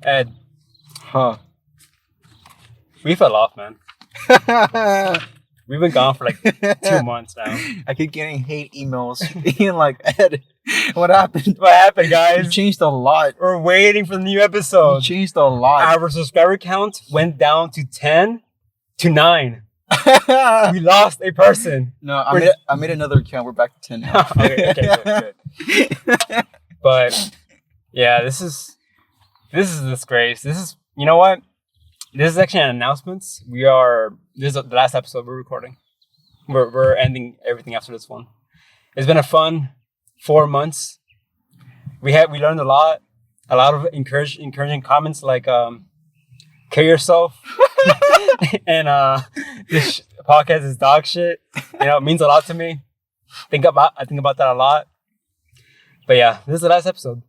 Ed, Huh. we fell off, man. We've been gone for like 2 months now. I keep getting hate emails being like, Ed, what happened? What happened, You guys? changed a lot. We're waiting for the new You episode. changed a lot. Our subscriber count went down to 10 to 9. We lost a person. No, I made another account. We're back to 10 now. Okay, good. But yeah, this is a disgrace. This is, you know what? This is actually an announcement. This is the last episode we're recording. We're ending everything after this one. It's been a fun 4 months. We learned a lot of encouraging comments like kill yourself and this podcast is dog shit. You know, it means a lot to me. I think about that a lot. But yeah, this is the last episode.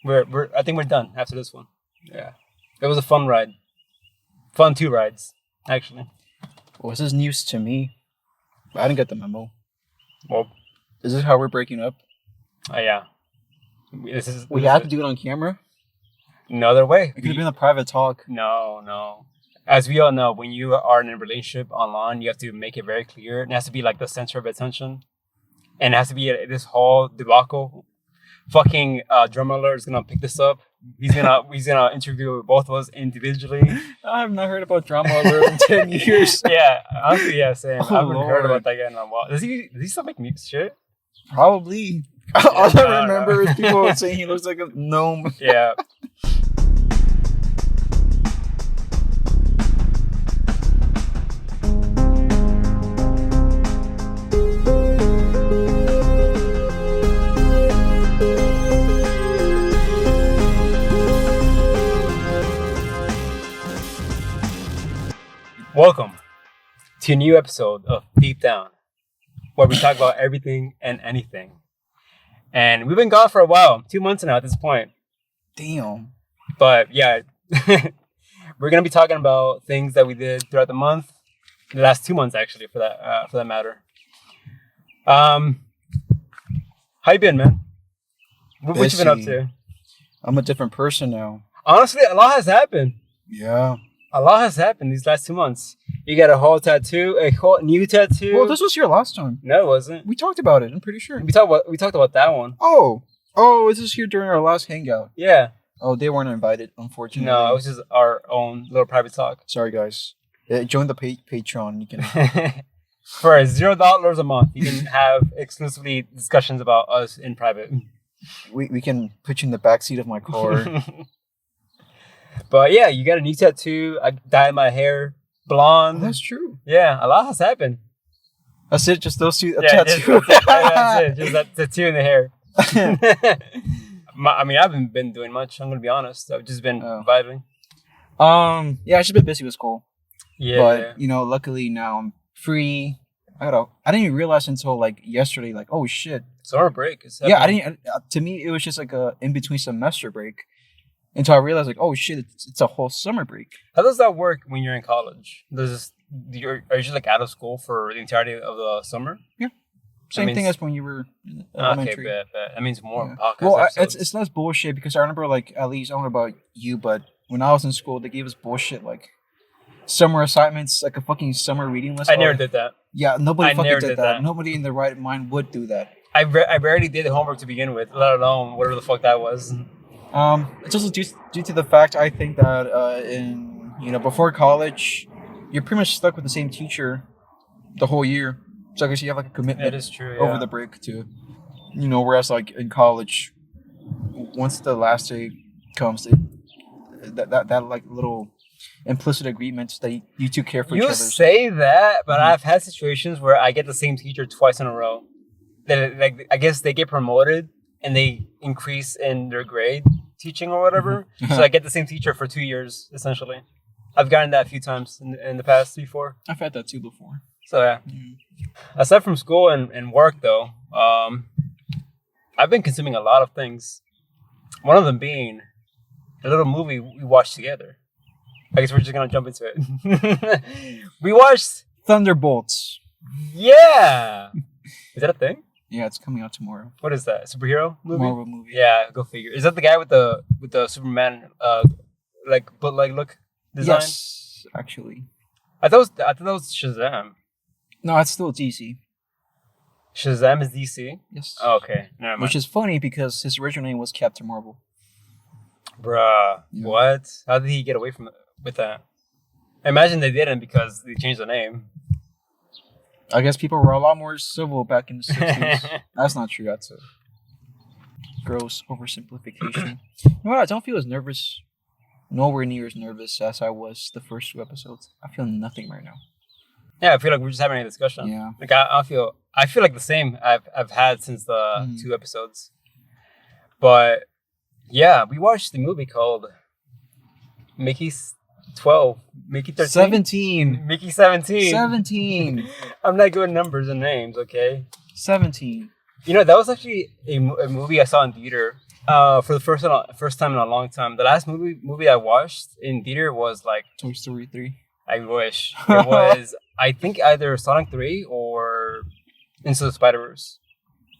I think we're done after this one. Yeah, it was a fun ride. Fun 2 rides, actually. Well, this is news to me. I didn't get the memo. Well, Is this how we're breaking up? yeah. We have to do it on camera? No other way. It could have been a private talk. No. As we all know, when you are in a relationship online, you have to make it very clear. It has to be like the center of attention. And it has to be this whole debacle. Fucking Drum Alert is gonna pick this up. He's gonna interview both of us individually. I have not heard about Drama Alert in 10 years. Yeah, honestly, yeah, same. Oh, I haven't heard Lord. about that guy in a while. Does he still make music shit? Probably. All no, I remember is people saying he looks like a gnome. Yeah. Welcome to a new episode of Deep Down, where we talk about everything and anything. And we've been gone for a while, 2 months now at this point. Damn. But yeah, we're gonna be talking about things that we did throughout the month, the last 2 months actually, for that matter. How you been, man? What you been up to? I'm a different person now. Honestly, a lot has happened. Yeah. A lot has happened these last 2 months. You got a whole new tattoo. Well, this was here last time. No, it wasn't. We talked about it, I'm pretty sure. We talked about that one. Oh, this is here during our last hangout. Yeah. Oh, they weren't invited, unfortunately. No, it was just our own little private talk. Sorry, guys. Join the Patreon. You can. For $0 a month, you can have exclusively discussions about us in private. we can put you in the backseat of my car. But yeah, you got a new tattoo. I dyed my hair blonde. That's true. Yeah, a lot has happened. That's it. Just those two. Tattoo. Tattoo. That's it. Just that tattoo in the hair. I haven't been doing much. I'm gonna be honest. I've just been vibing. Yeah, I've just been busy with school. Yeah. But luckily now I'm free. I didn't even realize until like yesterday. Like, oh shit. Summer break. Yeah, I didn't. To me, it was just like a in between semester break. Until I realized, like, oh shit, it's a whole summer break. How does that work when you're in college? Are you just like out of school for the entirety of the summer? Yeah. Same thing as when you were in elementary. Okay, bet. That means more podcasts. Well, episodes. it's less bullshit because I remember, like, at least I don't know about you, but when I was in school, they gave us bullshit like summer assignments, like a fucking summer reading list. I never did that. Yeah, nobody fucking did that. that. Nobody in their right mind would do that. I rarely did homework to begin with, let alone whatever the fuck that was. It's also due to the fact I think that before college, you're pretty much stuck with the same teacher the whole year. So I guess you have like a commitment. That is true. Yeah. Over the break too. Whereas like in college, once the last day comes, that like little implicit agreement that you two care for each other. You say that, but I've had situations where I get the same teacher twice in a row. Like I guess they get promoted and they increase in their grade teaching or whatever. So I get the same teacher for 2 years, essentially. I've gotten that a few times in the past before. I've had that too before. So yeah. Aside from school and work though, I've been consuming a lot of things. One of them being a little movie we watched together. I guess we're just gonna jump into it. We watched Thunderbolts. Yeah! Is that a thing? Yeah, it's coming out tomorrow. What is that? Superhero movie? Marvel movie. Yeah, go figure. Is that the guy with the Superman look design? Yes, actually. I thought that was Shazam. No, it's still DC. Shazam is DC? Yes. Oh, okay. Never mind. Which is funny because his original name was Captain Marvel. Bruh. Yeah. What? How did he get away with that? I imagine they didn't because they changed the name. I guess people were a lot more civil back in the 60s. That's not true. That's a gross oversimplification. You know what? I don't feel as nervous, nowhere near as nervous as I was the first 2 episodes. I feel nothing right now. Yeah, I feel like we're just having a discussion. Yeah. Like I feel like the same I've had since the 2 episodes. But yeah, we watched the movie called Mickey's 12, Mickey 13, 17. Mickey 17. 17. I'm not good with numbers and names, okay? 17. You know, that was actually a movie I saw in theater for the first time in a long time. The last movie I watched in theater was like Toy Story 3. I wish. It was, I think, either Sonic 3 or Into the Spider-Verse.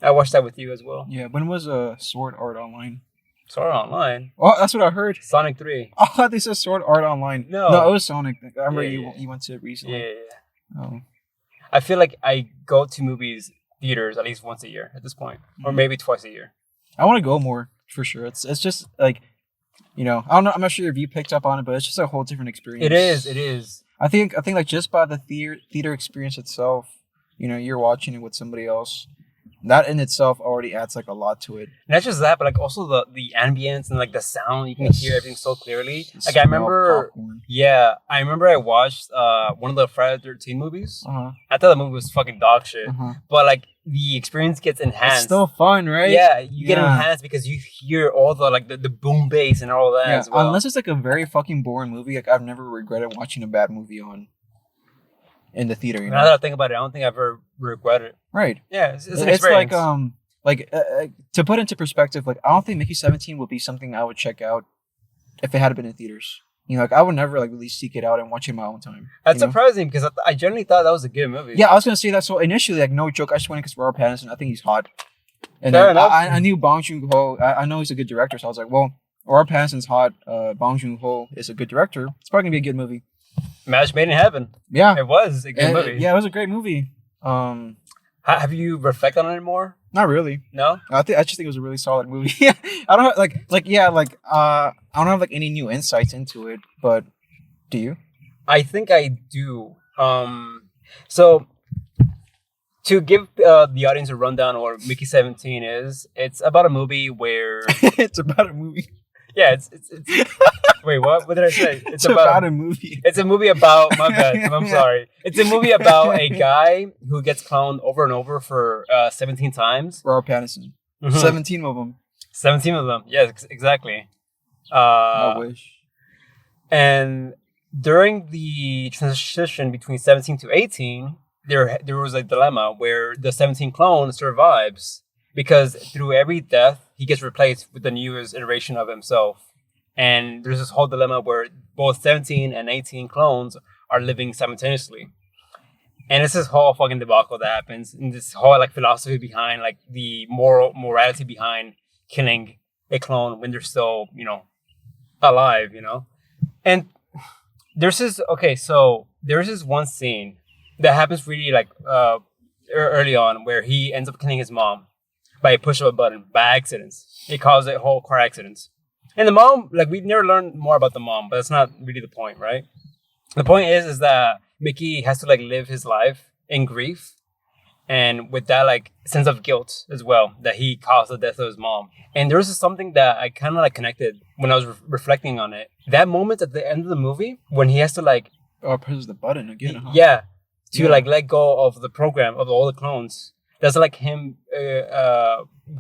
I watched that with you as well. Yeah, when was Sword Art Online? Sword Art Online? Oh, that's what I heard. Sonic 3. Oh, I thought they said Sword Art Online. No, it was Sonic. I remember Yeah. you went to it recently. Yeah. Oh. I feel like I go to movies theaters at least once a year at this point, or maybe twice a year. I want to go more for sure. It's just like, you know, I don't know. I'm not sure if you picked up on it, but it's just a whole different experience. It is. I think like just by the theater experience itself, you know, you're watching it with somebody else. That in itself already adds like a lot to it. Not just that, but like also the ambience and like the sound. You can hear everything so clearly. Like I remember, I watched one of the Friday the 13th movies. Uh-huh. I thought the movie was fucking dog shit, Uh-huh. but like the experience gets enhanced. It's still fun, right? Yeah, you get enhanced because you hear all the like the boom bass and all that as well. Unless it's like a very fucking boring movie, like I've never regretted watching a bad movie in the theater. You know? Now that I think about it, I don't think I've ever regretted it. Right. Yeah, it's an It's experience. like to put into perspective, like I don't think Mickey 17 would be something I would check out if it had been in theaters. You know, like I would never like really seek it out and watch it in my own time. That's surprising because I generally thought that was a good movie. Yeah, I was gonna say that. So initially, like no joke, I just went because Robert Pattinson. I think he's hot. And Fair then enough. I knew Bong Joon-ho. I know he's a good director, so I was like, well, Robert Pattinson's hot. Bong Joon-ho is a good director. It's probably gonna be a good movie. Match Made in Heaven. Yeah, It was a good movie. Yeah, it was a great movie. Have you reflected on it more? Not really. No? I just think it was a really solid movie. Yeah, I don't have, I don't have like any new insights into it, but do you? I think I do. So to give the audience a rundown of what Mickey 17 is, it's about a movie where It's about a movie. yeah, it's wait, what did I say? It's about a movie. It's a movie about my bad. I'm sorry. It's a movie about a guy who gets cloned over and over for 17 times. Robert Pattinson. Mhm. 17 of them. 17 of them. Yes, exactly. I wish. And during the transition between 17 to 18, there was a dilemma where the 17 clone survives because through every death, he gets replaced with the newest iteration of himself. And there's this whole dilemma where both 17 and 18 clones are living simultaneously. And it's this whole fucking debacle that happens, and this whole like philosophy behind like the morality behind killing a clone when they're still, you know, alive, you know? And there's this one scene that happens really like early on where he ends up killing his mom by a push of a button by accident. It caused a whole car accident. And the mom, like we never learned more about the mom, but that's not really the point, right? The point is that Mickey has to like live his life in grief and with that like sense of guilt as well that he caused the death of his mom. And there was something that I kind of like connected when I was reflecting on it. That moment at the end of the movie when he has to like presses the button again. Huh? Yeah, to like let go of the program of all the clones. That's like him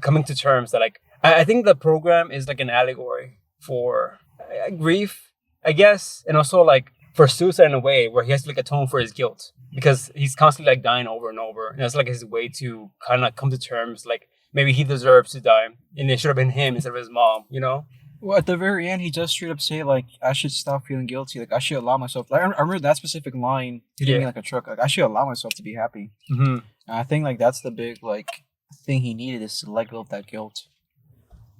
coming to terms that like I think the program is like an allegory for grief, I guess, and also like for suicide in a way where he has to like atone for his guilt because he's constantly like dying over and over, and that's like his way to kind of come to terms like maybe he deserves to die and it should have been him instead of his mom, you know? Well, at the very end, he just straight up say like, "I should stop feeling guilty. Like I should allow myself." Like I remember that specific line hitting me like a truck. Like I should allow myself to be happy. Mm-hmm. And I think like that's the big like thing he needed is to let go of that guilt,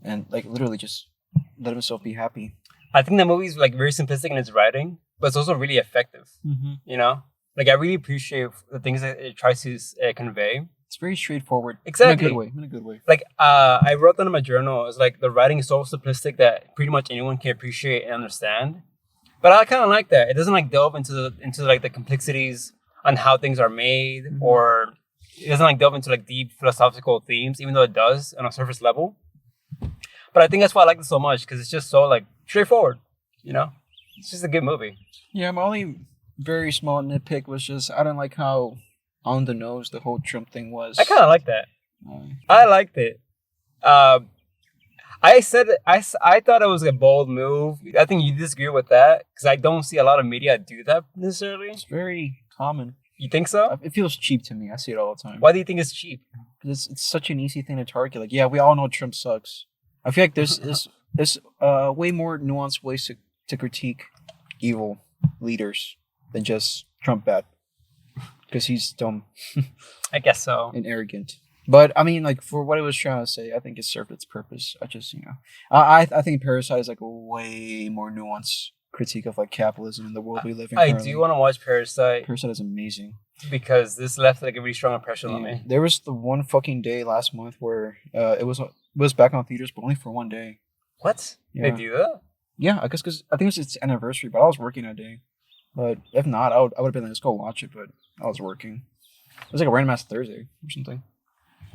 and like literally just let himself be happy. I think the movie's like very simplistic in its writing, but it's also really effective. Mm-hmm. You know, like I really appreciate the things that it tries to convey. It's very straightforward. Exactly. In a good way. Like I wrote that in my journal. It's like the writing is so simplistic that pretty much anyone can appreciate and understand. But I kind of like that. It doesn't like delve into like the complexities on how things are made, or it doesn't like delve into like deep philosophical themes, even though it does on a surface level. But I think that's why I like it so much, because it's just so like straightforward. You know, it's just a good movie. Yeah, my only very small nitpick was just I don't like how on the nose the whole Trump thing was. I kind of like that. I liked it. I said I thought it was a bold move. I think you disagree with that, because I don't see a lot of media do that necessarily. It's very common. You think so? It feels cheap to me. I see it all the time. Why do you think it's cheap? Because it's such an easy thing to target. Like, yeah, we all know Trump sucks. I feel like there's way more nuanced ways to critique evil leaders than just Trump bad. Because he's dumb. I guess so. And arrogant. But I mean, like, for what it was trying to say, I think it served its purpose. I just, I think Parasite is like a way more nuanced critique of like capitalism and the world we live in. I do want to watch Parasite. Parasite is amazing because this left like a really strong impression on me. There was the one fucking day last month where it was back on theaters, but only for one day. What? Yeah. They do that? Yeah, I guess because I think it was its anniversary, but I was working that day. But if not, I would have been like, let's go watch it. But I was working. It was like a random ass Thursday or something.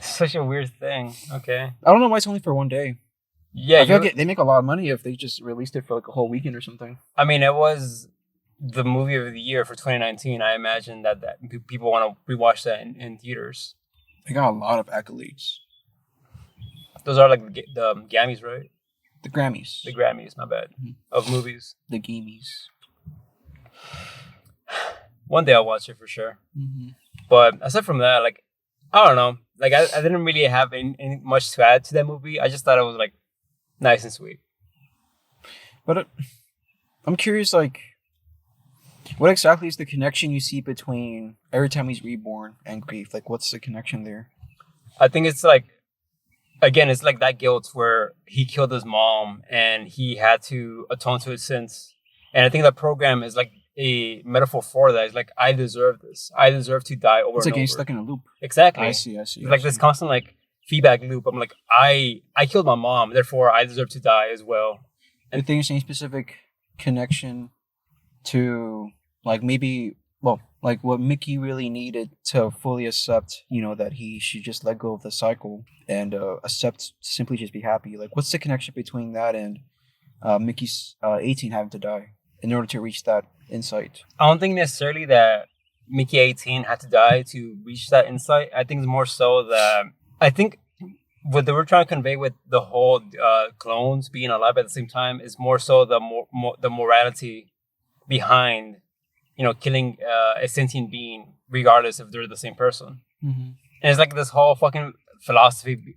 Such a weird thing. Okay. I don't know why it's only for one day. Yeah, I feel like they make a lot of money if they just released it for like a whole weekend or something. I mean, it was the movie of the year for 2019. I imagine that people want to rewatch that in theaters. They got a lot of accolades. Those are like the Grammys, right? The Grammys. The Grammys, my bad. Of movies. The Gammies. One day I'll watch it for sure. Mm-hmm. But aside from that, like, I don't know. Like, I didn't really have any much to add to that movie. I just thought it was like nice and sweet. But I'm curious, like, what exactly is the connection you see between every time he's reborn and grief? Like, what's the connection there? I think it's like, again, it's like that guilt where he killed his mom and he had to atone to his sins. And I think that program is like a metaphor for that. It's like, I deserve this. I deserve to die over it's and like over. he's stuck in a loop. Exactly. I see. It's like this constant like feedback loop. I'm like, I killed my mom, therefore I deserve to die as well. And you think there's any specific connection to like maybe, well, like what Mickey really needed to fully accept, that he should just let go of the cycle and accept, simply just be happy. Like, what's the connection between that and Mickey's 18 having to die in order to reach that insight? I don't think necessarily that Mickey 18 had to die to reach that insight. I think it's more so that I think what they were trying to convey with the whole clones being alive at the same time is more so the morality behind, killing a sentient being regardless if they're the same person. Mm-hmm. And it's like this whole fucking philosophy.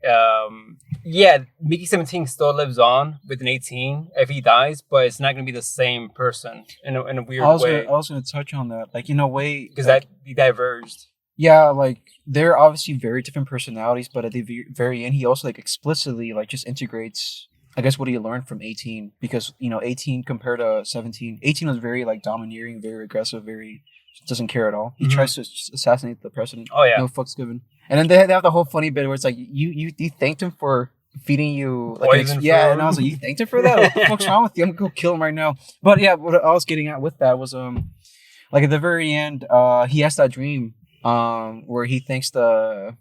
Mickey 17 still lives on with an 18 if he dies, but it's not going to be the same person in a weird way. I was going to touch on that, like, in a way, because like, that he diverged. Yeah, like, they're obviously very different personalities, but at the very end, he also like explicitly like just integrates, I guess, what he learned from 18, because 18 compared to 17, 18 was very like domineering, very aggressive, very doesn't care at all. He tries to assassinate the president. Oh yeah, no fucks given. And then they have the whole funny bit where it's like you thanked him for feeding you like poison food. And I was like, you thanked him for that? What the fuck's wrong with you? I'm gonna go kill him right now. But yeah, what I was getting at with that was like at the very end, he has that dream where he thinks the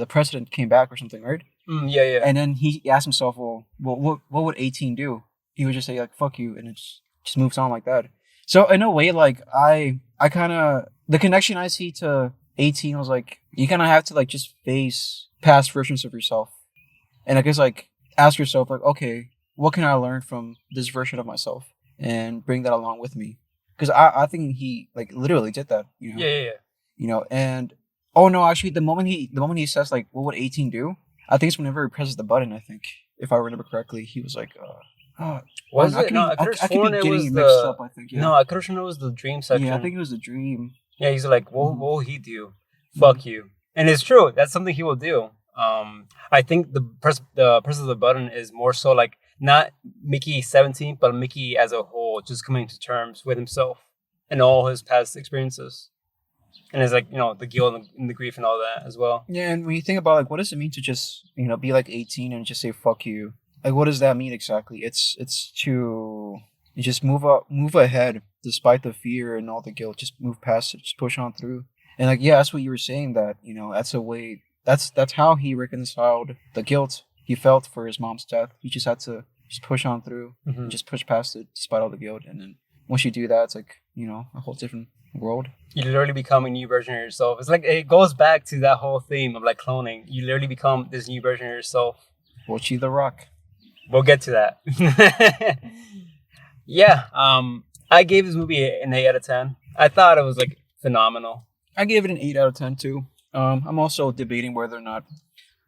president came back or something, right? Yeah. And then he asked himself, well, what would 18 do? He would just say like, fuck you, and it just moves on like that. So in a way, like I kind of, the connection I see to 18 was like, you kind of have to like just face past versions of yourself, and I guess like ask yourself like, okay, what can I learn from this version of myself and bring that along with me? Because I think he like literally did that. Yeah. And oh no, actually the moment he says like, what would 18 do? I think it's whenever he presses the button. I think if I remember correctly, he was like, was it? No, I could have sworn it was mixed up. I think. Yeah. No, I could have sworn it was the dream section. Yeah, I think it was the dream. Yeah, he's like, what will he do? Fuck you. And it's true. That's something he will do. I think the press of the button is more so like not Mickey 17, but Mickey as a whole, just coming to terms with himself and all his past experiences. And it's like, the guilt and the grief and all that as well. Yeah, and when you think about, like, what does it mean to just, be like 18 and just say, fuck you? Like, what does that mean exactly? It's to you just move ahead despite the fear and all the guilt. Just move past it. Just push on through. And, like, yeah, that's what you were saying, that, that's a way, that's how he reconciled the guilt he felt for his mom's death. He just had to just push on through and just push past it despite all the guilt. And then once you do that, it's like, a whole different world. You literally become a new version of yourself. It's like, it goes back to that whole theme of like cloning. You literally become this new version of yourself. Bocchi The Rock. We'll get to that. Yeah. I gave this movie an 8 out of 10. I thought it was like phenomenal. I gave it an 8 out of 10 too. I'm also debating whether or not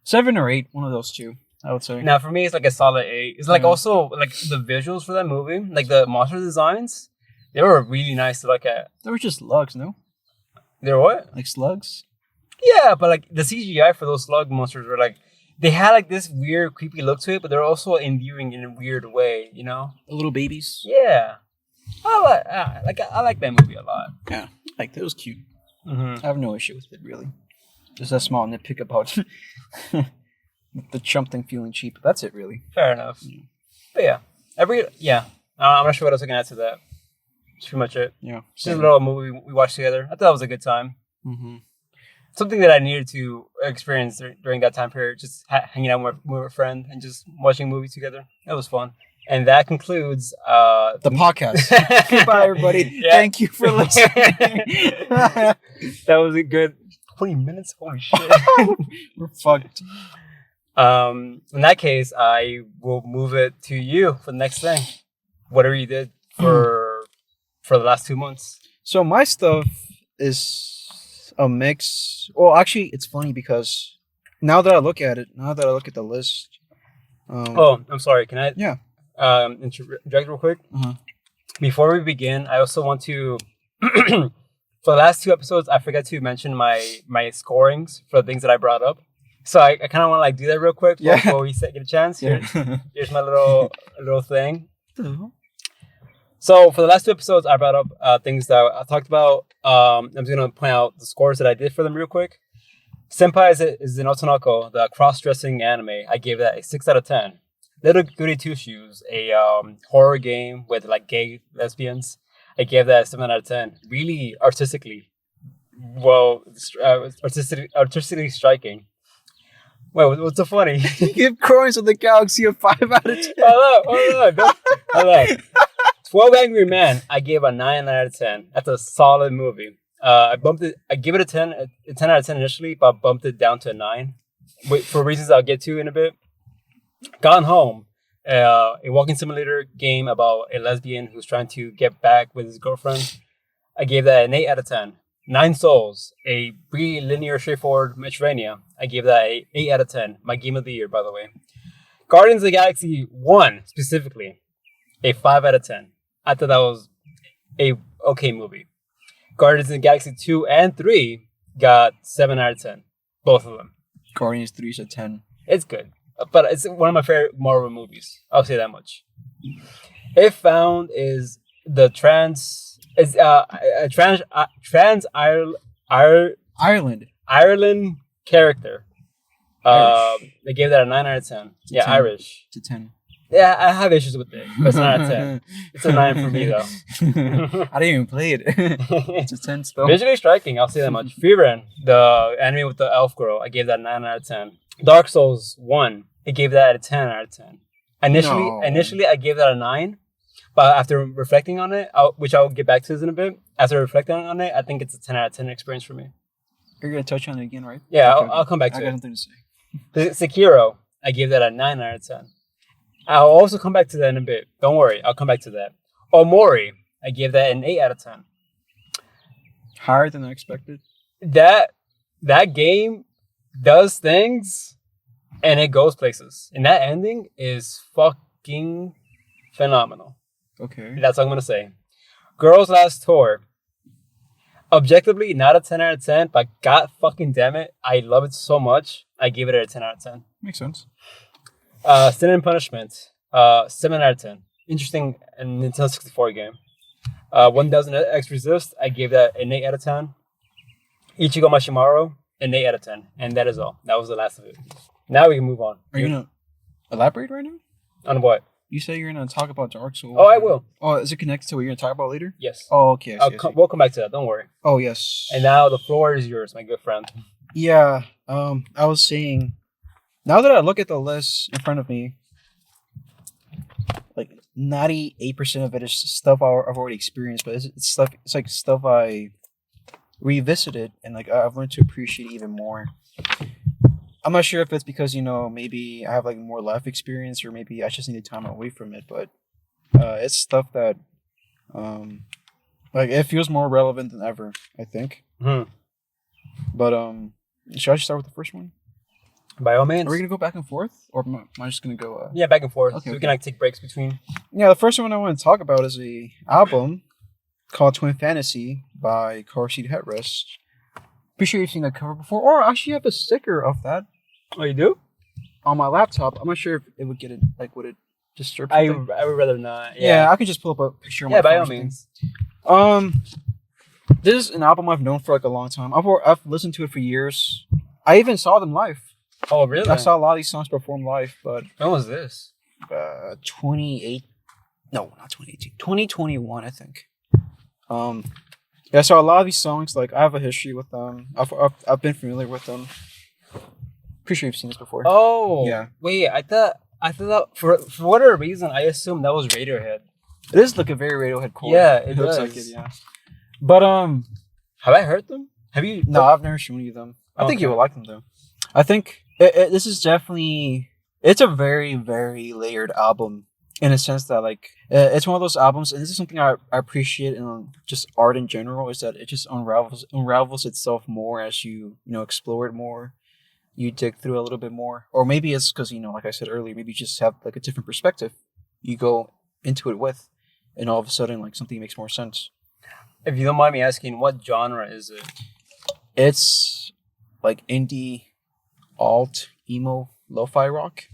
7 or 8, one of those two, I would say. Now for me, it's like a solid 8. It's like also like the visuals for that movie, like the monster designs, they were really nice to look at. They were just slugs, no? They were what? Like slugs? Yeah, but like the CGI for those slug monsters were like, they had like this weird, creepy look to it, but they're also endearing in a weird way, The little babies? Yeah. I like that movie a lot. Yeah, like, it was cute. Mm-hmm. I have no issue with it, really. Just a small nitpick about the Trump thing feeling cheap. That's it, really. Fair enough. Yeah. But I'm not sure what else I can add to that. That's pretty much it. Yeah. Just a little movie we watched together. I thought it was a good time. Mm-hmm. Something that I needed to experience during that time period, just hanging out with a friend and just watching movies together. It was fun. And that concludes the podcast. Goodbye, everybody. Yeah. Thank you for listening. That was a good 20 minutes. Holy shit. We're fucked. In that case, I will move it to you for the next thing. Whatever you did for the last 2 months. So my stuff is a mix. Well, actually, it's funny because now that I look at the list. I'm sorry. Can I? Yeah. Interject real quick. Uh-huh. Before we begin, I also want to. For the last 2 episodes, I forgot to mention my scorings for the things that I brought up. So I kind of want to like do that real quick before we get a chance. Yeah. Here's my little thing. So for the last 2 episodes, I brought up things that I talked about. I'm just gonna point out the scores that I did for them real quick. Senpai is in Otonoko, the cross-dressing anime. I gave that a 6 out of 10. Little Goody Two Shoes, a horror game with like gay lesbians. I gave that a 7 out of 10. Really artistically artistically striking. Wait, what's so funny? You give Crimes of the Galaxy a 5 out of 10. Hold up. 12 Angry Men, I gave a 9 out of 10. That's a solid movie. I give it a 10 out of 10 initially, but I bumped it down to a 9. For reasons I'll get to in a bit. Gone Home, a walking simulator game about a lesbian who's trying to get back with his girlfriend. I gave that an 8 out of 10. Nine Souls, a pretty linear, straightforward Metroidvania. I gave that a 8 out of 10. My game of the year, by the way. Guardians of the Galaxy 1, specifically, a 5 out of 10. I thought that was a okay movie. Guardians of the Galaxy 2 and 3 got 7 out of 10. Both of them. Guardians 3 is a 10. It's good. But it's one of my favorite Marvel movies. I'll say that much. If Found is the Ireland character. They gave that a 9 out of 10. Yeah, 10. Irish. To 10. Yeah, I have issues with it, but it's not a 10. It's a 9 for me, though. I didn't even play it. It's a 10 still. Visually striking, I'll say that much. Frieren, the anime with the elf girl, I gave that a 9 out of 10. Dark Souls 1, I gave that a 10 out of 10. Initially, I gave that a 9, but after reflecting on it, which I'll get back to this in a bit, after reflecting on it, I think it's a 10 out of 10 experience for me. You're going to touch on it again, right? Yeah, I'll come back to it. I got something to say. Sekiro, I gave that a 9 out of 10. I'll also come back to that in a bit. Don't worry, I'll come back to that. Omori, I gave that an 8 out of 10. Higher than I expected. That game does things and it goes places. And that ending is fucking phenomenal. Okay. That's what I'm going to say. Girls Last Tour. Objectively, not a 10 out of 10, but god fucking damn it, I love it so much. I gave it a 10 out of 10. Makes sense. Sin and Punishment. 7 out of 10. Interesting Nintendo 64 game. 1000 X Resist, I gave that an 8 out of 10. Ichigo Mashimaru, an 8 out of 10. And that is all. That was the last of it. Now we can move on. Are you gonna elaborate right now? On what? You say you're gonna talk about Dark Souls. Oh, I will. Oh, is it connected to what you're gonna talk about later? Yes. Oh, okay. I see. We'll come back to that. Don't worry. Oh, yes. And now the floor is yours, my good friend. Yeah. I was saying, now that I look at the list in front of me, like 98% of it is stuff I've already experienced, but it's stuff. It's like stuff I revisited and like I've learned to appreciate even more. I'm not sure if it's because maybe I have like more life experience or maybe I just need time away from it, but it's stuff that like it feels more relevant than ever, I think. Mm-hmm. But should I just start with the first one? By all means. Are we gonna go back and forth, or am I just gonna go? Yeah, back and forth. Okay, so we can like take breaks between. Yeah, the first one I want to talk about is a album called Twin Fantasy by Car Seat Headrest. Pretty sure you've seen that cover before, or I actually have a sticker of that. Oh, you do? On my laptop. I'm not sure if it would get it. Like, would it disturb? I would rather not. Yeah, I could just pull up a picture. Yeah, by all means. This is an album I've known for like a long time. I've listened to it for years. I even saw them live. Oh, really? I saw a lot of these songs performed live, but when was this? 2021, I think. Yeah, I saw a lot of these songs. Like, I have a history with them. I've been familiar with them. Pretty sure you've seen this before. Oh, yeah. Wait, I thought for whatever reason I assumed that was Radiohead. It is like a very Radiohead core. Yeah, it looks does. like it. Yeah. But have I heard them? Have you? No, I've never shown you them. I think you would like them though. I think this is definitely. It's a very, very layered album in a sense that like it's one of those albums, and this is something I appreciate in just art in general, is that it just unravels itself more as you explore it more, you dig through a little bit more, or maybe it's because like I said earlier, maybe you just have like a different perspective you go into it with, and all of a sudden like something makes more sense. If you don't mind me asking, what genre is it? It's like indie, alt, emo, lo-fi rock.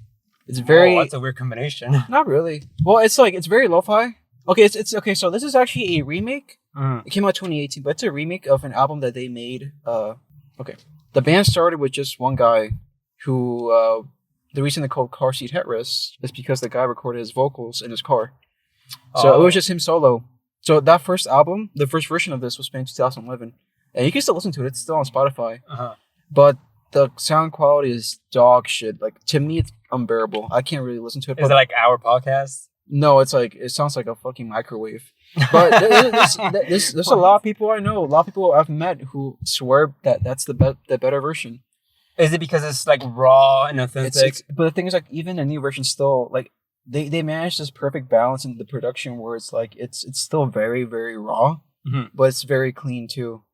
It's very. Oh, that's a weird combination. Not really. Well, it's very lo-fi. Okay, it's okay. So this is actually a remake. Mm. It came out 2018, but it's a remake of an album that they made. Okay, the band started with just one guy, who the reason they called Car Seat Headrest is because the guy recorded his vocals in his car. So it was just him solo. So that first album, the first version of this was made in 2011, and you can still listen to it. It's still on Spotify. But the sound quality is dog shit. Like, to me, it's unbearable. I can't really listen to it. Is it like our podcast? No, it's like, it sounds like a fucking microwave. But there's a lot of people I know, a lot of people I've met who swear that that's the better version. Is it because it's like raw and authentic? But the thing is, like, even the new version still, like, they managed this perfect balance in the production where it's like, it's still very, very raw, but it's very clean too.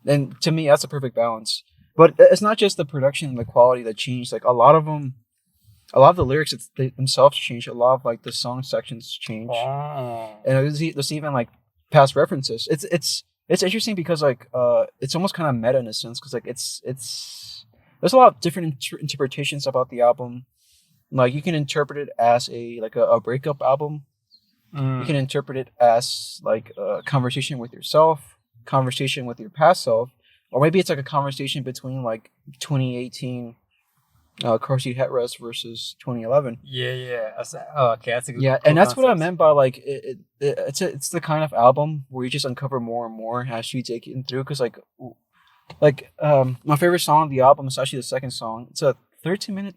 And to me, that's a perfect balance. But it's not just the production and the quality that changed. Like, a lot of the lyrics themselves changed. A lot of like the song sections changed. Oh. And there's even like past references. It's interesting because like it's almost kind of meta in a sense, because like it's there's a lot of different interpretations about the album. Like, you can interpret it as a breakup album. You can interpret it as like a conversation with yourself, conversation with your past self. Or maybe it's like a conversation between like 2018 Car Seat Headrest versus 2011. Yeah. Okay, that's a good. Yeah, cool and that's concept. what I meant by like it's the kind of album where you just uncover more and more as you take it through. Because like my favorite song of the album is actually the second song. It's a 13 minute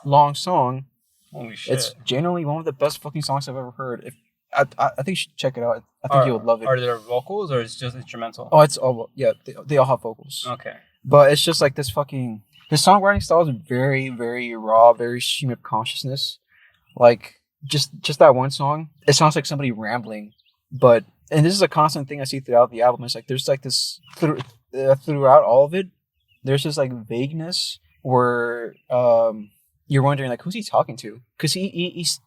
long song. Holy shit! It's genuinely one of the best fucking songs I've ever heard. I think you should check it out. I think you would love it. Are there vocals or it's just instrumental? Oh, it's all, yeah. They all have vocals. Okay. But it's just like this fucking. The songwriting style is very, very raw, very stream of consciousness. Like, just that one song, it sounds like somebody rambling. And this is a constant thing I see throughout the album. It's like there's like this throughout all of it. There's this like vagueness where you're wondering like, who's he talking to? Because he's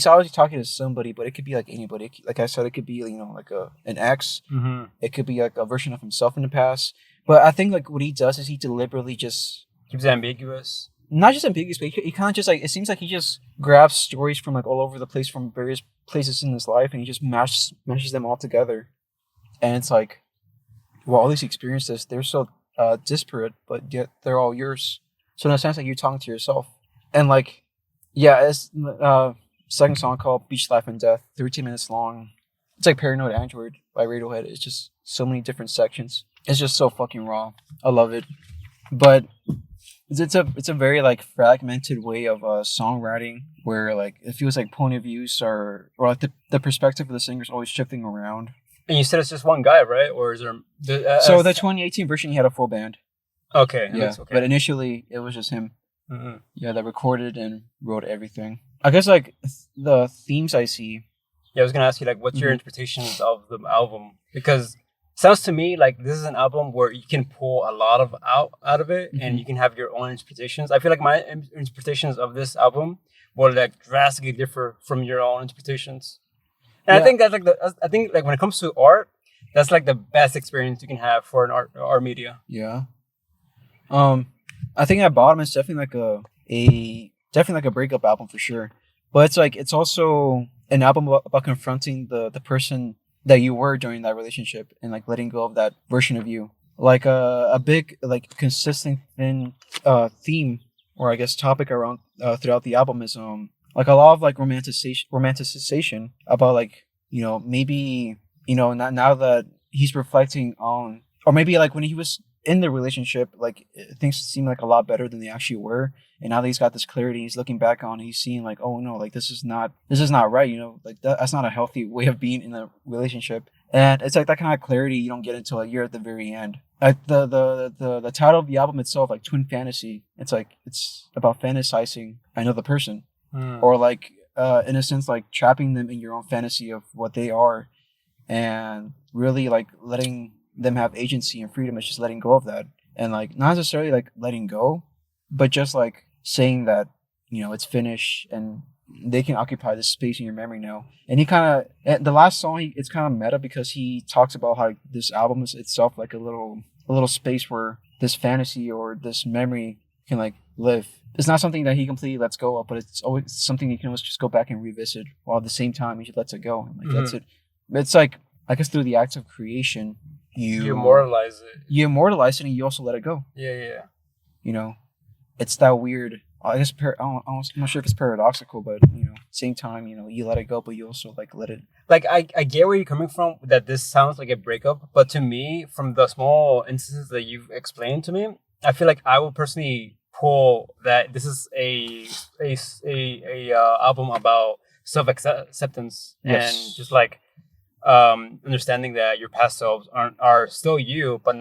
obviously talking to somebody, but it could be like anybody. Like I said, it could be like an ex. Mm-hmm. It could be like a version of himself in the past. But I think like what he does is he deliberately just keeps it ambiguous. not just ambiguous, but he kind of just like it seems like he just grabs stories from like all over the place from various places in his life, and he just mashes them all together, and it's like, well, all these experiences, they're so disparate, but yet they're all yours. So in a sense, like you're talking to yourself, and like, yeah, it's second song called Beach Life and Death, 13 minutes long. It's like Paranoid Android by Radiohead. It's just so many different sections. It's just so fucking raw. I love it, but it's a very like fragmented way of songwriting where like it feels like point of views are or like the perspective of the singer is always shifting around. And you said it's just one guy, right? Or is there? So the 2018 version, he had a full band. Okay. Yeah, okay. But initially it was just him. Mm-hmm. Yeah, that recorded and wrote everything. I guess like the themes I see. Yeah, I was gonna ask you like, what's your interpretations of the album? Because it sounds to me like this is an album where you can pull a lot of out of it, and you can have your own interpretations. I feel like my interpretations of this album will like drastically differ from your own interpretations. And I think that's like when it comes to art, that's like the best experience you can have for an art media. Yeah. I think at bottom it's definitely like a breakup album for sure. But it's like it's also an album about confronting the person that you were during that relationship and like letting go of that version of you. Like a big like consistent theme or I guess topic around throughout the album is like a lot of like romanticization about like, you know, maybe, you know, not now that he's reflecting on, or maybe like when he was in the relationship, like things seem like a lot better than they actually were, and now that he's got this clarity, he's looking back on, he's seeing like, oh no, like this is not right, you know, like that's not a healthy way of being in a relationship. And it's like that kind of clarity you don't get until like you're at the very end. Like the title of the album itself, like Twin Fantasy, it's like it's about fantasizing another person, or like in a sense like trapping them in your own fantasy of what they are, and really like letting them have agency and freedom. Is just letting go of that, and like not necessarily like letting go, but just like saying that, you know, it's finished and they can occupy this space in your memory now. And he kind of the last song, it's kind of meta because he talks about how this album is itself like a little space where this fantasy or this memory can like live. It's not something that he completely lets go of, but it's always something you can always just go back and revisit, while at the same time he lets it go. And like that's it. It's like, I guess through the acts of creation, you immortalize it. You immortalize it, and you also let it go. Yeah. You know, it's that weird. I guess I'm not sure if it's paradoxical, but you know, same time, you know, you let it go, but you also like let it. Like I get where you're coming from. That this sounds like a breakup, but to me, from the small instances that you've explained to me, I feel like I will personally pull that this is a album about self-acceptance. Yes. And just like understanding that your past selves are still you, but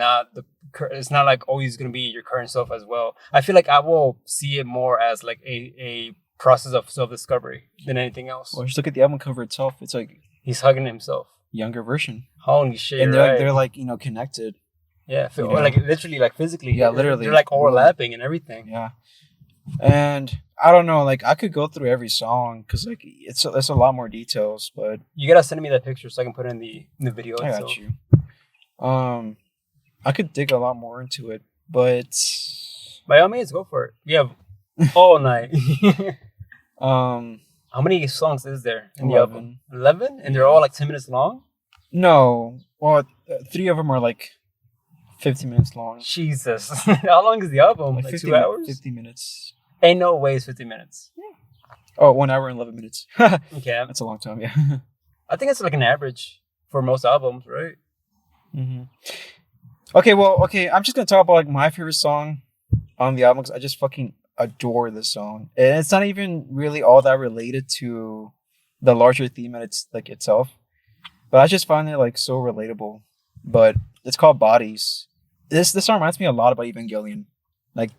it's not like always going to be your current self as well. I feel like I will see it more as like a process of self-discovery than anything else. Well, just look at the album cover itself. It's like he's hugging himself. Younger version. Holy shit! And they're like, you know, connected. Yeah, or like literally, like physically. Yeah, literally. They're like overlapping and everything. Yeah. And I don't know, like I could go through every song because like it's a lot more details, but you gotta send me that picture so I can put it in the video. I got you. I could dig a lot more into it, but by all means, go for it. We have all night. How many songs is there in 11. the album? 11, and they're all like 10 minutes long. No, well, 3 of them are like 50 minutes long. Jesus, how long is the album? Like 2 hours? 50 minutes. Ain't no way it's 50 minutes. Oh, 1 hour and 11 minutes. Okay. That's a long time, yeah. I think it's like an average for most albums, right? Mm-hmm. Okay, I'm just going to talk about like my favorite song on the album because I just fucking adore this song. And it's not even really all that related to the larger theme and it's like itself. But I just find it like so relatable. But it's called Bodies. This song reminds me a lot about Evangelion. Like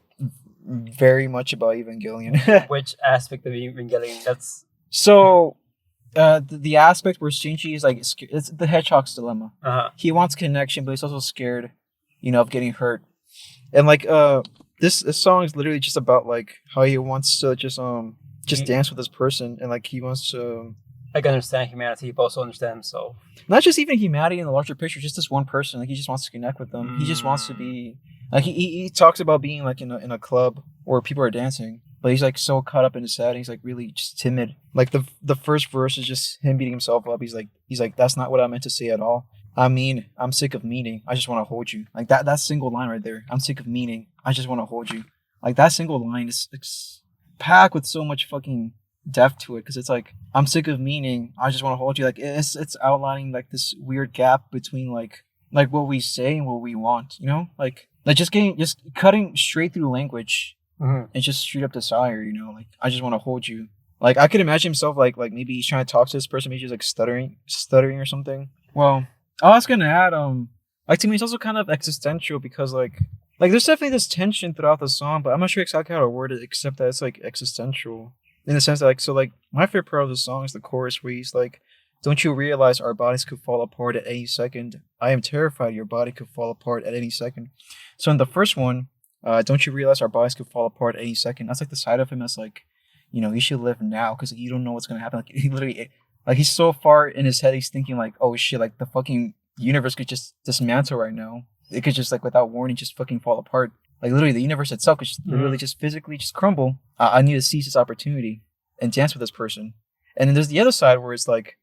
very much about Evangelion. Which aspect of Evangelion? That's so the aspect where Shinji is like it's the hedgehog's dilemma. He wants connection, but he's also scared, you know, of getting hurt. And like this song is literally just about like how he wants to just dance with this person, and like he wants to like understand humanity, but also understand himself. Not just even humanity in the larger picture, just this one person. Like he just wants to connect with them. He just wants to be Like he talks about being like in a club where people are dancing, but he's like so caught up in his head. He's like really just timid. Like the first verse is just him beating himself up. He's like that's not what I meant to say at all. I mean, I'm sick of meaning. I just want to hold you. Like that single line right there. I'm sick of meaning. I just want to hold you. Like that single line is it's packed with so much fucking depth to it because it's like I'm sick of meaning. I just want to hold you. Like it's outlining like this weird gap between like what we say and what we want. You know, like just cutting straight through language and just straight up desire. You know, like I just want to hold you. Like I could imagine himself like maybe he's trying to talk to this person, maybe he's like stuttering or something. Well, I was gonna add like to me it's also kind of existential because like there's definitely this tension throughout the song, but I'm not sure exactly how to word it except that it's like existential in the sense that like so like my favorite part of the song is the chorus where he's like, "Don't you realize our bodies could fall apart at any second? I am terrified your body could fall apart at any second." So in the first one, "Don't you realize our bodies could fall apart at any second?" That's like the side of him that's like, you know, you should live now because you don't know what's gonna happen. Like he literally. Like he's so far in his head, he's thinking like, "Oh shit! Like the fucking universe could just dismantle right now. It could just like without warning, just fucking fall apart. Like literally, the universe itself could just literally just physically just crumble. I need to seize this opportunity and dance with this person." And then there's the other side where it's like,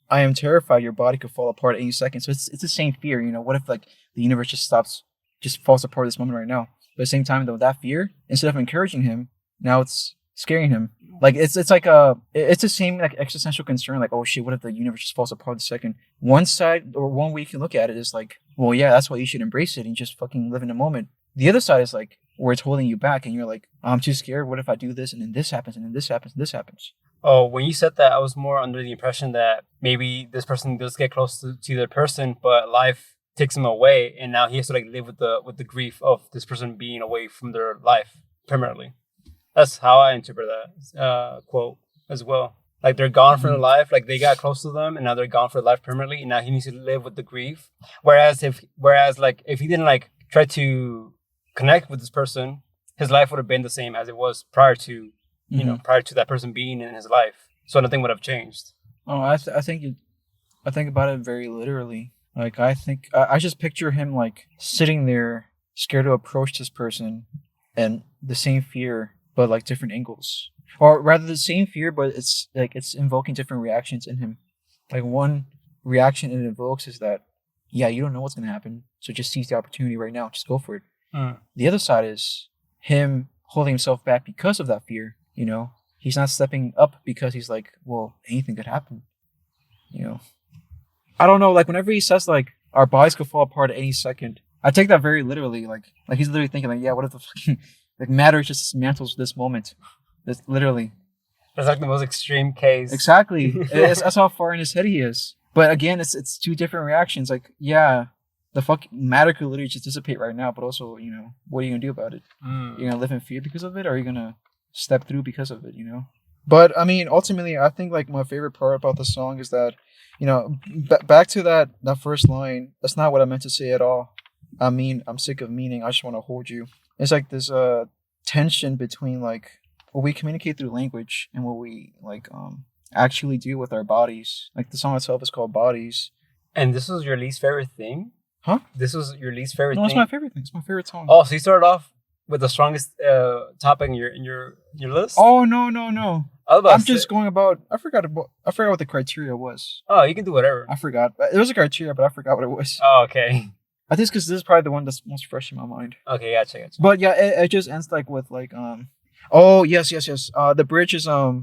"I am terrified your body could fall apart at any second." So it's the same fear, you know. What if like the universe just falls apart at this moment right now? But at the same time, though, that fear instead of encouraging him, now it's scaring him. Like it's like it's the same like existential concern. Like, oh shit, what if the universe just falls apart the second? One side or one way you can look at it is like, well, yeah, that's why you should embrace it and just fucking live in the moment. The other side is like where it's holding you back, and you're like, oh, I'm too scared. What if I do this and then this happens and then this happens and this happens? Oh, when you said that, I was more under the impression that maybe this person does get close to their person, but life takes him away, and now he has to like live with the grief of this person being away from their life permanently. That's how I interpret that quote as well. Like they're gone from their life, like they got close to them, and now they're gone for life permanently. And now he needs to live with the grief. Whereas if he didn't like try to connect with this person, his life would have been the same as it was prior to, you know, prior to that person being in his life. So nothing would have changed. Oh, I think about it very literally. Like I just picture him like sitting there, scared to approach this person, and the same fear, but like different angles, or rather the same fear, but it's like it's invoking different reactions in him. Like one reaction it invokes is that, yeah, you don't know what's gonna happen, so just seize the opportunity right now, just go for it. The other side is him holding himself back because of that fear. You know, he's not stepping up because he's like, well, anything could happen. You know, I don't know. Like whenever he says like our bodies could fall apart at any second, I take that very literally. Like he's literally thinking like, yeah, what if the fucking like matter just dismantles this moment? That's literally. That's like the most extreme case. Exactly. That's how far in his head he is. But again, it's two different reactions. Like, yeah, the fucking matter could literally just dissipate right now. But also, you know, what are you gonna do about it? You're gonna live in fear because of it, or are you gonna step through because of it? You know. But I mean, ultimately, I think like my favorite part about the song is that, you know, back to that first line. That's not what I meant to say at all. I mean, I'm sick of meaning. I just want to hold you. It's like this tension between like what we communicate through language and what we like actually do with our bodies. Like the song itself is called Bodies. And this was your least favorite thing? Huh? This was your least favorite thing? No, it's my favorite thing. It's my favorite song. Oh, so you started off with the strongest topic in your list? Oh no. I'm just going about. I forgot what the criteria was. Oh, you can do whatever. I forgot. There was a criteria, but I forgot what it was. Oh, okay. I think because this is probably the one that's most fresh in my mind. Okay, gotcha. But yeah, it just ends like with like Oh yes. The bridge is I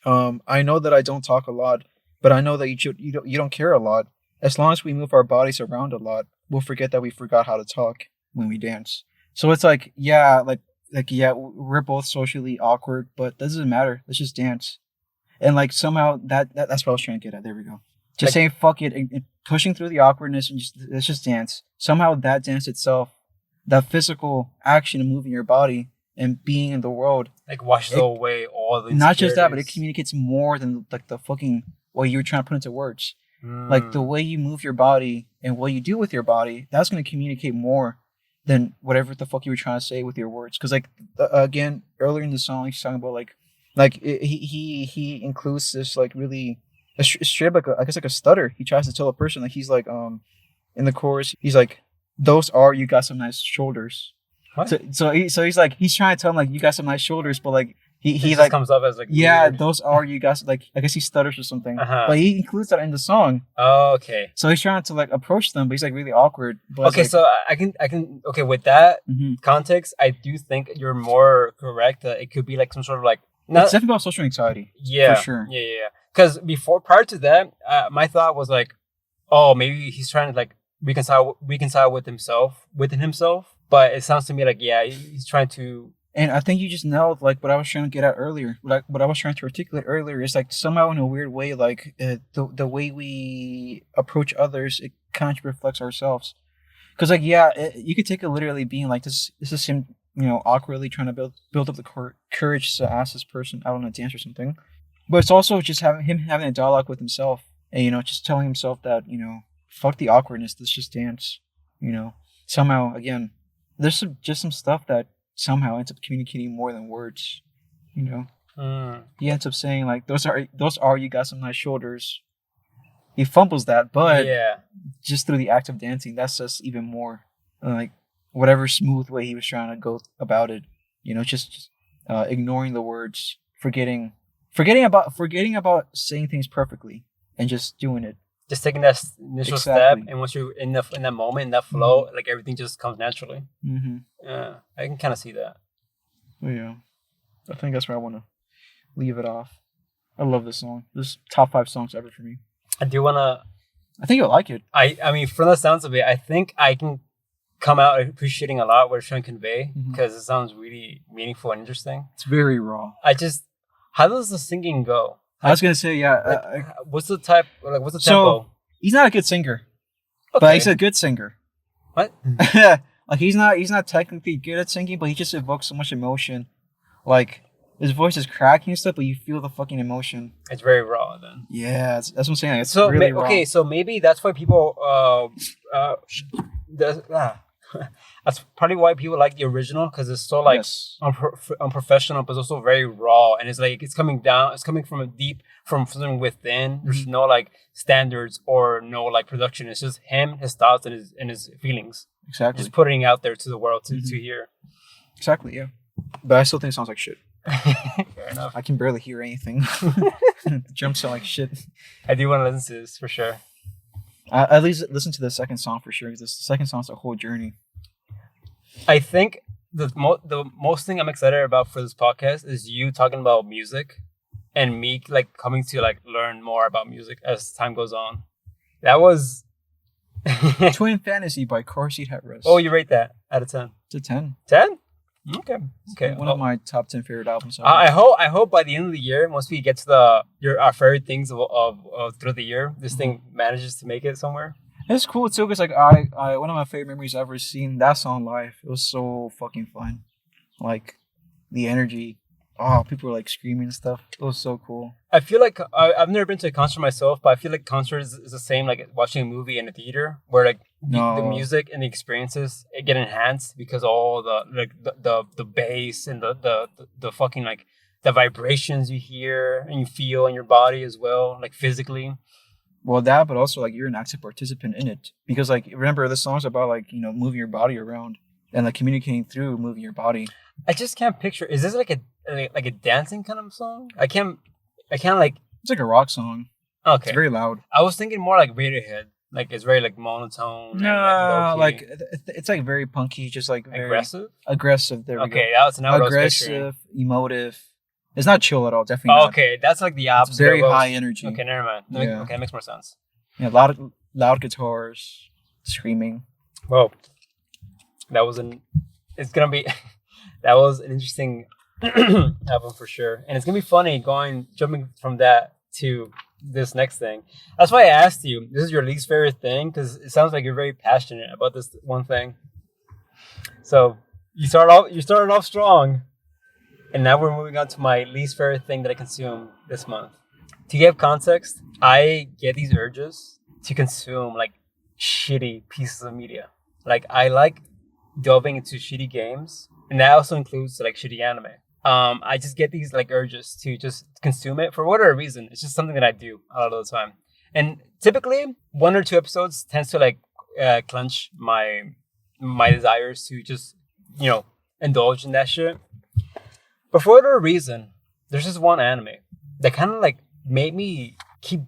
know that I don't talk a lot, but I know that you don't care a lot. As long as we move our bodies around a lot, we'll forget that we forgot how to talk when we dance. So it's like yeah, yeah, we're both socially awkward, but that doesn't matter. Let's just dance. And like somehow that's what I was trying to get at. There we go. Just like, saying fuck it and pushing through the awkwardness and let's just dance. Somehow that dance itself, that physical action of moving your body and being in the world, like washes away all the not just that, but it communicates more than like the fucking what you were trying to put into words. Like the way you move your body and what you do with your body, that's going to communicate more than whatever the fuck you were trying to say with your words. Because like again, earlier in the song, he's talking about he includes this like really straight like I guess like a stutter. He tries to tell a person like he's like in the chorus he's like those are you got some nice shoulders. What? So he's like he's trying to tell him like you got some nice shoulders, but like he just like comes up as like yeah, weird. those are you guys like I guess he stutters or something, Uh-huh. but he includes that in the song. Oh, okay. So he's trying to like approach them, but he's like really awkward. But Okay, like, so I can okay with that mhm. context. I do think you're more correct that it could be like some sort of like not It's definitely about social anxiety. yeah for sure. yeah. Because prior to that, my thought was like, oh, maybe he's trying to like reconcile within himself. But it sounds to me like yeah, he's trying to. And I think you just nailed like what I was trying to get at earlier. What I was trying to articulate earlier is like somehow in a weird way, like the way we approach others, it kind of reflects ourselves. Because like you could take it literally being like this is him, awkwardly trying to build up the courage to ask this person out on a dance or something. But it's also just having a dialogue with himself, and just telling himself that fuck the awkwardness, let's just dance. Somehow again, there's just some stuff that somehow ends up communicating more than words. He ends up saying like those are you got some nice shoulders. He fumbles that, but Yeah. just through the act of dancing, that's just even more like whatever smooth way he was trying to go about it. Just ignoring the words, forgetting about saying things perfectly, and just doing it. Just taking that initial Exactly. step, and once you're in that moment, in that flow, like everything just comes naturally. Mm-hmm. Yeah, I can kind of see that. Yeah, I think that's where I want to leave it off. I love this song. This is top 5 songs ever for me. I do wanna. I think you'll like it. I mean, from the sounds of it, I think I can come out appreciating a lot what it's trying to convey because it sounds really meaningful and interesting. It's very raw. How does the singing go? I was gonna say What's the type? Like, what's the So- tempo? he's not a good singer, Okay. but he's a good singer. What? Like he's not technically good at singing, but he just evokes so much emotion. Like his voice is cracking and stuff, but you feel the fucking emotion. It's very raw then. Yeah, that's what I'm saying. It's So really raw. okay, so maybe that's why people that's probably why people like the original because it's so like Yes. unprofessional, but it's also very raw, and it's like it's coming from a deep from something within. There's no like standards or no like production. It's just him, his thoughts, and his feelings. Exactly. Just putting it out there to the world to hear. Exactly. Yeah. But I still think it sounds like shit. Fair enough. I can barely hear anything. The drums sound like shit. I do want to listen to this for sure. At least listen to the second song for sure, because the second song's a whole journey. I think the most thing I'm excited about for this podcast is you talking about music and me like coming to like learn more about music as time goes on. That was Twin Fantasy by Car Seat Headrest. Oh, you rate that out of 10? It's a 10. 10? Okay. One of my top 10 favorite albums. Ever. I hope by the end of the year, once we get to our favorite things of through the year, this thing manages to make it somewhere. It's cool too, because like I one of my favorite memories I've ever seen that song live. It was so fucking fun. Like the energy. Oh, people were like screaming and stuff. It was so cool. I feel like I've never been to a concert myself, but I feel like concerts is the same like watching a movie in a theater, where like the music and the experiences it get enhanced because all the like the bass and the fucking like the vibrations you hear and you feel in your body as well, like physically. Well, that, but also like you're an active participant in it, because like remember the song's about like moving your body around and like communicating through moving your body. I just can't picture. Is this like a dancing kind of song? I can't like. It's like a rock song. Okay. It's very loud. I was thinking more like Radiohead. Like it's very like monotone. No, and, like it's like very punky, just like very aggressive. Aggressive. There we go. Okay, that's not what I was picturing. Aggressive, emotive. It's not chill at all. Definitely. Oh, not. okay, that's like the opposite. It's very of what high energy. Okay, never mind. Yeah. Okay, that makes more sense. Yeah, loud guitars, screaming. Whoa, that was It's gonna be. That was an interesting album for sure, and it's gonna be funny jumping from that to this next thing. That's why I asked you. This is your least favorite thing because it sounds like you're very passionate about this one thing. So you started off strong, and now we're moving on to my least favorite thing that I consume this month. To give context, I get these urges to consume like shitty pieces of media. Like I like delving into shitty games, and that also includes like shitty anime. I just get these like urges to just consume it for whatever reason. It's just something that I do a lot of the time, and typically 1 or 2 episodes tends to like clench my my desires to just, indulge in that shit. But for whatever reason, there's this one anime that kind of like made me keep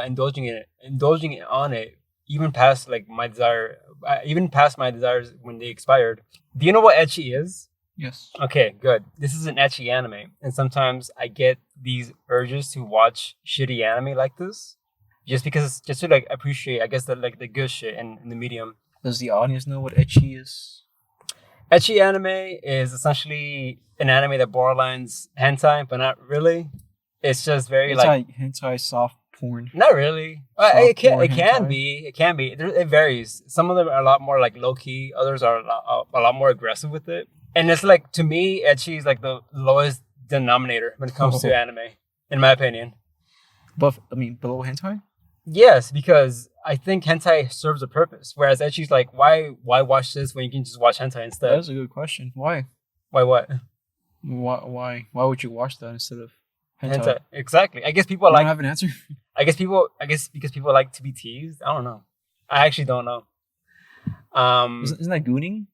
indulging on it even past like my desire, even past my desires when they expired. Do you know what ecchi is? Yes. Okay, good. This is an ecchi anime, and sometimes I get these urges to watch shitty anime like this, just to like appreciate, I guess, the good shit in the medium. Does the audience know what ecchi is? Ecchi anime is essentially an anime that borderlines hentai, but not really. It's just very hentai soft porn. Not really. It can be. It varies. Some of them are a lot more like low key. Others are a lot more aggressive with it. And it's like, to me, ecchi is like the lowest denominator when it comes to anime, in my opinion. Below hentai? Yes, because I think hentai serves a purpose, whereas ecchi's like, why watch this when you can just watch hentai instead? That's a good question. Why? Why what? Why would you watch that instead of hentai? Exactly. I guess people don't have an answer. I guess because people like to be teased. I don't know. I actually don't know. Isn't that gooning?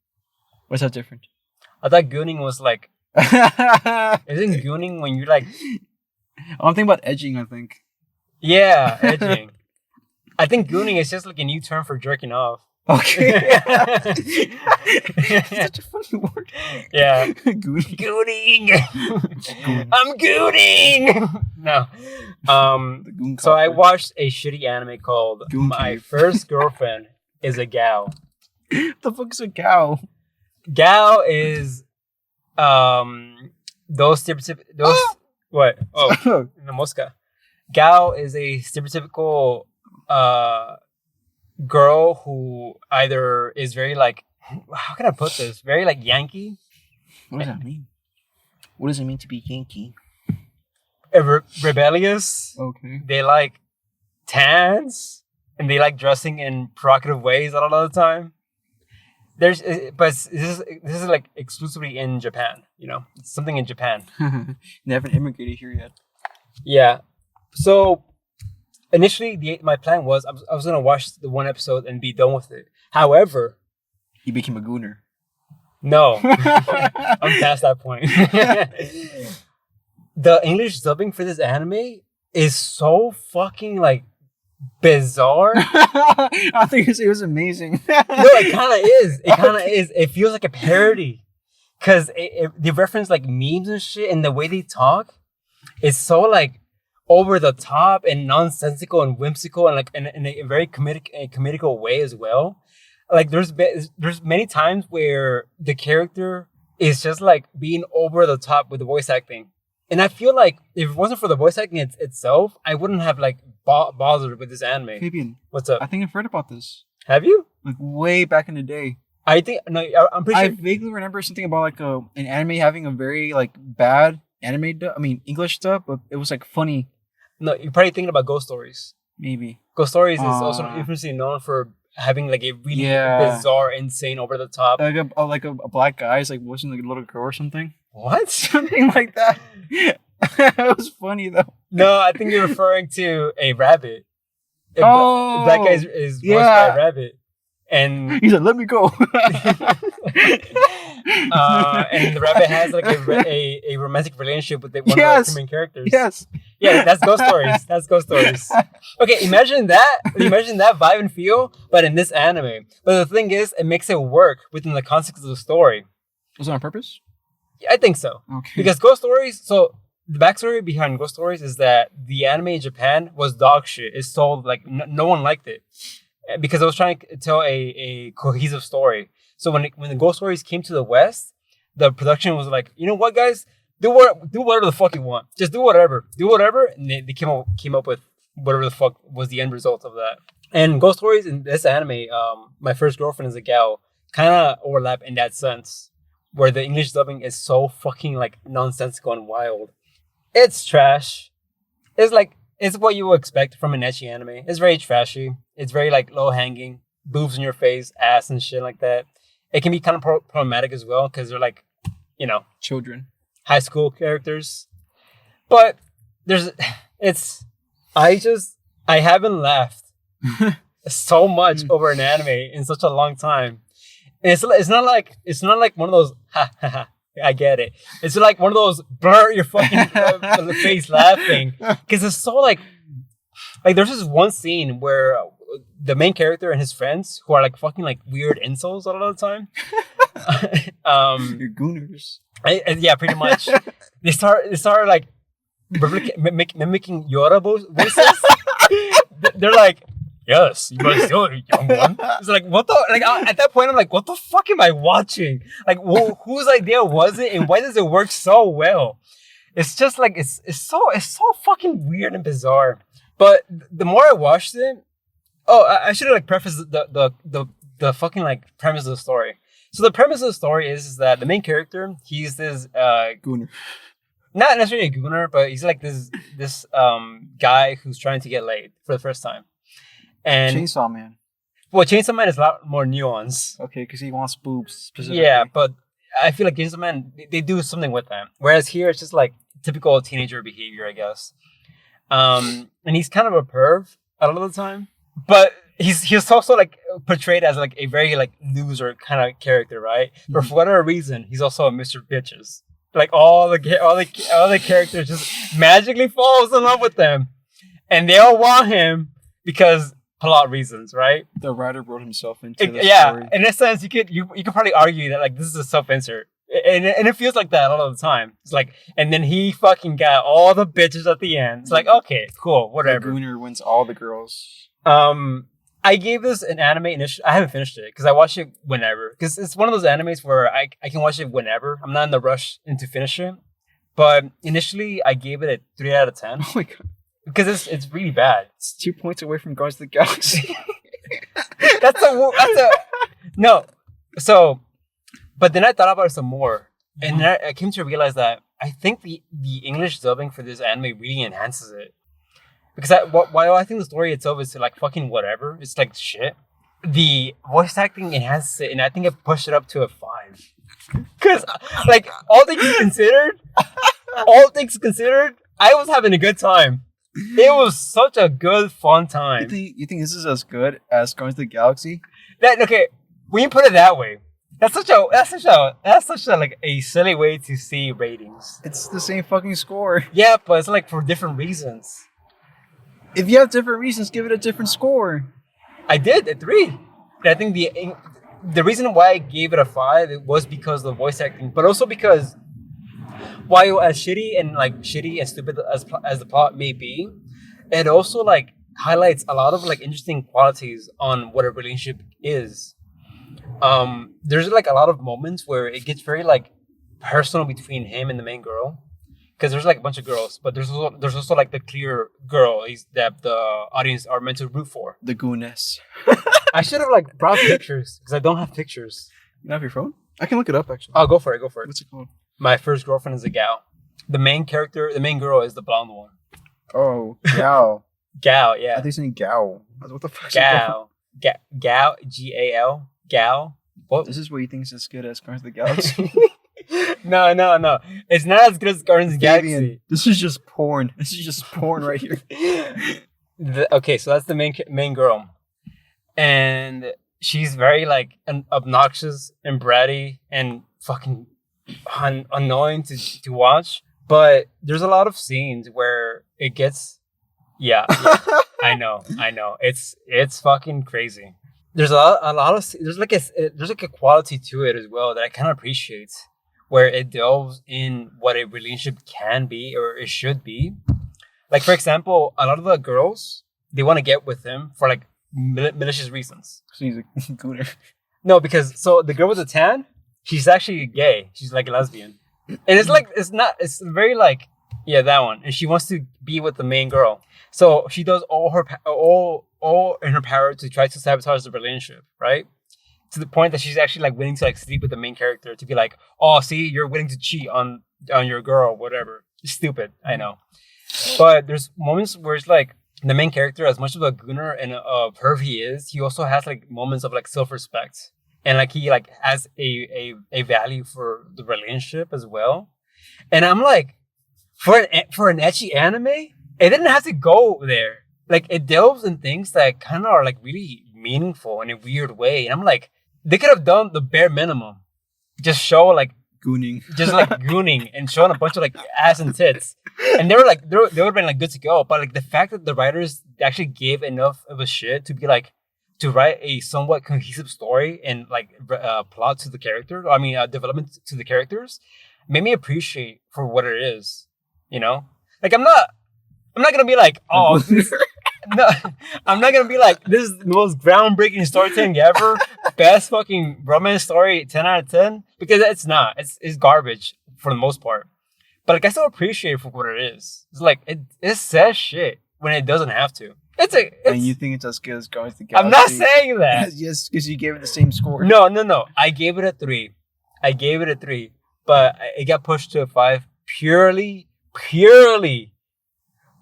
Or is that different? I thought gooning was like. Isn't gooning when you like? I'm thinking about edging. I think. Yeah, edging. I think gooning is just like a new term for jerking off. Okay. Such a funny word. Yeah. Gooning. I'm gooning. No. So I watched a shitty anime called My First Girlfriend is a Gal. The fuck's a gal? Gal is those what? Oh, the mosca. Gal is a stereotypical girl who either is very like, how can I put this? Very like Yankee. What does that mean? What does it mean to be Yankee? Rebellious. Okay. They like tans and they like dressing in provocative ways a lot of the time. But this is like exclusively in Japan. It's something in Japan. They haven't immigrated here yet. Yeah. So initially, my plan was I was gonna watch the one episode and be done with it. However, you became a gooner. No, I'm past that point. The English dubbing for this anime is so fucking like bizarre. I think it was amazing. No, it kind of is. It kind of is. It feels like a parody because they reference like memes and shit, and the way they talk is so like over the top and nonsensical and whimsical and like in a very comedical way as well. Like there's many times where the character is just like being over the top with the voice acting. And I feel like if it wasn't for the voice acting itself, I wouldn't have like bothered with this anime. Fabian, what's up? I think I've heard about this. Have you? Like way back in the day. I'm pretty sure. I vaguely remember something about like an anime having a very like bad English dub, but it was like funny. No, you're probably thinking about Ghost Stories. Maybe. Ghost Stories is also infamously known for having like a really bizarre, insane, over the top. Like a black guy is like watching like a little girl or something. What? Something like that. It was funny though. No, I think you're referring to a rabbit. Black guy is voiced by a rabbit. And he's like, let me go. And the rabbit has like a romantic relationship with one of the main characters. Yes. Yeah, that's Ghost Stories. That's Ghost Stories. Okay, imagine that vibe and feel, but in this anime. But the thing is, it makes it work within the context of the story. Was it on purpose? Yeah, I think so. Okay. Because Ghost Stories, so the backstory behind Ghost Stories is that the anime in Japan was dog shit. It sold like no one liked it because it was trying to tell a cohesive story. So when the Ghost Stories came to the West, the production was like, you know what, guys, do whatever the fuck you want. Just do whatever, and they came up with whatever the fuck was the end result of that. And Ghost Stories in this anime, My First Girlfriend is a Gal, kind of overlap in that sense, where the English dubbing is so fucking like nonsensical and wild. It's trash. It's what you would expect from an ecchi anime. It's very trashy. It's very like low hanging, boobs in your face, ass and shit like that. It can be kind of problematic as well because they're like, children, high school characters. But I haven't laughed so much over an anime in such a long time. And it's not like one of those ha ha ha. I get it. It's like one of those blur your fucking face laughing because it's so like there's this one scene where the main character and his friends who are like fucking like weird insults a lot of the time. You're gooners. Yeah, pretty much. They start like mimicking Yoda voices. They're like, yes, you must do it, young one. It's like, what the? Like at that point, I'm like, what the fuck am I watching? Like, whose idea was it, and why does it work so well? It's just like it's so fucking weird and bizarre. But the more I watched it, I should have like prefaced the fucking like premise of the story. So the premise of the story is that the main character, he's this Gooner. Not necessarily a gooner, but he's like this guy who's trying to get laid for the first time. And Chainsaw Man. Well, Chainsaw Man is a lot more nuanced. Okay, because he wants boobs specifically. Yeah, but I feel like Chainsaw Man, they do something with them. Whereas here, it's just like typical teenager behavior, I guess. And he's kind of a perv a lot of the time, but he's also like portrayed as like a very like loser kind of character, right? But for whatever reason, he's also a Mr. Bitches. Like all the characters just magically falls in love with them, and they all want him because plot reasons, right? The writer wrote himself into the story. In a sense, you could probably argue that like this is a self-insert, and it feels like that a lot of the time. It's like, and then he fucking got all the bitches at the end. It's like, okay, cool, whatever. The gooner wins all the girls. I gave this an anime initially. I haven't finished it because I watch it whenever. Because it's one of those animes where I can watch it whenever. I'm not in the rush to finish it. But initially, I gave it a 3 out of 10. Oh my god! Because it's really bad. It's 2 points away from Guardians of the Galaxy. that's a no. So, but then I thought about it some more, and then I came to realize that I think the English dubbing for this anime really enhances it. Because while I think the story itself is like fucking whatever, it's like shit. The voice acting enhances it, and I think it pushed it up to a 5. Because like all things considered, I was having a good time. It was such a good fun time. You think this is as good as Guardians of the Galaxy? Okay, when you put it that way, that's such a like a silly way to see ratings. It's the same fucking score. Yeah, but it's like for different reasons. If you have different reasons, give it a different score. I did a 3. I think the reason why I gave it a 5 it was because of the voice acting, but also because while as shitty and stupid as the plot may be, it also like highlights a lot of like interesting qualities on what a relationship is. There's like a lot of moments where it gets very like personal between him and the main girl. Because there's like a bunch of girls, but there's also like the clear girl that the audience are meant to root for. The gooness. I should have like brought pictures because I don't have pictures. You have your phone? I can look it up actually. Oh, go for it. What's it called? My first girlfriend is a gal. The main girl is the blonde one. Oh, gal. Gal, yeah. I think it's saying gal. What the fuck? Gal. Gal. G-A-L. Gal. What? This is what you think is as good as Guardians of the Galaxy. No. It's not as good as Guardians of the Galaxy. Fabian, this is just porn. This is just porn right here. Okay, so that's the main girl. And she's very like obnoxious and bratty and fucking annoying to watch. But there's a lot of scenes where it gets yeah. I know. It's fucking crazy. There's there's like a quality to it as well that I kind of appreciate, where it delves in what a relationship can be or it should be. Like for example, a lot of the girls, they want to get with him for like malicious reasons. She's a gooner. No, because so the girl with the tan, she's actually gay. She's like a lesbian, and it's very like yeah, that one. And she wants to be with the main girl, so she does all in her power to try to sabotage the relationship, right? To the point that she's actually like willing to like sleep with the main character to be like, oh, see, you're willing to cheat on your girl, whatever. It's stupid, I know. But there's moments where it's like the main character, as much of a gooner and a perv he is, he also has like moments of like self-respect. And like he like has a value for the relationship as well. And I'm like, for an ecchi anime, it didn't have to go there. Like it delves in things that kind of are like really meaningful in a weird way. And I'm like, They could have done the bare minimum. Just show like Gooning. just like gooning and showing a bunch of like ass and tits. And they were like they would have been like good to go. But like the fact that the writers actually gave enough of a shit to be like to write a somewhat cohesive story and like plot to the character. I mean development to the characters made me appreciate for what it is. You know? Like I'm not gonna be like, oh no, I'm not gonna be like, this is the most groundbreaking storytelling ever. Best fucking romance story, 10 out of 10. Because it's not. It's garbage for the most part. But like I still appreciate it for what it is. It's like it says shit when it doesn't have to. And you think it's as good as Guardians of the Galaxy? I'm not saying that. Yes, because you gave it the same score. No. I gave it a 3. But it got pushed to a 5 purely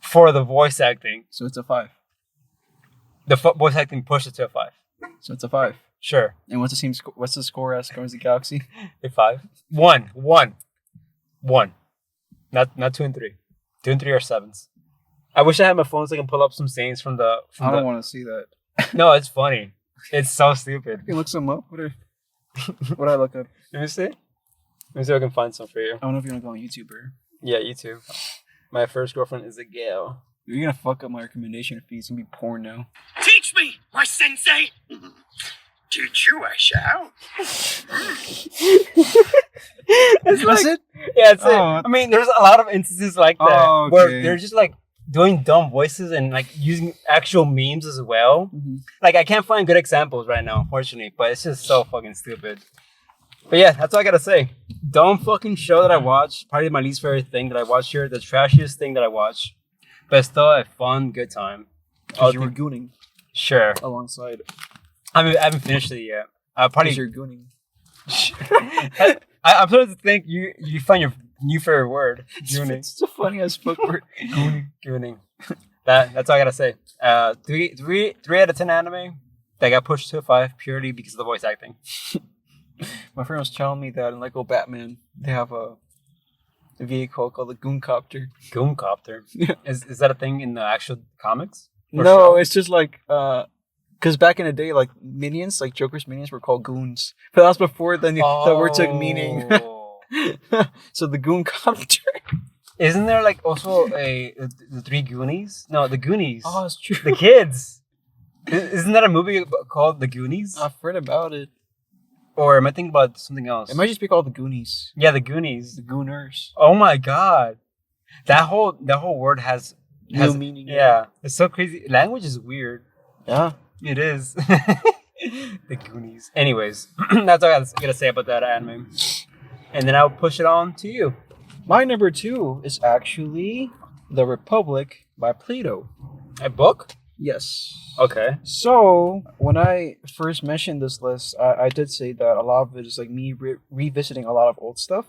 for the voice acting. So it's a 5. The voice acting pushed it to a 5. So it's a 5. Sure. And what's the score as Guardians of the Galaxy? A 5. 1. Not 2 and 3. 2 and 3 are 7s. I wish I had my phone so I can pull up some sayings from the. I don't want to see that. No, it's funny. It's so stupid. You can look some up. What I look up? Let me see. Let me see if I can find some for you. I don't know if you're gonna go on YouTube or. Yeah, YouTube. My first girlfriend is a gal. You're gonna fuck up my recommendation feed. It's gonna be porn now. Teach me, my sensei! Teach you I shall. That's it? Yeah, it's it. Oh. I mean, there's a lot of instances like that Oh, okay. where they're just like doing dumb voices and like using actual memes as well. Mm-hmm. Like I can't find good examples right now, unfortunately, but it's just so fucking stupid. But yeah, that's all I gotta say. Dumb fucking show that I watched. Probably my least favorite thing that I watched here. The trashiest thing that I watched. But still a fun, good time. Because you were gooning Sure. alongside. I haven't finished it yet. Probably. Because you're gooning. I'm starting to think you find your new favorite word. Gooning. It's a funny as fuck word. Gooning. That's all I gotta say. 3 out of 10 anime that got pushed to a 5 purely because of the voice acting. My friend was telling me that in Lego Batman, they have a vehicle called the Gooncopter. Gooncopter. Yeah. Is that a thing in the actual comics? Or No, show? it's just like, because back in the day, like minions, like Joker's minions were called goons. But that was before the word took meaning. So the Gooncopter. Isn't there like also the 3 Goonies? No, the Goonies. Oh, it's true. The kids. Isn't that a movie called The Goonies? I've heard about it. Or am I thinking about something else? It might just be called the Goonies. Yeah, the Goonies. The Gooners. Oh my god, that whole word has No meaning. Yeah, it's so crazy. Language is weird. Yeah. It is. The Goonies. Anyways, that's all I gotta say about that anime. And then I'll push it on to you. My number 2 is actually The Republic by Plato. A book? Yes. Okay. So, when I first mentioned this list, I did say that a lot of it is like me revisiting a lot of old stuff.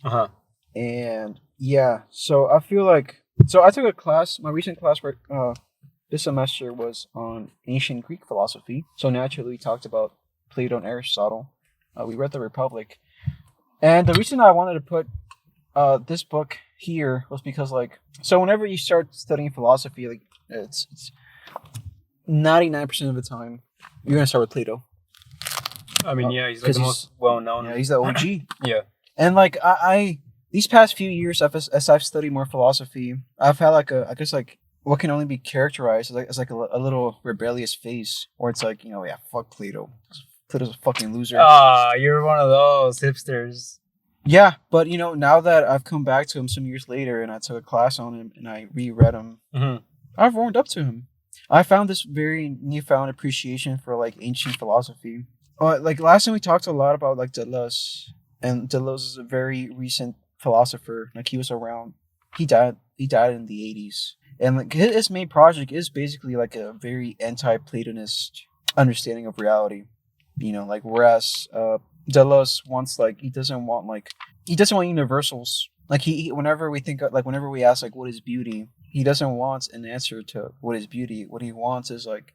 Uh-huh. And yeah, so I feel like... So I took a class, my recent class this semester was on ancient Greek philosophy. So naturally we talked about Plato and Aristotle. We read The Republic. And the reason I wanted to put this book here was because like... So whenever you start studying philosophy, like it's 99% of the time, you're going to start with Plato. I mean, yeah, he's like the most well-known. Yeah, he's the OG. Yeah. And like, I these past few years, as I've studied more philosophy, I've had like I guess like, what can only be characterized as like a little rebellious phase, where it's like, yeah, fuck Plato. Plato's a fucking loser. Ah, you're one of those hipsters. Yeah, but now that I've come back to him some years later and I took a class on him and I reread him, I've warmed up to him. I found this very newfound appreciation for like ancient philosophy. Like last time we talked a lot about like Deleuze, and Deleuze is a very recent philosopher. Like he was around, he died in the 80s, and like his main project is basically like a very anti-Platonist understanding of reality. Like whereas Deleuze wants like he doesn't want universals. Like whenever we ask like what is beauty, he doesn't want an answer to what is beauty. What he wants is like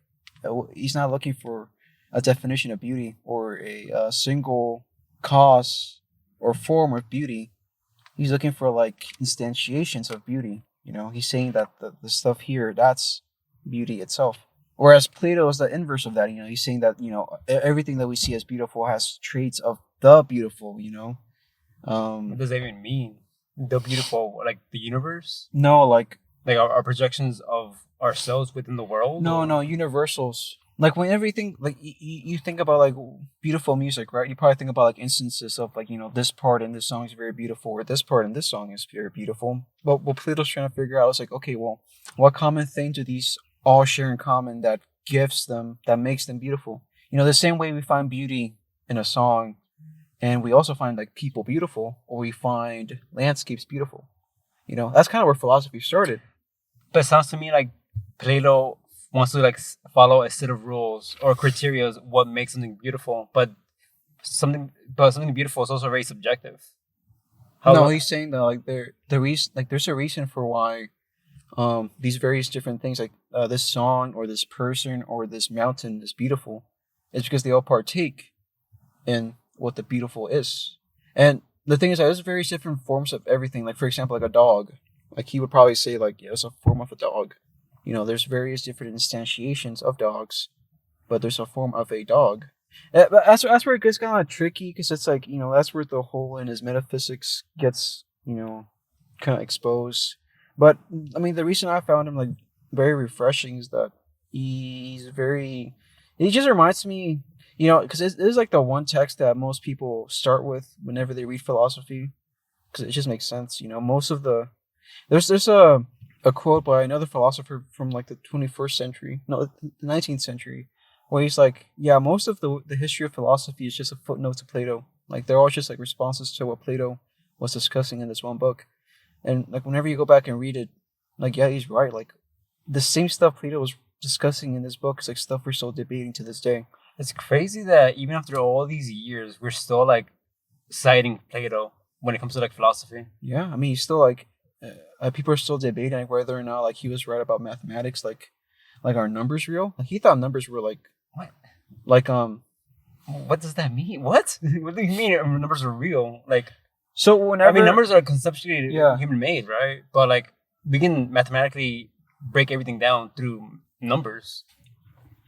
he's not looking for a definition of beauty or a single cause or form of beauty. He's looking for like instantiations of beauty. He's saying that the stuff here, that's beauty itself. Whereas Plato is the inverse of that. He's saying that everything that we see as beautiful has traits of the beautiful. What does that even mean? The beautiful, like the universe? No, like our projections of ourselves within the world? no universals. Like when everything, like you think about like beautiful music, right? You probably think about like instances of like this part in this song is very beautiful, or this part in this song is very beautiful. But what Plato's trying to figure out is like, okay, well, what common thing do these all share in common that makes them beautiful? The same way we find beauty in a song, and we also find like people beautiful, or we find landscapes beautiful. That's kind of where philosophy started. But it sounds to me like Plato wants to like follow a set of rules or criteria what makes something beautiful, but something beautiful is also very subjective. He's saying that like there's a reason for why these various different things like this song or this person or this mountain is beautiful. It's because they all partake in what the beautiful is. And the thing is that there's various different forms of everything. Like for example, like a dog. Like he would probably say like, yeah, it's a form of a dog. There's various different instantiations of dogs, but there's a form of a dog. But that's where it gets kind of tricky, because it's like, that's where the hole in his metaphysics gets, kind of exposed. But, I mean, the reason I found him, like, very refreshing is that he just reminds me, because it is like the one text that most people start with whenever they read philosophy, because it just makes sense. Most of there's a quote by another philosopher from like the 21st century, no, the 19th century, where he's like, yeah, most of the history of philosophy is just a footnote to Plato. Like they're all just like responses to what Plato was discussing in this one book. And like whenever you go back and read it, like, yeah, he's right. Like the same stuff Plato was discussing in this book is like stuff we're still debating to this day. It's crazy that even after all these years, we're still like citing Plato when it comes to like philosophy. Yeah, I mean, he's still like people are still debating like whether or not like he was right about mathematics, like are numbers real? Like he thought numbers were like what? Like what does that mean? What? What do you mean numbers are real? Like so whenever numbers are conceptually human made, right? But like we can mathematically break everything down through numbers.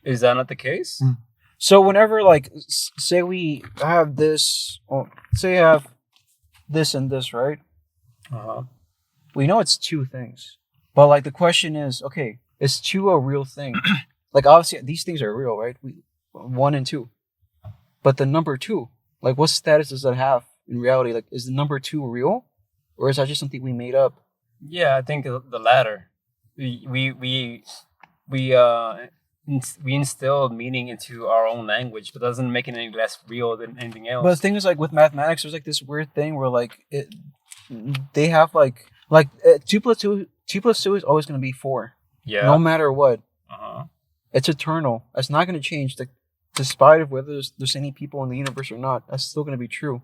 Is that not the case? So whenever like say we have this, say you have this and this, right? We know it's two things, but like the question is, okay, is two a real thing? Like obviously these things are real, right? 1 and 2, but the number 2, like what status does that have in reality? Like is the number 2 real, or is that just something we made up? Yeah, I think the latter. We instilled meaning into our own language, but doesn't make it any less real than anything else. But the thing is, like with mathematics, there's like this weird thing where like they have like 2 plus 2 is always going to be 4. Yeah. No matter what. It's eternal. It's not going to change. Like, despite of whether there's any people in the universe or not, that's still going to be true.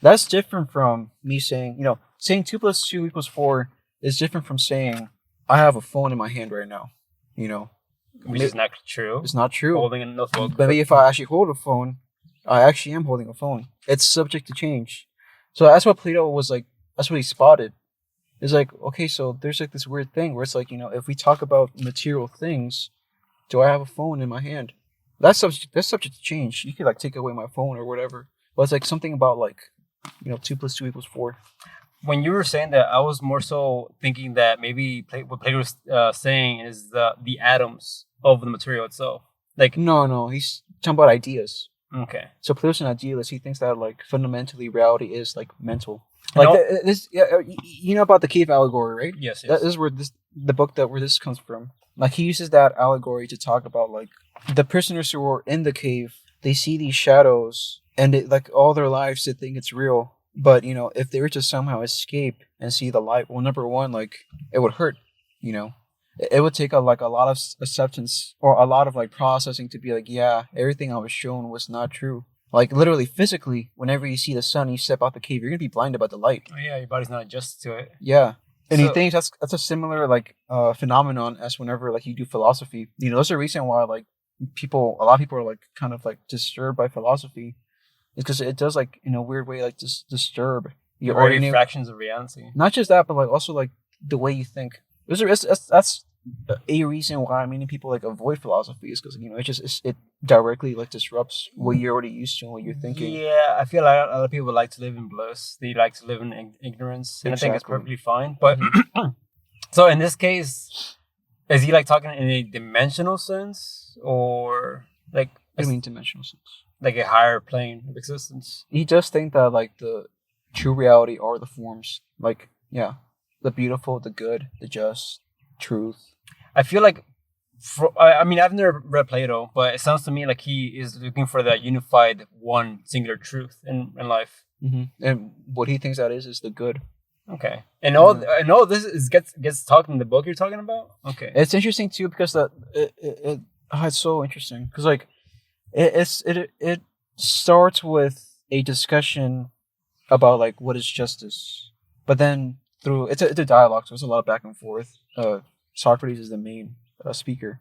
That's different from me saying, saying 2 plus 2 equals 4 is different from saying I have a phone in my hand right now. Which is not true. It's not true. Holding a notebook. Maybe if I actually hold a phone, I actually am holding a phone. It's subject to change. So that's what Plato was like. That's what he spotted. It's like, okay, so there's like this weird thing where it's like, if we talk about material things, do I have a phone in my hand? That's subject to change. You could like take away my phone or whatever. But it's like something about like, 2 plus 2 equals 4. When you were saying that, I was more so thinking that maybe what Plato was saying is the atoms of the material itself. Like no, he's talking about ideas. Okay. So Plato's an idealist. He thinks that like fundamentally reality is like mental. Like this, about the cave allegory, right? Yes. That is where the book where this comes from. Like he uses that allegory to talk about like the prisoners who were in the cave. They see these shadows, and they, like all their lives they think it's real. But if they were to somehow escape and see the light, well, number one, like it would hurt. It would take a lot of acceptance or a lot of like processing to be like, yeah, everything I was shown was not true. Like literally physically, whenever you see the sun, you step out the cave, you're gonna be blinded by the light. Oh yeah, your body's not adjusted to it. Yeah, and he thinks that's a similar like phenomenon as whenever like you do philosophy. There's a reason why like a lot of people are like kind of like disturbed by philosophy, is because it does like in a weird way like disturb your ordinary fractions of reality. Not just that, but like also like the way you think. That's a reason why many people like avoid philosophy is because it directly like disrupts what you're already used to and what you're thinking. Yeah, I feel like a lot of people like to live in bliss. They like to live in ignorance, and I think it's Exactly. perfectly fine. But so in this case, is he like talking in a dimensional sense, or like I mean, dimensional sense. like a higher plane of existence? He does think that like the true reality are the forms, like the beautiful, the good, the just, truth. I feel like, I mean, I've never read Plato, but it sounds to me like he is looking for that unified one singular truth in life. And what he thinks that is the good. Okay, and all this is gets talked in the book you're talking about. Okay, It's interesting too because it's so interesting because like it starts with a discussion about like what is justice, but then through it's a dialogue, so it's a lot of back and forth. Socrates is the main speaker.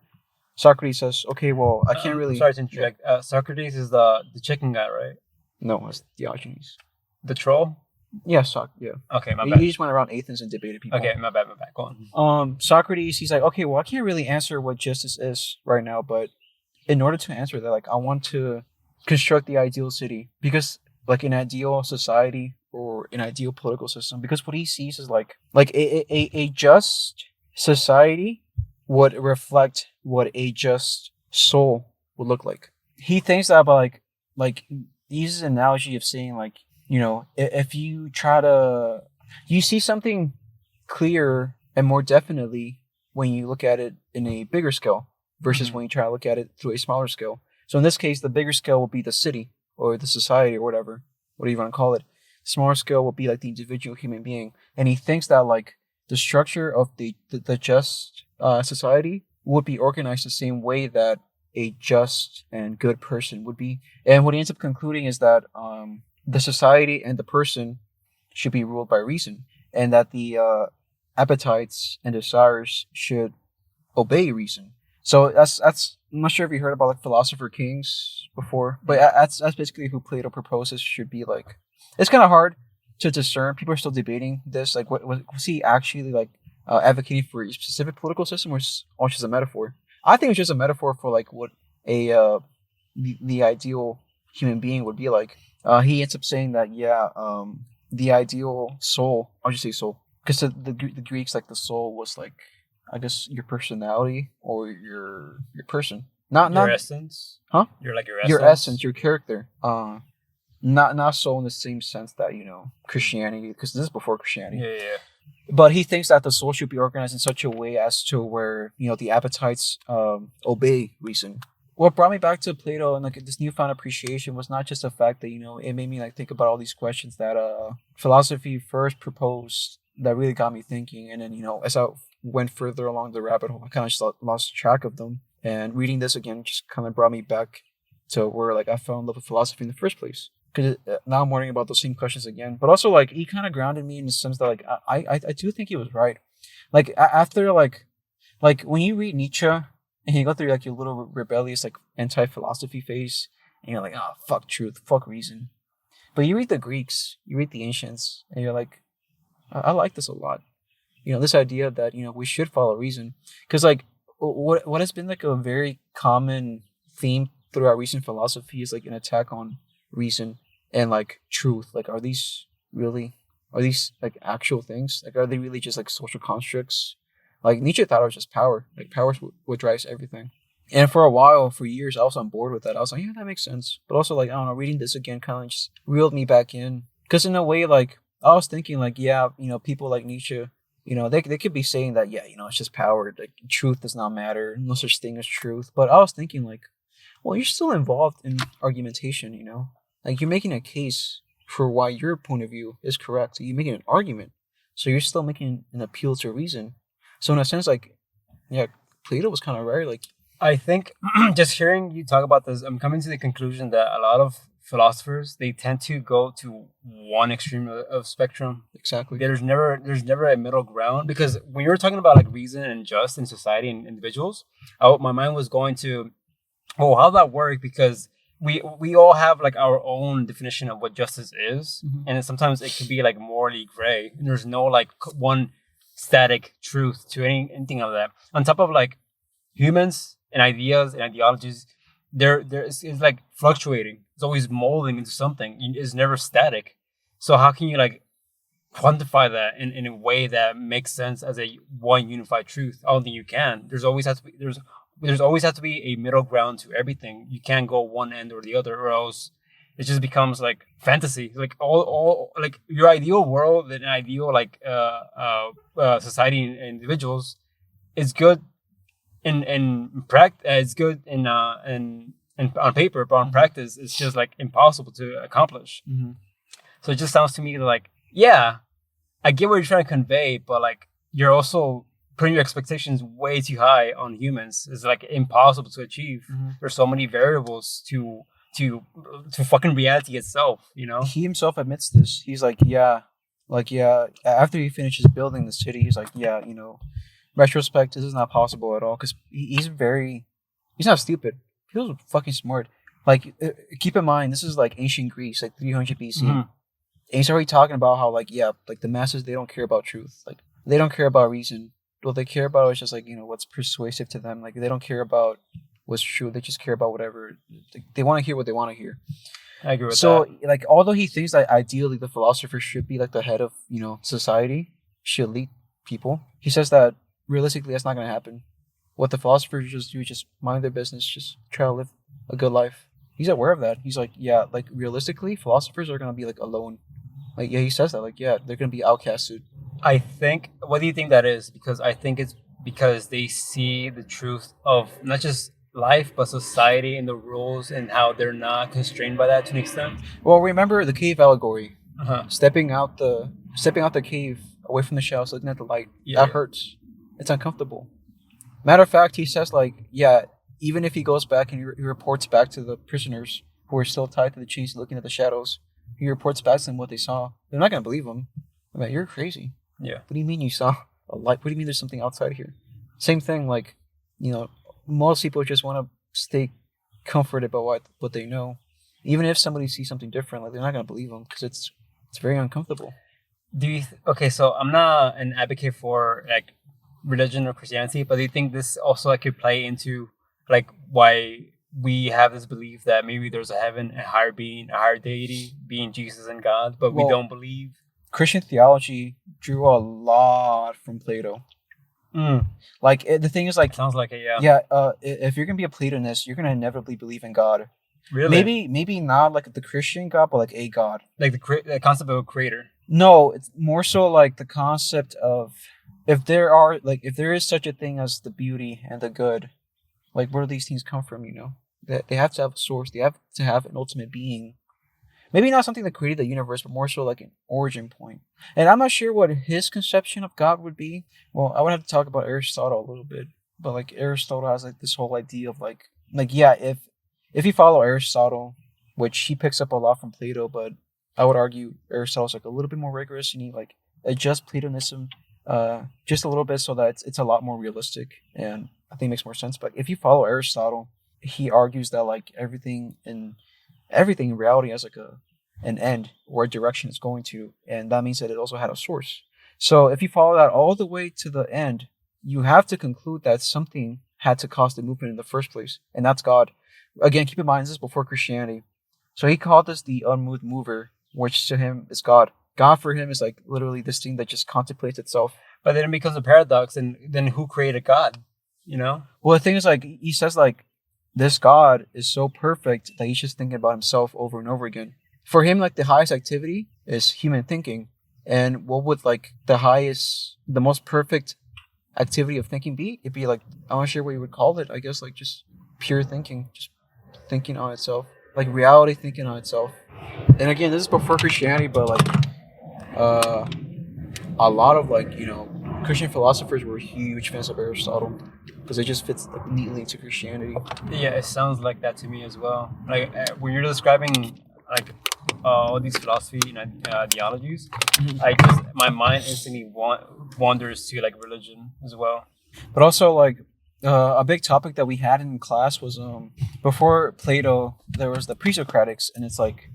Socrates says, "Okay, well, I can't really." Sorry to interject. Socrates is the chicken guy, right? No, it's Diogenes. The troll. Yeah, yeah. Okay, my bad. He just went around Athens and debated people. Okay, my bad. Go on. Socrates, he's like, okay, well, I can't really answer what justice is right now, but in order to answer that, like, I want to construct the ideal city because, like, an ideal society or an ideal political system. Because what he sees is like a just society would reflect what a just soul would look like. He thinks that about like he uses an analogy of saying like, you know, if you try to, you see something clearer and more definitely when you look at it in a bigger scale versus when you try to look at it through a smaller scale. So in this case, the bigger scale will be the city or the society or whatever you want to call it. The smaller scale will be like the individual human being. And he thinks that like the structure of the just society would be organized the same way that a just and good person would be. And what he ends up concluding is that the society and the person should be ruled by reason, and that the appetites and desires should obey reason. So that's I'm not sure if you heard about like philosopher kings before, but that's basically who Plato proposes should be like. It's kind of hard to discern. People are still debating this. Like, was he actually like advocating for a specific political system, or just a metaphor? I think it's just a metaphor for like what a the ideal human being would be like. He ends up saying that the ideal soul. I'll just say soul because the Greeks like the soul was like, I guess, your personality or your person, not your essence, huh? You're like your essence, your character. Not soul in the same sense that Christianity, because this is before Christianity. Yeah. But he thinks that the soul should be organized in such a way as to where the appetites obey reason. What brought me back to Plato and like this newfound appreciation was not just the fact that it made me like think about all these questions that philosophy first proposed that really got me thinking, and then as I went further along the rabbit hole, I kind of just lost track of them. And reading this again just kind of brought me back to where like I fell in love with philosophy in the first place. Because now I'm wondering about those same questions again, but also like he kind of grounded me in the sense that like I do think he was right. Like after like when you read Nietzsche and you go through like your little rebellious like anti-philosophy phase, and you're like, oh, fuck truth, fuck reason. But you read the Greeks, you read the ancients, and you're like, I like this a lot. This idea that we should follow reason, because like what has been like a very common theme throughout recent philosophy is like an attack on reason and like truth. Like, are these like actual things? Like, are they really just like social constructs? Like Nietzsche thought it was just power. Like power is what drives everything. And for a while, for years, I was on board with that. I was like, yeah, that makes sense. But also like, I don't know, reading this again kind of just reeled me back in. Because in a way, like I was thinking like, yeah, people like Nietzsche, they could be saying that, yeah, it's just power. Like truth does not matter. No such thing as truth. But I was thinking like, well, you're still involved in argumentation, Like you're making a case for why your point of view is correct. So you're making an argument. So you're still making an appeal to reason. So in a sense, like, yeah, Plato was kind of right. Like, I think just hearing you talk about this, I'm coming to the conclusion that a lot of philosophers, they tend to go to one extreme of spectrum. Exactly. There's never a middle ground, because when you were talking about like reason and just in society and individuals, my mind was going to, oh, how'd that work? Because we all have like our own definition of what justice is, and sometimes it can be like morally gray, and there's no like one static truth to anything of that. On top of like humans and ideas and ideologies, it's like fluctuating. It's always molding into something. It's never static. So how can you like quantify that in a way that makes sense as a one unified truth? I don't think you can. There's always has to be a middle ground to everything. You can't go one end or the other, or else it just becomes like fantasy. Like all like your ideal world and ideal like society and individuals is good in practice. It's good in on paper, but on practice, it's just like impossible to accomplish. Mm-hmm. So it just sounds to me like, yeah, I get what you're trying to convey, but like you're also putting your expectations way too high on humans. It's like impossible to achieve. Mm-hmm. There's so many variables to fucking reality itself, you know? He himself admits this. He's like, yeah, after he finishes building the city, he's like, yeah, retrospect, this is not possible at all, because he's not stupid. He was fucking smart. Like, keep in mind, this is like ancient Greece, like 300 BC. Mm-hmm. And he's already talking about how, like, yeah, like the masses, they don't care about truth. Like, they don't care about reason. What they care about is just like, what's persuasive to them. Like, they don't care about what's true. They just care about whatever. They want to hear what they want to hear. I agree with that. So, like, although he thinks that ideally the philosopher should be like the head of, society, should lead people, he says that realistically that's not going to happen. What the philosophers just do is just mind their business, just try to live a good life. He's aware of that. He's like, yeah, like realistically, philosophers are going to be like alone. Like, yeah, he says that. Like, yeah, they're going to be outcasted. I think, what do you think that is? Because I think it's because they see the truth of not just life, but society and the rules and how they're not constrained by that to an extent. Well, remember the cave allegory. Uh-huh. Stepping out the cave, away from the shadows, looking at the light. Yeah. That hurts. It's uncomfortable. Matter of fact, he says, like, yeah, even if he goes back and he reports back to the prisoners who are still tied to the chains looking at the shadows, he reports back to them what they saw. They're not going to believe him. I mean, you're crazy. Yeah. What do you mean you saw a light? What do you mean there's something outside here? Same thing, like, most people just want to stay comforted by what they know. Even if somebody sees something different, like, they're not going to believe them because it's very uncomfortable. Okay, so I'm not an advocate for like religion or Christianity, but do you think this also like could play into like why we have this belief that maybe there's a heaven, a higher being, a higher deity, being Jesus and God, but we don't believe? Christian theology drew a lot from Plato. Like, the thing is, like, sounds like it, yeah. Yeah, if you're gonna be a Platonist, you're gonna inevitably believe in God. Really? Maybe not like the Christian God, but like a God. Like the concept of a creator. No, it's more so like the concept of if there is such a thing as the beauty and the good, like, where do these things come from? They have to have a source. They have to have an ultimate being. Maybe not something that created the universe, but more so like an origin point. And I'm not sure what his conception of God would be. Well, I would have to talk about Aristotle a little bit. But like Aristotle has like this whole idea of like yeah, if you follow Aristotle, which he picks up a lot from Plato, but I would argue Aristotle's like a little bit more rigorous. You need like adjust Platonism just a little bit so that it's a lot more realistic, and I think it makes more sense. But if you follow Aristotle, he argues that like everything in reality has like an end or a direction it's going to, and that means that it also had a source. So if you follow that all the way to the end, you have to conclude that something had to cause the movement in the first place, and that's God. Again, keep in mind, this is before Christianity. So he called this the unmoved mover, which to him is God. God for him is like literally this thing that just contemplates itself. But then it becomes a paradox, and then who created God? Well, the thing is, like, he says like this God is so perfect that he's just thinking about himself over and over again. For him, like, the highest activity is human thinking. And what would like the most perfect activity of thinking be? It'd be like, I'm not sure what you would call it. I guess like just pure thinking, just thinking on itself, like reality thinking on itself. And again, this is before Christianity, but like a lot of like Christian philosophers were huge fans of Aristotle because it just fits like neatly into Christianity. Yeah, it sounds like that to me as well. Like when you're describing like all these philosophy and ideologies, my mind instantly wanders to like religion as well. But also like a big topic that we had in class was before Plato there was the pre-Socratics, and it's like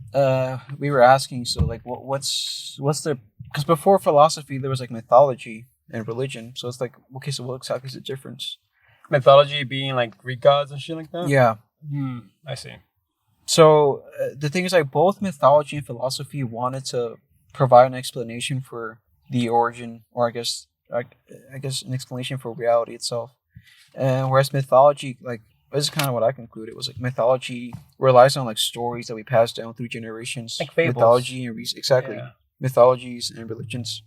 we were asking, so like what's the, because before philosophy there was like mythology, and religion. So it's like, okay, so what exactly is the difference? Mythology being like Greek gods and shit like that? Yeah. I see. So the thing is, like, both mythology and philosophy wanted to provide an explanation for the origin, or I guess an explanation for reality itself. And whereas mythology, like, this is kind of what I concluded, was like mythology relies on like stories that we pass down through generations, like fables. Mythology and mythologies and religions,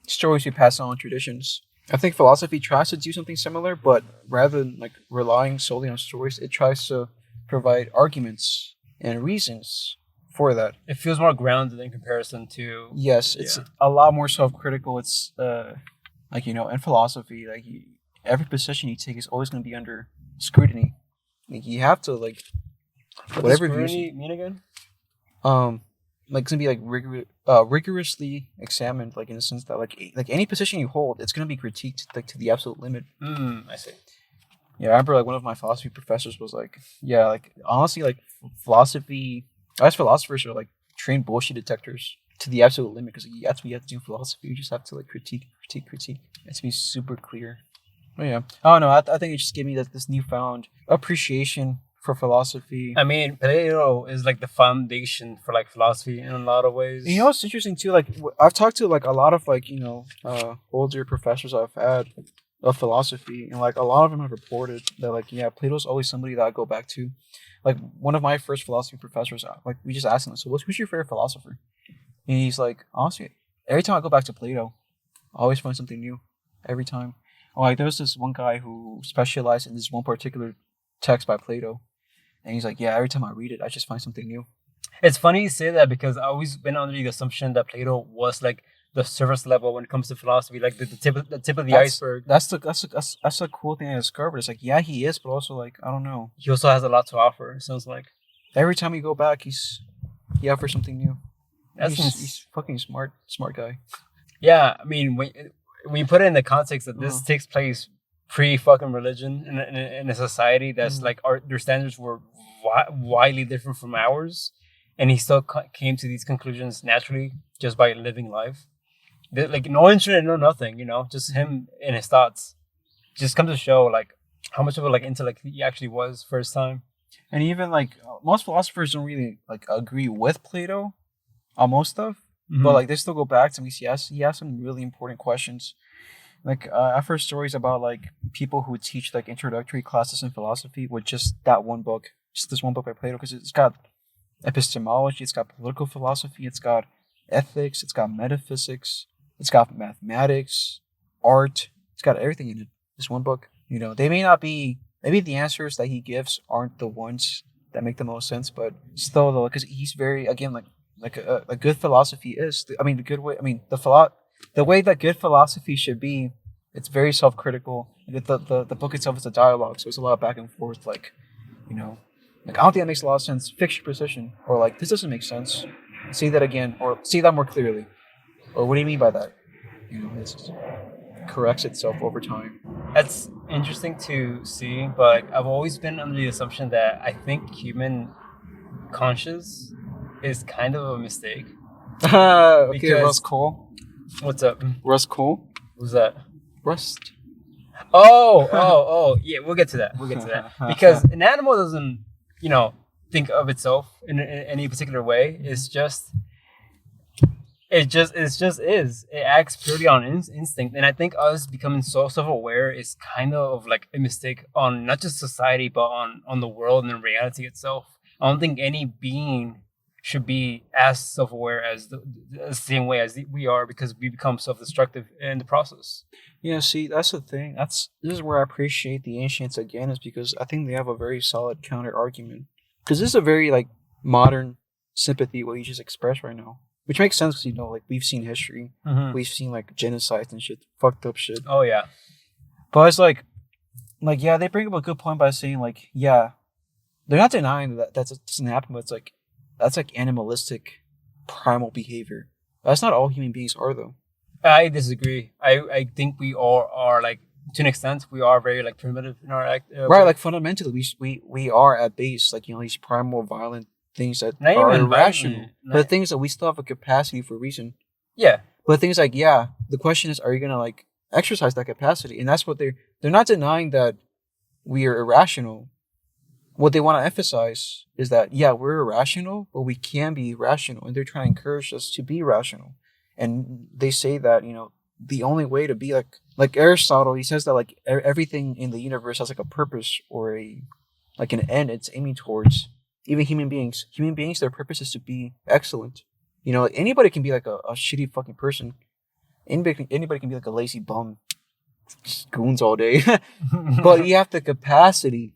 stories we pass on, traditions. I think philosophy tries to do something similar, but rather than like relying solely on stories, it tries to provide arguments and reasons for that. It feels more grounded in comparison to. Yes, it's a lot more self-critical. It's like, you know, in philosophy, like every position you take is always going to be under scrutiny. Like you have to like whatever scrutiny mean again. Like it's gonna be like rigorously examined, like in the sense that like any position you hold, it's gonna be critiqued like to the absolute limit. I see. Yeah, I remember like one of my philosophy professors was like, yeah, like honestly, like philosophy, us philosophers are like trained bullshit detectors to the absolute limit, because that's what you have to do in philosophy. You just have to like critique. It has to be super clear. Oh yeah, I don't know. I think it just gave me this newfound appreciation for philosophy. I mean, Plato is like the foundation for like philosophy in a lot of ways. You know, it's interesting too. Like I've talked to like a lot of like, you know, older professors I've had of philosophy, and like a lot of them have reported that like, yeah, Plato's always somebody that I go back to. Like one of my first philosophy professors, like we just asked him, so who's your favorite philosopher? And he's like, honestly, every time I go back to Plato, I always find something new. Every time. Like there was this one guy who specialized in this one particular text by Plato. And he's like, yeah, every time I read it, I just find something new. It's funny you say that, because I've always been under the assumption that Plato was like the surface level when it comes to philosophy, like the tip of the iceberg. That's the cool thing I discovered. It's like, yeah, he is, but also like, I don't know. He also has a lot to offer. It sounds like every time you go back, he offers something new. He's fucking smart guy. Yeah, I mean, when you put it in the context that this takes place pre-fucking religion in a society that's like their standards were widely different from ours, and he still came to these conclusions naturally just by living life. Like no internet, no nothing, you know, just him and his thoughts. Just comes to show like how much of a like intellect he actually was for his time. And even like most philosophers don't really like agree with Plato on most stuff, but like they still go back to him. He has some really important questions. Like I've heard stories about like people who teach like introductory classes in philosophy with just that one book, just this one book by Plato, because it's got epistemology, it's got political philosophy, it's got ethics, it's got metaphysics, it's got mathematics, art, it's got everything in it. This one book, you know, they may not be, maybe the answers that he gives aren't the ones that make the most sense, but still though, because he's very, again, like a good philosophy is, I mean, the good way, I mean, the way that good philosophy should be, it's very self-critical. The book itself is a dialogue, so it's a lot of back and forth. Like, you know, like I don't think that makes a lot of sense. Fix your position, or like this doesn't make sense. Say that again, or say that more clearly, or what do you mean by that? You know, it corrects itself over time. That's interesting to see, but I've always been under the assumption that I think human conscience is kind of a mistake. Okay, Russ Cole. What's up? Russ Cole? Who's that? Rust. Oh, yeah, we'll get to that. Because an animal doesn't, you know, think of itself in any particular way. It just is. It acts purely on instinct. And I think us becoming so self-aware is kind of like a mistake on not just society, but on the world and reality itself. I don't think any being should be as self-aware as the same way as we are, because we become self-destructive in the process. Yeah, see, that's the thing. This is where I appreciate the ancients again, is because I think they have a very solid counter argument. Because this is a very like modern sympathy what you just expressed right now, which makes sense because, you know, like we've seen history, we've seen like genocides and shit, fucked up shit. Oh yeah, but it's like yeah, they bring up a good point by saying like, yeah, they're not denying that doesn't happen, but it's like that's like animalistic, primal behavior. That's not all human beings are, though. I disagree. I think we all are, like, to an extent, we are very like primitive in our act. Right, like fundamentally, we are at base, like, you know, these primal, violent things that not are even irrational, but things that we still have a capacity for reason. Yeah, but things like, yeah, the question is, are you gonna like exercise that capacity, and that's what they're not denying that we are irrational. What they want to emphasize is that yeah, we're irrational, but we can be rational, and they're trying to encourage us to be rational. And they say that the only way to be like Aristotle, he says that like everything in the universe has like a purpose or an end it's aiming towards. Even human beings, their purpose is to be excellent. Like anybody can be like a shitty fucking person. Anybody can be like a lazy bum, just goons all day. But you have the capacity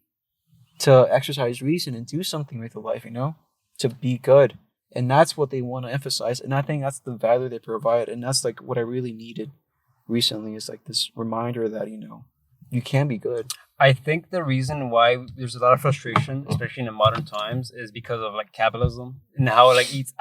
to exercise reason and do something with your life, to be good. And that's what they want to emphasize. And I think that's the value they provide. And that's like what I really needed recently is like this reminder that, you can be good. I think the reason why there's a lot of frustration, especially in the modern times, is because of like capitalism and how it like eats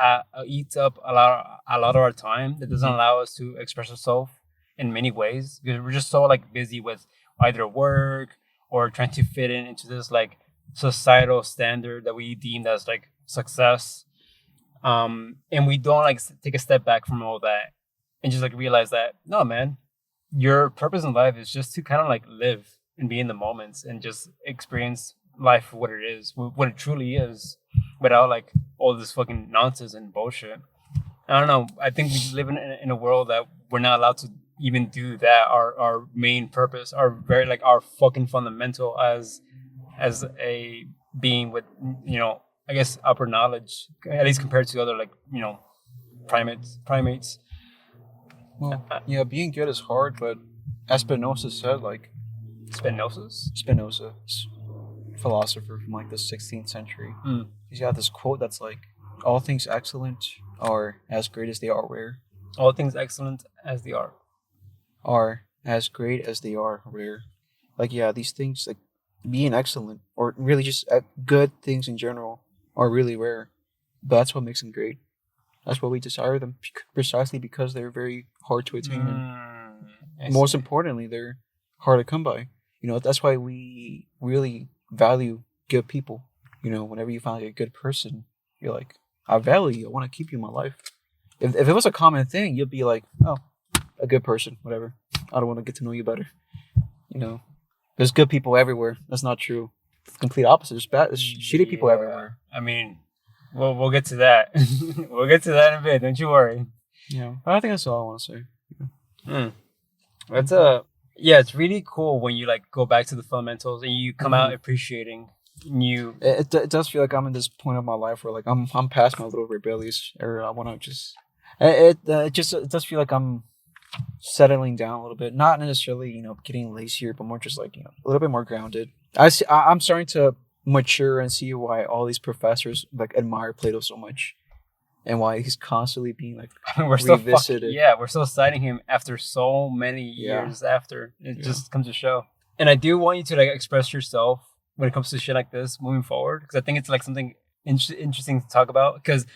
up a lot of our time. That doesn't allow us to express ourselves in many ways because we're just so like busy with either work or trying to fit into this like societal standard that we deem as like success. And we don't like take a step back from all that and just like realize that no, man, your purpose in life is just to kind of like live and be in the moments and just experience life for what it is, what it truly is, without like all this fucking nonsense and bullshit. I don't know. I think we live in a world that we're not allowed to even do that. Our main purpose, our fucking fundamental as a being with I guess upper knowledge, at least compared to other like primates. Well, yeah, being good is hard, but as Spinoza said, like Spinoza, philosopher from like the 16th century. He's got this quote that's like, "All things excellent are as great as they are rare." All things excellent as they are as great as they are rare. Like yeah, these things like being excellent or really just good things in general are really rare, but that's what makes them great. That's why we desire them, precisely because they're very hard to attain. And most importantly, they're hard to come by. That's why we really value good people. Whenever you find like a good person, you're like, I value you. I want to keep you in my life. If it was a common thing, you'd be like, oh, a good person, whatever. I don't want to get to know you better. There's good people everywhere. That's not true. It's the complete opposite. There's shitty people everywhere. I mean, we'll get to that. We'll get to that in a bit. Don't you worry. Yeah, I think that's all I want to say. It's really cool when you like go back to the fundamentals and you come out appreciating new. It does feel like I'm in this point of my life where like I'm past my little rebellious era. I want to just. It does feel like I'm settling down a little bit, not necessarily getting lazier, but more just like a little bit more grounded. I'm starting to mature and see why all these professors like admire Plato so much, and why he's constantly being like revisited. We're still citing him after so many years after. It just comes to show. And I do want you to like express yourself when it comes to shit like this moving forward, because I think it's like something interesting to talk about. Because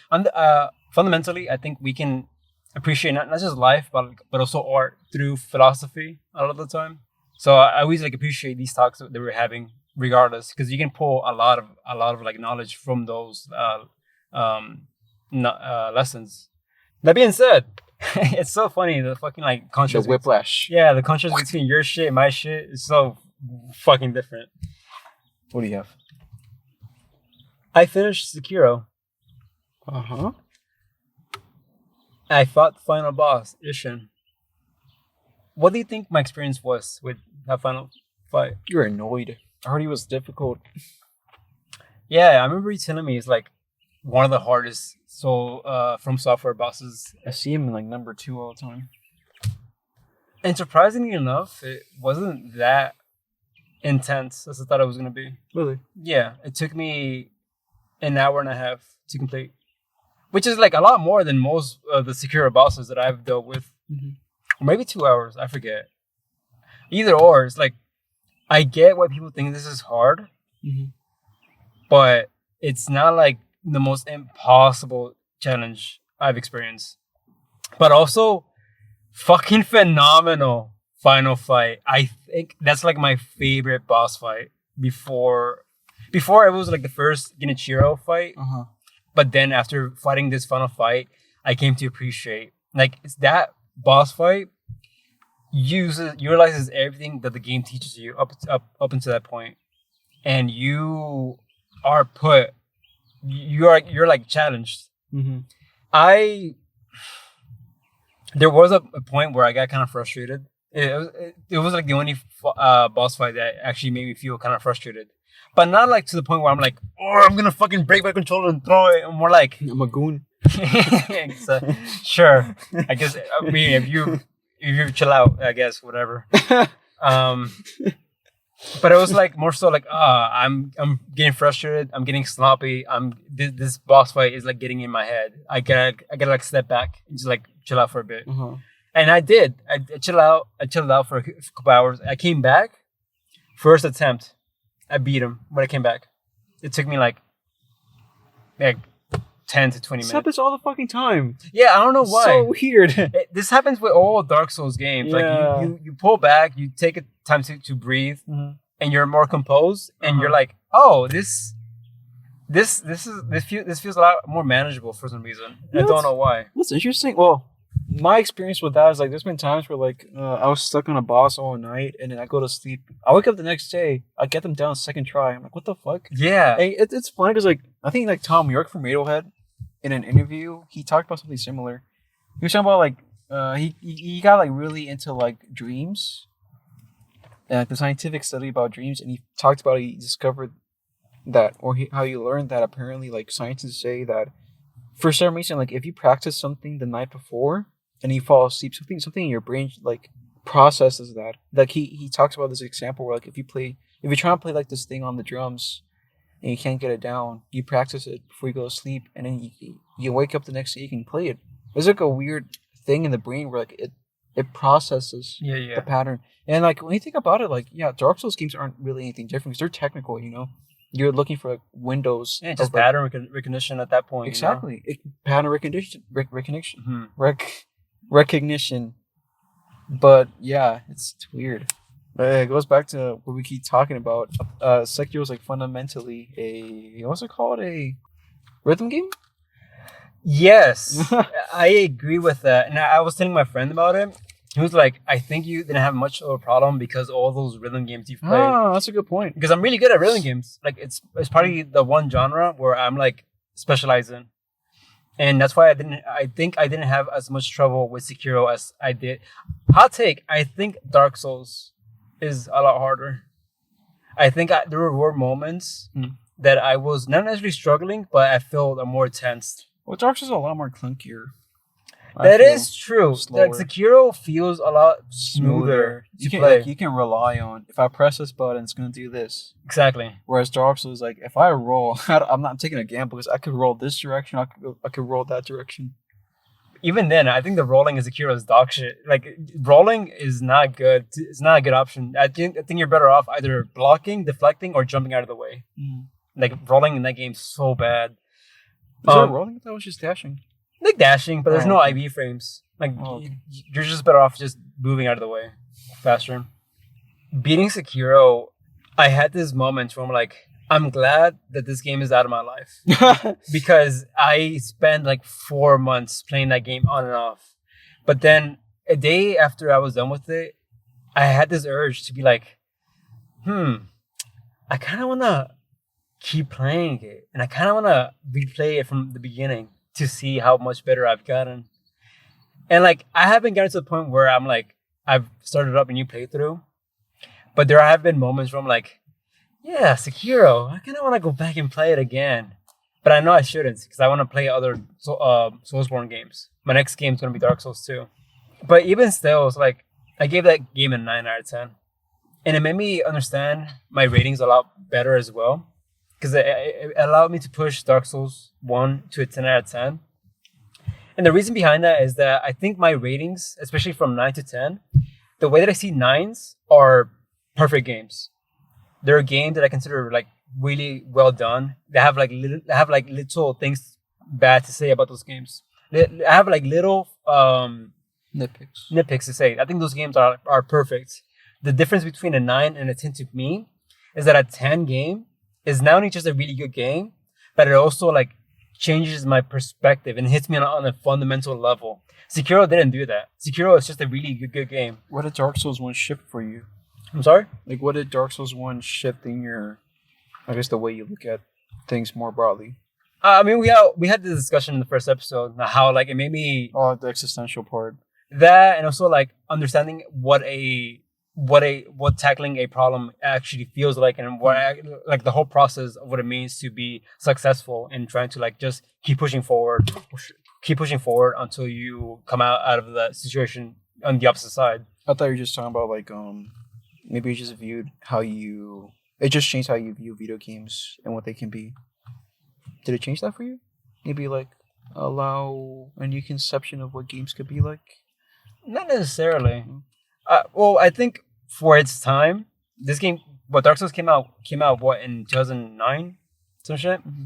fundamentally, I think we can appreciate not just life, but also art through philosophy a lot of the time. So I always like appreciate these talks that we're having, regardless, because you can pull a lot of like knowledge from those lessons. That being said, it's so funny the fucking like contrast. The whiplash. Yeah, the contrast between your shit and my shit is so fucking different. What do you have? I finished Sekiro. I fought the final boss, Ishin. What do you think my experience was with that final fight? You were annoyed. I heard he was difficult. Yeah, I remember you telling me it's like one of the hardest From Software bosses. I see him in like number 2 all the time. And surprisingly enough, it wasn't that intense as I thought it was going to be. Really? Yeah, it took me an hour and a half to complete, which is like a lot more than most of the Sekiro bosses that I've dealt with. Or maybe 2 hours, I forget. Either or, it's like, I get why people think this is hard, but it's not like the most impossible challenge I've experienced. But also, fucking phenomenal final fight. I think that's like my favorite boss fight. Before it was like the first Genichiro fight. But then after fighting this final fight, I came to appreciate, like, it's that boss fight. utilizes everything that the game teaches you up until that point, and you're like challenged. Mm-hmm. There was a point where I got kind of frustrated. It was like the only boss fight that actually made me feel kind of frustrated, but not like to the point where I'm like, oh, I'm gonna fucking break my controller and throw it. I'm more like, I'm a goon. so, sure. I guess I mean if you chill out, I guess whatever. But it was like more so like, I'm getting frustrated. I'm getting sloppy. This boss fight is like getting in my head. I gotta like step back and just like chill out for a bit. Uh-huh. And I did. I chilled out. I chilled out for a couple hours. I came back. First attempt, I beat him. When I came back, it took me like 10 to 20 minutes. This happens all the fucking time. Yeah, I don't know why. So weird. This happens with all Dark Souls games. Yeah. Like you pull back, you take a time to breathe, Mm-hmm. and you're more composed, and Uh-huh. you're like, oh, this feels a lot more manageable for some reason. I don't know why. What's interesting? Well, my experience with that is like there's been times where like I was stuck on a boss all night, and then I go to sleep. I wake up the next day, I get them down second try. I'm like, what the fuck? Yeah. Hey, it's funny because like I think like Tom York from Radiohead in an interview he talked about something similar. He was talking about like he got like really into like dreams, the scientific study about dreams, and he talked about he discovered that how he learned that apparently like scientists say that for some reason like if you practice something the night before and you fall asleep, something in your brain like processes that. Like he talks about this example where like if you're trying to play like this thing on the drums and you can't get it down, you practice it before you go to sleep, and then you wake up the next day, you can play it. There's like a weird thing in the brain where like it processes the pattern. And like when you think about it, like Dark Souls games aren't really anything different because they're technical, you know. You're looking for like windows. Yeah, just pattern recognition at that point. Exactly, You know? pattern recognition. But yeah, it's weird. It goes back to what we keep talking about. Sekiro is like fundamentally what's it called? A rhythm game? Yes, I agree with that. And I was telling my friend about it. He was like, I think you didn't have much of a problem because all those rhythm games you've played. Oh, that's a good point. Because I'm really good at rhythm games. Like it's probably the one genre where I'm like specialized in. And that's why I think I didn't have as much trouble with Sekiro as I did. Hot take, I think Dark Souls is a lot harder. I think there were moments that I was not necessarily struggling, but I felt more tensed. Well, Dark Souls is a lot more clunkier. That is true. Slower. Like Sekiro feels a lot smoother to play. You can rely on, if I press this button, it's gonna do this. Exactly. Whereas Dark Souls, like if I roll, I'm not taking a gamble because I could roll this direction, I could roll that direction. Even then, I think the rolling in Sekiro is dog shit. Like rolling is not good. It's not a good option. I think you're better off either blocking, deflecting, or jumping out of the way. Like rolling in that game is so bad. Is there rolling? That was just dashing. Like dashing, but there's no IV frames. Like you're just better off just moving out of the way faster. Beating Sekiro, I had this moment where I'm like, I'm glad that this game is out of my life because I spent like 4 months playing that game on and off. But then a day after I was done with it, I had this urge to be like, I kind of want to keep playing it, and I kind of want to replay it from the beginning to see how much better I've gotten. And like, I haven't gotten to the point where I'm like, I've started up a new playthrough, but there have been moments where I'm like, yeah, Sekiro, I kind of want to go back and play it again. But I know I shouldn't because I want to play other Soulsborne games. My next game is going to be Dark Souls 2. But even still, it's like, I gave that game a 9 out of 10. And it made me understand my ratings a lot better as well. Because it allowed me to push Dark Souls 1 to a 10 out of 10. And the reason behind that is that I think my ratings, especially from 9 to 10, the way that I see 9s are perfect games. They're a game that I consider like really well done. They have like little things bad to say about those games. I have like little nitpicks to say. I think those games are perfect. The difference between a 9 and a 10 to me is that a 10 game is not only just a really good game, but it also like changes my perspective and hits me on a fundamental level. Sekiro didn't do that. Sekiro is just a really good game. What did Dark Souls 1 shift for you? I'm sorry? Like, what did Dark Souls 1 shift in your, I guess, the way you look at things more broadly? I mean, we had this discussion in the first episode, how like it made me The existential part. that, and also like understanding what tackling a problem actually feels like, and like the whole process of what it means to be successful and trying to like just keep pushing forward until you come out of that situation on the opposite side. I thought you were just talking about like maybe you just viewed it just changed how you view video games and what they can be. Did it change that for you? Maybe like allow a new conception of what games could be like? Not necessarily. Well, I think for its time, this game, Dark Souls came out what, in 2009, some shit. Mm-hmm.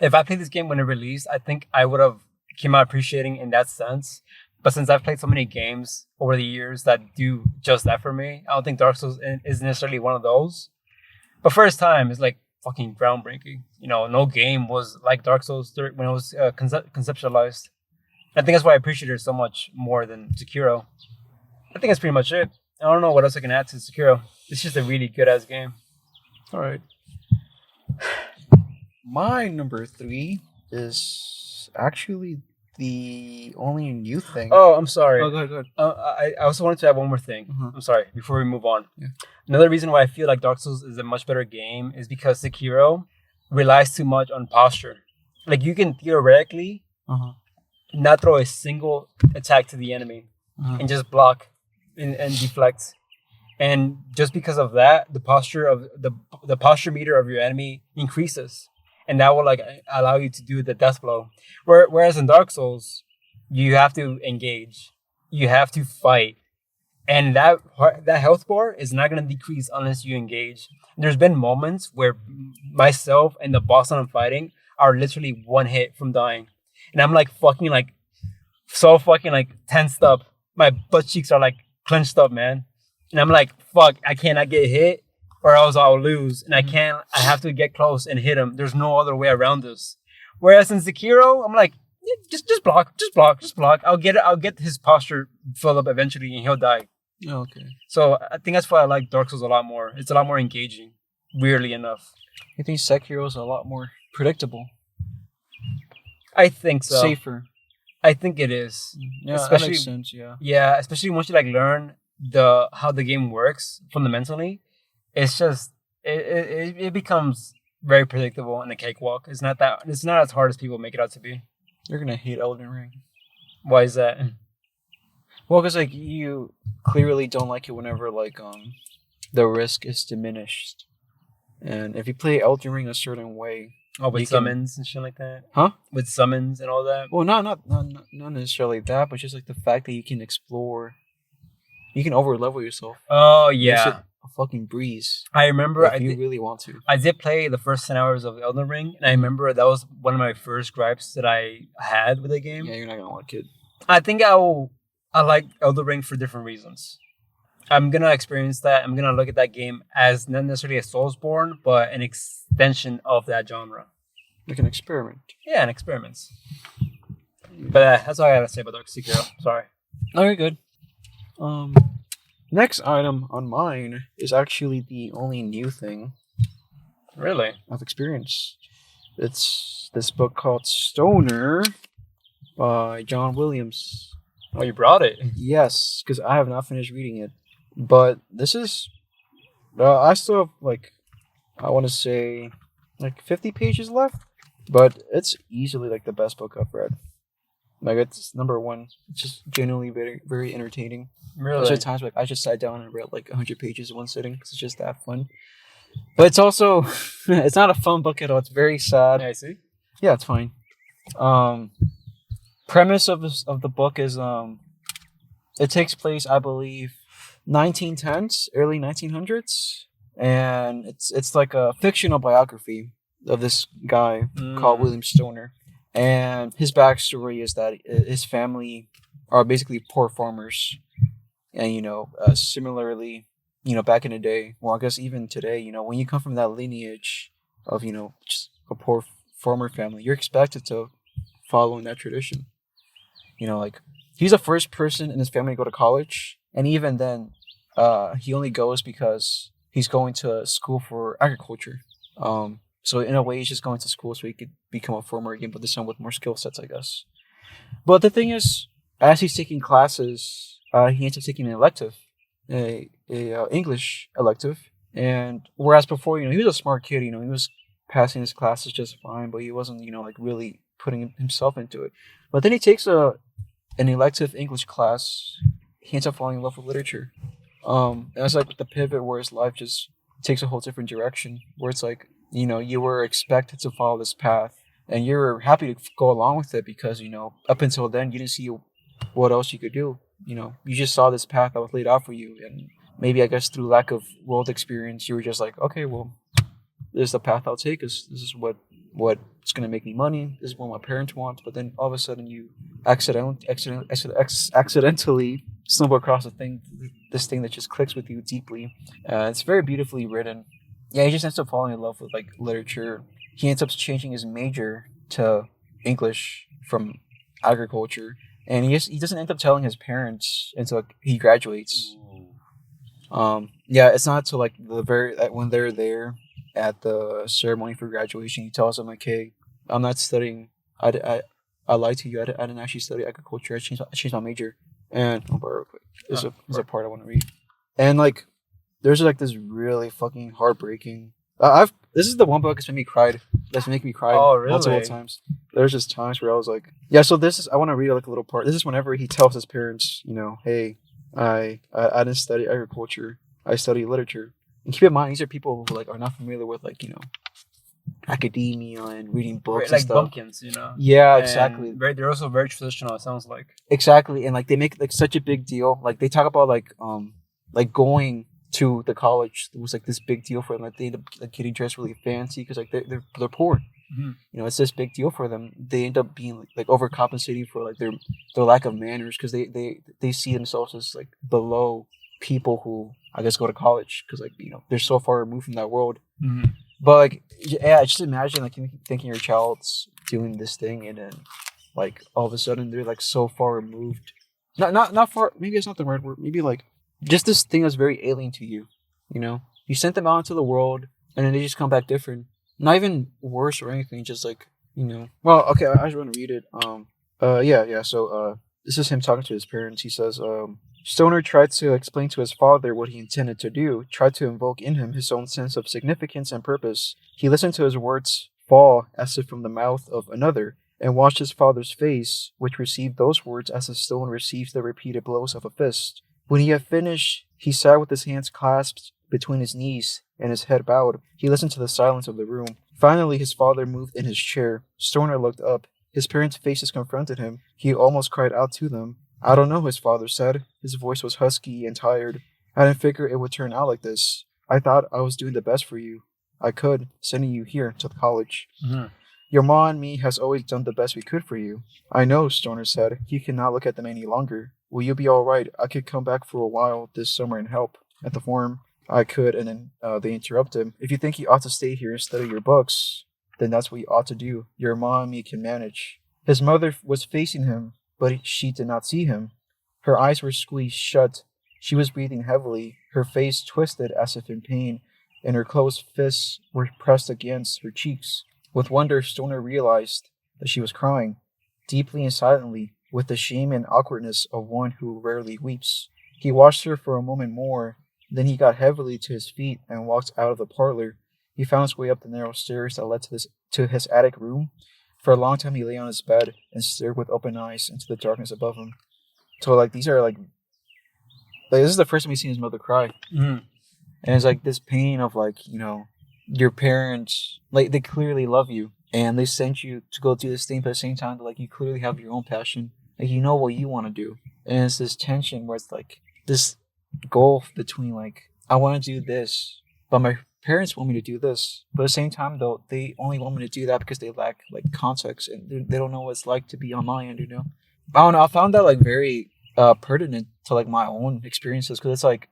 If I played this game when it released, I think I would have came out appreciating in that sense. But since I've played so many games over the years that do just that for me, I don't think Dark Souls is necessarily one of those. But for its time, it's like fucking groundbreaking. No game was like Dark Souls when it was conceptualized. I think that's why I appreciate it so much more than Sekiro. I think that's pretty much it. I don't know what else I can add to Sekiro. It's just a really good ass game. All right. My number 3 is actually the only new thing. Oh, I'm sorry. Oh, go ahead. I also wanted to add one more thing. Mhm. I'm sorry, before we move on. Yeah. Another reason why I feel like Dark Souls is a much better game is because Sekiro relies too much on posture. Like, you can theoretically not throw a single attack to the enemy and just block and deflect. And just because of that, the posture of the posture meter of your enemy increases. And that will like allow you to do the death blow. Whereas in Dark Souls, you have to engage, you have to fight, and that health bar is not gonna decrease unless you engage. There's been moments where myself and the boss that I'm fighting are literally one hit from dying, and I'm like fucking like so fucking like tensed up. My butt cheeks are like clenched up, man, and I'm like, fuck, I cannot get hit, or else I'll lose, and I have to get close and hit him. There's no other way around this. Whereas in Sekiro, I'm like, just block. I'll get his posture filled up eventually, and he'll die. Oh, okay. So I think that's why I like Dark Souls a lot more. It's a lot more engaging, weirdly enough. I think Sekiro is a lot more predictable. I think so. Safer. I think it is. Yeah, especially, that makes sense, yeah. Yeah, especially once you like learn how the game works fundamentally. It's just it becomes very predictable and a cakewalk. It's not as hard as people make it out to be. You're gonna hate Elden Ring. Why is that? Well, because like you clearly don't like it whenever like the risk is diminished, and if you play Elden Ring a certain way, with summons and shit like that. Huh? With summons and all that. Well, not necessarily that, but just like the fact that you can explore, you can over level yourself. Oh yeah. Makes it a fucking breeze. I remember if you really want to. I did play the first 10 hours of Elden Ring, and I remember that was one of my first gripes that I had with the game. Yeah, you're not gonna like it. I think I like Elden Ring for different reasons. I'm gonna experience that. I'm gonna look at that game as not necessarily a Soulsborne, but an extension of that genre. Like an experiment. Yeah, an experiment. But that's all I gotta say about Dark Sekiro. Sorry. Okay, good. Next item on mine is actually the only new thing Really? I've experienced. It's this book called Stoner by John Williams. Oh, you brought it. Yes, because I have not finished reading it. But this is... I still have, like, I want to say, like, 50 pages left. But it's easily, like, the best book I've read. Like, it's number one. It's just genuinely very, very entertaining. Really? There's times, like, I just sat down and read, like, 100 pages in one sitting because it's just that fun. But it's also... it's not a fun book at all. It's very sad. Yeah, I see. Yeah, it's fine. Premise of the book is it takes place, I believe, 1910s, early 1900s, and it's like a fictional biography of this guy called William Stoner, and his backstory is that his family are basically poor farmers, and similarly, back in the day, well, I guess even today, when you come from that lineage of just a poor farmer family, you're expected to follow in that tradition. You know, like he's the first person in his family to go to college, and even then, he only goes because he's going to school for agriculture. So in a way, he's just going to school so he could become a farmer again, but this time with more skill sets, I guess. But the thing is, as he's taking classes, he ends up taking an elective, a English elective, and whereas before, he was a smart kid. He was passing his classes just fine, but he wasn't, like really putting himself into it. But then he takes an elective English class. He ends up falling in love with literature. And it's like the pivot where his life just takes a whole different direction, where it's like, you were expected to follow this path, and you're happy to go along with it because, up until then, you didn't see what else you could do. You just saw this path that was laid out for you, and maybe, I guess, through lack of world experience, you were just like, okay, well, this is the path I'll take. This is what's going to make me money. This is what my parents want. But then all of a sudden, you accidentally stumble across this thing that just clicks with you deeply. It's very beautifully written. Yeah, he just ends up falling in love with like literature. He ends up changing his major to English from agriculture, and he doesn't end up telling his parents until he graduates. Yeah, it's not until like when they're there at the ceremony for graduation, he tells them like, "Hey, I'm not studying. I lied to you. I didn't actually study agriculture. I changed my major." And I'll borrow real quick. There's a part I want to read, and like there's like this really fucking heartbreaking. This is the one book that's making me cry multiple times. There's just times where I was like, yeah. So I want to read like a little part. This is whenever he tells his parents, hey, I didn't study agriculture. I study literature. And keep in mind, these are people who like are not familiar with like academia and reading books, like and stuff. bumpkins, Yeah, And exactly. they're also very traditional. It sounds like Exactly, and like they make like such a big deal. Like they talk about like going to the college. It was like this big deal for them. Like they end up like getting dressed really fancy because like they're poor. Mm-hmm. It's this big deal for them. They end up being like overcompensating for like their lack of manners because they see themselves as like below people who I guess go to college because like they're so far removed from that world. Mm-hmm. But like yeah, just imagine like thinking your child's doing this thing and then like all of a sudden they're like so far removed. Not far. Maybe it's not the right word. Maybe like just this thing that's very alien to you. You sent them out into the world and then they just come back different. Not even worse or anything. Just like Well, okay. I just want to read it. Yeah. So this is him talking to his parents. He says, Stoner tried to explain to his father what he intended to do, tried to invoke in him his own sense of significance and purpose. He listened to his words fall as if from the mouth of another, and watched his father's face, which received those words as a stone receives the repeated blows of a fist. When he had finished, he sat with his hands clasped between his knees and his head bowed. He listened to the silence of the room. Finally, his father moved in his chair. Stoner looked up. His parents' faces confronted him. He almost cried out to them. I don't know, his father said. His voice was husky and tired. I didn't figure it would turn out like this. I thought I was doing the best for you. I could, sending you here to college. Mm-hmm. Your ma and me has always done the best we could for you. I know, Stoner said. You cannot look at them any longer. Will you be all right? I could come back for a while this summer and help at the farm. I could, and then they interrupt him. If you think you ought to stay here and study your books, then that's what you ought to do. Your ma and me can manage. His mother was facing him, but she did not see him. Her eyes were squeezed shut. She was breathing heavily, her face twisted as if in pain, and her closed fists were pressed against her cheeks. With wonder, Stoner realized that she was crying, deeply and silently, with the shame and awkwardness of one who rarely weeps. He watched her for a moment more, then he got heavily to his feet and walked out of the parlor. He found his way up the narrow stairs that led to his attic room. For a long time he lay on his bed and stared with open eyes into the darkness above him. So like these are like this is the first time he's seen his mother cry. Mm-hmm. And it's like this pain of like, your parents, like they clearly love you and they sent you to go do this thing, but at the same time like you clearly have your own passion. Like you know what you want to do. And it's this tension where it's like this gulf between like I want to do this, but my parents want me to do this. But at the same time though, they only want me to do that because they lack like context and they don't know what it's like to be on my end, I don't know. I found that like very pertinent to like my own experiences because it's like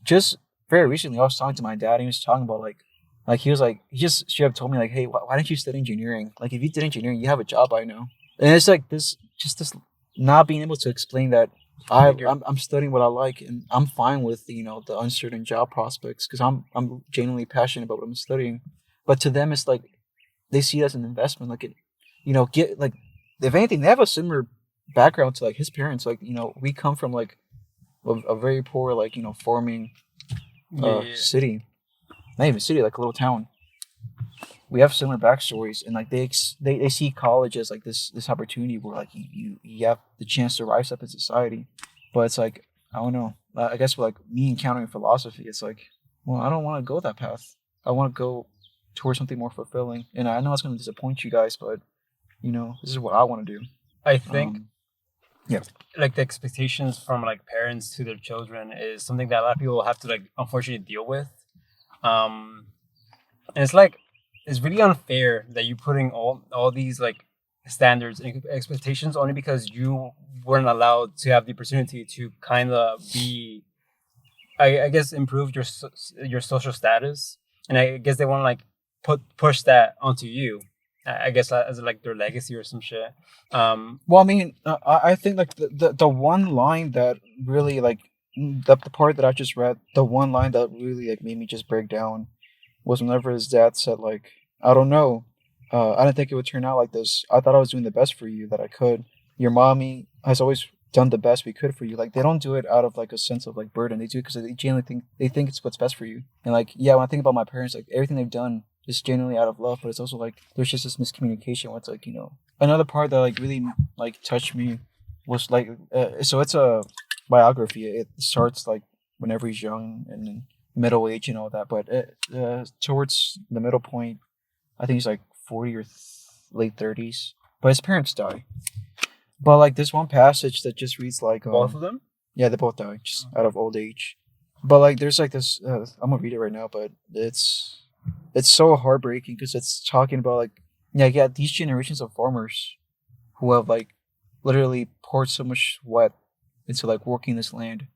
just very recently I was talking to my dad and he was talking about like Like he was like, he just straight up told me like, hey, why didn't you study engineering? Like if you did engineering, you have a job by now. And it's like this not being able to explain that I'm studying what I like and I'm fine with the uncertain job prospects because I'm genuinely passionate about what I'm studying. But to them, it's like they see it as an investment. Like it, get like if anything, they have a similar background to like his parents. Like we come from like a very poor like farming Yeah. city, not even city, like a little town. We have similar backstories, and like they see college as like this opportunity where like you have the chance to rise up in society. But it's like I don't know. I guess for like me encountering philosophy, it's like, well, I don't want to go that path. I want to go towards something more fulfilling. And I know it's going to disappoint you guys, but this is what I want to do. I think yeah. like the expectations from like parents to their children is something that a lot of people have to like unfortunately deal with. And it's like it's really unfair that you're putting all these like standards and expectations only because you weren't allowed to have the opportunity to kind of be, I guess, improve your social status, and I guess they want to like push that onto you. I guess as like their legacy or some shit. Well, I mean, I think like the one line that really like the part that I just read, the one line that really like made me just break down was whenever his dad said like, I don't know, I didn't think it would turn out like this. I thought I was doing the best for you that I could. Your mommy has always done the best we could for you. Like they don't do it out of like a sense of like burden. They do it because they genuinely think it's what's best for you. And like when I think about my parents, like everything they've done is genuinely out of love, but it's also like there's just this miscommunication where it's like another part that like really like touched me was like so it's a biography. It starts like whenever he's young and then middle age and all that, but towards the middle point, I think he's like 40 or late 30s. But his parents die. But like this one passage that just reads like Both of them? Yeah, they both die just out of old age. But like there's like this I'm gonna read it right now, but it's so heartbreaking because it's talking about like these generations of farmers who have like literally poured so much sweat into like working this land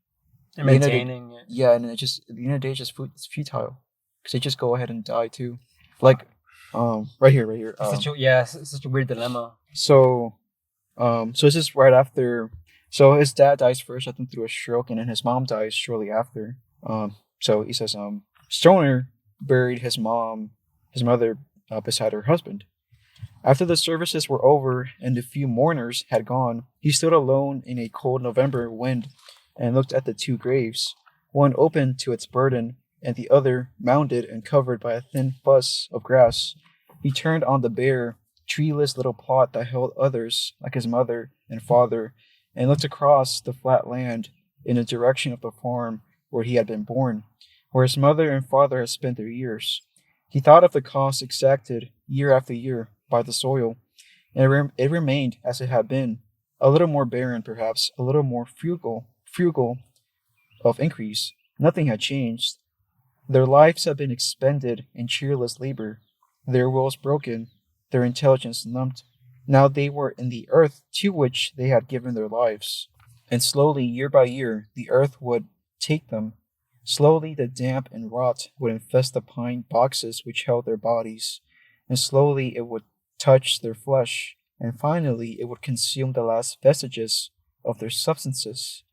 and maintaining it. Yeah, and it just at the end of the day, it's futile because they just go ahead and die too. Like, right here. It's such a weird dilemma. So this is right after. So his dad dies first, I think, through a stroke, and then his mom dies shortly after. So he says, Stoner buried his mother beside her husband. After the services were over and the few mourners had gone, he stood alone in a cold November wind and looked at the two graves, one open to its burden, and the other mounded and covered by a thin fuss of grass. He turned on the bare, treeless little plot that held others, like his mother and father, and looked across the flat land in the direction of the farm where he had been born, where his mother and father had spent their years. He thought of the cost exacted year after year by the soil, and it remained as it had been, a little more barren perhaps, a little more frugal of increase. Nothing had changed. Their lives had been expended in cheerless labor, their wills broken, their intelligence numbed. Now they were in the earth to which they had given their lives, and slowly, year by year, the earth would take them. Slowly, the damp and rot would infest the pine boxes which held their bodies, and slowly it would touch their flesh, and finally it would consume the last vestiges of their substances,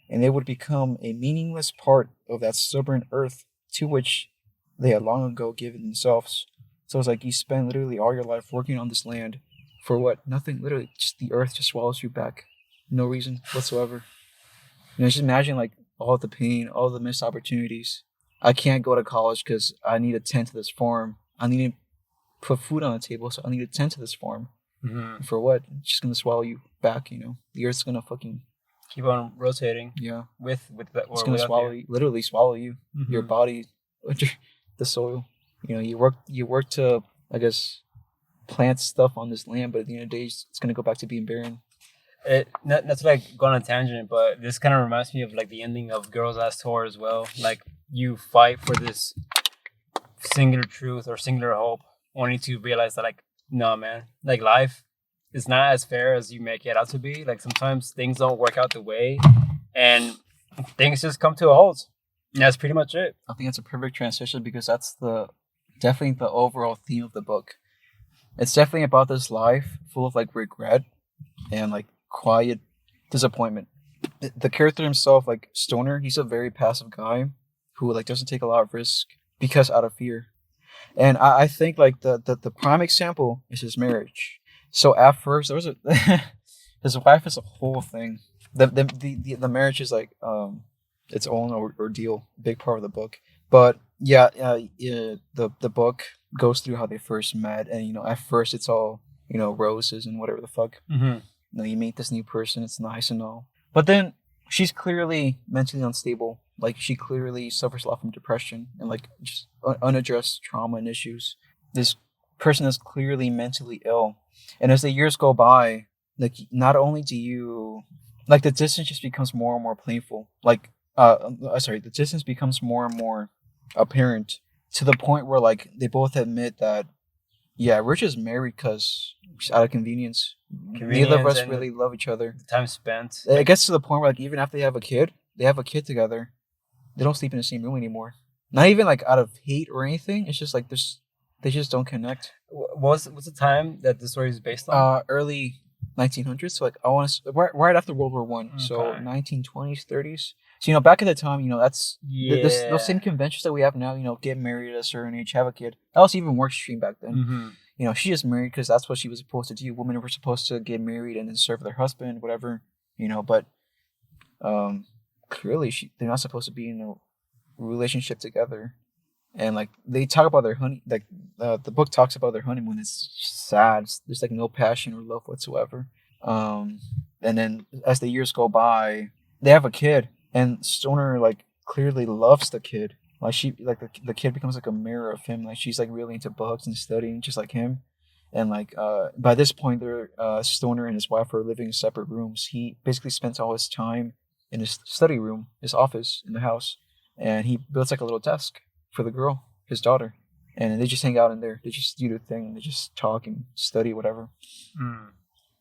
and they would become a meaningless part of that stubborn earth to which they had long ago given themselves. So it's like you spend literally all your life working on this land for what? Nothing. Literally, just the earth just swallows you back. No reason whatsoever. Just imagine like all the pain, all the missed opportunities. I can't go to college because I need to tend to this farm. I need to put food on the table, so I need to tend to this farm. Mm-hmm. For what? It's just gonna swallow you back. The earth's gonna fucking keep on rotating. Yeah, with that. It's gonna swallow you. Literally swallow you. Mm-hmm. Your body, the soil. You work to, I guess, plant stuff on this land, but at the end of the day, it's gonna go back to being barren. That's like going on a tangent, but this kind of reminds me of like the ending of Girls Last Tour as well. Like you fight for this singular truth or singular hope, only to realize that like, no man, like life is not as fair as you make it out to be. Like sometimes things don't work out the way, and things just come to a halt. And that's pretty much it. I think that's a perfect transition because that's the definitely the overall theme of the book. It's definitely about this life full of like regret and like quiet disappointment. The character himself, like Stoner, he's a very passive guy who like doesn't take a lot of risk because out of fear. And I think like the prime example is his marriage. So at first there was a his wife is a whole thing. The marriage is like its own ordeal, big part of the book. But yeah, the book goes through how they first met, and at first it's all roses and whatever the fuck. Mm-hmm. You meet this new person, it's nice and all, but then she's clearly mentally unstable. Like she clearly suffers a lot from depression and like just unaddressed trauma and issues. This person is clearly mentally ill, and as the years go by, like not only do you like the distance just becomes more and more painful. Like the distance becomes more and more apparent to the point where like they both admit that yeah, we're just married because out of convenience. Neither of us really love each other. The time spent. It gets to the point where like even after they have a kid together, they don't sleep in the same room anymore. Not even like out of hate or anything. It's just like they just don't connect. What's the time that the story is based on? Early 1900s. So like I want to right after World War One. Okay. So 1920s, 30s. So back at the time, that's those same conventions that we have now. Get married at a certain age, have a kid. That was even more extreme back then. Mm-hmm. She just married because that's what she was supposed to do. Women were supposed to get married and then serve their husband, whatever. But clearly they're not supposed to be in a relationship together. And like they talk about their like the book talks about their honeymoon. It's sad. There's like no passion or love whatsoever. And then as the years go by, they have a kid, and Stoner like clearly loves the kid. Like the kid becomes like a mirror of him. Like she's like really into books and studying just like him. And like by this point, they're Stoner and his wife are living in separate rooms. He basically spends all his time in his study room, his office in the house, and he builds like a little desk for the girl, his daughter, and they just hang out in there. They just do their thing. They just talk and study, whatever.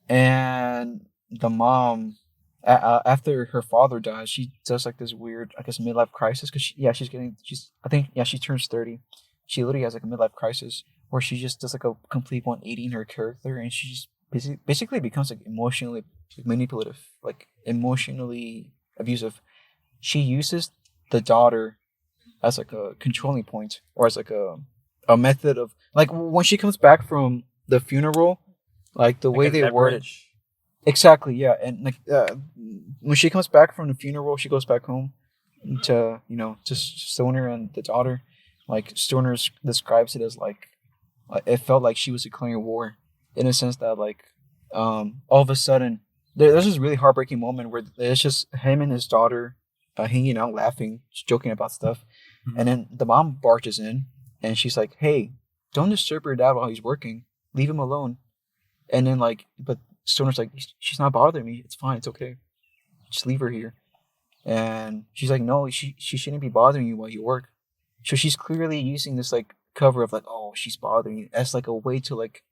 And the mom, after her father dies, she does like this weird, I guess, midlife crisis because she turns 30. She literally has like a midlife crisis where she just does like a complete 180 in her character, and she just basically becomes like emotionally manipulative, like emotionally abusive. She uses the daughter as like a controlling point, or as like a method of like when she comes back from the funeral, like the way they word it. Exactly, yeah. And like when she comes back from the funeral, she goes back home to to Stoner and the daughter. Like Stoner describes it as like it felt like she was declaring war, in a sense that like all of a sudden there's this really heartbreaking moment where it's just him and his daughter hanging out, laughing, just joking about stuff. And then the mom barges in, and she's like, "Hey, don't disturb your dad while he's working. Leave him alone." And then but Stoner's like, "She's not bothering me. It's fine. It's okay. Just leave her here." And she's like, "No, she shouldn't be bothering you while you work." So she's clearly using this like cover of like, "Oh, she's bothering you," as like a way to like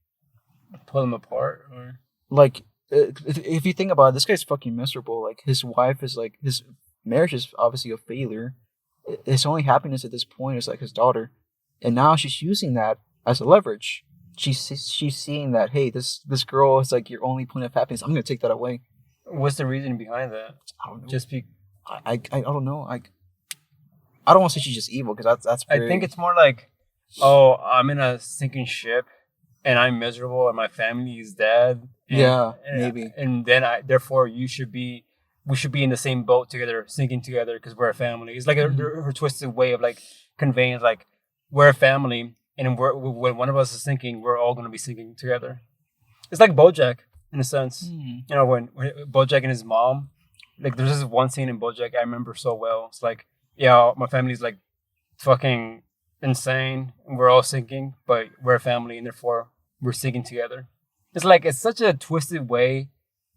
pull them apart, or like if you think about it, this guy's fucking miserable. Like his wife is like his marriage is obviously a failure. His only happiness at this point is like his daughter, and now she's using that as a leverage. She's seeing that, hey, this girl is like your only point of happiness. I'm gonna take that away. What's the reason behind that? I don't know. Just I don't know. I don't want to say she's just evil because that's. Very... I think it's more like, oh, I'm in a sinking ship, and I'm miserable, and my family is dead. And, maybe. And then therefore we should be in the same boat together, sinking together because we're a family. It's like her twisted way of like conveying like we're a family, and when one of us is sinking, we're all going to be sinking together. It's like BoJack in a sense. When BoJack and his mom, like there's this one scene in BoJack I remember so well. It's like, yeah, my family's like fucking insane, and we're all sinking, but we're a family, and therefore we're sinking together. It's such a twisted way.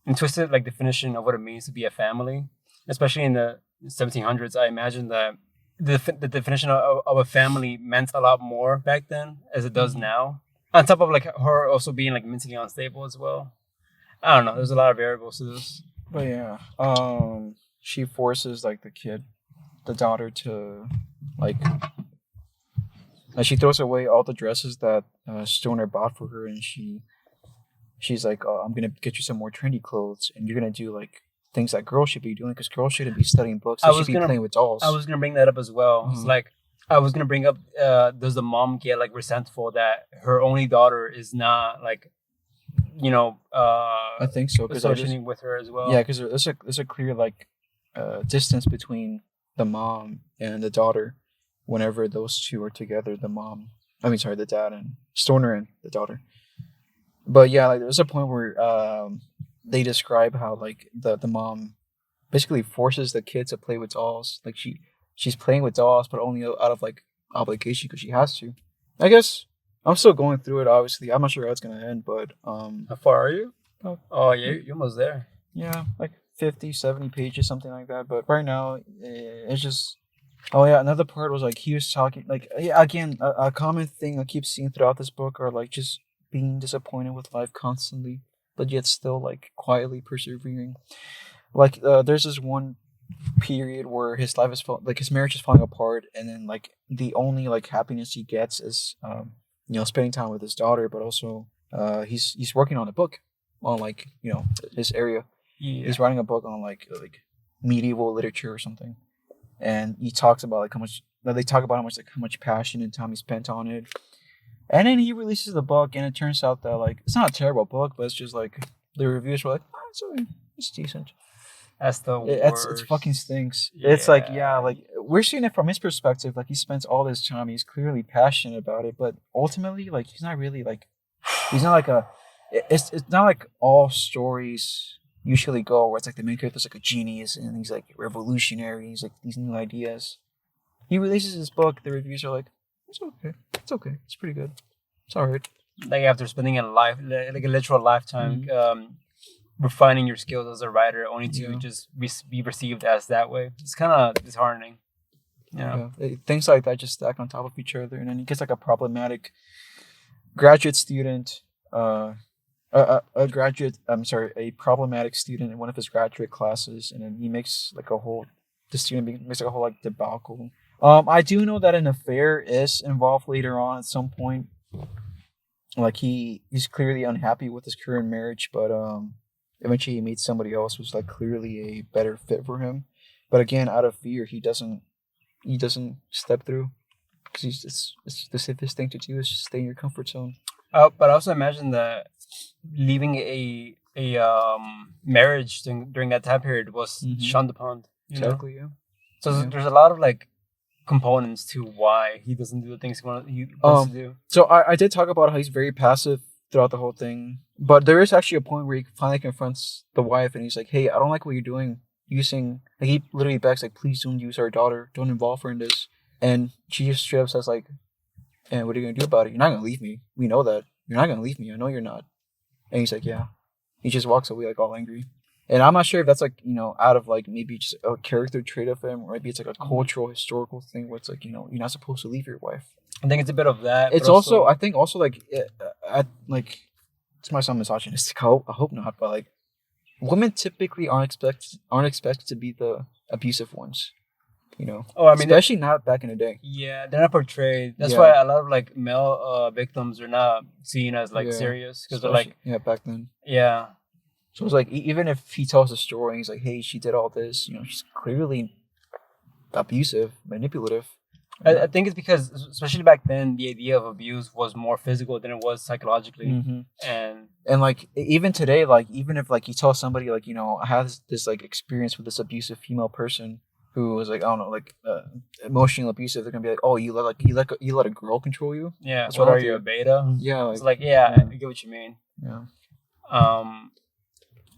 And twisted like definition of what it means to be a family, especially in the 1700s. I imagine that the definition of a family meant a lot more back then as it does now. On top of like her also being like mentally unstable as well. I don't know. There's a lot of variables to this. But yeah, she forces like the daughter to like She throws away all the dresses that Stoner bought for her, and she's like, "Oh, I'm gonna get you some more trendy clothes, and you're gonna do like things that girls should be doing because girls shouldn't be studying books. They should be playing with dolls." I was gonna bring that up as well. It's Mhm. like I was gonna bring up. Does the mom get like resentful that her only daughter is not like, I think so because associating with her as well? yeah, because there's a clear like distance between the mom and the daughter. Whenever those two are together, the dad and Stoner and the daughter. But yeah, like there's a point where they describe how like the mom basically forces the kid to play with dolls. Like she's playing with dolls, but only out of like obligation because she has to. I guess I'm still going through it. Obviously, I'm not sure how it's gonna end, but How far are you? Oh yeah, you're almost there. yeah, like 50, 70 pages, something like that. But right now, it's just. Oh yeah, another part was like he was talking like yeah, again a common thing I keep seeing throughout this book are like just being disappointed with life constantly, but yet still like quietly persevering. Like there's this one period where his life is like his marriage is falling apart, and then like the only like happiness he gets is spending time with his daughter, but also he's working on a book on like his area. Yeah. He's writing a book on like medieval literature or something, and he talks about like how much. They talk about how much passion and time he spent on it, and then he releases the book, and it turns out that like it's not a terrible book, but it's just like the reviews were like, oh, it's okay, it's decent. That's the It's worst. fucking stinks. It's like Yeah. like we're seeing it from his perspective. Like he spends all this time. He's clearly passionate about it, but ultimately, like he's not really like he's not like a. It's not like all stories usually go where it's like the main character's like a genius and he's like revolutionary. He's like these new ideas. He releases his book. The reviews are like, it's okay. It's okay. It's pretty good. It's alright. Like after spending a life, like a literal lifetime, refining your skills as a writer, only to just be perceived as that way. It's kind of disheartening. Yeah. Things like that just stack on top of each other, and then he gets like a problematic graduate student. A problematic student in one of his graduate classes, and then he makes like the student makes like a whole like debacle. I do know that an affair is involved later on at some point. Like he's clearly unhappy with his current marriage, but eventually he meets somebody else who's like clearly a better fit for him. But again, out of fear, he doesn't step through because it's the safest thing to do is just stay in your comfort zone. But I also imagine that leaving a marriage during that time period was shunned upon. Exactly. Yeah. So there's a lot of like components to why he doesn't do the things he wants to do. So I did talk about how he's very passive throughout the whole thing, but there is actually a point where he finally confronts the wife and he's like, "Hey, I don't like what you're doing. Using like he literally begs like, please don't use our daughter. Don't involve her in this." And she just straight up says like, "And what are you gonna do about it? You're not gonna leave me. We know that. You're not gonna leave me. I know you're not." And he's like, "Yeah." He just walks away like all angry. And I'm not sure if that's like, out of like maybe just a character trait of him, or maybe it's like a cultural, historical thing where it's like, you're not supposed to leave your wife. I think it's a bit of that. It's also, I think also like, this might sound misogynistic. I hope not, but like, women typically aren't expected to be the abusive ones. Oh, I mean, especially not back in the day. Yeah, they're not portrayed. That's why a lot of like male victims are not seen as like serious because they're like back then. Yeah. So it's like even if he tells a story, and he's like, "Hey, she did all this," she's clearly abusive, manipulative. I think it's because, especially back then, the idea of abuse was more physical than it was psychologically, and like even today, like even if like you tell somebody like I have this like experience with this abusive female person who was like I don't know like emotionally abusive, they're gonna be like, "Oh, you let a girl control you?" Yeah. That's what are you, a beta? Yeah. It's like I get what you mean. Yeah.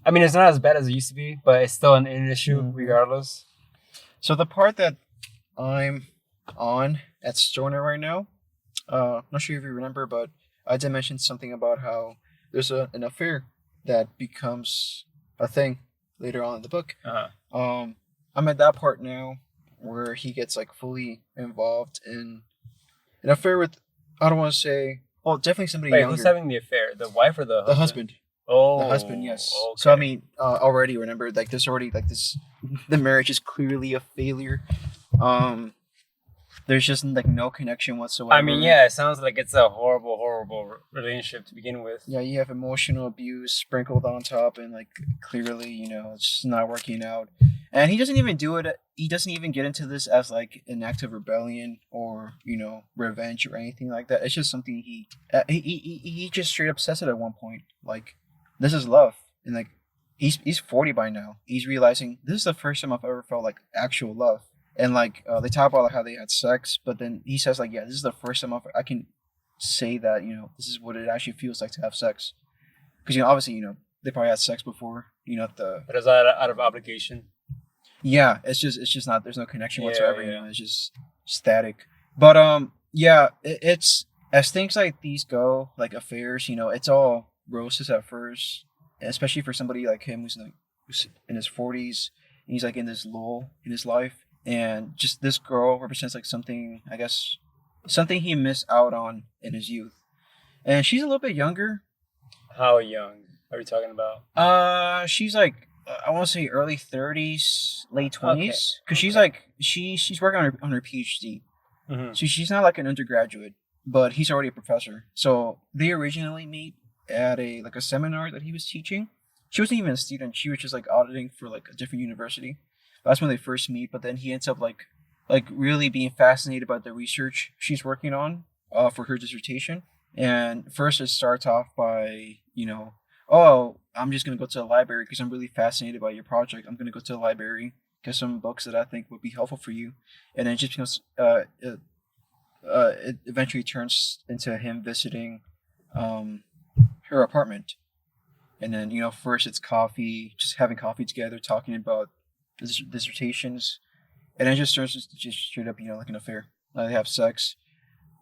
I mean, it's not as bad as it used to be, but it's still an issue regardless. So the part that I'm on at Stoner right now, not sure if you remember, but I did mention something about how there's an affair that becomes a thing later on in the book. I'm at that part now where he gets like fully involved in an affair with, I don't want to say, definitely somebody younger. Who's having the affair? The wife or the husband? Oh, the husband, yes. Okay. So I mean, already remember like there's already like this. The marriage is clearly a failure. The there's just like no connection whatsoever. I mean, yeah, it sounds like it's a horrible, horrible relationship to begin with. Yeah, you have emotional abuse sprinkled on top, and like clearly, you know, it's just not working out. And he doesn't even do it. He doesn't even get into this as like an act of rebellion or you know revenge or anything like that. It's just something he just straight up says it at one point. Like, this is love, and like he's 40 by now. He's realizing this is the first time I've ever felt like actual love. And like they talk about how they had sex, but then he says like, yeah, this is the first time I can say that you know this is what it actually feels like to have sex. Because you know obviously you know they probably had sex before. You know But is that out of obligation? yeah, it's just not. There's no connection whatsoever. Yeah. You know, it's just static. But yeah, it's as things like these go, like affairs. You know, it's all roses at first, especially for somebody like him who's in his 40s. And he's like in this lull in his life, and just this girl represents like something. I guess something he missed out on in his youth, and she's a little bit younger. How young are we talking about? She's like I want to say early 30s, late 20s, because she's like she's working on her PhD, Mm-hmm. so she's not like an undergraduate, but he's already a professor. So they originally meet at a seminar that he was teaching. She wasn't even a student; she was just like auditing for like a different university. That's when they first meet. But then he ends up like really being fascinated about the research she's working on for her dissertation. And first it starts off by you know, oh, I'm just going to go to the library because I'm really fascinated by your project. I'm going to go to the library, get some books that I think would be helpful for you. And then it just becomes, it eventually turns into him visiting her apartment. And then, you know, first it's coffee, just having coffee together, talking about dissertations. And then it just turns to just straight up, you know, like an affair. They have sex.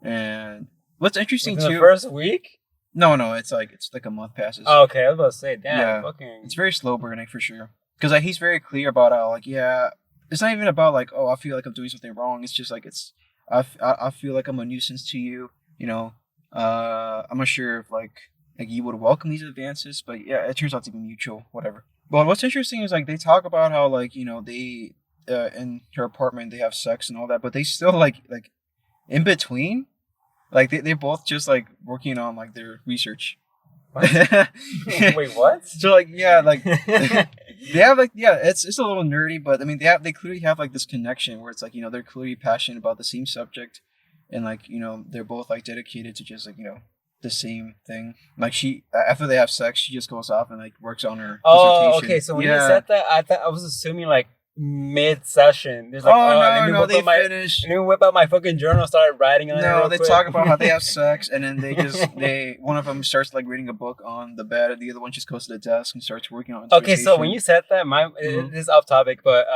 And what's interesting Within too. the first week? No, it's like a month passes. Oh, okay, I was about to say, damn, Yeah. fucking. It's very slow burning for sure. Because like he's very clear about how like yeah, it's not even about like oh I feel like I'm doing something wrong. It's just like I feel like I'm a nuisance to you. You know, I'm not sure if like you would welcome these advances, but yeah, it turns out to be mutual. Whatever. But what's interesting is like they talk about how like you know they in her apartment they have sex and all that, but they still like in between. Like they're both just like working on like their research. What? Wait, what? So like yeah, like they have like yeah, it's a little nerdy, but I mean they clearly have like this connection where it's like you know they're clearly passionate about the same subject, and like you know they're both like dedicated to just like you know the same thing. Like she after they have sex, she just goes off and like works on her Oh, dissertation. okay. So when you said that, I was assuming like mid-session. There's like, no, they finished. And then whip out my fucking journal, and started writing on it. No, real they quick. talk about how they have sex, and then they one of them starts like reading a book on the bed, and the other one just goes to the desk and starts working on. Okay, so when you said that, this is off topic, but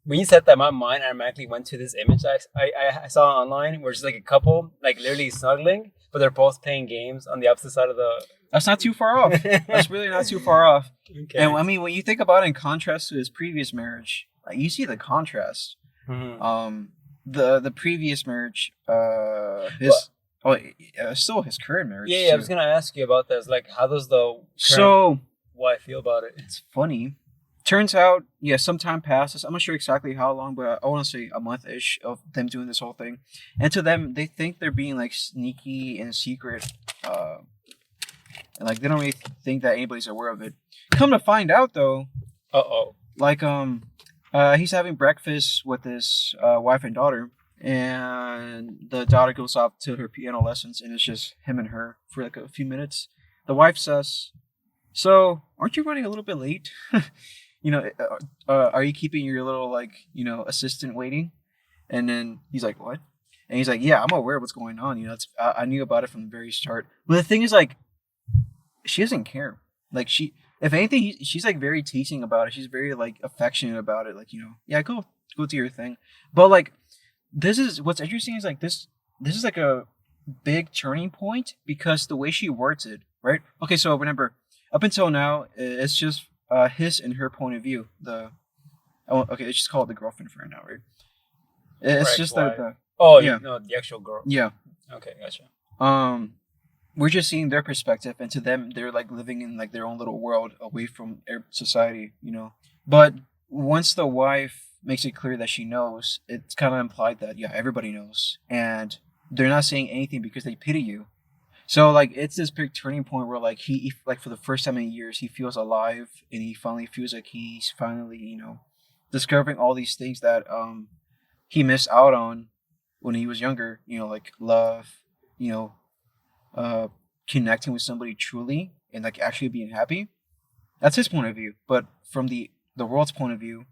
when you said that, my mind automatically went to this image I saw online, where it's like a couple like literally snuggling, but they're both playing games on the opposite side of the. That's not too far off. That's really not too far off. Okay. And I mean, when you think about it in contrast to his previous marriage, like, you see the contrast. Mm-hmm. The previous marriage, still his current marriage. Yeah, I was gonna ask you about this. Like, how does the wife feel about it? It's funny. Turns out, yeah, some time passes. I'm not sure exactly how long, but I want to say a month-ish of them doing this whole thing. And to them, they think they're being like sneaky and secret, and like they don't really think that anybody's aware of it. Come to find out, though, like he's having breakfast with his wife and daughter, and the daughter goes off to her piano lessons, and it's just him and her for like a few minutes. The wife says, "So, aren't you running a little bit late? You know, are you keeping your little like you know assistant waiting?" And then he's like, "What?" And he's like, "Yeah, I'm aware of what's going on. You know, I knew about it from the very start." But the thing is, like, she doesn't care. Like if anything, she's like very teasing about it. She's very like affectionate about it. Like you know, yeah, go do your thing. But like, this is what's interesting is like this is like a big turning point because the way she words it, right? Okay, so remember, up until now, it's just his and her point of view. Let's just call it the girlfriend for now, right? It's just the the actual girl. Yeah. Okay, gotcha. We're just seeing their perspective, and to them, they're like living in like their own little world away from society, you know. But once the wife makes it clear that she knows, it's kind of implied that yeah, everybody knows, and they're not saying anything because they pity you. So like it's this big turning point where like he like for the first time in years he feels alive and he finally feels like he's finally discovering all these things that he missed out on when he was younger. Like love, you know, connecting with somebody truly and like actually being happy. That's his point of view. But from the world's point of view,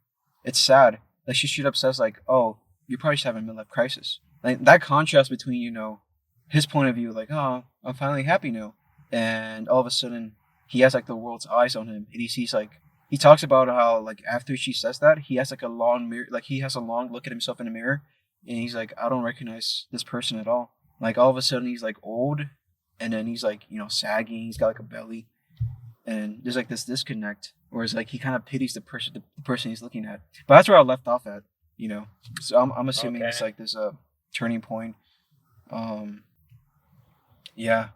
it's sad. Like she straight up says like, "Oh, you're probably just having a midlife crisis." Like that contrast between his point of view, like, "Oh, I'm finally happy now," and all of a sudden he has like the world's eyes on him, and he sees like he talks about how like after she says that he has like a long mirror, like he has a long look at himself in the mirror, and he's like, "I don't recognize this person at all." Like all of a sudden he's like old, and then he's like sagging. He's got like a belly, and there's like this disconnect. Whereas like he kind of pities the person he's looking at. But that's where I left off at. So I'm assuming it's like this turning point. Yeah,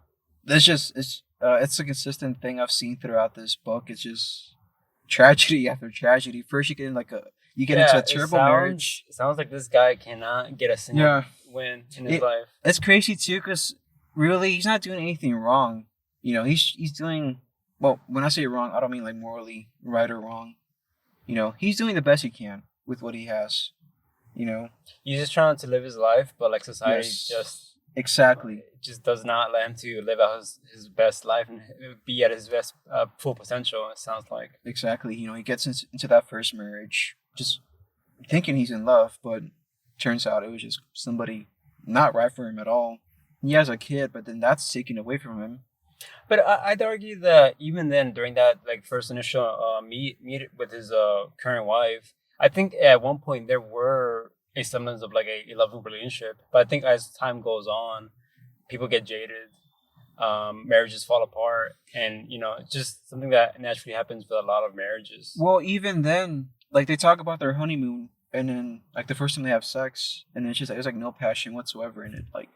it's a consistent thing I've seen throughout this book. It's just tragedy after tragedy. First you get into a terrible marriage. It sounds like this guy cannot get a single win in his life. It's crazy too, because really he's not doing anything wrong. He's doing, well, when I say wrong, I don't mean like morally right or wrong. He's doing the best he can with what he has. He's just trying to live his life, but like society just does not let him to live out his best life and be at his best full potential. It sounds like exactly. He gets into that first marriage just thinking he's in love, but turns out it was just somebody not right for him at all. He has a kid, but then that's taken away from him. But I'd argue that even then, during that like first initial meet with his current wife, I think at one point there were a semblance of like a loving relationship. But I think as time goes on, people get jaded, marriages fall apart, and it's just something that naturally happens with a lot of marriages. Well, even then, like they talk about their honeymoon, and then like the first time they have sex, and then it's just like there's like no passion whatsoever in it. Like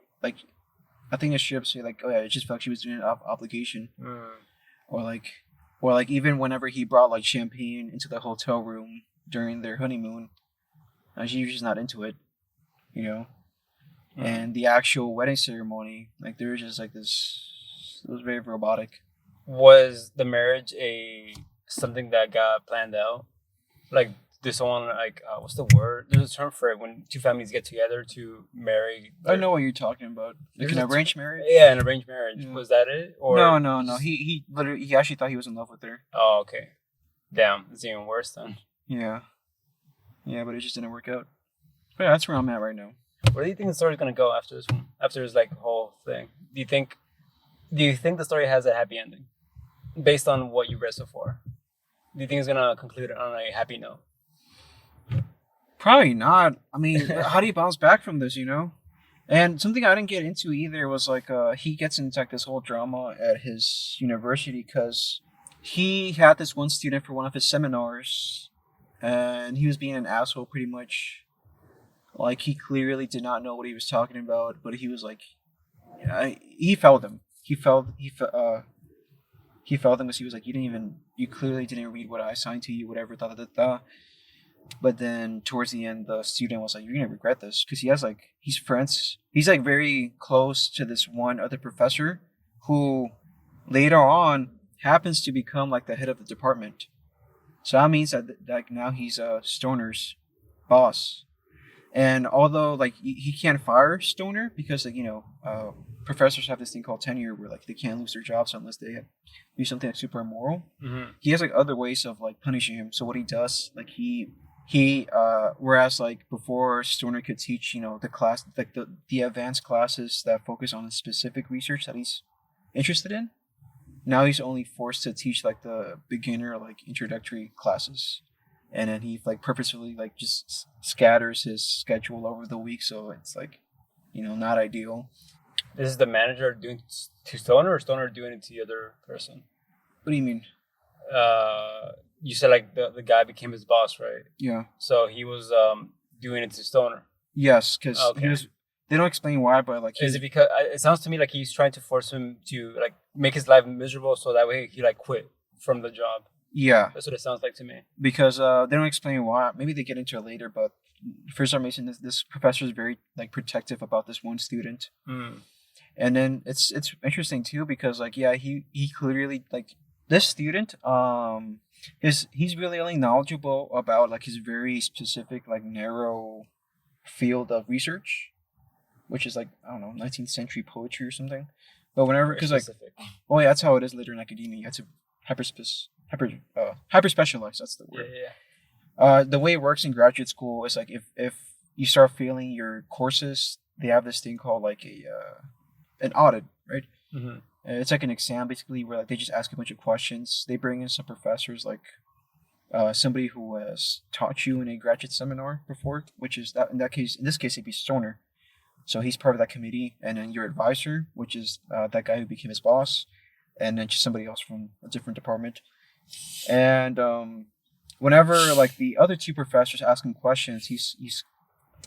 I think the strip say like, "Oh yeah, it just felt like she was doing an obligation," or like even whenever he brought like champagne into the hotel room during their honeymoon, she was just not into it, And the actual wedding ceremony, like there was just like this, it was very robotic. Was the marriage something that got planned out? Like did someone like what's the word? There's a term for it when two families get together to marry. I know what you're talking about. Like an arranged marriage? Yeah, an arranged marriage. Yeah. Was that it? Or no. He literally he actually thought he was in love with her. Oh, okay. Damn, it's even worse then. Yeah, but it just didn't work out. But yeah, that's where I'm at right now. Where do you think the story's gonna go after this one? After this like whole thing, do you think the story has a happy ending, based on what you read so far? Do you think it's gonna conclude on a happy note? Probably not. I mean, how do you bounce back from this? And something I didn't get into either was like he gets into like this whole drama at his university because he had this one student for one of his seminars, and he was being an asshole pretty much. Like he clearly did not know what he was talking about, but he was like, he felt him. He felt him because he was like, you clearly didn't read what I assigned to you, whatever. But then towards the end, the student was like, "You're gonna regret this," because he's friends. He's like very close to this one other professor, who later on happens to become like the head of the department. So that means that like now he's Stoner's boss. And although like he can't fire Stoner because like professors have this thing called tenure where like they can't lose their jobs unless they do something like super immoral. Mm-hmm. He has like other ways of like punishing him. So what he does, like he whereas like before Stoner could teach the class like the advanced classes that focus on a specific research that he's interested in, now he's only forced to teach like the beginner like introductory classes. And then he like purposefully like just scatters his schedule over the week, so it's like, not ideal. This is the manager doing to Stoner, or Stoner doing it to the other person? What do you mean? You said like the guy became his boss, right? Yeah. So he was doing it to Stoner. Yes, because they don't explain why, but like is it because it sounds to me like he's trying to force him to like make his life miserable, so that way he like quit from the job. Yeah, That's what it sounds like to me. because they don't explain why. Maybe they get into it later, but for some reason, this professor is very like protective about this one student. Mm. And then it's interesting too because like yeah, he clearly like this student he's really only knowledgeable about like his very specific like narrow field of research, which is like I don't know 19th century poetry or something. But whenever Very because like specific. oh yeah, that's how it is later in academia. You have to hyper specialize. That's the Yeah, word. yeah. The way it works in graduate school is like if you start failing your courses, they have this thing called like a an audit, right? Mm-hmm. It's like an exam basically where like they just ask a bunch of questions. They bring in some professors like somebody who has taught you in a graduate seminar before, which is that in this case it'd be Stoner. So he's part of that committee, and then your advisor, which is that guy who became his boss, and then just somebody else from a different department. And whenever like the other two professors ask him questions, he's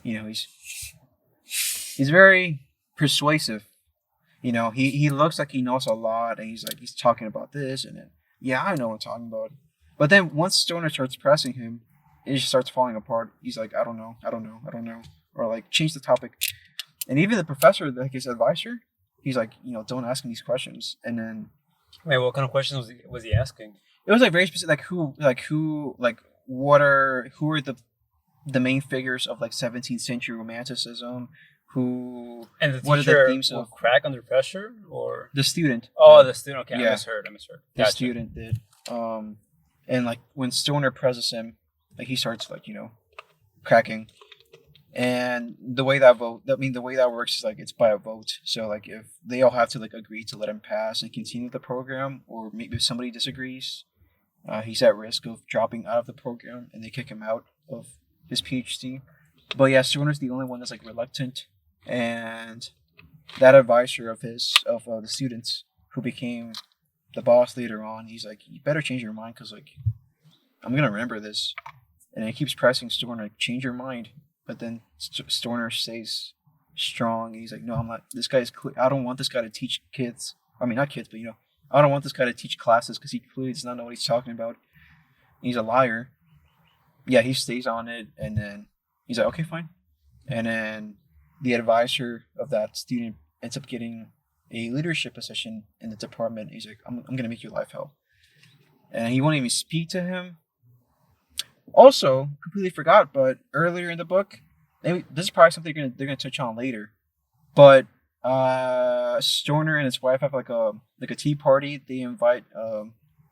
you know he's very persuasive. You know, he looks like he knows a lot, and he's talking about this, and then yeah, I know what I'm talking about. But then once Stoner starts pressing him, it just starts falling apart. He's like, I don't know, or like change the topic. And even the professor, like his advisor, he's like, don't ask him these questions. And then Wait, what kind of questions was he asking? it was like very specific, who are the main figures of like 17th century romanticism, And the what are the teacher themes will of crack under pressure, or the student. oh, the student. Okay, yeah. I misheard. The Gotcha. student did. And like when Stoner presses him, like he starts like cracking. And the way that works is like it's by a vote. So like if they all have to like agree to let him pass and continue the program, or maybe if somebody disagrees, he's at risk of dropping out of the program and they kick him out of his PhD. But yeah, Stoner's the only one that's like reluctant, and that advisor of the students who became the boss later on, he's like, you better change your mind because like I'm gonna remember this, and he keeps pressing Stoner like change your mind. But then Stoner stays strong. He's like, no, I'm not. This guy's. I don't want this guy to teach kids. I mean, not kids, but I don't want this guy to teach classes because he clearly does not know what he's talking about. He's a liar. Yeah, he stays on it, and then he's like, okay, fine. And then the advisor of that student ends up getting a leadership position in the department. He's like, I'm gonna make your life hell, and he won't even speak to him. Also, completely forgot, but earlier in the book, this is probably something they're gonna touch on later. But Stoner and his wife have like a tea party. They invite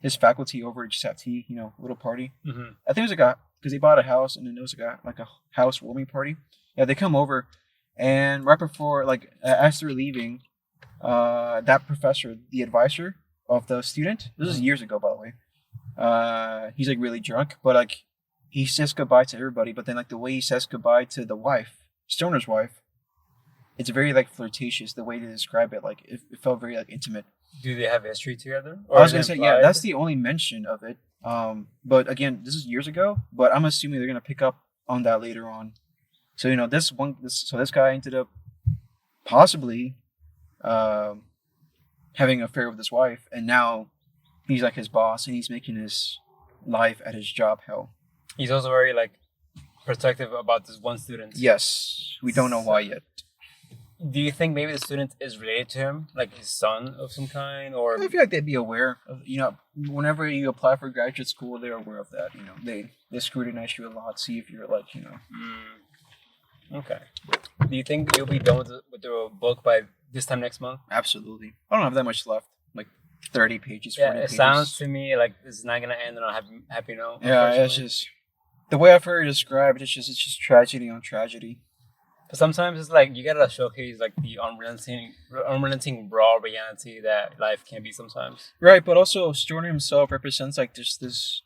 his faculty over to just have tea, a little party. Mm-hmm. I think it was because they bought a house, and then there was like a housewarming party. Yeah, they come over, and right before as they're leaving, that professor, the advisor of the student, this is years ago by the way. He's like really drunk, but like. He says goodbye to everybody, but then like the way he says goodbye to the wife, Stoner's wife, it's very like flirtatious. The way to describe it, like it felt very like intimate. Do they have history together? I was gonna say yeah, that's the only mention of it. But again, this is years ago. But I'm assuming they're gonna pick up on that later on. So this guy ended up possibly having an affair with his wife, and now he's like his boss, and he's making his life at his job hell. He's also very protective about this one student. Yes, we don't know why yet. Do you think maybe the student is related to him, like his son of some kind, or? I feel like they'd be aware of, whenever you apply for graduate school, they're aware of that. They scrutinize you a lot, see if you're Okay. Do you think you'll be done with the book by this time next month? Absolutely. I don't have that much left. 30 pages, 40 Yeah, it pages. sounds to me like this is not gonna end on a happy note. Yeah, it's just the way I've heard it described. It's just tragedy on tragedy. But sometimes it's like you gotta showcase the unrelenting raw reality that life can be sometimes. Right, but also Stoner himself represents this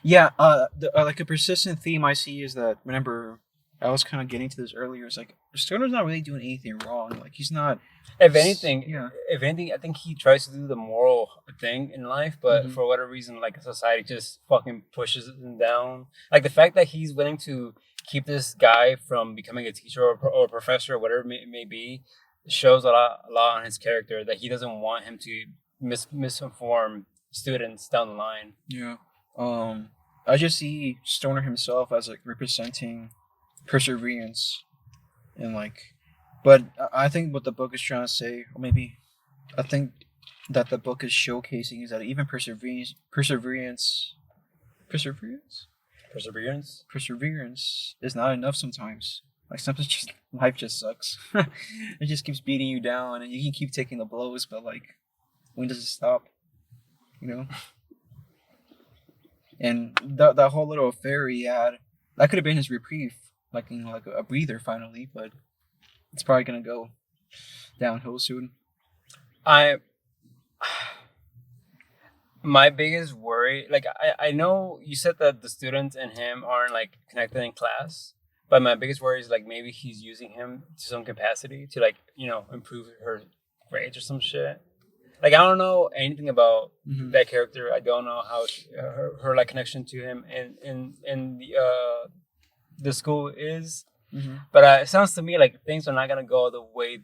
he's a persistent theme I see is that whenever I was kind of getting to this earlier, it's like Stoner's not really doing anything wrong. Like he's not. If anything, yeah. I think he tries to do the moral thing in life, but for whatever reason, society just fucking pushes him down. Like the fact that he's willing to keep this guy from becoming a teacher or a professor or whatever it may be shows a lot on his character, that he doesn't want him to misinform students down the line. Yeah. I just see Stoner himself as like representing perseverance and like, but I think what the book is trying to say, or maybe I think that the book is showcasing is that even perseverance is not enough sometimes. Like sometimes just life just sucks. It just keeps beating you down, and you can keep taking the blows, but like, when does it stop? You know. And that whole little affair he had, that could have been his reprieve, like like a breather finally, but it's probably gonna go downhill soon. My biggest worry, like I know you said that the students and him aren't like connected in class, but my biggest worry is like maybe he's using him to some capacity to like improve her grades or some shit. Like I don't know anything about that character. I don't know how her like connection to him and the school is. But it sounds to me like things are not gonna go the way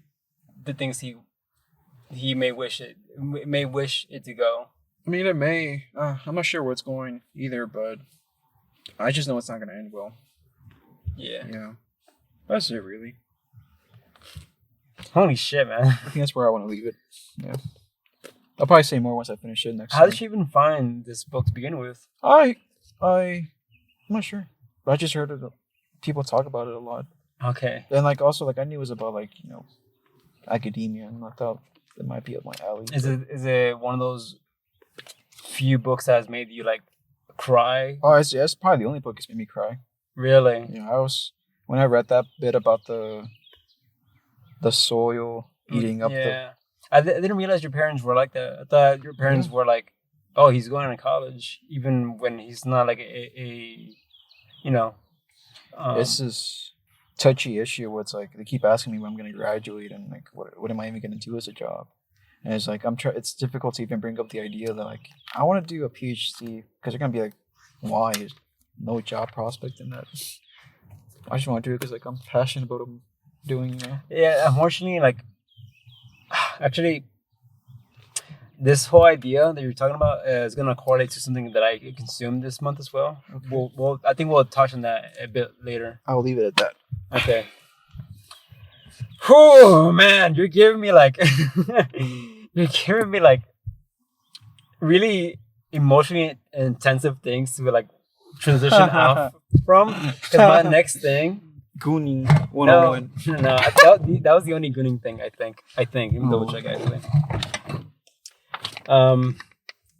the things he may wish it to go. I mean, it may. I'm not sure where it's going either, but I just know it's not gonna end well. Yeah. Yeah. That's it, really. Holy shit, man! I think that's where I want to leave it. Yeah. I'll probably say more once I finish it next. How did you even find this book to begin with? I'm not sure. But I just heard it. People talk about it a lot. Okay. And like also like I knew it was about like academia, and I thought it might be up my alley. Is it one of those few books that has made you like cry? Oh, it's probably the only book that's made me cry. Really? Yeah, when I read that bit about the soil eating up the. I didn't realize your parents were like that. I thought your parents were like, oh, he's going to college, even when he's not like it's this touchy issue where it's like they keep asking me when I'm going to graduate and like what am I even going to do as a job, and it's like it's difficult to even bring up the idea that like I want to do a PhD because they're going to be like, why? There's no job prospect in that. I just want to do it because like I'm passionate about what I'm doing. Yeah, unfortunately, like. Actually, this whole idea that you're talking about is going to correlate to something that I consumed this month as well. Okay. I think we'll touch on that a bit later. I'll leave it at that. Okay. Oh man, you're giving me like really emotionally intensive things to like transition out from. Because my next thing. Gooning 101. No, that was the only gooning thing, I think. Let me double check, actually.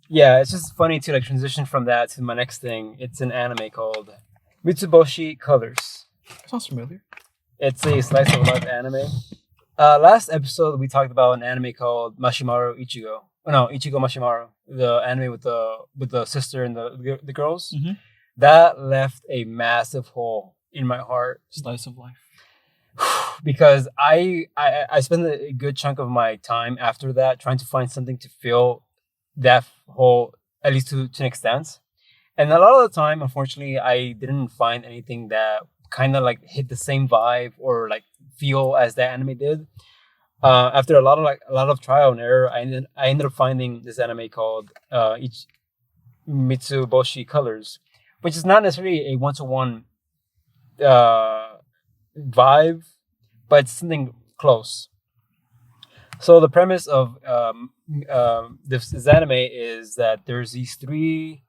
Yeah, it's just funny to like transition from that to my next thing. It's an anime called Mitsuboshi Colors. Sounds familiar. It's a slice of life anime. Last episode, we talked about an anime called Mashimaru Ichigo. Oh, no, Ichigo Mashimaru. The anime with the sister and the girls. Mm-hmm. That left a massive hole in my heart. Slice of life. Because I spent a good chunk of my time after that trying to find something to fill that hole, at least to an extent. And a lot of the time, unfortunately, I didn't find anything that kind of like hit the same vibe or like feel as that anime did. After a lot of trial and error, I ended up finding this anime called Mitsuboshi Colors, which is not necessarily a one-to-one vibe, but it's something close. So the premise of this anime is that there's these three,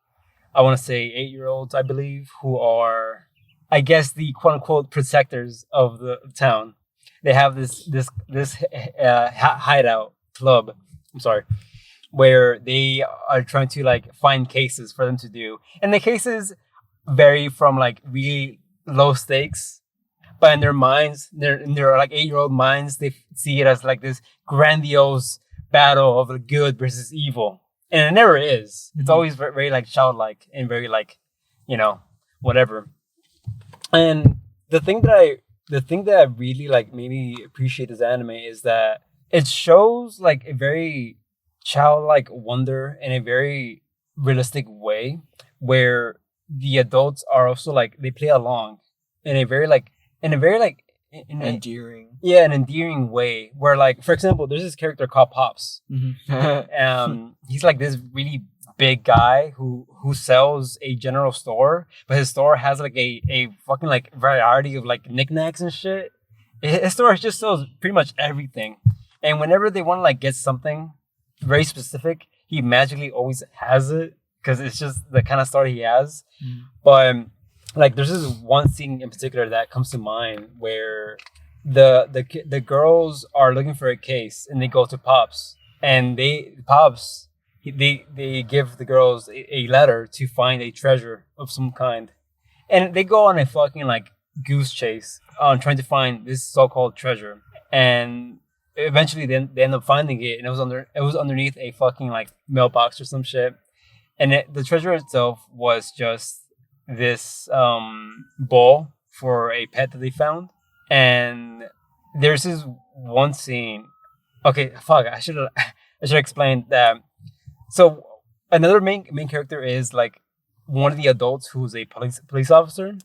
I want to say 8-year-olds, I believe, who are, I guess, the quote unquote protectors of the town. They have this hideout club. I'm sorry, where they are trying to like find cases for them to do, and the cases vary from like really low stakes, but in their minds, in their like 8-year-old minds, they see it as like this grandiose battle of the good versus evil, and it never is. It's always very, very like childlike and very like, whatever. And the thing that really like made me appreciate this anime is that it shows like a very childlike wonder in a very realistic way, where the adults are also like they play along in a very endearing. Yeah, an endearing way where, like, for example, there's this character called Pops. He's like this really big guy who sells a general store, but his store has like a fucking like variety of like knickknacks and shit. His store just sells pretty much everything, and whenever they want to like get something very specific, he magically always has it because it's just the kind of store he has. But like, there's this one scene in particular that comes to mind where the girls are looking for a case and they go to Pops, and they give the girls a letter to find a treasure of some kind, and they go on a fucking like goose chase on trying to find this so-called treasure, and eventually they end up finding it, and it was underneath a fucking like mailbox or some shit, and the treasure itself was just this bowl for a pet that they found. And there's this one scene. Okay, fuck, I should explain that. So another main character is like one of the adults who's a police officer,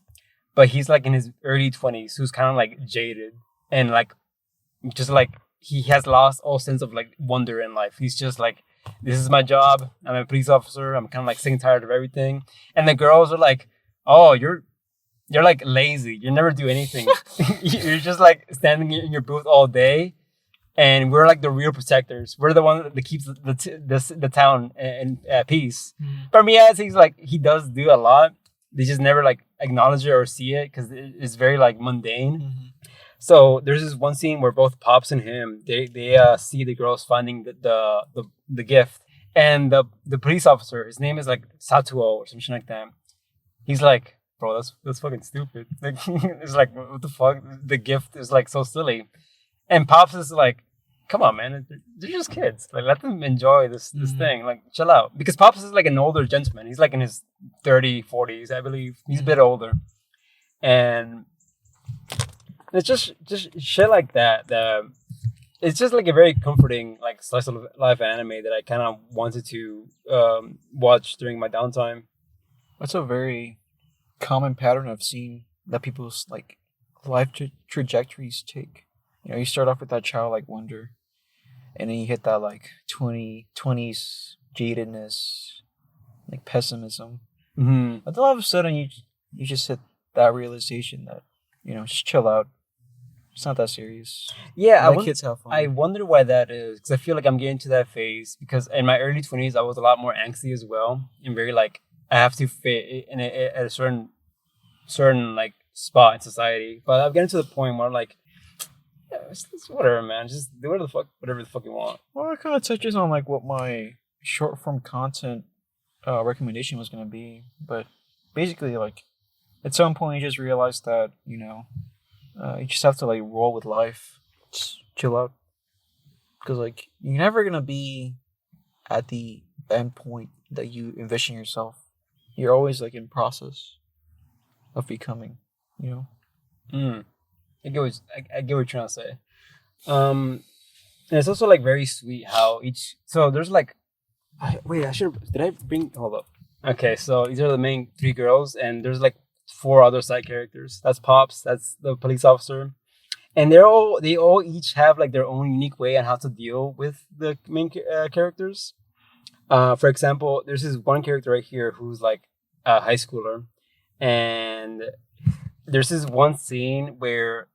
but he's like in his early 20s, who's kind of like jaded and like just like he has lost all sense of like wonder in life. He's just like, this is my job. I'm a police officer. I'm kind of like sick and tired of everything. And the girls are like, oh, you're like lazy. You never do anything. You're just like standing in your booth all day. And we're like the real protectors. We're the one that keeps the town in peace. But Miyaz, he's like, he does do a lot. They just never like acknowledge it or see it because it's very like mundane. So there's this one scene where both Pops and him, they see the girls finding the gift, and the police officer, his name is like Satuo or something like that. He's like, bro, that's fucking stupid. Like, it's like, what the fuck? The gift is like so silly. And Pops is like, come on, man, they're just kids. Like, let them enjoy this thing. Like, chill out. Because Pops is like an older gentleman. He's like in his 30s, 40s, I believe. He's a bit older, and it's just shit like that. It's just like a very comforting like slice of life anime that I kind of wanted to watch during my downtime. That's a very common pattern I've seen that people's like life trajectories take. You know, you start off with that childlike wonder, and then you hit that like 20s jadedness, like pessimism. But then all of a sudden you just hit that realization that, you know, just chill out. It's not that serious. Yeah, kids have fun. I wonder why that is, because I feel like I'm getting to that phase because in my early 20s I was a lot more angsty as well, and very like I have to fit in at a certain like spot in society. But I'm getting to the point where I'm like, yeah, it's whatever, man. Just do whatever the fuck you want. Well, it kind of touches on like what my short form content recommendation was going to be, but basically like at some point you just realize that, you know, you just have to like roll with life, just chill out, because like you're never gonna be at the end point that you envision yourself. You're always like in process of becoming, you know. I get what you're trying to say. And it's also like very sweet how so there's like, hold up. Okay, so these are the main three girls, and there's like 4 other side characters. That's Pops, that's the police officer, and they all each have like their own unique way on how to deal with the main characters. For example, there's this one character right here who's like a high schooler, and there's this one scene where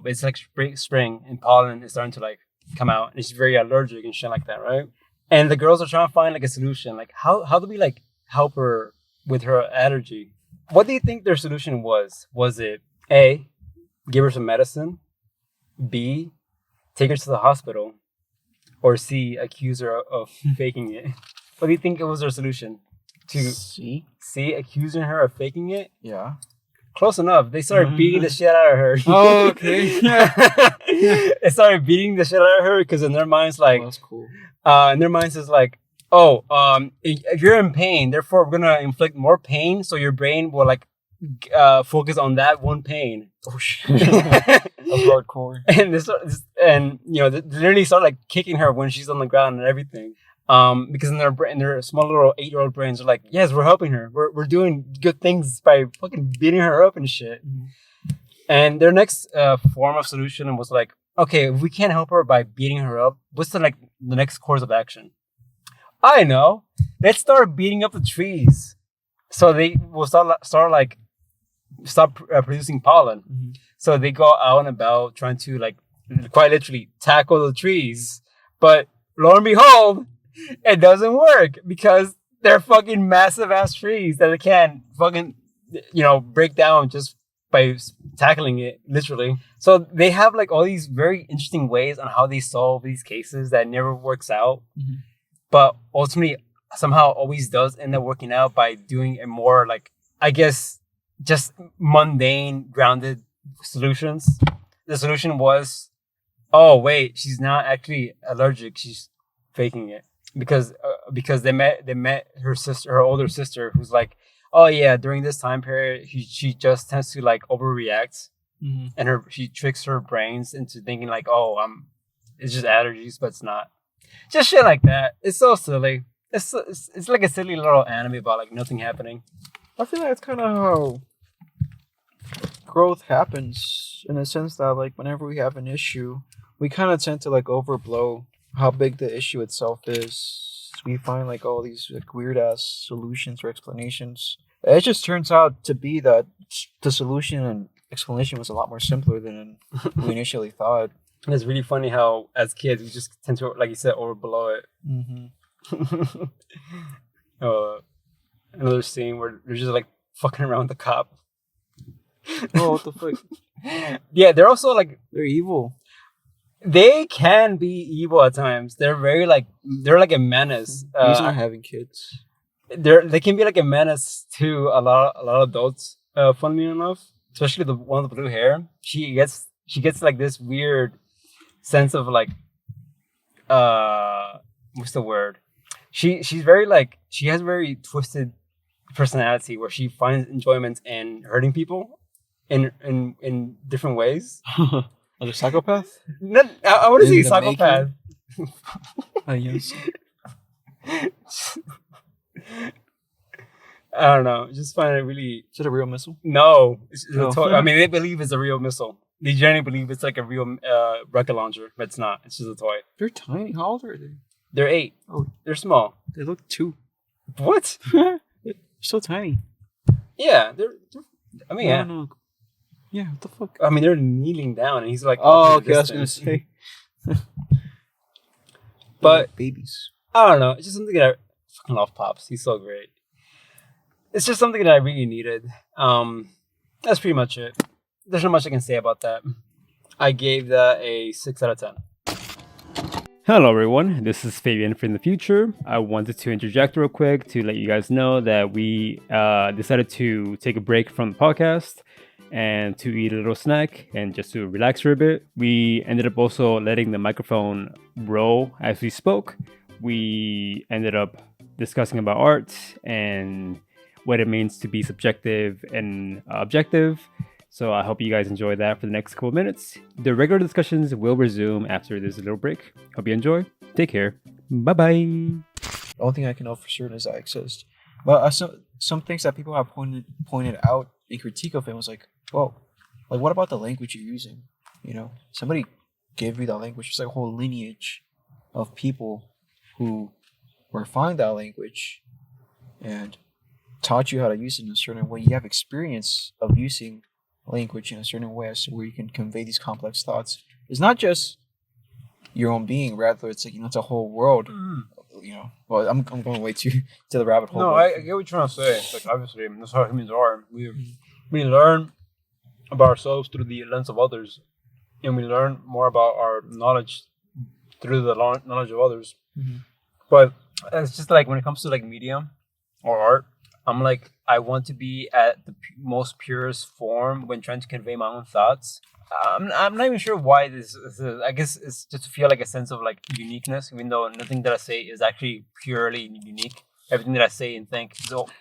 it's like spring and pollen is starting to like come out, and she's very allergic and shit like that, right? And the girls are trying to find like a solution, like how do we like help her with her allergy? What do you think their solution was? Was it A, give her some medicine, B, take her to the hospital, or C, accuse her of faking it? What do you think it was their solution? C, accusing her of faking it? Yeah. Close enough. They started beating the shit out of her. Oh, okay. They started beating the shit out of her because in their minds, like, that's cool. In their minds is like, oh, if you're in pain, therefore we're gonna inflict more pain, so your brain will like focus on that one pain. Oh shit. That's hardcore. And you know, they literally start like kicking her when she's on the ground and everything. Because in their small little 8-year-old brains are like, yes, we're helping her. We're doing good things by fucking beating her up and shit. And their next form of solution was like, okay, if we can't help her by beating her up, what's the next course of action? I know. Let's start beating up the trees, so they will stop producing pollen. Mm-hmm. So they go out and about trying to like quite literally tackle the trees, but lo and behold, it doesn't work because they're fucking massive ass trees that they can't fucking break down just by tackling it literally. So they have like all these very interesting ways on how they solve these cases that never works out, Mm-hmm. but ultimately somehow always does end up working out by doing a more like, I guess, just mundane, grounded solutions. The solution was, oh wait, she's not actually allergic; she's faking it because they met her older sister, who's like, oh yeah, during this time period, she just tends to like overreact, Mm-hmm. and she tricks her brains into thinking like, oh, it's just allergies, but it's not. Just shit like that. It's so silly. It's like a silly little anime about like nothing happening. I feel like that's kind of how growth happens, in a sense that like whenever we have an issue, we kind of tend to like overblow how big the issue itself is. We find like all these like weird ass solutions or explanations. It just turns out to be that the solution and explanation was a lot more simpler than we initially thought. And it's really funny how as kids we just tend to, like you said, overblow it. Mm-hmm. Another scene where they're just like fucking around the cop. Oh, what the fuck? Yeah, they're also like, They're evil. they can be evil at times. They're very like, they're like a menace. He's not having kids. They can be like a menace to a lot of adults. Funnily enough, especially the one with the blue hair. She gets like this weird sense of like, what's the word? She's very like, she has very twisted personality where she finds enjoyment in hurting people in different ways. Like a psychopath? Not, I want to In say the psychopath. Yes. I don't know. Just find it really. Is it a real missile? No, it's a No. toy. I mean, they believe it's a real missile. They generally believe it's like a real rocket launcher, but it's not. It's just a toy. They're tiny. How old are they? They're 8. Oh, They're small. they look 2. What? They're so tiny. Yeah, they're I mean, yeah. No. Yeah, what the fuck? I mean, they're kneeling down, and he's like, Oh, off in okay, the I was gonna distance. say. But They're like babies. I don't know. It's just something that I fucking love. Pops. He's so great. It's just something that I really needed. That's pretty much it. There's not much I can say about that. I gave that a 6 out of 10. Hello everyone, this is Fabian from the future. I wanted to interject real quick to let you guys know that we decided to take a break from the podcast and to eat a little snack and just to relax for a bit. We ended up also letting the microphone roll as we spoke. We ended up discussing about art and what it means to be subjective and objective. So I hope you guys enjoy that for the next couple of minutes. The regular discussions will resume after this little break. Hope you enjoy. Take care. Bye-bye. The only thing I can know for certain is that exist. But some things that people have pointed out in critique of it was like, well, like what about the language you're using? You know, somebody gave you that language. It's like a whole lineage of people who refined that language and taught you how to use it in a certain way. You have experience of using language in a certain way as to where you can convey these complex thoughts. It's not just your own being, rather it's like, you know, it's a whole world. You know, well, I'm going way to the rabbit hole. No, I get what you're trying to say. It's like, obviously, that's how humans are. We learn about ourselves through the lens of others, and we learn more about our knowledge through the knowledge of others. Mm-hmm. But it's just like when it comes to like media or art, I'm like, I want to be at the most purest form when trying to convey my own thoughts. I'm not even sure why this is. I guess it's just to feel like a sense of like uniqueness, even though nothing that I say is actually purely unique. Everything that I say and think,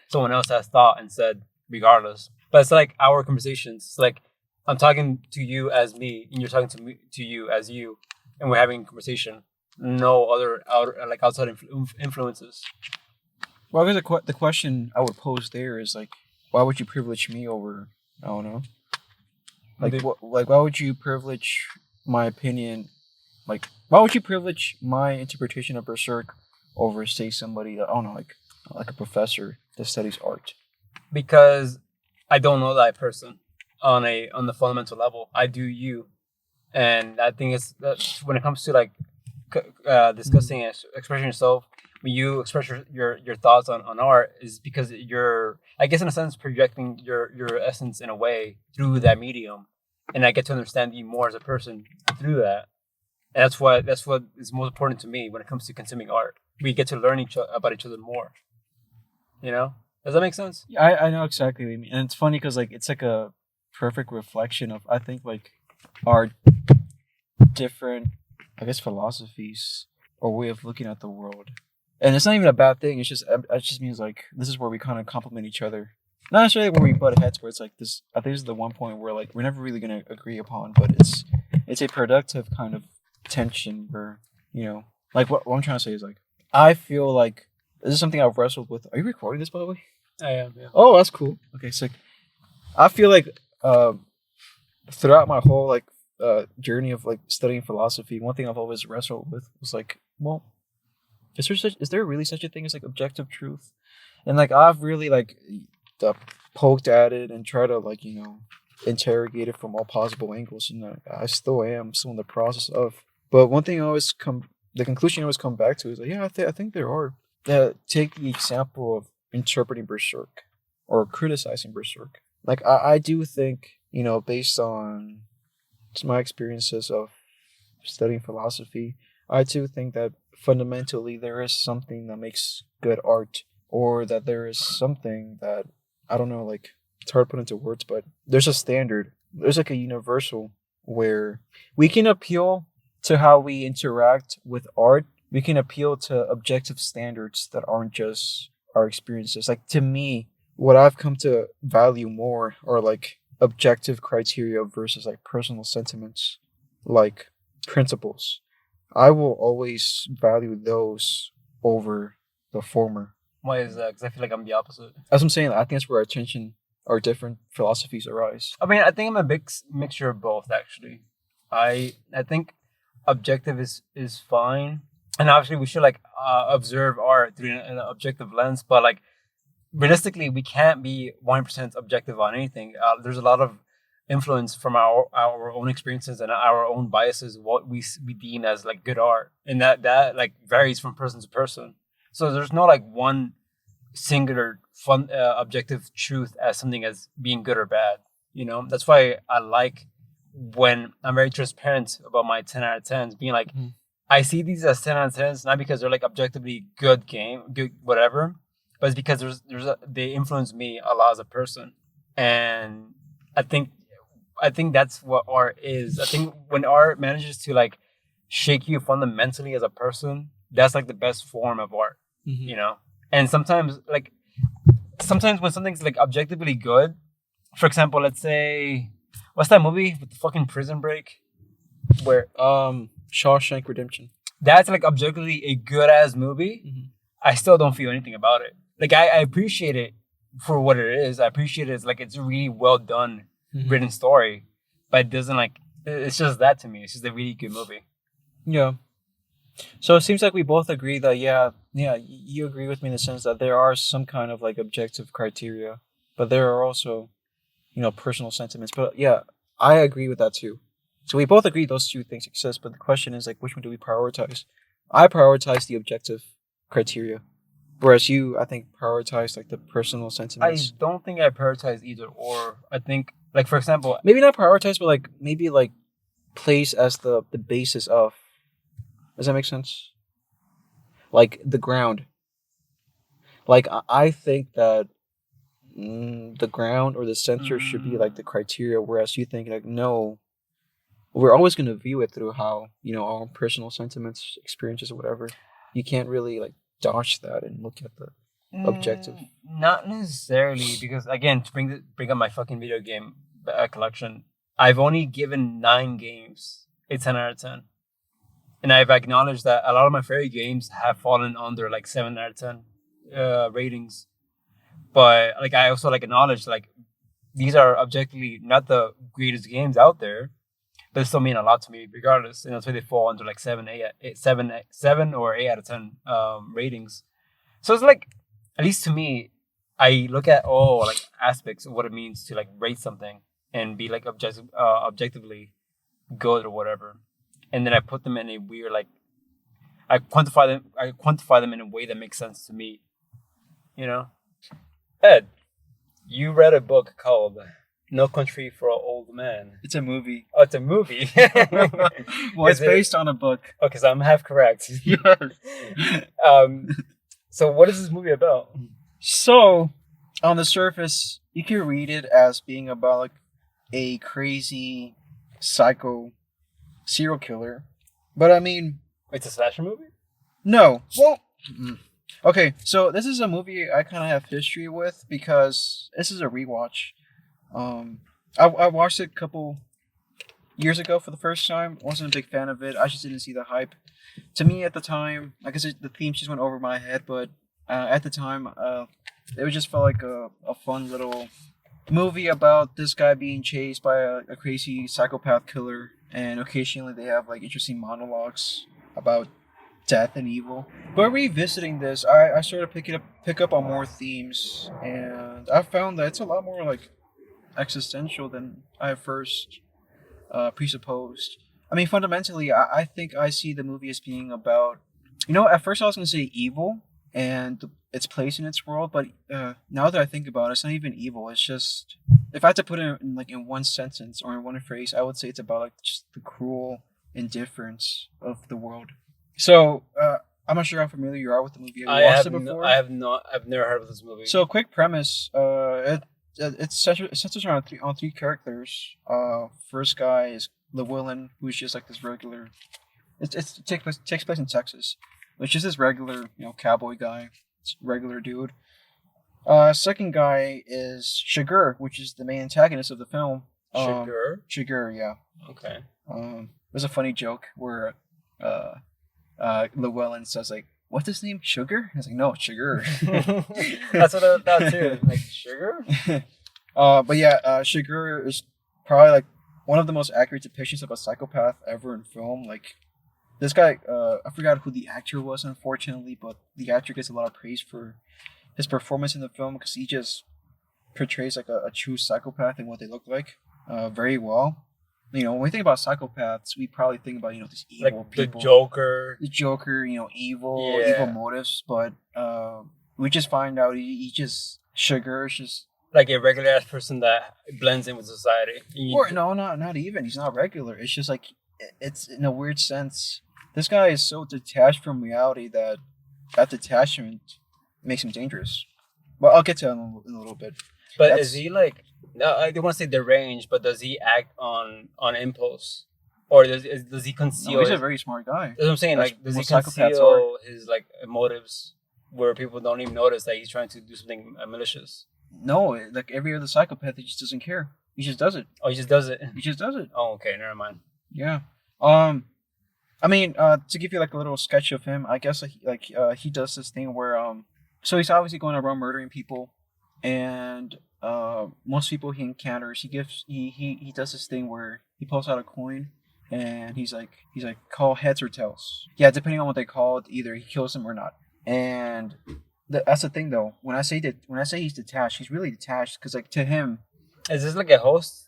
someone else has thought and said regardless. But it's like our conversations. It's like I'm talking to you as me, and you're talking to you as you, and we're having a conversation. No other outside influences. Well, I guess the question I would pose there is like, why would you privilege me over, I don't know, Like, Dude. why would you privilege my opinion? Like, why would you privilege my interpretation of Berserk over, say, somebody that, I don't know, like a professor that studies art? Because I don't know that person on the fundamental level. I do you, and I think it's that when it comes to like discussing and expressing yourself, when you express your thoughts on art, is because you're, I guess, in a sense, projecting your essence in a way through that medium, and I get to understand you more as a person through that. And that's what is most important to me when it comes to consuming art. We get to learn about each other more. You know, does that make sense? Yeah, I know exactly what you mean, and it's funny because like it's like a perfect reflection of, I think, like our different, I guess, philosophies or way of looking at the world. And it's not even a bad thing. It just means like this is where we kind of complement each other. Not necessarily where we butt heads, where it's like this. I think this is the one point where like we're never really gonna agree upon, but it's a productive kind of tension where, you know, like what I'm trying to say is like I feel like this is something I've wrestled with. Are you recording this, by the way? I am. Yeah. Oh, that's cool. Okay, sick. I feel like throughout my whole like journey of like studying philosophy, one thing I've always wrestled with was like, well, is there really such a thing as like objective truth? And like I've really like poked at it and tried to like, you know, interrogate it from all possible angles, and I still in the process of. But one thing the conclusion I always come back to is like, yeah, I think there are. Take the example of interpreting Berserk or criticizing Berserk. Like I do think, you know, based on my experiences of studying philosophy, I do think that fundamentally there is something that makes good art, or that there is something that, I don't know, like it's hard to put into words, but there's a standard. There's like a universal where we can appeal to how we interact with art. We can appeal to objective standards that aren't just our experiences. Like to me, what I've come to value more are like objective criteria versus like personal sentiments, like principles. I will always value those over the former. Why is that? Because I feel like I'm the opposite. As I'm saying, I think that's where our different philosophies arise. I mean, I think I'm a big mixture of both. Actually, I think objective is fine, and obviously we should like observe art through an objective lens. But like realistically, we can't be 100% objective on anything. There's a lot of influence from our own experiences and our own biases, what we deem as like good art, and that like varies from person to person. So there's no like one singular fun objective truth as something as being good or bad. You know, that's why I like when I'm very transparent about my 10 out of 10s, being like, I see these as 10 out of 10s, not because they're like objectively good whatever, but it's because they influence me a lot as a person. And I think that's what art is. I think when art manages to like shake you fundamentally as a person, that's like the best form of art, you know? And sometimes when something's like objectively good, for example, let's say, what's that movie with the fucking prison break? Where Shawshank Redemption. That's like objectively a good ass movie. I still don't feel anything about it. Like I appreciate it for what it is. I appreciate it as like it's a really well done written story, but it doesn't like, it's just that to me. It's just a really good movie. Yeah. So it seems like we both agree that you agree with me in the sense that there are some kind of like objective criteria, but there are also, you know, personal sentiments. But yeah, I agree with that too. So we both agree those two things exist, but the question is like, which one do we prioritize? I prioritize the objective criteria, whereas you, I think, prioritize like the personal sentiments. I don't think I prioritize either or. I think, like, for example, maybe not prioritize, but like maybe like place as the basis of. Does that make sense? Like the ground. Like I think that the ground or the center should be like the criteria, whereas you think like no, we're always going to view it through how, you know, our personal sentiments, experiences, or whatever. You can't really like dodge that and look at the objective. Not necessarily, because again, to bring up my fucking video game collection, I've only given 9 games a 10 out of 10. And I've acknowledged that a lot of my favorite games have fallen under like 7 out of 10 ratings. But like I also like acknowledge like these are objectively not the greatest games out there, but they still mean a lot to me regardless. And that's why they fall under like 7 or 8 out of 10 ratings. So it's like, at least to me, I look at all like aspects of what it means to like rate something and be like objectively good or whatever, and then I put them in a weird like I quantify them in a way that makes sense to me. You know, Ed, you read a book called No Country for Old Men. It's a movie. Oh, it's a movie. Well, it's based on a book. Okay, so I'm half correct. Yes. So what is this movie about? So, on the surface, you can read it as being about like a crazy psycho serial killer. But I mean, It's a slasher movie? no. Well, okay, so this is a movie I kind of have history with because this is a rewatch. I watched it a couple years ago for the first time. Wasn't a big fan of it. I just didn't see the hype. To me, at the time, I guess the theme just went over my head, but at the time, it just felt like a fun little movie about this guy being chased by a crazy psychopath killer, and occasionally they have like interesting monologues about death and evil. But revisiting this, I started to pick up on more themes, and I found that it's a lot more like existential than I first presupposed. I mean, fundamentally, I think I see the movie as being about, at first I was going to say evil and its place in its world, but now that I think about it, it's not even evil. It's just, if I had to put it in one sentence or in one phrase, I would say it's about like just the cruel indifference of the world. So, I'm not sure how familiar you are with the movie. Have you watched it before? I have not. I've never heard of this movie. So, quick premise. It centers on three characters. First guy is Llewellyn, who's just like this regular. It takes place in Texas, which is this regular, cowboy guy, regular dude. Second guy is Shiger, which is the main antagonist of the film. Shiger, yeah. Okay. There's a funny joke where Llewellyn says like, "What's his name? Sugar?" I was like, "No, Shiger." That's what I thought too. Like sugar. But yeah, Shiger is probably like one of the most accurate depictions of a psychopath ever in film. Like this guy, I forgot who the actor was, unfortunately, but the actor gets a lot of praise for his performance in the film because he just portrays like a true psychopath and what they look like very well. When we think about psychopaths, we probably think about these evil like people, the Joker, evil motives. But we just find out he just Sugar is just like a regular ass person that blends in with society. Or no, not even. He's not regular. It's just like it's in a weird sense. This guy is so detached from reality that detachment makes him dangerous. Well, I'll get to him in a little bit. But is he like? No, I don't want to say deranged, but does he act on impulse, or does he conceal? No, he's a very smart guy. That's what I'm saying. Like, does he conceal his like motives where people don't even notice that he's trying to do something malicious? No, like every other psychopath, he just doesn't care. He just does it. Oh, he just does it. He just does it. Oh, okay, never mind. Yeah. I mean, to give you like a little sketch of him, I guess he does this thing where so he's obviously going around murdering people, and most people he encounters, he does this thing where he pulls out a coin, and he's like call heads or tails. Yeah, depending on what they call it, either he kills them or not. And that's the thing though. When I say he's detached, he's really detached because like to him, is this like a hostage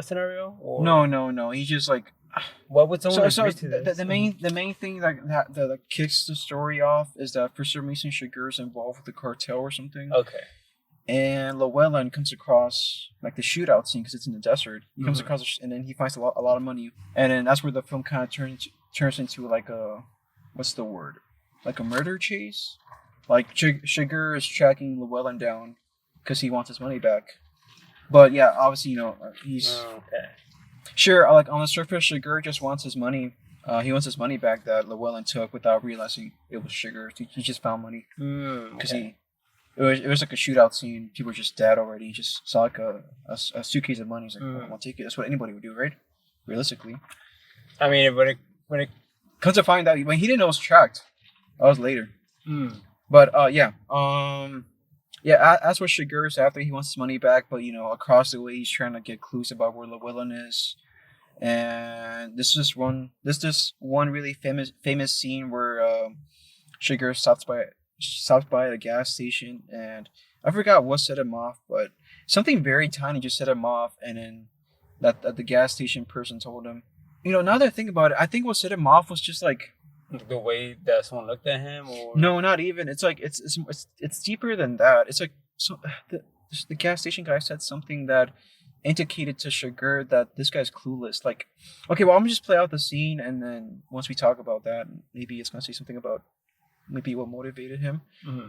scenario? Or? No. He's just like. What would someone so agree to this? The main thing that kicks the story off is that for some reason Shiger is involved with the cartel or something. Okay. And Llewellyn comes across like the shootout scene because it's in the desert. He comes across and then he finds a lot of money, and then that's where the film kind of turns into like a what's the word? Like a murder chase. Like Shiger is tracking Llewellyn down because he wants his money back. But yeah, obviously he's okay. Sure, like on the surface, Shiger just wants his money. He wants his money back that Llewellyn took without realizing it was Shiger. He just found money because it was like a shootout scene. People were just dead already. He just saw like a suitcase of money. He's like, "I want to take it." That's what anybody would do, right? Realistically. I mean, when it comes to find out, when he didn't know it was tracked. That was later. But yeah. Yeah, as for Shigeru's after he wants his money back, but across the way he's trying to get clues about where Llewellyn is. And this is one really famous scene where Shigeru stops by at a gas station, and I forgot what set him off, but something very tiny just set him off, and then that the gas station person told him. Now that I think about it, I think what set him off was just like the way that someone looked at him, or no, not even. It's like it's deeper than that. It's like the gas station guy said something that indicated to Shigeru that this guy's clueless. Like, okay, well, I'm gonna just play out the scene, and then once we talk about that, maybe it's gonna say something about maybe what motivated him. Mm-hmm.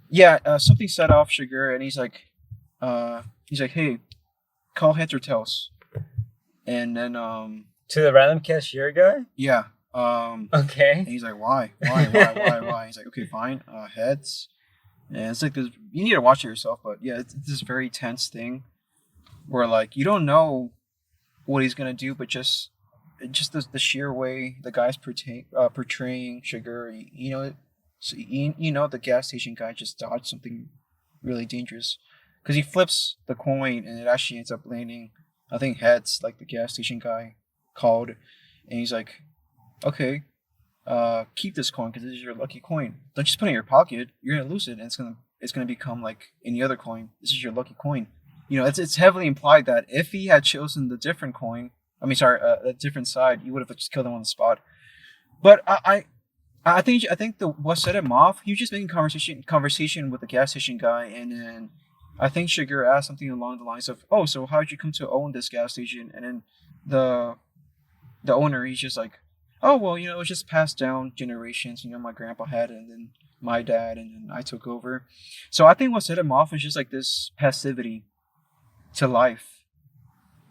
Yeah, something set off Shigeru, and he's like, hey, call heads or tails, and then to the random cashier guy. Yeah. Okay. And he's like, why? He's like, okay, fine. Heads. And it's like this. You need to watch it yourself, but yeah, it's this very tense thing where like you don't know what he's gonna do, but just the sheer way the guy's portraying Shigeru, so the gas station guy just dodged something really dangerous because he flips the coin and it actually ends up landing, I think, heads, like the gas station guy called, and he's like, okay, keep this coin because this is your lucky coin. Don't just put it in your pocket. You're gonna lose it, and it's gonna become like any other coin. This is your lucky coin. It's heavily implied that if he had chosen the different coin, a different side, you would have just killed him on the spot. But I think what set him off, he was just making conversation with the gas station guy, and then I think Shigeru asked something along the lines of, "Oh, so how did you come to own this gas station?" And then the owner, he's just like, "Oh, well, it was just passed down generations. My grandpa had it, and then my dad, and then I took over." So I think what set him off is just like this passivity to life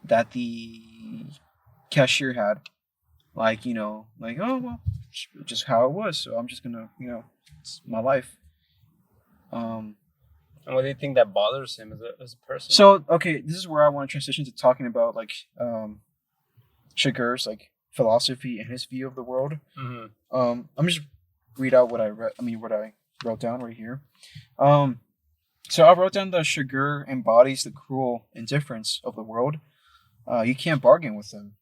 that the cashier had. Like, oh, well, just how it was. So I'm just gonna, it's my life. And what do you think that bothers him as a person? So, okay, this is where I want to transition to talking about like Shigeru's like philosophy and his view of the world. Mm-hmm. I'm just read out what I wrote down right here. So I wrote down that Shigeru embodies the cruel indifference of the world. You can't bargain with him.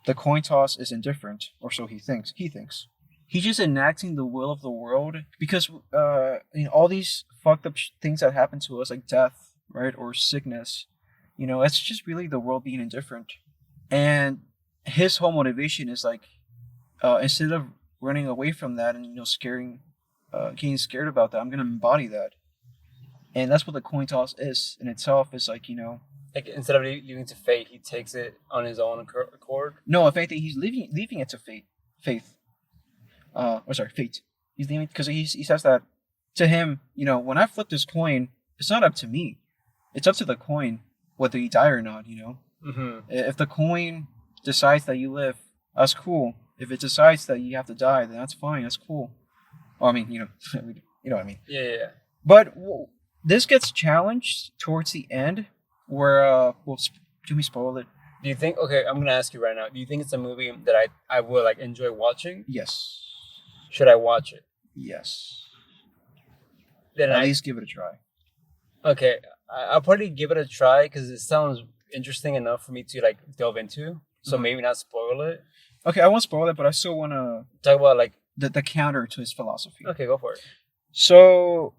The coin toss is indifferent, or so he thinks. He's just enacting the will of the world because all these fucked up things that happen to us, like death, right, or sickness, it's just really the world being indifferent. And his whole motivation is like, instead of running away from that and getting scared about that, I'm gonna embody that. And that's what the coin toss is in itself. Is like like instead of leaving it to fate, he takes it on his own accord. No, if anything, he's leaving it to fate. Fate. He's leaving because he says that to him. When I flip this coin, it's not up to me. It's up to the coin whether you die or not. Mm-hmm. If the coin decides that you live, that's cool. If it decides that you have to die, then that's fine. That's cool. Well, you know what I mean. Yeah. But this gets challenged towards the end, where do we spoil it? Do you think? Okay, I'm gonna ask you right now. Do you think it's a movie that I will like enjoy watching? Yes. Should I watch it? Yes. Then at least give it a try. Okay, I'll probably give it a try because it sounds interesting enough for me to like delve into. So maybe not spoil it. Okay, I won't spoil it, but I still want to talk about like the counter to his philosophy. Okay, go for it. So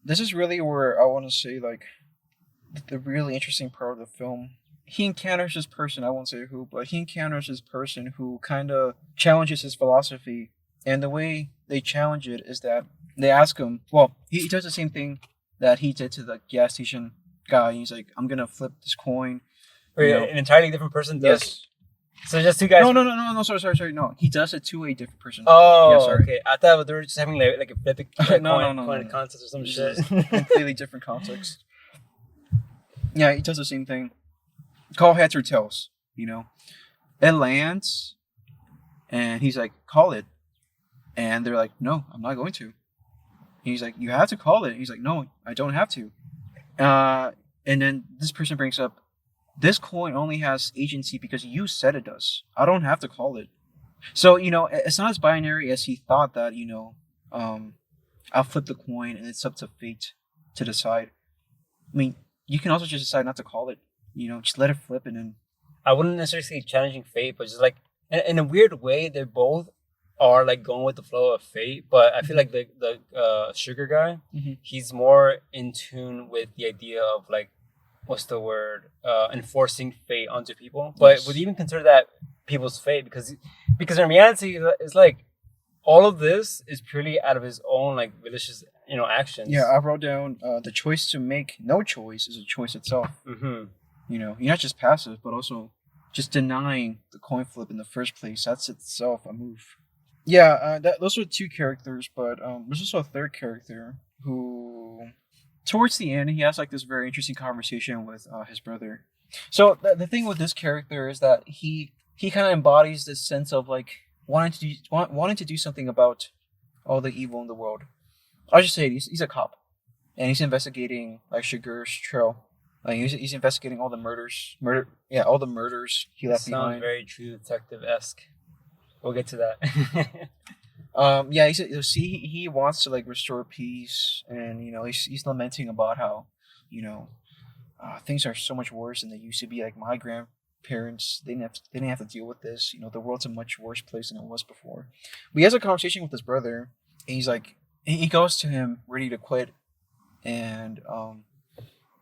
this is really where I want to say like the really interesting part of the film. He encounters this person, I won't say who, but he encounters this person who kind of challenges his philosophy. And the way they challenge it is that they ask him, well, he does the same thing that he did to the gas station guy. He's like, I'm going to flip this coin. Wait, an entirely different person does? Yes. So just two guys? No, sorry. No, he does it to a different person. Oh, yeah, sorry. Okay. I thought they were just having like a flipping coin context or some shit. Completely different context. Yeah, he does the same thing. Call heads or tails, It lands, and he's like, call it. And they're like, no, I'm not going to. And he's like, you have to call it. He's like, no, I don't have to. And then this person brings up, this coin only has agency because you said it does. I don't have to call it. So, it's not as binary as he thought that, I'll flip the coin and it's up to fate to decide. I mean, you can also just decide not to call it. Just let it flip and then. I wouldn't necessarily say challenging fate, but just like in a weird way, they both are like going with the flow of fate. But I feel like the sugar guy, he's more in tune with the idea of like, what's the word? Enforcing fate onto people. But would you even consider that people's fate? Because in reality, it's like all of this is purely out of his own like malicious actions. Yeah, I wrote down the choice to make no choice is a choice itself. You're not just passive, but also just denying the coin flip in the first place. That's itself a move. Yeah, those are two characters, but there's also a third character who, towards the end, he has like this very interesting conversation with his brother. So the thing with this character is that he kind of embodies this sense of like wanting to do something about all the evil in the world. I'll just say he's a cop, and he's investigating like Sugar's trail. Like he's investigating all the murders. All the murders he left behind. Sounds very True Detective-esque. We'll get to that. He wants to like restore peace, and he's lamenting about how things are so much worse than they used to be. Like my grandparents, they didn't have to deal with this. The world's a much worse place than it was before. But he has a conversation with his brother, and he's like, he goes to him ready to quit, and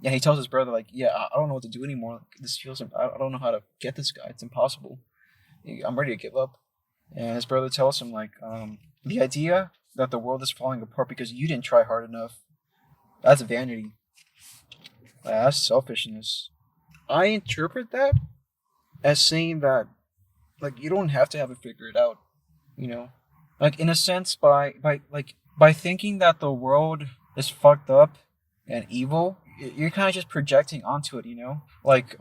he tells his brother like, I don't know what to do anymore. This feels, I don't know how to get this guy. It's impossible. I'm ready to give up. And his brother tells him like, the idea that the world is falling apart because you didn't try hard enough, that's vanity. That's selfishness. I interpret that as saying that like you don't have to have it figured out. Like in a sense by thinking that the world is fucked up and evil, you're kind of just projecting onto it. Like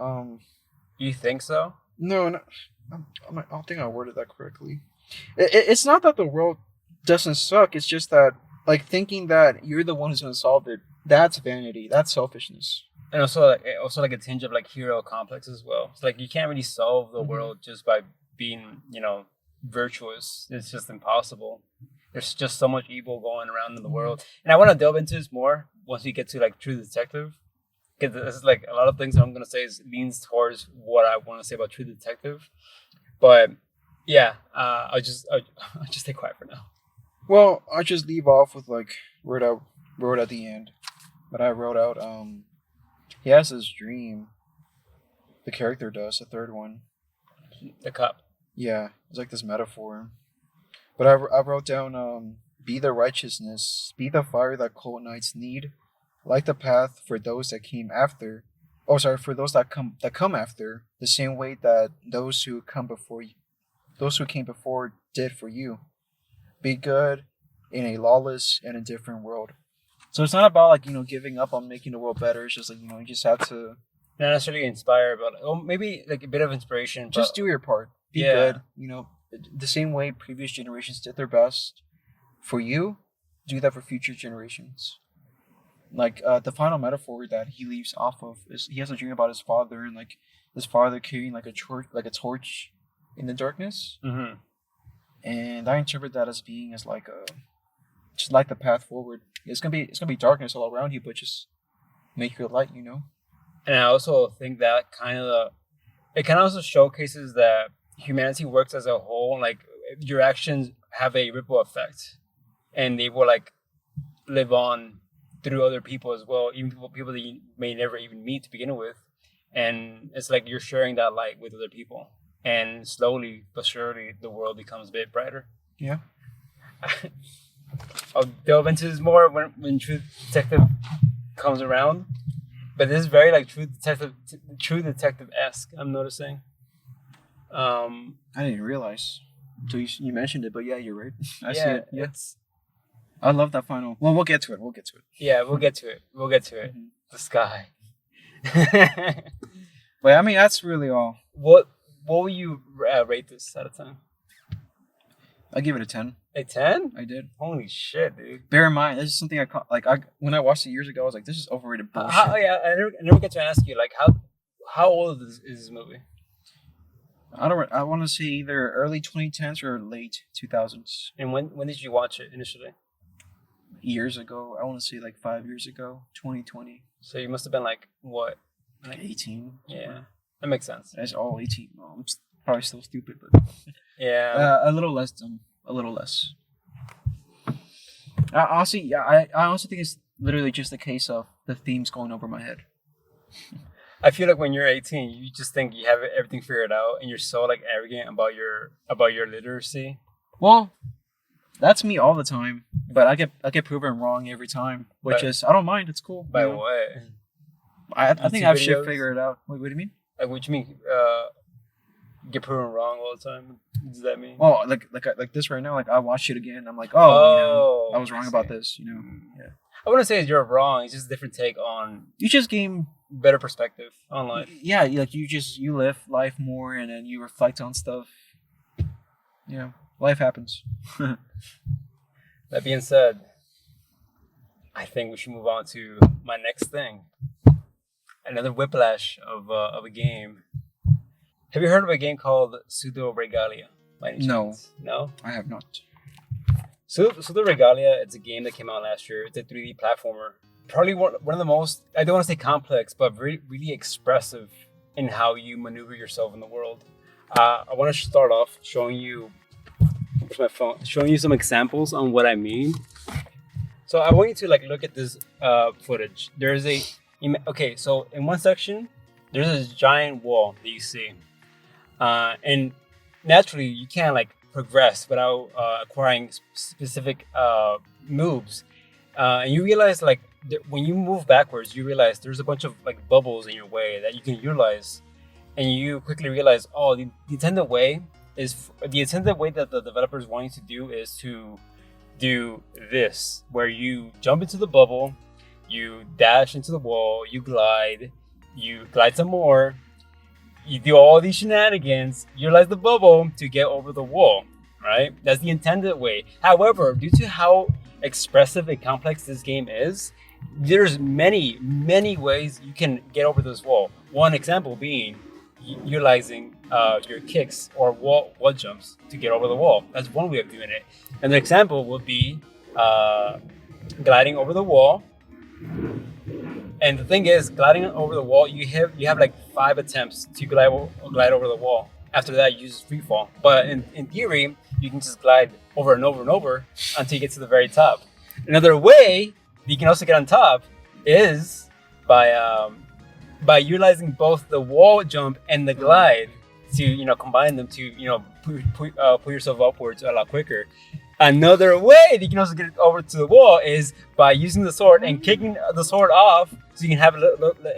You think so? No. I don't think I worded that correctly. It's not that the world doesn't suck. It's just that, like, thinking that you're the one who's going to solve it, that's vanity. That's selfishness. And also like a tinge of like hero complex as well. It's like you can't really solve the world just by being, virtuous. It's just impossible. There's just so much evil going around in the world. And I want to delve into this more once we get to like True Detective. Because this is like a lot of things I'm going to say leans towards what I want to say about True Detective. But yeah, I'll just stay quiet for now. Well, I'll just leave off with like what I wrote at the end. But I wrote out, he has this dream. The character does, the third one. The cop. Yeah, it's like this metaphor. But I wrote down, be the righteousness, be the fire that cold nights need, like the path for those that came after. Oh, sorry, for those that come after, the same way that those who came before did for you. Be good in a lawless and indifferent world. So it's not about like giving up on making the world better. It's just like you just have to not necessarily inspire, but maybe like a bit of inspiration. Just do your part. Be good. The same way previous generations did their best for you, do that for future generations. Like the final metaphor that he leaves off of is he has a dream about his father and like his father carrying like a torch in the darkness. Mm-hmm. And I interpret that as being as like just like the path forward. It's gonna be darkness all around you, but just make your light. And I also think that it kind of also showcases that humanity works as a whole. Like your actions have a ripple effect, and they will like live on through other people as well, even people that you may never even meet to begin with. And it's like you're sharing that light with other people, and slowly but surely the world becomes a bit brighter. Yeah. I'll delve into this more when True Detective comes around, but this is very like True Detective-esque. I'm noticing. I didn't realize until you mentioned it, but yeah, you're right. I see it. Yeah. I love that final. Well, we'll get to it. Yeah, we'll get to it. Mm-hmm. The sky. But I mean, that's really all. What will you rate this out of 10? I give it a 10. A 10? I did. Holy shit, dude! Bear in mind, this is something when I watched it years ago, I was like, "This is overrated bullshit." I never get to ask you like how old is this movie? I want to say either early 2010s or late 2000s. And when did you watch it initially? years ago. I want to say like 5 years ago, 2020. So you must have been like what? Like 18. Yeah, that makes sense. That's all 18. Well, I'm probably still stupid, but Yeah. a little less dumb. A little less. Honestly, I honestly think it's literally just a case of the themes going over my head. I feel like when you're 18, you just think you have everything figured out, and you're so like arrogant about your literacy. Well, that's me all the time, but I get proven wrong every time, which is I don't mind. It's cool. By what? I think I have shit videos? figured out. Wait, what do you mean? Like, what do you mean? Get proven wrong all the time? What does that mean? Well, like this right now. Like I watched it again. I'm like, oh, I was wrong about this. Yeah. I wouldn't say you're wrong. It's just a different take on You just gain better perspective on life. Yeah, like you live life more, and then you reflect on stuff. Yeah, life happens. That being said, I think we should move on to my next thing. Another whiplash of a game. Have you heard of a game called Pseudoregalia? By any No. chance? No? I have not. Pseudoregalia, it's a game that came out last year. It's a 3D platformer. Probably one of the most, I don't want to say complex, but really expressive in how you maneuver yourself in the world. I want to start off showing you, where's my phone? Showing you some examples on what I mean. So I want you to like look at this footage. There's okay, so in one section, there's this giant wall that you see. And naturally, you can't like progress without acquiring specific moves. And you realize like when you move backwards, you realize there's a bunch of like bubbles in your way that you can utilize. And you quickly realize, oh, the intended way that the developers want you to do is to do this, where you jump into the bubble, you dash into the wall, you glide some more, you do all these shenanigans, utilize the bubble to get over the wall, right? That's the intended way. However, due to how expressive and complex this game is, there's many ways you can get over this wall. One example being utilizing your kicks or wall jumps to get over the wall. That's one way of doing it. And the example would be gliding over the wall. And the thing is, gliding over the wall, you have like 5 attempts to glide over the wall. After that, you use free fall. But in theory, you can just glide over and over and over until you get to the very top. Another way you can also get on top is by utilizing both the wall jump and the glide to combine them to pull yourself upwards a lot quicker. Another way that you can also get over to the wall is by using the sword and kicking the sword off, so you can have a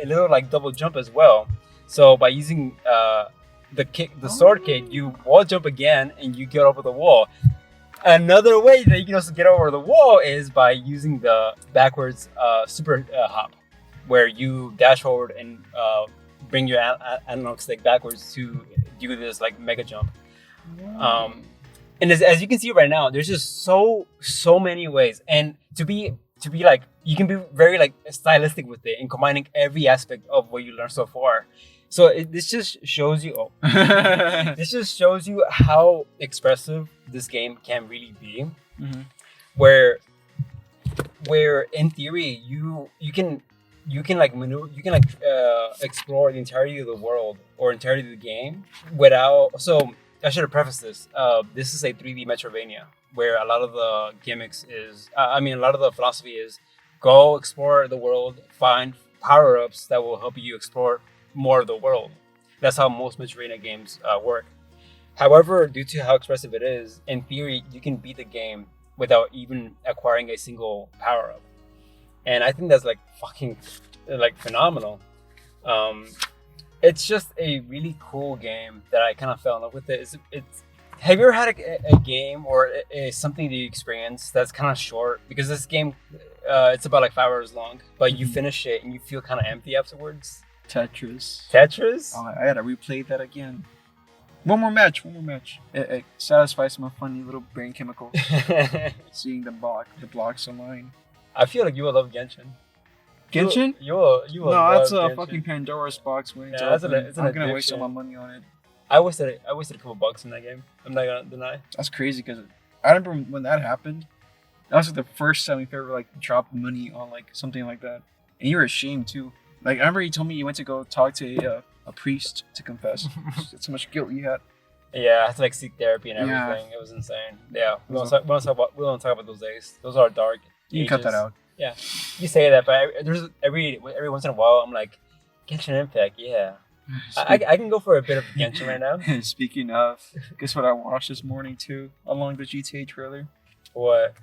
little like double jump as well. So by using the sword kick, you wall jump again and you get over the wall. Another way that you can also get over the wall is by using the backwards super hop, where you dash forward and bring your analog stick backwards to do this like mega jump. And as you can see right now, there's just so many ways, and to be like, you can be very like stylistic with it and combining every aspect of what you learned so far. So this just shows you how expressive this game can really be. Mm-hmm. Where in theory you can like maneuver, you can like explore the entirety of the world or entirety of the game without. So I should have prefaced this. This is a 3D Metroidvania where a lot of the gimmicks is, a lot of the philosophy is go explore the world, find power-ups that will help you explore more of the world. That's how most Metroidvania games work. However, due to how expressive it is, in theory, you can beat the game without even acquiring a single power-up. And I think that's like fucking like phenomenal. It's just a really cool game that I kind of fell in love with. Have you ever had a game or something that you experience that's kind of short? Because this game, it's about like 5 hours long, but you finish it and you feel kind of empty afterwards. Tetris? Oh, I gotta replay that again. One more match. It satisfies my funny little brain chemicals. Seeing the blocks online. I feel like you will love Genshin. Genshin? You will no, that's a Genshin. Fucking Pandora's box waiting to it's open. an I'm gonna waste addiction. all my money on it. I wasted a couple bucks in that game. I'm not gonna deny. That's crazy because I remember when that happened. That was like the first time we've ever like dropped money on like something like that, and you were ashamed too. Like I remember you told me you went to go talk to a priest to confess. That's how much guilt you had. Yeah, I had to like seek therapy and Yeah. everything. It was insane. Yeah, we don't talk about those days. Those are dark. You can cut that out. Yeah, you say that, but there's every once in a while I'm like, Genshin Impact. Yeah, I can go for a bit of Genshin right now. Speaking of, guess what I watched this morning too, along the GTA trailer. What?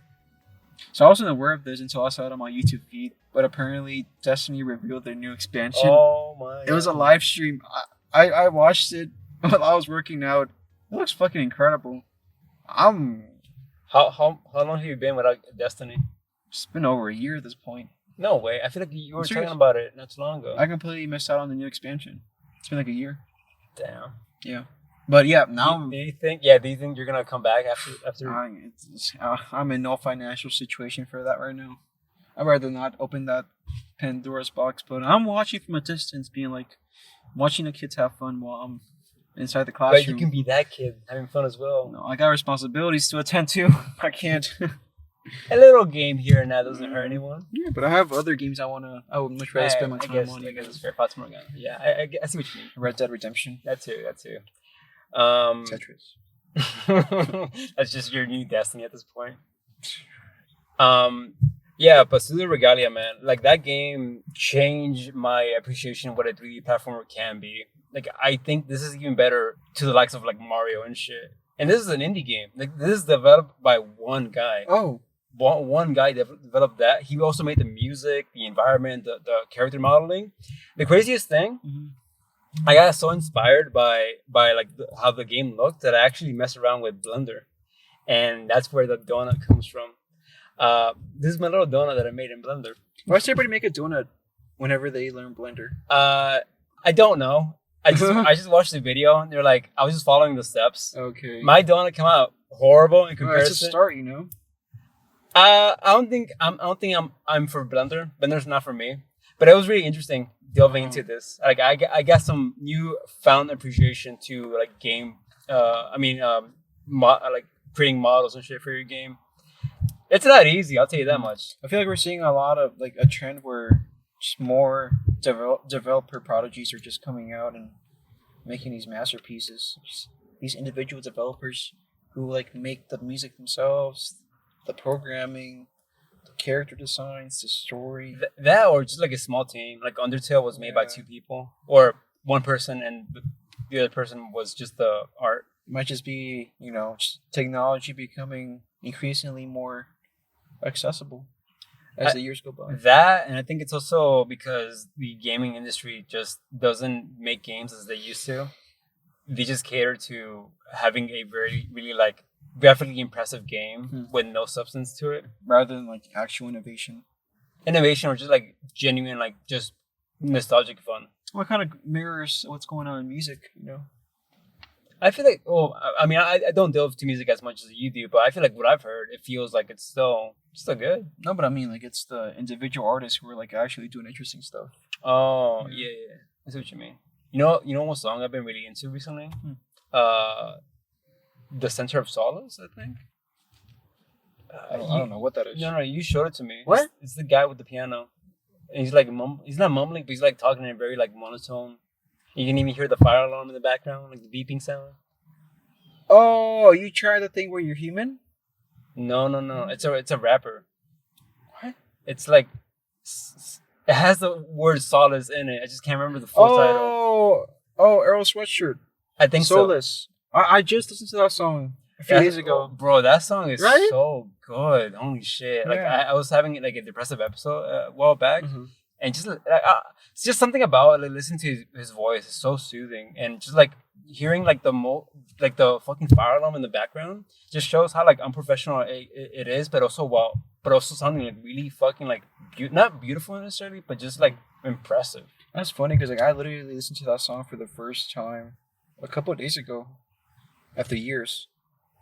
So I wasn't aware of this until I saw it on my YouTube feed, but apparently Destiny revealed their new expansion. Oh my! It was a live stream. I watched it while I was working out. It looks fucking incredible. How long have you been without Destiny? It's been over a year at this point. No way. I feel like you were serious. talking about it not too long ago. I completely missed out on the new expansion. It's been like a year. Damn. Yeah. But yeah, now do you think you're gonna come back after? I'm in no financial situation for that right now. I'd rather not open that Pandora's box. But I'm watching from a distance, being like, watching the kids have fun while I'm inside the classroom. But you can be that kid having fun as well. No, I got responsibilities to attend to. I can't. A little game here and there doesn't hurt anyone. Yeah, but I have other games I would much rather spend my time on. I guess it's fair. Fata Morgana. Yeah, I see what you mean. Red Dead Redemption. That too. Tetris. That's just your new destiny at this point. Yeah, but Pseudoregalia, man, like that game changed my appreciation of what a 3D platformer can be. Like I think this is even better to the likes of like Mario and shit. And this is an indie game. Like this is developed by one guy. Oh. One guy developed that. He also made the music, the environment, the character modeling. The craziest thing, I got so inspired by like how the game looked that I actually messed around with Blender, and that's where the donut comes from. This is my little donut that I made in Blender. Why does everybody make a donut whenever they learn Blender? I don't know. I just watched the video and they're like, I was just following the steps. Okay. My donut came out horrible in comparison. It's a start, you know. I don't think I'm for Blender. Blender's not for me. But it was really interesting delving into this. Like I got some new found appreciation to like game. Like creating models and shit for your game. It's not easy. I'll tell you that much. I feel like we're seeing a lot of like a trend where just more developer prodigies are just coming out and making these masterpieces. Just these individual developers who like make the music themselves, the programming, the character designs, the story. That or just like a small team. Like Undertale was made by 2 people or 1 person, and the other person was just the art. It might just be, you know, just technology becoming increasingly more accessible as the years go by. That, and I think it's also because the gaming industry just doesn't make games as they used to. They just cater to having a very, really like graphically impressive game with no substance to it, rather than like actual innovation or just like genuine, like just nostalgic fun. What kind of mirrors what's going on in music, you know? I feel like, I don't delve to music as much as you do, but I feel like what I've heard, it feels like it's still good. No, but I mean, like, it's the individual artists who are like actually doing interesting stuff. Oh, yeah. I see what you mean. You know what song I've been really into recently? The Center of Solace, I think. I don't know what that is. No, you showed it to me. What? It's the guy with the piano. And he's like, he's not mumbling, but he's like talking in a very like monotone. You can even hear the fire alarm in the background, like the beeping sound. Oh, you tried the thing where you're human? No. It's a rapper. What? It's like it has the word solace in it. I just can't remember the full title. Oh, Earl Sweatshirt. I think Solace. I just listened to that song a few days ago. Bro, that song is right? so good. Holy shit! Like Yeah. I was having like a depressive episode a while back. And just it's just something about like listening to his voice is so soothing, and just like hearing like the fucking fire alarm in the background just shows how like unprofessional it is, but also something like really fucking like not beautiful necessarily, but just like impressive. That's funny because like I literally listened to that song for the first time a couple of days ago, after years.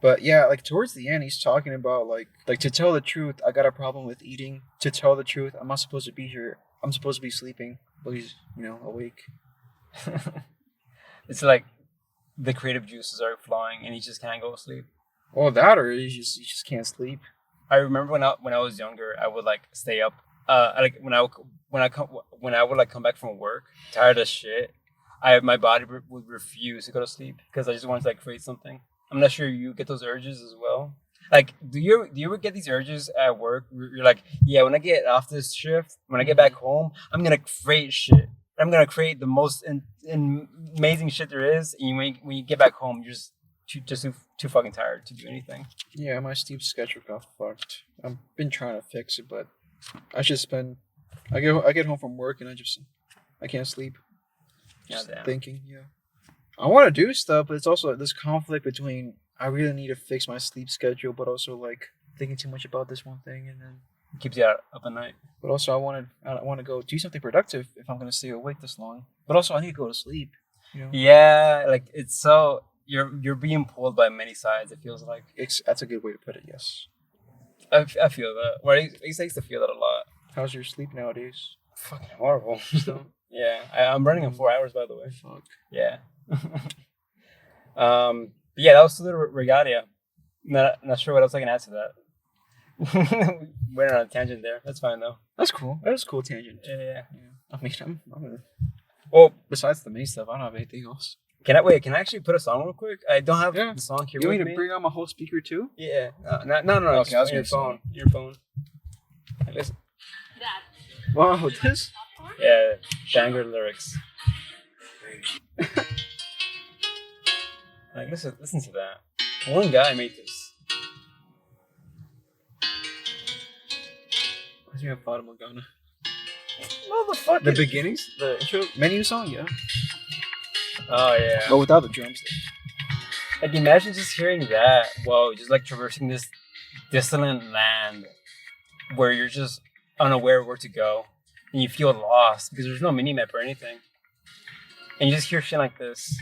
But yeah, like towards the end, he's talking about like to tell the truth, I got a problem with eating. To tell the truth, I'm not supposed to be here. I'm supposed to be sleeping, but he's, awake. It's like the creative juices are flowing and he just can't go to sleep. Well, that or he just can't sleep. I remember when I was younger, I would like stay up. Like when I would like come back from work, tired as shit. My body would refuse to go to sleep because I just wanted to like create something. I'm not sure you get those urges as well. Like, do you ever get these urges at work? Where you're like, yeah, when I get off this shift, when I get back home, I'm gonna create shit. I'm gonna create the most amazing shit there is. And when you get back home, you're just too fucking tired to do anything. Yeah, my sleep schedule got fucked. I've been trying to fix it, but I just spend. I get home from work and I can't sleep. Just thinking, yeah. I want to do stuff, but it's also this conflict between I really need to fix my sleep schedule, but also like thinking too much about this one thing, and then it keeps you up at night. But also, I want to go do something productive if I'm gonna stay awake this long. But also, I need to go to sleep. You know? Yeah, like it's so you're being pulled by many sides. It feels like That's a good way to put it. Yes. I feel that. Well, I used to feel that a lot. How's your sleep nowadays? Fucking horrible. Still? Yeah, I'm running on 4 hours, by the way. Fuck. Yeah. But yeah, that was Pseudoregalia. Not sure what else I can add to that. Went on a tangent there. That's fine though. That's cool. That was a cool tangent. Yeah. I mean, I'm Well, besides the main stuff, I don't have anything else. Can I actually put a song real quick? I don't have the song here. You with want me me. to bring on my whole speaker too? Yeah. No. Okay, I was your gonna phone. say. Your phone. Listen. Wow, this. Yeah, banger lyrics. Like listen to that. One guy made this. Why'd you have Fata Morgana? Motherfucker. The beginnings, the intro menu song, yeah. Oh yeah. But without the drums. Like imagine just hearing that while just like traversing this distant land where you're just unaware of where to go and you feel lost because there's no minimap or anything. And you just hear shit like this.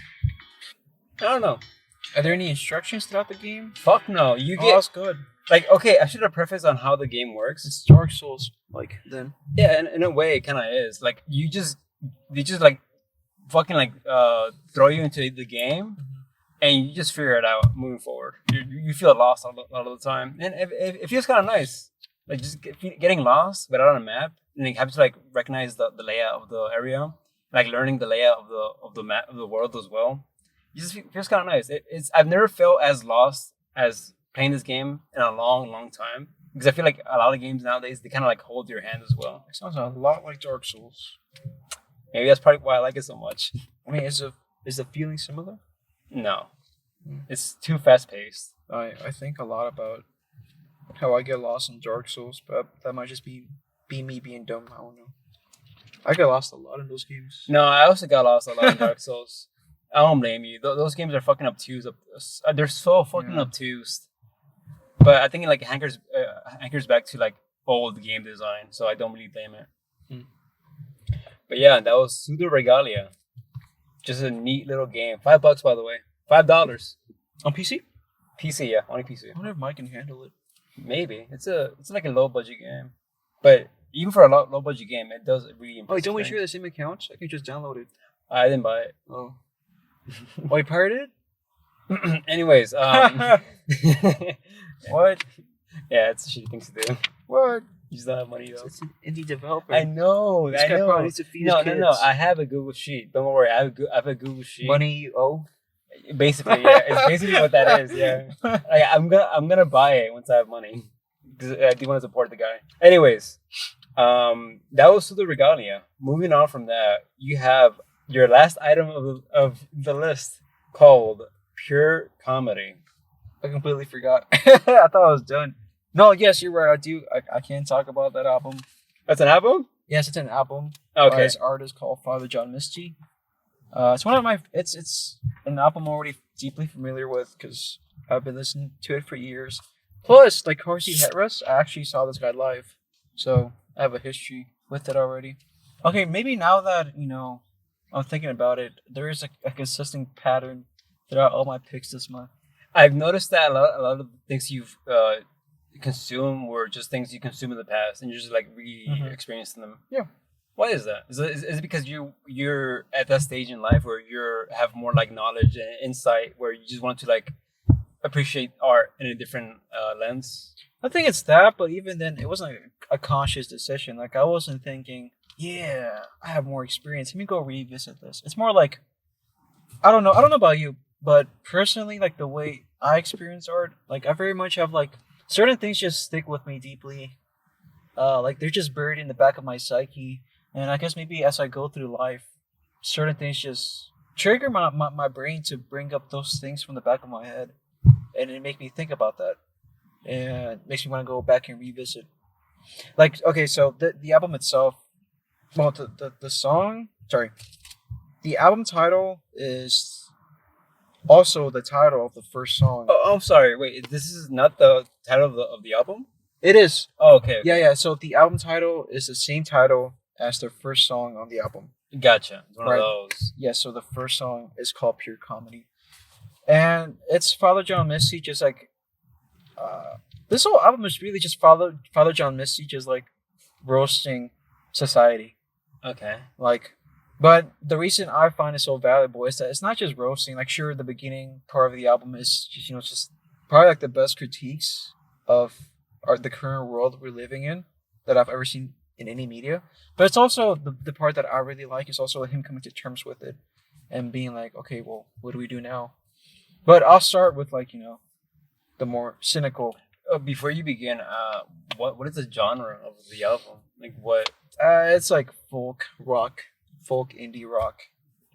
I don't know. Are there any instructions throughout the game? Fuck no. You get that's good. like okay, I should have prefaced on how the game works. It's Dark Souls like then. Yeah, in a way it kinda is. Like they just like fucking like throw you into the game and you just figure it out moving forward. You feel lost a lot of the time. And it feels kinda nice. Like just getting lost without a map and you have to like recognize the layout of the area, like learning the layout of the map of the world as well. It just feels kind of nice. It's I've never felt as lost as playing this game in a long time because I feel like a lot of games nowadays they kind of like hold your hand as well. It sounds a lot like Dark Souls. Maybe that's probably why I like it so much. I mean, is the feeling similar? No, it's too fast paced. I think a lot about how I get lost in Dark Souls, but that might just be me being dumb. I don't know. I get lost a lot in those games. No, I also got lost a lot in Dark Souls. I don't blame you. Those games are fucking obtuse. They're so fucking obtuse. But I think it like anchors back to like old game design, so I don't really blame it. But yeah, that was Pseudoregalia. Just a neat little game. $5 by the way. $5 on PC. PC, yeah, only PC. I wonder if Mike can handle it. Maybe it's like a low budget game, but even for a low budget game, it does really. Oh, don't we share the same account? I can just download it. I didn't buy it. Oh, you pirated it? Anyways, what? Yeah, it's a shitty thing to do. What? You just don't have money though. It's an indie developer. I know. This guy probably needs to feed his kids. No. I have a Google Sheet. Don't worry. I have a Google Sheet. Money you owe. Basically, yeah. It's basically what that is. Yeah. Like, I'm gonna buy it once I have money because I do want to support the guy. Anyways, that was Pseudoregalia. Moving on from that, you have your last item of the list called Pure Comedy. I completely forgot. I thought I was done. No, yes, you're right. I can't talk about that album. That's an album? Yes, it's an album. Okay. By this artist called Father John Misty. It's one of my. It's an album I'm already deeply familiar with because I've been listening to it for years. Plus, like Car Seat Headrest, I actually saw this guy live, so I have a history with it already. Okay, maybe now that I'm thinking about it, there is a consistent pattern throughout all my picks this month. I've noticed that a lot of things you've consumed were just things you consumed in the past, and you're just like re-experiencing them. Yeah. Why is that? Is it because you're at that stage in life where you have more like knowledge and insight where you just want to like appreciate art in a different lens. I think it's that, but even then, it wasn't a conscious decision. Like I wasn't thinking, yeah, I have more experience. Let me go revisit this. It's more like, I don't know. I don't know about you, but personally, like the way I experience art, like I very much have like certain things just stick with me deeply. Like they're just buried in the back of my psyche, and I guess maybe as I go through life, certain things just trigger my brain to bring up those things from the back of my head, and it makes me think about that, and makes me want to go back and revisit. Like okay, so the album itself, well, the song, sorry, the album title is also the title of the first song. Oh, I'm sorry. Wait, this is not the title of the album? It is. Oh, okay. Yeah. So the album title is the same title as the first song on the album. Gotcha. It's one Right. of those. Yeah, so the first song is called Pure Comedy. And it's Father John Misty just like this whole album is really just Father John Misty just like roasting society. Okay. Like but the reason I find it so valuable is that it's not just roasting. Like sure the beginning part of the album is just just probably like the best critiques of the current world we're living in that I've ever seen in any media. But it's also the part that I really like is also him coming to terms with it and being like, okay, well, what do we do now? But I'll start with like, the more cynical. Before you begin, what is the genre of the album? Like what? It's like folk rock, folk indie rock.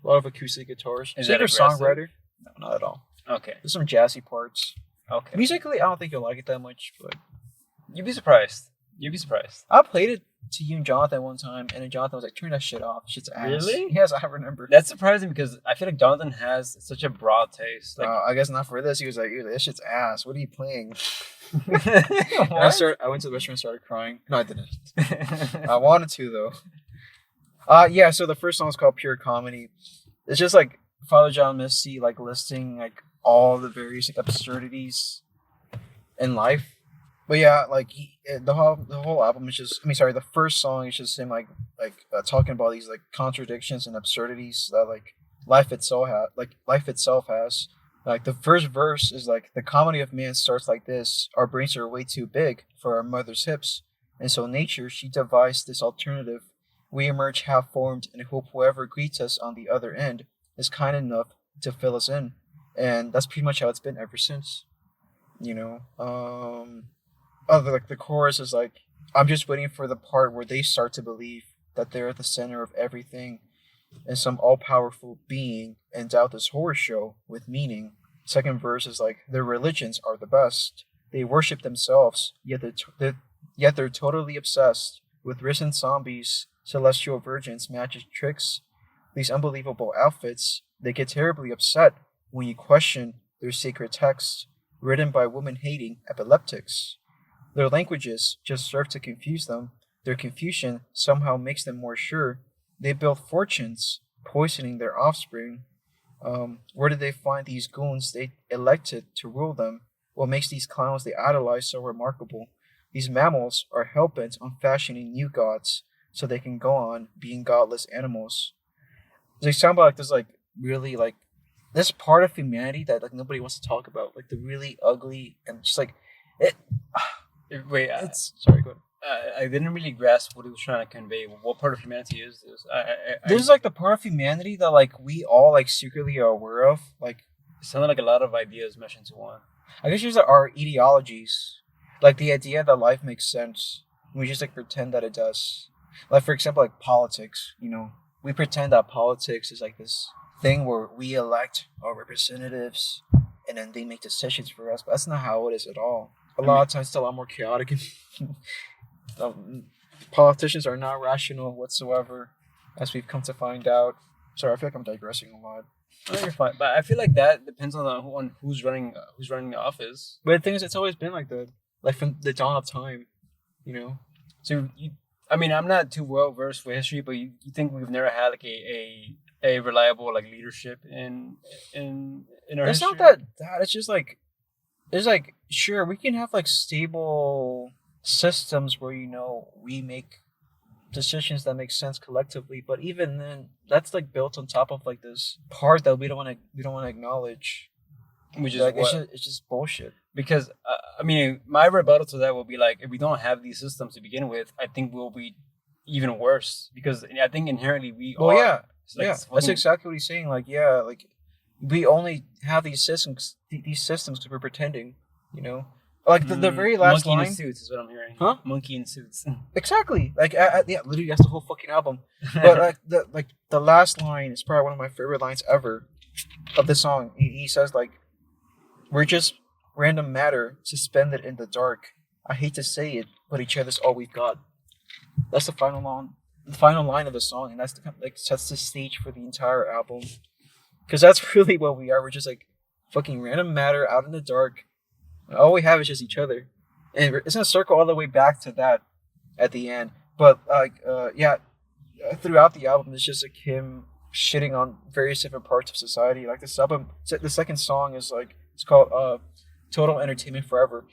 A lot of acoustic guitars. Is that Singer-songwriter? No, not at all. Okay. There's some jazzy parts. Okay. Musically, I don't think you'll like it that much, but You'd be surprised. You'd be surprised. I played it to you and Jonathan one time, and then Jonathan was like, turn that shit off. Shit's ass. Really? Yes, I remember. That's surprising because I feel like Jonathan has such a broad taste. Like, I guess not for this. He was like, ew, this shit's ass. What are you playing? And I went to the restaurant and started crying. No, I didn't. I wanted to, though. Yeah, so the first song is called Pure Comedy. It's just like Father John Misty, like listing like all the various like, absurdities in life. But yeah, like the whole album is just. I mean, sorry, the first song is just him like talking about these like contradictions and absurdities that like life itself has. Like the first verse is like the comedy of man starts like this: our brains are way too big for our mother's hips, and so nature she devised this alternative. We emerge half formed and hope whoever greets us on the other end is kind enough to fill us in, and that's pretty much how it's been ever since. Like the chorus is like, I'm just waiting for the part where they start to believe that they're at the center of everything and some all-powerful being endow this horror show with meaning. Second verse is like, their religions are the best. They worship themselves, yet they're totally obsessed with risen zombies, celestial virgins, magic tricks, these unbelievable outfits. They get terribly upset when you question their sacred texts, written by woman-hating epileptics. Their languages just serve to confuse them. Their confusion somehow makes them more sure. They build fortunes, poisoning their offspring. Where did they find these goons they elected to rule them? What makes these clowns they idolize so remarkable? These mammals are hell-bent on fashioning new gods so they can go on being godless animals. They sound like there's like really like this part of humanity that like nobody wants to talk about, like the really ugly and just like it. Wait, It's sorry, go ahead. I didn't really grasp what he was trying to convey. What part of humanity is this? There's like the part of humanity that like we all like secretly are aware of. Like it sounded like a lot of ideas meshed into one. I guess these are our ideologies, like the idea that life makes sense. We just like pretend that it does. Like for example, like politics. We pretend that politics is like this thing where we elect our representatives and then they make decisions for us. But that's not how it is at all. A lot of times it's a lot more chaotic. Politicians are not rational whatsoever, as we've come to find out. Sorry, I feel like I'm digressing a lot. No, you're fine, but I feel like that depends on who's running the office. But the thing is, it's always been like that, like from the dawn of time. So I mean, I'm not too well versed with history, but you think we've never had like a reliable like leadership in our It's history? not that. It's just like it's like sure we can have like stable systems where we make decisions that make sense collectively, but even then that's like built on top of like this part that we don't want to acknowledge. Which is Like what, it's just bullshit. because I mean, my rebuttal to that will be like, if we don't have these systems to begin with, I think we'll be even worse, because I think inherently we Well, are. yeah, Like, yeah, that's exactly what he's saying. Like, yeah, like we only have these systems, because we're pretending, you know. Like the very last monkey line, in suits is what I'm hearing. Huh? Monkey in suits. exactly. Like, yeah, literally, that's the whole fucking album. But like the last line is probably one of my favorite lines ever of the song. He says like, "We're just random matter suspended in the dark. I hate to say it, but each other's all we've got." That's the final line of the song, and that's like sets the stage for the entire album. Because that's really what we are. We're just like fucking random matter out in the dark. All we have is just each other, and it's gonna circle all the way back to that at the end. But throughout the album, it's just like him shitting on various different parts of society. Like this album, the second song is like it's called "Total Entertainment Forever."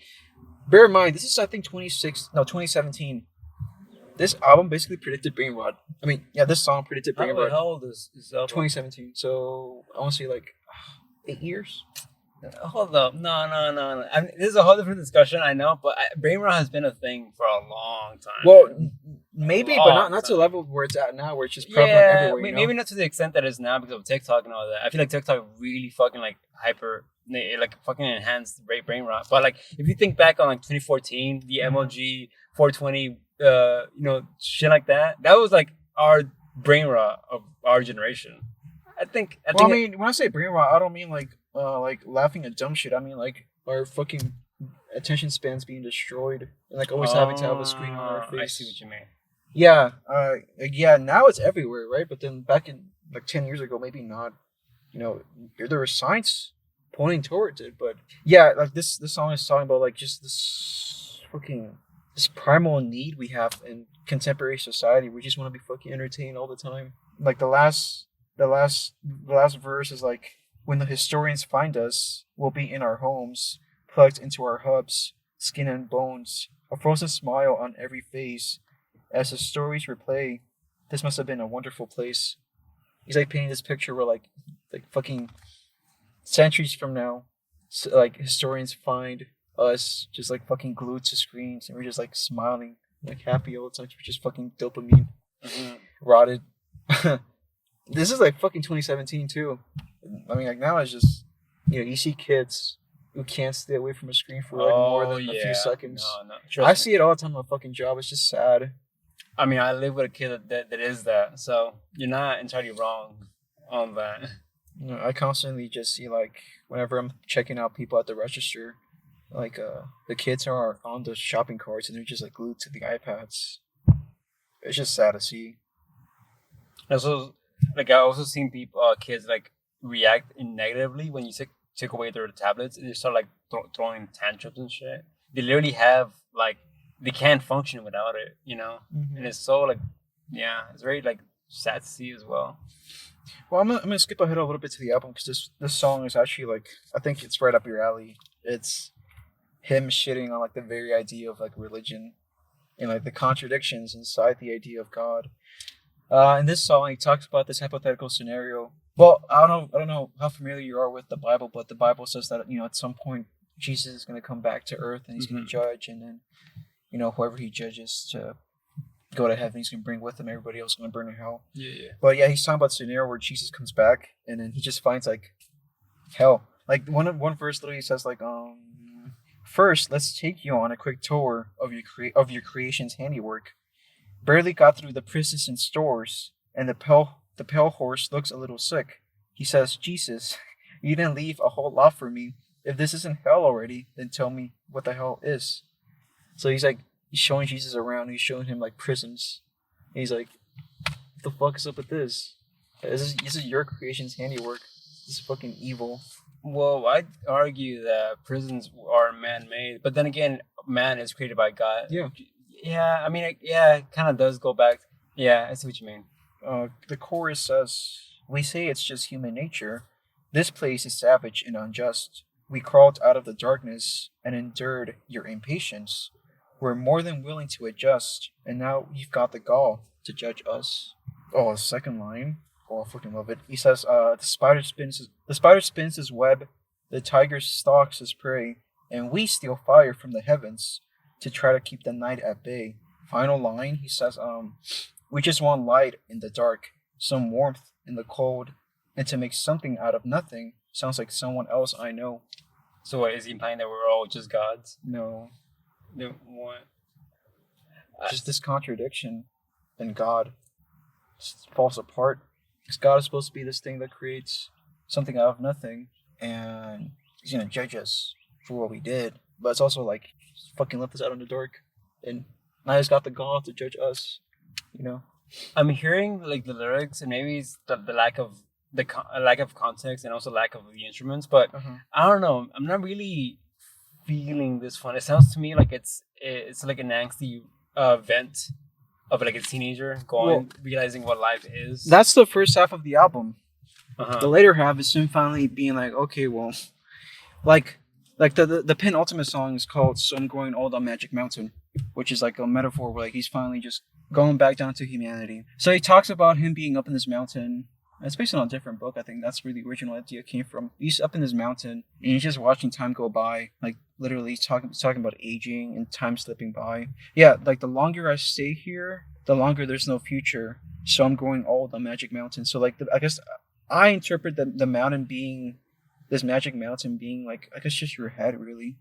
Bear in mind, this is I think 2017. This album basically predicted brain rot. I mean, yeah, this song predicted brain rot. How old is this album? 2017. So I want to say like 8 years. Hold up, no. I mean, this is a whole different discussion, I know, but brain rot has been a thing for a long time. Well, maybe, but not to the level where it's at now, where it's just prevalent everywhere. You know? Maybe not to the extent that it is now because of TikTok and all that. I feel like TikTok really fucking like fucking enhanced brain rot. But like, if you think back on like 2014, the MLG 420, shit like that. That was like our brain rot of our generation. I mean, when I say brain rot, I don't mean like laughing at dumb shit. I mean like our fucking attention spans being destroyed and like always having to have a screen on our face. I see what you mean. Yeah, yeah. Now it's everywhere, right? But then back in like 10 years ago, maybe not. You know, there was science pointing towards it, but yeah, like this song is talking about like just this primal need we have in contemporary society. We just want to be fucking entertained all the time. Like the last verse is like, when the historians find us, we'll be in our homes, plugged into our hubs, skin and bones, a frozen smile on every face. As the stories replay, this must have been a wonderful place. He's like painting this picture where like fucking centuries from now, like historians find us just like fucking glued to screens, and we're just like smiling, like happy all the time. We're just fucking dopamine rotted. This is like fucking 2017 too. I mean, like now it's just, you see kids who can't stay away from a screen for like more than a few seconds. No. I see it all the time on my fucking job. It's just sad. I mean, I live with a kid that is that, so you're not entirely wrong on that. I constantly just see like whenever I'm checking out people at the register, like the kids are on the shopping carts and they're just like glued to the iPads. It's just sad to see. And so, like, I also seen kids like react negatively when you take away their tablets, and they start like throwing tantrums and shit. They literally have like, they can't function without it, and it's so like, yeah, it's very like sad to see as well. Well, I'm gonna skip ahead a little bit to the album because this song is actually like, I think it's right up your alley. It's him shitting on like the very idea of like religion and like the contradictions inside the idea of God. In this song, he talks about this hypothetical scenario. Well, I don't know how familiar you are with the Bible, but the Bible says that at some point Jesus is going to come back to earth and he's going to judge, and then whoever he judges to go to heaven, he's going to bring with him. Everybody else is going to burn in hell. Yeah. But yeah, he's talking about a scenario where Jesus comes back and then he just finds like hell. Like one verse literally says like, first, let's take you on a quick tour of your creation's handiwork. Barely got through the prisons and stores, and the pale horse looks a little sick. He says, Jesus, you didn't leave a whole lot for me. If this isn't hell already, then tell me what the hell is. So he's showing Jesus around. He's showing him like prisons. And he's like, what the fuck is up with this? This is your creation's handiwork. This is fucking evil. Well, I'd argue that prisons are man-made, but then again, man is created by God. Yeah. Yeah, I mean, it kind of does go back. Yeah, I see what you mean. The chorus says, we say it's just human nature. This place is savage and unjust. We crawled out of the darkness and endured your impatience. We're more than willing to adjust, and now you've got the gall to judge us. Oh, second line. Oh, I fucking love it. He says, the spider spins his web The tiger stalks his prey, and we steal fire from the heavens to try to keep the night at bay. Final line, he says, we just want light in the dark, some warmth in the cold, and to make something out of nothing sounds like someone else I know. So what, is he implying that we're all just gods? No, Then what? just this contradiction in God just falls apart. Because God is supposed to be this thing that creates something out of nothing, and He's gonna judge us for what we did. But it's also like, just fucking left us out in the dark, and now He's got the gall to judge us. You know? I'm hearing like the lyrics, and maybe it's the lack of lack of context and also lack of the instruments. But I don't know. I'm not really feeling this fun. It sounds to me like it's like an angsty vent of like a teenager realizing what life is. That's the first half of the album. Uh-huh. The later half is him finally being like, okay, well, like the penultimate song is called "So I'm Growing Old on Magic Mountain," which is like a metaphor where like he's finally just going back down to humanity. So he talks about him being up in this mountain. It's based on a different book. I think that's where the original idea came from. He's up in this mountain and he's just watching time go by. Like literally talking about aging and time slipping by. Yeah, like the longer I stay here, the longer there's no future. So I'm growing old on Magic Mountain. So like I guess I interpret the mountain being this magic mountain being like, I guess just your head really.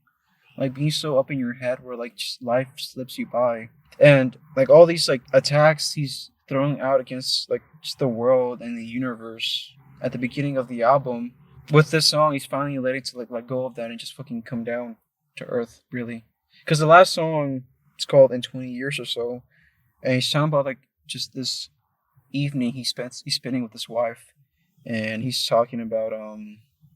Like being so up in your head where like just life slips you by. And like all these like attacks he's throwing out against like just the world and the universe at the beginning of the album. With this song, he's finally ready to like let go of that and just fucking come down to earth, really. Because the last song, it's called "In 20 Years or So," and he's talking about like just this evening he's spending with his wife, and he's talking about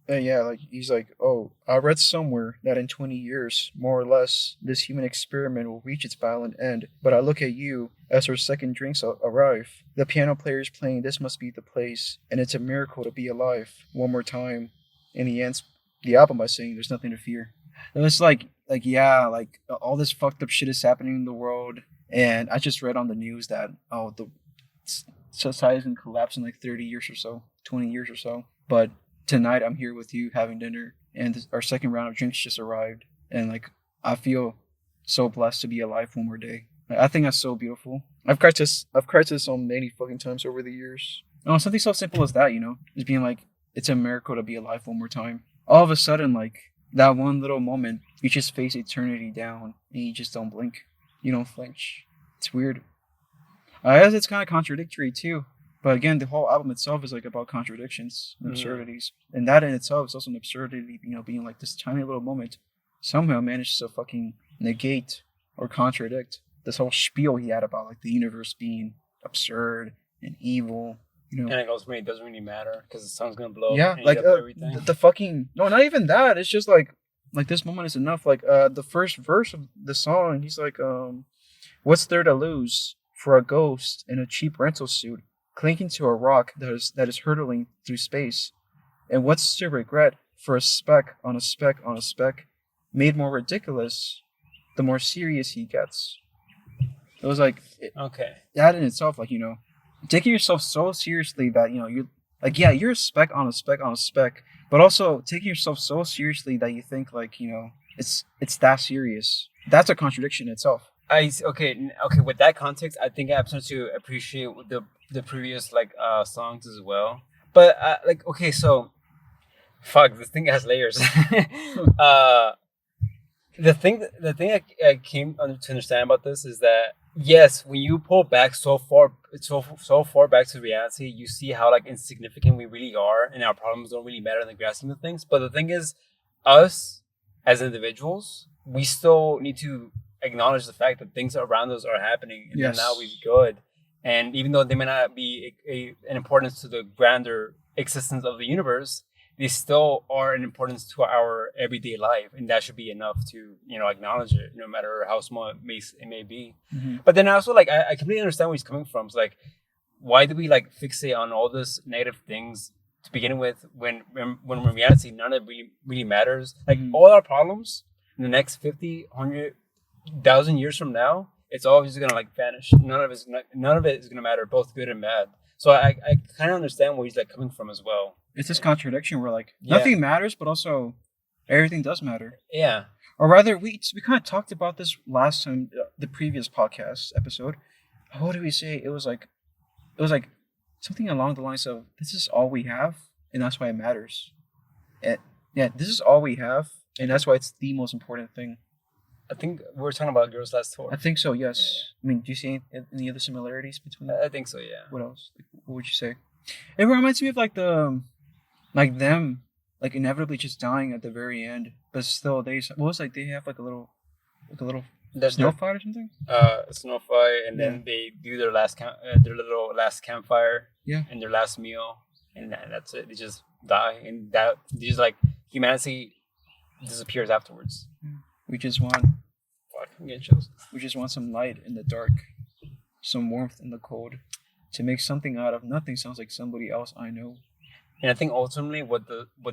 like he's like, oh, I read somewhere that in 20 years, more or less, this human experiment will reach its violent end. But I look at you as her second drinks arrive. The piano player's playing "This Must Be the Place," and it's a miracle to be alive. One more time, and he ends the album by saying, "There's nothing to fear." And it's like yeah, like all this fucked up shit is happening in the world, and I just read on the news that the society's gonna collapse in like 30 years or so, 20 years or so, but tonight I'm here with you having dinner, and our second round of drinks just arrived, and like I feel so blessed to be alive one more day. I think that's so beautiful. I've cried this so many fucking times over the years. Something so simple as that, just being like, it's a miracle to be alive one more time. All of a sudden, like that one little moment, you just face eternity down, and you just don't blink. You don't flinch. It's weird. I guess it's kind of contradictory too. But again, the whole album itself is like about contradictions and absurdities. And that in itself is also an absurdity, being like this tiny little moment somehow manages to fucking negate or contradict this whole spiel he had about like the universe being absurd and evil. And it ultimately it doesn't really matter because the sun's gonna blow. Yeah, and like everything. the fucking not even that. It's just like this moment is enough. Like the first verse of the song, he's like, what's there to lose for a ghost in a cheap rental suit, clinking to a rock that is hurtling through space? And what's to regret for a speck on a speck on a speck, made more ridiculous the more serious he gets? It was like, okay, that in itself, like, taking yourself so seriously that, you're like, yeah, you're a speck on a speck on a speck, but also taking yourself so seriously that you think like, it's that serious. That's a contradiction in itself. Okay. With that context, I think I have to appreciate the previous like songs as well. But like, okay, so fuck, this thing has layers. The thing I came to understand about this is that yes, when you pull back so far back to reality, you see how like insignificant we really are, and our problems don't really matter in the grand scheme of things. But the thing is, us as individuals, we still need to acknowledge the fact that things around us are happening, and they're not always good. And even though they may not be an importance to the grander existence of the universe, they still are an importance to our everyday life, and that should be enough to acknowledge it, no matter how small it may be. Mm-hmm. But then also like I completely understand where he's coming from. It's like, why do we like fixate on all this negative things to begin with when in reality none of it really matters? Like all our problems in the next 50, 100,000 years from now, it's always gonna like vanish. None of it is gonna matter, both good and bad. So I kind of understand where he's like coming from as well. It's this contradiction where like Yeah. nothing matters, but also everything does matter. Yeah. Or rather, we kind of talked about this last time, the previous podcast episode. What did we say? It was like something along the lines of, "This is all we have, and that's why it matters." And, yeah, this is all we have, and that's why it's the most important thing. I think we were talking about Girls Last Tour. I think so. Yes. I mean, do you see any other similarities between? I think so. Yeah. What else? Like, what would you say? It reminds me of like them, like inevitably just dying at the very end, but still they have like a little There's snow fight or something. Snow fight, and then they do their their little last campfire. Yeah. And their last meal, and that's it. They just die, and that just like humanity disappears afterwards. We just want I'm getting chills. we just want some light in the dark, some warmth in the cold, to make something out of nothing. Sounds like somebody else I know. And I think ultimately what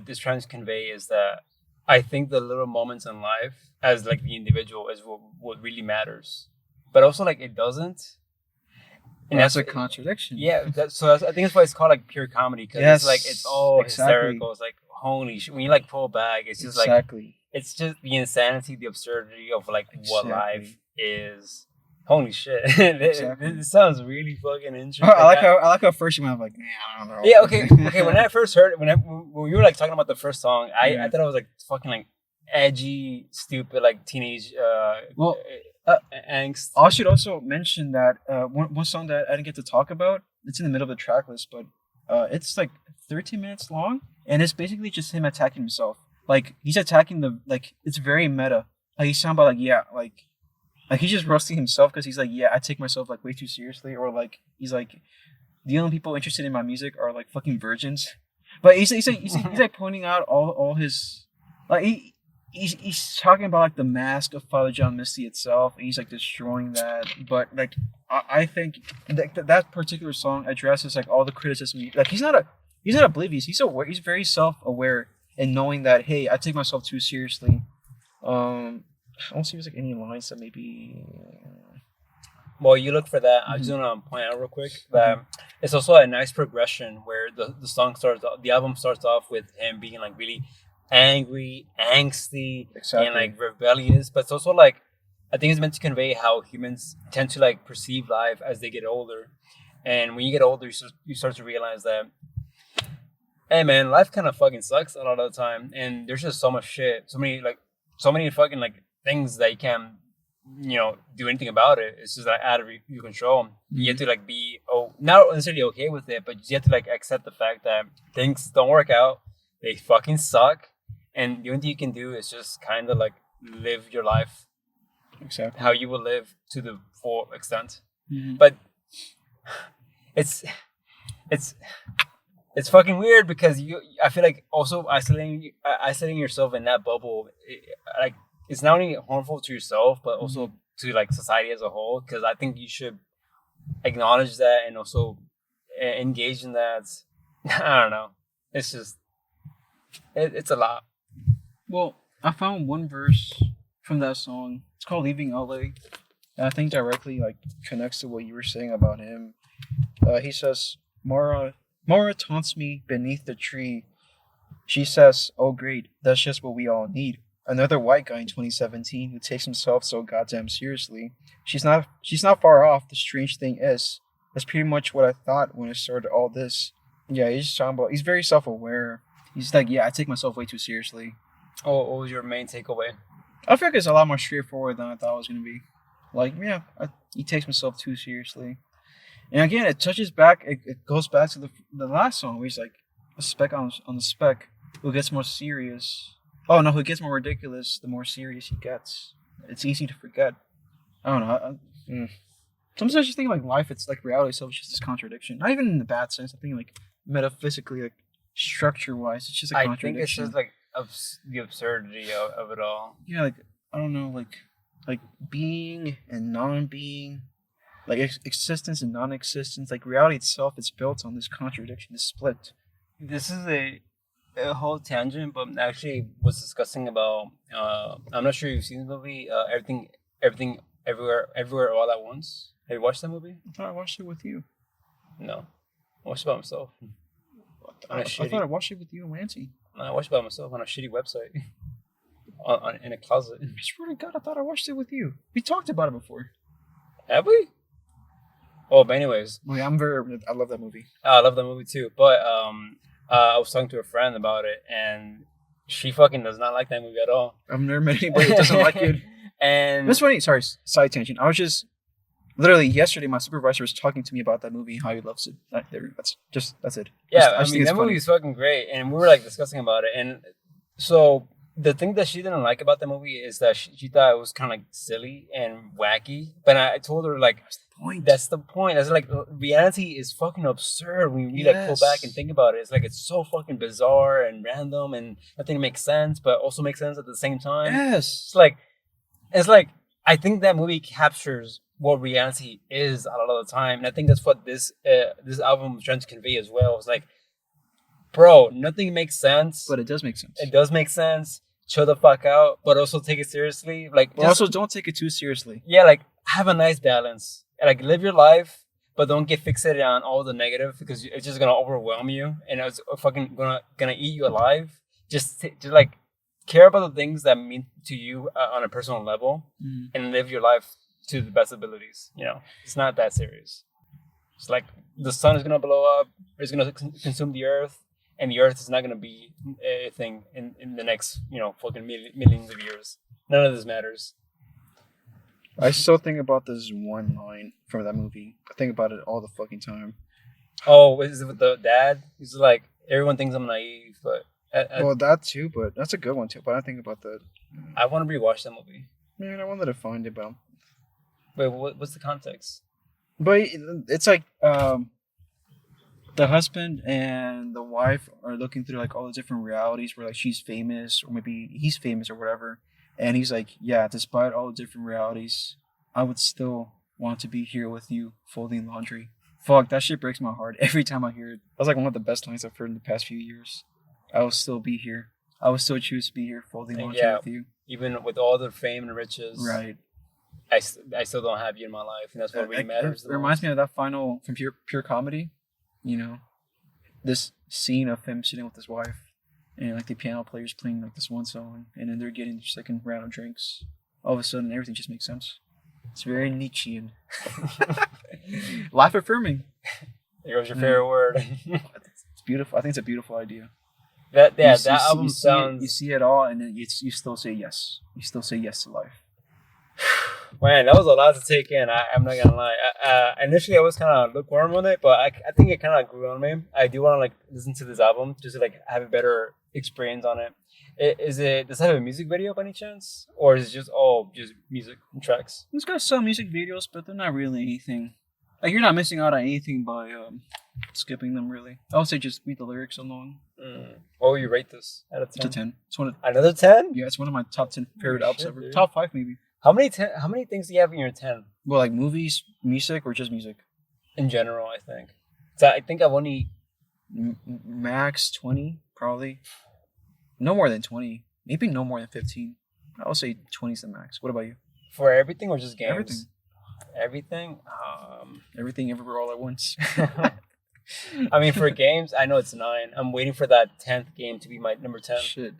this trying to convey is that I think the little moments in life as like the individual is what really matters. But also like it doesn't. And that's a contradiction. Yeah, I think that's why it's called like pure comedy, because it's like it's all hysterical. It's like holy shit. When you like pull back, it's just like it's just the insanity, the absurdity of like what life is. Holy shit! It sounds really fucking interesting. I like how first you went like, I don't know. Yeah, okay. When I first heard it, when you were like talking about the first song, I thought it was like fucking like edgy, stupid, like teenage angst. I should also mention that one song that I didn't get to talk about. It's in the middle of the track list, but it's like 13 minutes long, and it's basically just him attacking himself. Like he's attacking it's very meta. Like he's talking about like he's just roasting himself because he's like, yeah, I take myself like way too seriously, or like he's like, the only people interested in my music are like fucking virgins. But he's like pointing out all his like he's talking about like the mask of Father John Misty itself, and he's like destroying that. But like I think that particular song addresses like all the criticism. Like he's not oblivious. He's aware. He's very self-aware and knowing that, hey, I take myself too seriously. I don't see if there's like any lines that maybe. Well, you look for that. I just want to point out real quick that it's also a nice progression where the song starts. The album starts off with him being like really angry, angsty, and like rebellious. But it's also like I think it's meant to convey how humans tend to like perceive life as they get older, and when you get older, you start to realize that, hey man, life kind of fucking sucks a lot of the time, and there's just so much shit, so many fucking like things that you can't, do anything about it. It's just like out of your control. You have to like be not necessarily okay with it, but you have to like accept the fact that things don't work out. They fucking suck, and the only thing you can do is just kind of like live your life how you will live to the full extent. But it's fucking weird because I feel like also isolating yourself in that bubble, like it's not only harmful to yourself but also to like society as a whole. Because I think you should acknowledge that and also engage in that. I don't know. It's just it's a lot. Well, I found one verse from that song. It's called "Leaving LA." And I think directly like connects to what you were saying about him. He says, Mara taunts me beneath the tree. She says, oh great, that's just what we all need. Another white guy in 2017 who takes himself so goddamn seriously. She's not far off. The strange thing is, that's pretty much what I thought when I started all this. Yeah, he's just talking about, he's very self-aware. He's like, yeah, I take myself way too seriously. Oh, what was your main takeaway? I feel like it's a lot more straightforward than I thought it was going to be. Like, yeah, he takes himself too seriously. And again, it touches back, it goes back to the last song where he's like, a speck on the speck, who gets more serious. Oh no, who gets more ridiculous, the more serious he gets. It's easy to forget. I don't know. Sometimes I just think like life, it's like reality itself, it's just this contradiction. Not even in the bad sense, I think like metaphysically, like structure-wise, it's just a contradiction. I think it's just like the absurdity of it all. Yeah, like, I don't know, like being and non-being, like existence and non-existence, like reality itself is built on this contradiction, this split. This is a whole tangent, but actually was discussing about I'm not sure you've seen the movie Everything Everywhere All at Once. Have you watched that movie? I thought I watched it with you. No. I watched it by myself. I thought I watched it with you and Lancy. I watched it by myself on a shitty website. In a closet. I swear to God, I thought I watched it with you. We talked about it before. Have we? Oh, but anyways. Oh, yeah, I love that movie. I love that movie too. But I was talking to a friend about it, and she fucking does not like that movie at all. I've never met anybody that doesn't like it. And that's funny. Sorry, side tangent. I was just literally yesterday. My supervisor was talking to me about that movie, how he loves it. That's it. Yeah, I just mean that movie is fucking great, and we were like discussing about it. And so the thing that she didn't like about the movie is that she thought it was kind of like silly and wacky. But I told her like that's the point. That's like reality is fucking absurd when we like pull back and think about it. It's like it's so fucking bizarre and random, and nothing makes sense, but also makes sense at the same time. Yes, it's like I think that movie captures what reality is a lot of the time, and I think that's what this album was trying to convey as well. It's like, bro, nothing makes sense, but it does make sense. It does make sense. Chill the fuck out, but also take it seriously. Like, but also don't take it too seriously. Yeah, like have a nice balance. Like live your life, but don't get fixated on all the negative because it's just gonna overwhelm you and it's fucking gonna eat you alive. Just like care about the things that mean to you on a personal level and live your life to the best abilities. You know, it's not that serious. It's like the sun is gonna blow up, it's gonna consume the earth, and the earth is not gonna be a thing in the next fucking millions of years. None of this matters. I still think about this one line from that movie. I think about it all the fucking time. Oh, is it with the dad? He's like, everyone thinks I'm naive, but well, that too. But that's a good one too. But I think about that. I want to rewatch that movie. Man, I wanted to find it, but wait, what's the context? But it's like the husband and the wife are looking through like all the different realities where like she's famous or maybe he's famous or whatever. And he's like, yeah, despite all the different realities, I would still want to be here with you folding laundry. Fuck, that shit breaks my heart every time I hear it. That's like one of the best lines I've heard in the past few years. I will still be here. I will still choose to be here folding laundry with you. Even with all the fame and riches. Right. I still don't have you in my life. And that's what really matters. It reminds me of that final from Pure Comedy. This scene of him sitting with his wife. And like the piano player's playing like this one song, and then they're getting their second round of drinks. All of a sudden, everything just makes sense. It's very Nietzschean, life affirming. Here goes your favorite word. It's beautiful. I think it's a beautiful idea. That album sounds. You see it all, and then you still say yes. You still say yes to life. Man, that was a lot to take in. I'm not gonna lie. Initially, I was kind of lukewarm on it, but I think it kind of grew on me. I do want to like listen to this album just to like have a better experience on it. Does it have a music video by any chance, or is it just music and tracks? It's got some music videos, but they're not really anything. Like you're not missing out on anything by skipping them. Really, I would say just read the lyrics alone. What would you rate this out of 10? It's a 10. It's another 10. Yeah, it's one of my top 10 favorite albums ever. Dude. Top 5 maybe. How many things do you have in your 10? Well, like movies, music, or just music? In general, I think. So I think I've only max 20, probably. No more than 20. Maybe no more than 15. I would say 20 is the max. What about you? For everything or just games? Everything. Everything? Everything, everywhere, all at once. I mean, for games, I know it's 9. I'm waiting for that 10th game to be my number 10. Shit.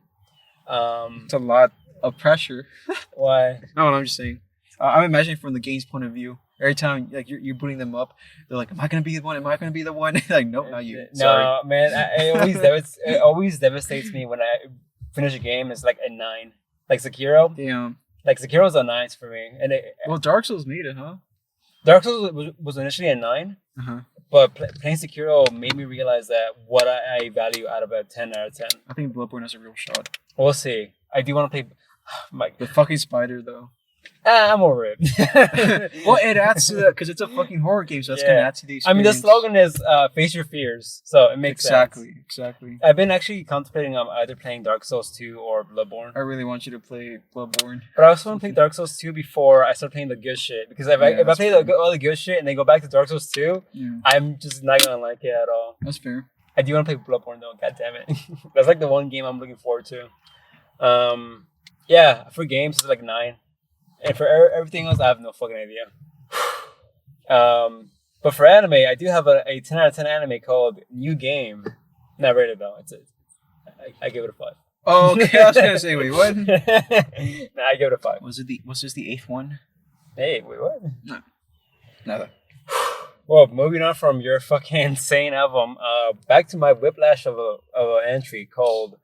It's a lot of pressure. Why? No, I'm just saying. I'm imagining from the game's point of view. Every time like you're booting them up, they're like, "Am I gonna be the one? Am I gonna be the one?" Like, nope, not you. Sorry. No, man. It always devastates me when I finish a game. It's like a 9, like Sekiro. Damn. Like Sekiro's a 9 for me. And Dark Souls made it, huh? Dark Souls was initially a 9. But playing Sekiro made me realize that what I value out of a 10 out of 10. I think Bloodborne has a real shot. We'll see. I do want to play. The fucking spider, though. I'm over it. Well, it adds to that because it's a fucking horror game, so that's gonna add to the experience. I mean, the slogan is "Face your fears," so it makes sense. Exactly. I've been actually contemplating on either playing Dark Souls 2 or Bloodborne. I really want you to play Bloodborne, but I also want to play Dark Souls 2 before I start playing the good shit. Because if I play all the good shit and then go back to Dark Souls 2, I'm just not gonna like it at all. That's fair. I do want to play Bloodborne though. God damn it, that's like the one game I'm looking forward to. Yeah, for games it's like 9. And for everything else, I have no fucking idea. But for anime, I do have a 10 out of 10 anime called New Game. Not rated though. I give it a 5. Oh, okay. I was gonna say, wait, what? Nah, I give it a 5. Was this the 8th one? Hey, wait, what? No. Never. Well, moving on from your fucking insane album, back to my whiplash of an entry called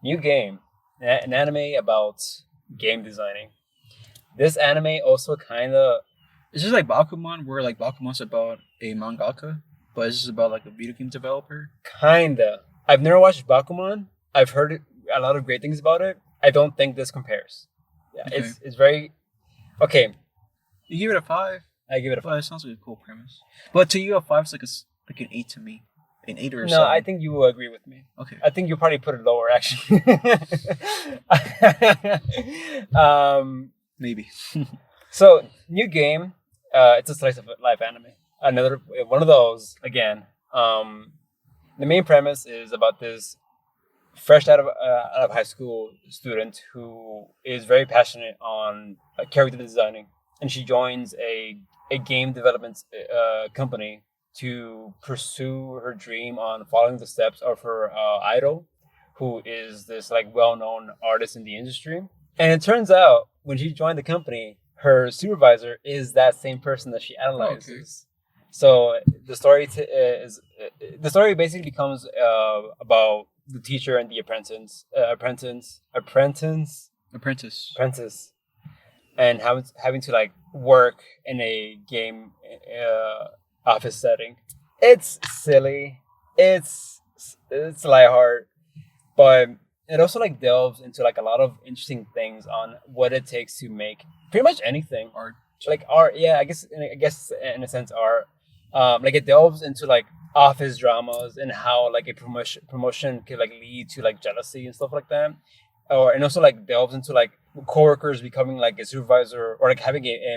New Game, an anime about game designing. This anime also kind of... Is this like Bakuman, where like Bakuman's about a mangaka, but it's just about like a video game developer? Kinda. I've never watched Bakuman. I've heard a lot of great things about it. I don't think this compares. Yeah, Okay. it's very... Okay, You give it a 5? I give it a 5. Well, it sounds like a cool premise. But to you, a 5 is like an 8 to me. An 8 or a No, 7. I think you will agree with me. Okay. I think you probably put it lower, actually. Maybe. So, New Game, it's a slice of life anime. Another one of those again. The main premise is about this fresh out of high school student who is very passionate on character designing, and she joins a game development company to pursue her dream on following the steps of her idol, who is this like well-known artist in the industry. And it turns out when she joined the company, her supervisor is that same person that she analyzes. Okay. So the story the story basically becomes about the teacher and the apprentice, and having to like work in a game office setting. It's silly. It's lighthearted, but it also like delves into like a lot of interesting things on what it takes to make pretty much anything. Art. Like art, yeah. I guess in a sense art. Like it delves into like office dramas and how like a promotion could like lead to like jealousy and stuff like that, and also like delves into like coworkers becoming like a supervisor or like having a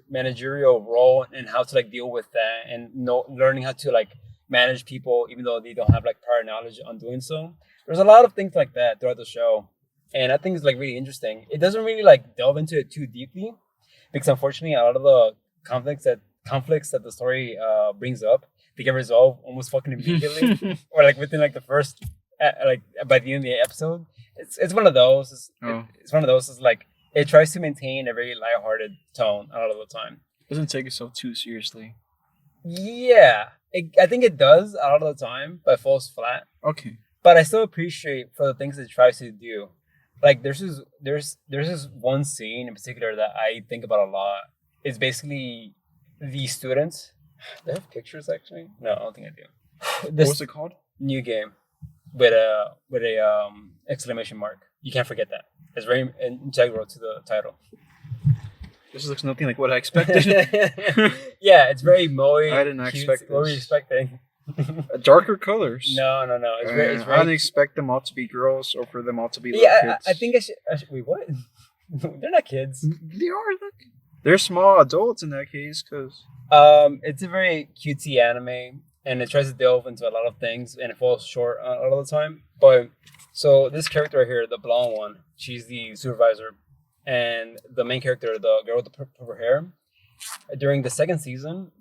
managerial role and how to like deal with that and learning how to like manage people even though they don't have like prior knowledge on doing so. There's a lot of things like that throughout the show, and I think it's like really interesting. It doesn't really like delve into it too deeply because unfortunately a lot of the conflicts that the story brings up, they get resolved almost fucking immediately or like within like the first like by the end of the episode. It's one of those. It's one of those. It's like it tries to maintain a very lighthearted tone a lot of the time. Doesn't take itself too seriously. Yeah, I think it does a lot of the time, but it falls flat. Okay. But I still appreciate for the things it tries to do. Like there's this one scene in particular that I think about a lot. It's basically the students. Do I have pictures actually? No, I don't think I do. What was it called? New Game with a exclamation mark. You can't forget that. It's very integral to the title. This looks nothing like what I expected. Yeah, it's very moe. I didn't expect this. What were you expecting? Darker colors. No. It's I very. didn't expect them all to be girls or for them all to be little kids. I think I should. Wait, what? They're not kids. They are. Look. They're small adults in that case, because. It's a very cutesy anime, and it tries to delve into a lot of things, and it falls short a lot of the time. But so this character right here, the blonde one, she's the supervisor, and the main character, the girl with the purple hair, during the second season,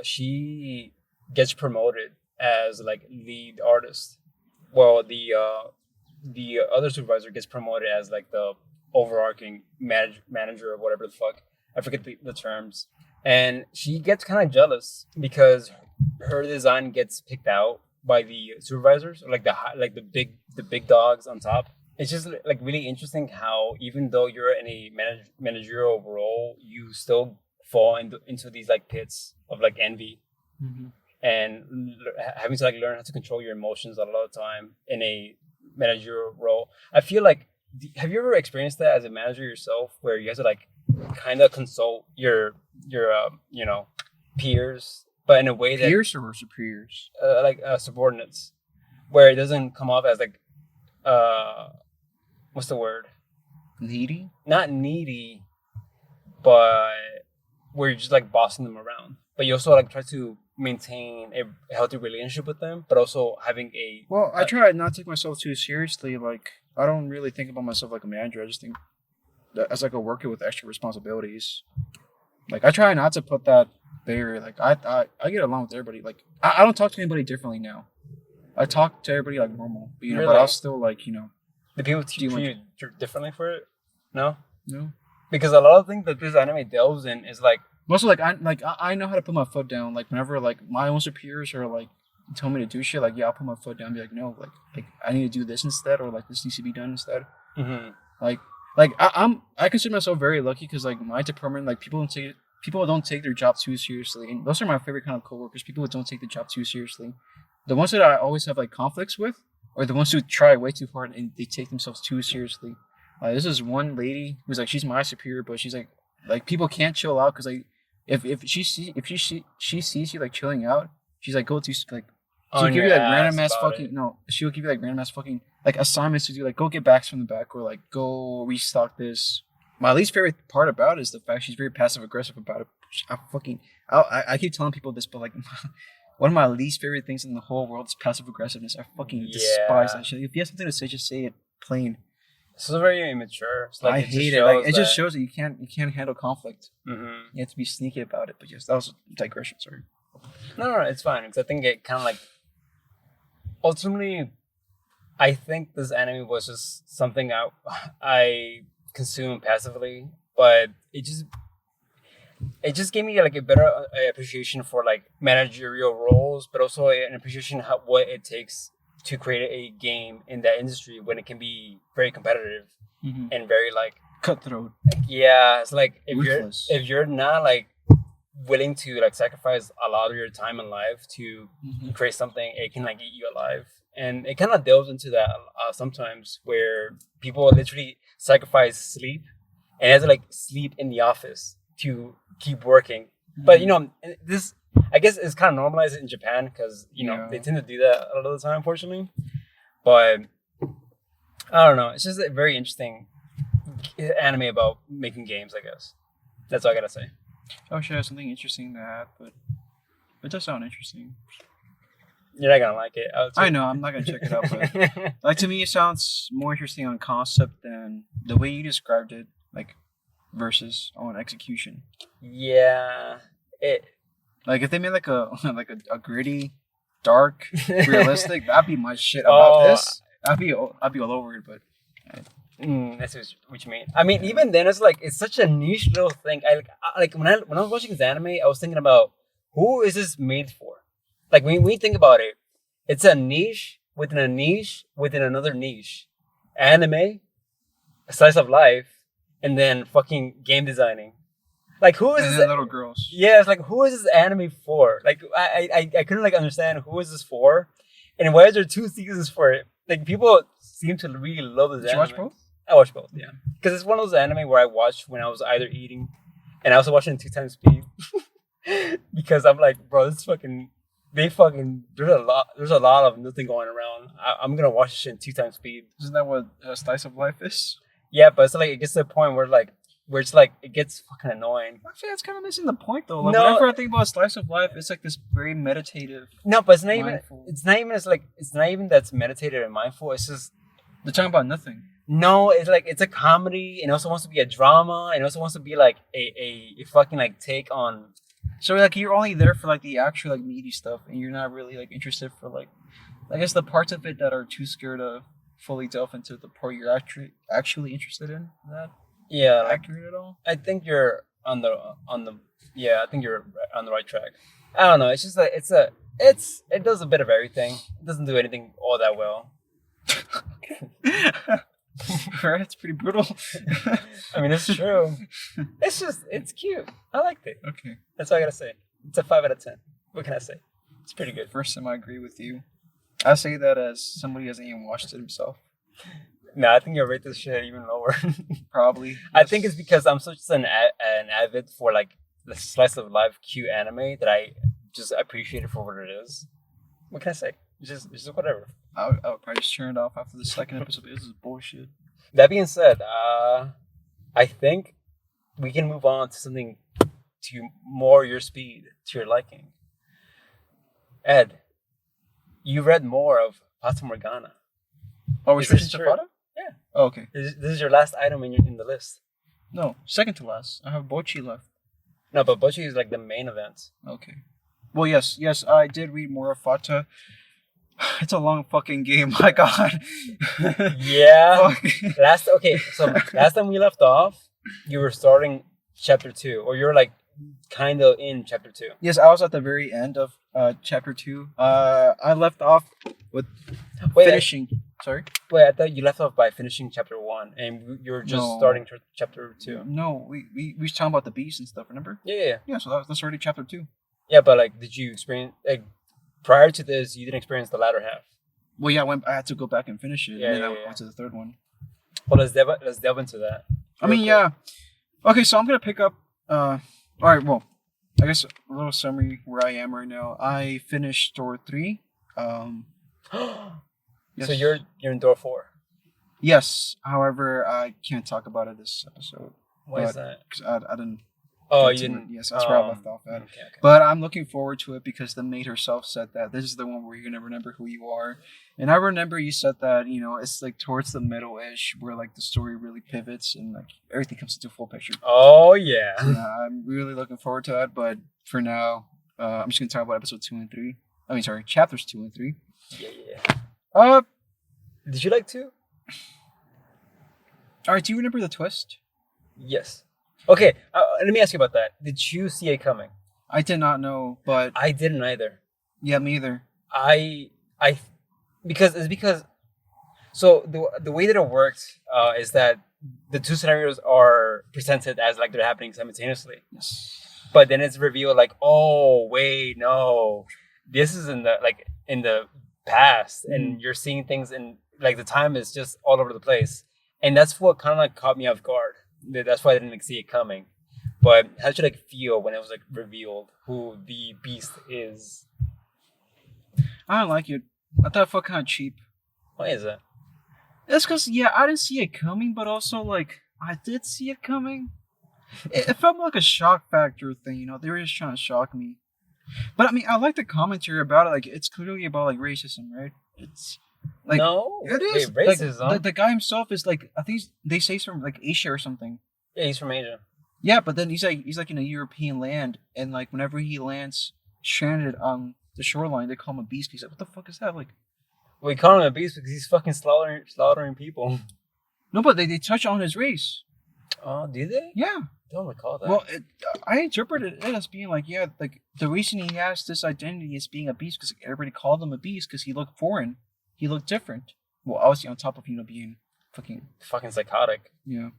she gets promoted as like lead artist. Well, the other supervisor gets promoted as like the overarching manager or whatever the fuck. I forget the terms. And she gets kind of jealous because her design gets picked out by the supervisors, or like the big dogs on top. It's just like really interesting how even though you're in a managerial role, you still fall into these like pits of like envy, and having to like learn how to control your emotions a lot of the time in a managerial role. I feel like, have you ever experienced that as a manager yourself, where you have to like kind of consult your peers, but in a way that Peers or superiors? Subordinates, where it doesn't come off as like what's the word? Needy? Not needy, but where you're just like bossing them around. But you also like try to maintain a healthy relationship with them, but also having a... Well, I try not to take myself too seriously. Like, I don't really think about myself like a manager. I just think that as like a worker with extra responsibilities. Like, I try not to put that very like I get along with everybody. Like I don't talk to anybody differently now. I talk to everybody like normal, but, you know. Really? But I'll still like, you know. Do people treat you differently for it? No. No. Because a lot of things that this anime delves in is like. Also, like I know how to put my foot down. Like whenever like my own superiors are like tell me to do shit, like yeah, I'll put my foot down and be like, no, like I need to do this instead, or like this needs to be done instead. Mm-hmm. Like I consider myself very lucky because like my department, like people don't take their job too seriously, and those are my favorite kind of coworkers. People who don't take the job too seriously. The ones that I always have like conflicts with, are the ones who try way too hard and they take themselves too seriously. This is one lady who's like she's my superior, but she's like people can't chill out because like if she sees you like chilling out, she's like go to like she'll give you like random ass fucking she'll give you like random ass fucking like assignments to do, like go get backs from the back or like go restock this. My least favorite part about it is the fact she's very passive aggressive about it. I keep telling people this, but like one of my least favorite things in the whole world is passive aggressiveness. I fucking despise that shit. If you have something to say, just say it plain. This is very immature. It's like, I hate it. Like it just shows that you can't handle conflict. Mm-hmm. You have to be sneaky about it. But yes, that was a digression. Sorry. No, it's fine because I think it kind of like ultimately, I think this anime was just something I consumed passively, but it just gave me like a better appreciation for like managerial roles, but also an appreciation of what it takes to create a game in that industry when it can be very competitive and very like cutthroat. Yeah, it's like Ruthless. if you're not like willing to like sacrifice a lot of your time in life to create something, it can like eat you alive. And it kind of delves into that sometimes where people literally sacrifice sleep and have to like sleep in the office to keep working. But you know, this I guess it's kind of normalized in Japan because you know they tend to do that a lot of the time, unfortunately. But I don't know. It's just a very interesting anime about making games, I guess. That's all I gotta say. I wish I had something interesting to add, but it does sound interesting. You're not gonna like it. I know, I'm not gonna check it out, but like to me, it sounds more interesting on concept than the way you described it, like versus on execution. Yeah, like if they made like a gritty, dark, realistic, that'd be my shit. About this, I'd be all over it. But that's what you mean. I mean, even then, it's such a niche little thing. When I was watching this anime, I was thinking about who is this made for. Like when we think about it, it's a niche within a niche within another niche. Anime, a slice of life, and then fucking game designing. Like who is this? Little girls. Yeah, it's like who is this anime for? Like I couldn't like understand who is this for, and why is there 2 seasons for it? Like people seem to really love this. Did anime. You watch both? I watch both. Yeah, because it's one of those anime where I watch when I was either eating, and I also watch it in 2 times speed. Because I'm like, bro, this fucking. There's a lot of nothing going around. I'm gonna watch this shit in 2 times speed. Isn't that what a slice of life is? Yeah, but it's like it gets to the point where it's like it gets fucking annoying. I feel it's kind of missing the point though. Like, whenever I think about a slice of life, it's like this very meditative. No, but it's not mindful. even. It's not even that's meditative and mindful. It's just they're talking about nothing. No, it's like it's a comedy, and it also wants to be a drama, and it also wants to be like a fucking like take on. So like you're only there for like the actual like meaty stuff, and you're not really like interested for like, I guess the parts of it that are too scared to fully delve into the part you're actually interested in. Is that accurate at all? I think you're on the I think you're on the right track. I don't know. It's just like it does a bit of everything. It doesn't do anything all that well. Right, it's pretty brutal. I mean, it's true. It's cute. I liked it. Okay. That's all I gotta say. It's a 5 out of 10. What can I say? It's pretty good. First time I agree with you. I say that as somebody who hasn't even watched it himself. No, I think you'll rate this shit even lower. Probably. Yes. I think it's because I'm such an avid for like the slice of life cute anime that I just appreciate it for what it is. What can I say? It's just whatever. I would probably just turn it off after the second episode. This is bullshit. That being said, I think we can move on to something to more your speed, to your liking. Ed, you read more of Fata Morgana. Oh, we're switching to Fata? Yeah. Oh, okay. This is your last item in the list. No, second to last. I have Bocchi left. No, but Bocchi is like the main event. Okay. Well, yes, I did read more of Fata. It's a long fucking game. My God. Yeah. Fuck. So last time we left off, you were starting chapter 2, or you're like kind of in chapter 2. Yes, I was at the very end of chapter 2. I left off with finishing. Sorry. Wait, I thought you left off by finishing chapter 1, and you're just starting chapter 2. No, we was talking about the beast and stuff. Remember? Yeah. Yeah. So that's already chapter 2. Yeah, but like, did you experience like prior to this? You didn't experience the latter half. Well, yeah, I had to go back and finish it, and then I went to the third one. Well, let's delve into that. I mean, yeah. Okay, so I'm gonna pick up. All right. Well, I guess a little summary where I am right now. I finished door 3. Yes. So you're in door 4. Yes. However, I can't talk about it this episode. Why is that? Because I didn't. Oh, you didn't. Yes, that's where I left off at. Okay. But I'm looking forward to it because the maid herself said that this is the one where you're gonna remember who you are. And I remember you said that, you know, it's like towards the middle-ish where like the story really pivots and like everything comes into full picture. Oh yeah. So, yeah, I'm really looking forward to that. But for now, I'm just gonna talk about episode 2 and 3. I mean, sorry, chapters 2 and 3. Yeah. Did you like 2? All right. Do you remember the twist? Yes. Okay, let me ask you about that. Did you see it coming? I did not know, but I didn't either. Yeah, me either. Because so the way that it works is that the two scenarios are presented as like they're happening simultaneously. Yes. But then it's revealed like, oh wait, no, this is in the past, and you're seeing things in like the time is just all over the place, and that's what kind of like caught me off guard. That's why I didn't like, see it coming. But how did you like feel when it was like revealed who the beast is? I don't like it. I thought it felt kind of cheap. Why is that? It's because I didn't see it coming, but also like I did see it coming. It felt like a shock factor thing, you know. They were just trying to shock me. But I mean, I like the commentary about it. Like it's clearly about like racism, right? It's like no, it is racism. Like, the guy himself is like I think they say he's from like Asia or something. Yeah, he's from Asia. Yeah, but then he's like in a European land, and like whenever he lands stranded on the shoreline, they call him a beast. He's like, what the fuck is that? Like, we call him a beast because he's fucking slaughtering people. No, but they touch on his race. Oh, do they? Yeah. Don't recall that. Well, I interpreted it as being like, yeah, like the reason he has this identity as being a beast because everybody called him a beast because he looked foreign, he looked different. Well, obviously on top of being fucking psychotic. Yeah.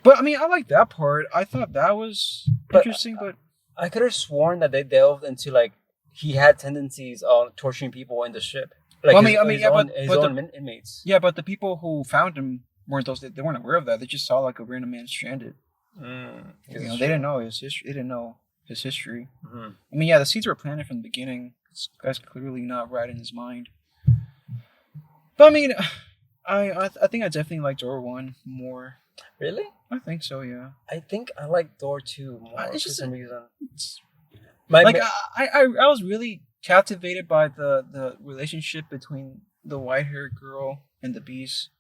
But I mean, I like that part. I thought that was interesting, but I could have sworn that they delved into like he had tendencies on torturing people in the ship. Like his own inmates. Yeah, but the people who found him weren't those. They weren't aware of that. They just saw like a random man stranded. They didn't know his history. They didn't know his history. Mm-hmm. I mean, yeah, the seeds were planted from the beginning. This guy's clearly not right in his mind. But I mean, I think I definitely like door 1 more. Really? I think so. Yeah. I think I like door 2 more it's for just some reason. I was really captivated by the relationship between the white-haired girl and the beast.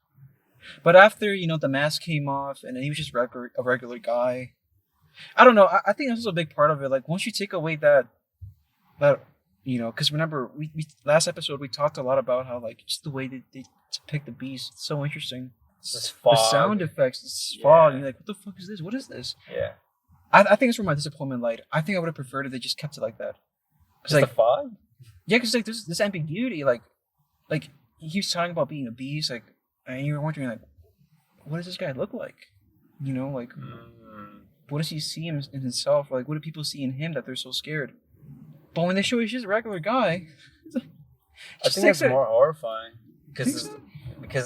But after, the mask came off and then he was just a regular guy. I don't know. I think this is a big part of it. Like, once you take away that because remember, we last episode, we talked a lot about how, like, just the way they depict the beast. It's so interesting. This fog. The sound effects, this fog. And you're like, what the fuck is this? What is this? Yeah. I think it's where my disappointment lied. I think I would have preferred if they just kept it like that. Just like, the fog? Yeah, because, like, there's this ambiguity. Like, he was talking about being a beast, like, and you were wondering, like, what does this guy look like? Like, what does he see in himself? Like, what do people see in him that they're so scared? But when they show he's just a regular guy, I think it's more horrifying because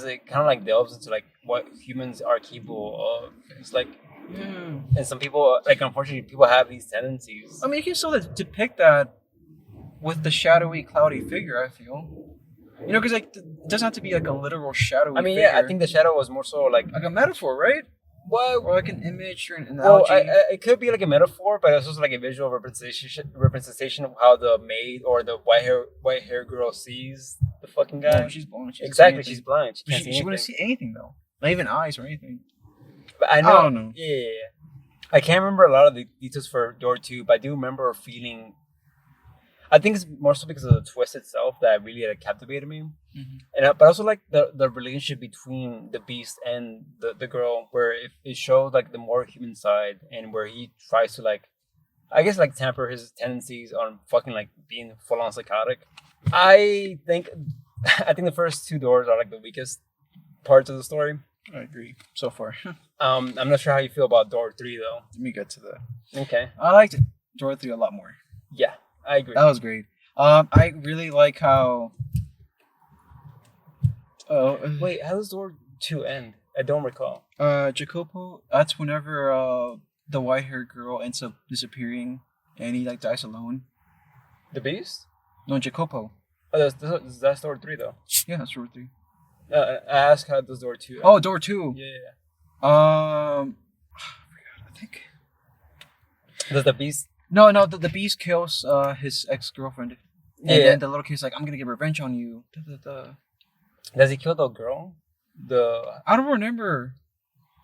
it kind of like delves into like what humans are capable of. It's like, and some people, like, unfortunately, people have these tendencies. I mean, you can still depict that with the shadowy, cloudy figure, I feel. Because like it doesn't have to be like a literal shadowy. I mean, figure. yeah, I think the shadow was more so like a metaphor, right? Well, or like an image or an analogy. Well, it could be like a metaphor, but it's also like a visual representation of how the maid or the white hair girl sees the fucking guy. No, she's blind. Exactly, she's blind. She wouldn't see anything though, not even eyes or anything. But I know. I don't know. Yeah. I can't remember a lot of the details for door 2, but I do remember feeling. I think it's more so because of the twist itself that really captivated me, and but also like the relationship between the beast and the girl, where it showed like the more human side, and where he tries to like, I guess like temper his tendencies on fucking like being full on psychotic. I think the first 2 doors are like the weakest parts of the story. I agree so far. I'm not sure how you feel about door 3 though. Let me get to that. Okay. I liked door 3 a lot more. Yeah, I agree. That was great. I really like how. Wait, how does door 2 end? I don't recall. Jacopo. That's whenever the white-haired girl ends up disappearing, and he like dies alone. The beast? No, Jacopo. Oh, that's door 3 though. Yeah, that's door 3. I asked how does door 2 end. Oh, door 2. Yeah. I think. Does the beast? No, the beast kills his ex-girlfriend. And Yeah. then the little kid's like, I'm gonna get revenge on you. Does he kill the girl? I don't remember.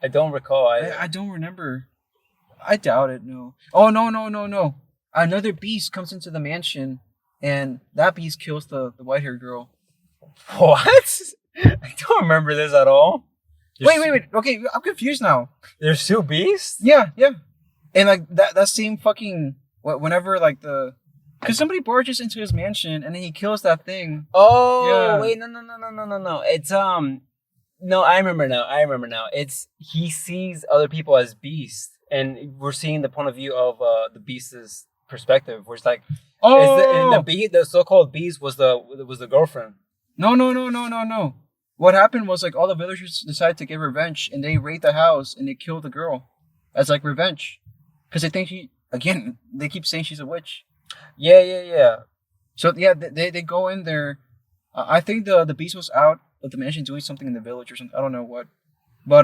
I don't recall. I don't remember. I doubt it, no. Oh, no. Another beast comes into the mansion, and that beast kills the white-haired girl. What? I don't remember this at all. Wait. Okay, I'm confused now. There's 2 beasts? Yeah. And like that same fucking whenever like because somebody barges into his mansion and then he kills that thing. Oh, yeah. Wait, no. It's no, I remember now. It's he sees other people as beasts, and we're seeing the point of view of the beast's perspective, where it's like, the so-called beast was the girlfriend. No. What happened was like all the villagers decided to get revenge, and they raid the house and they kill the girl as like revenge, because they think they keep saying she's a witch. Yeah. So yeah, they go in there. I think the beast was out of the mansion doing something in the village or something. I don't know what, but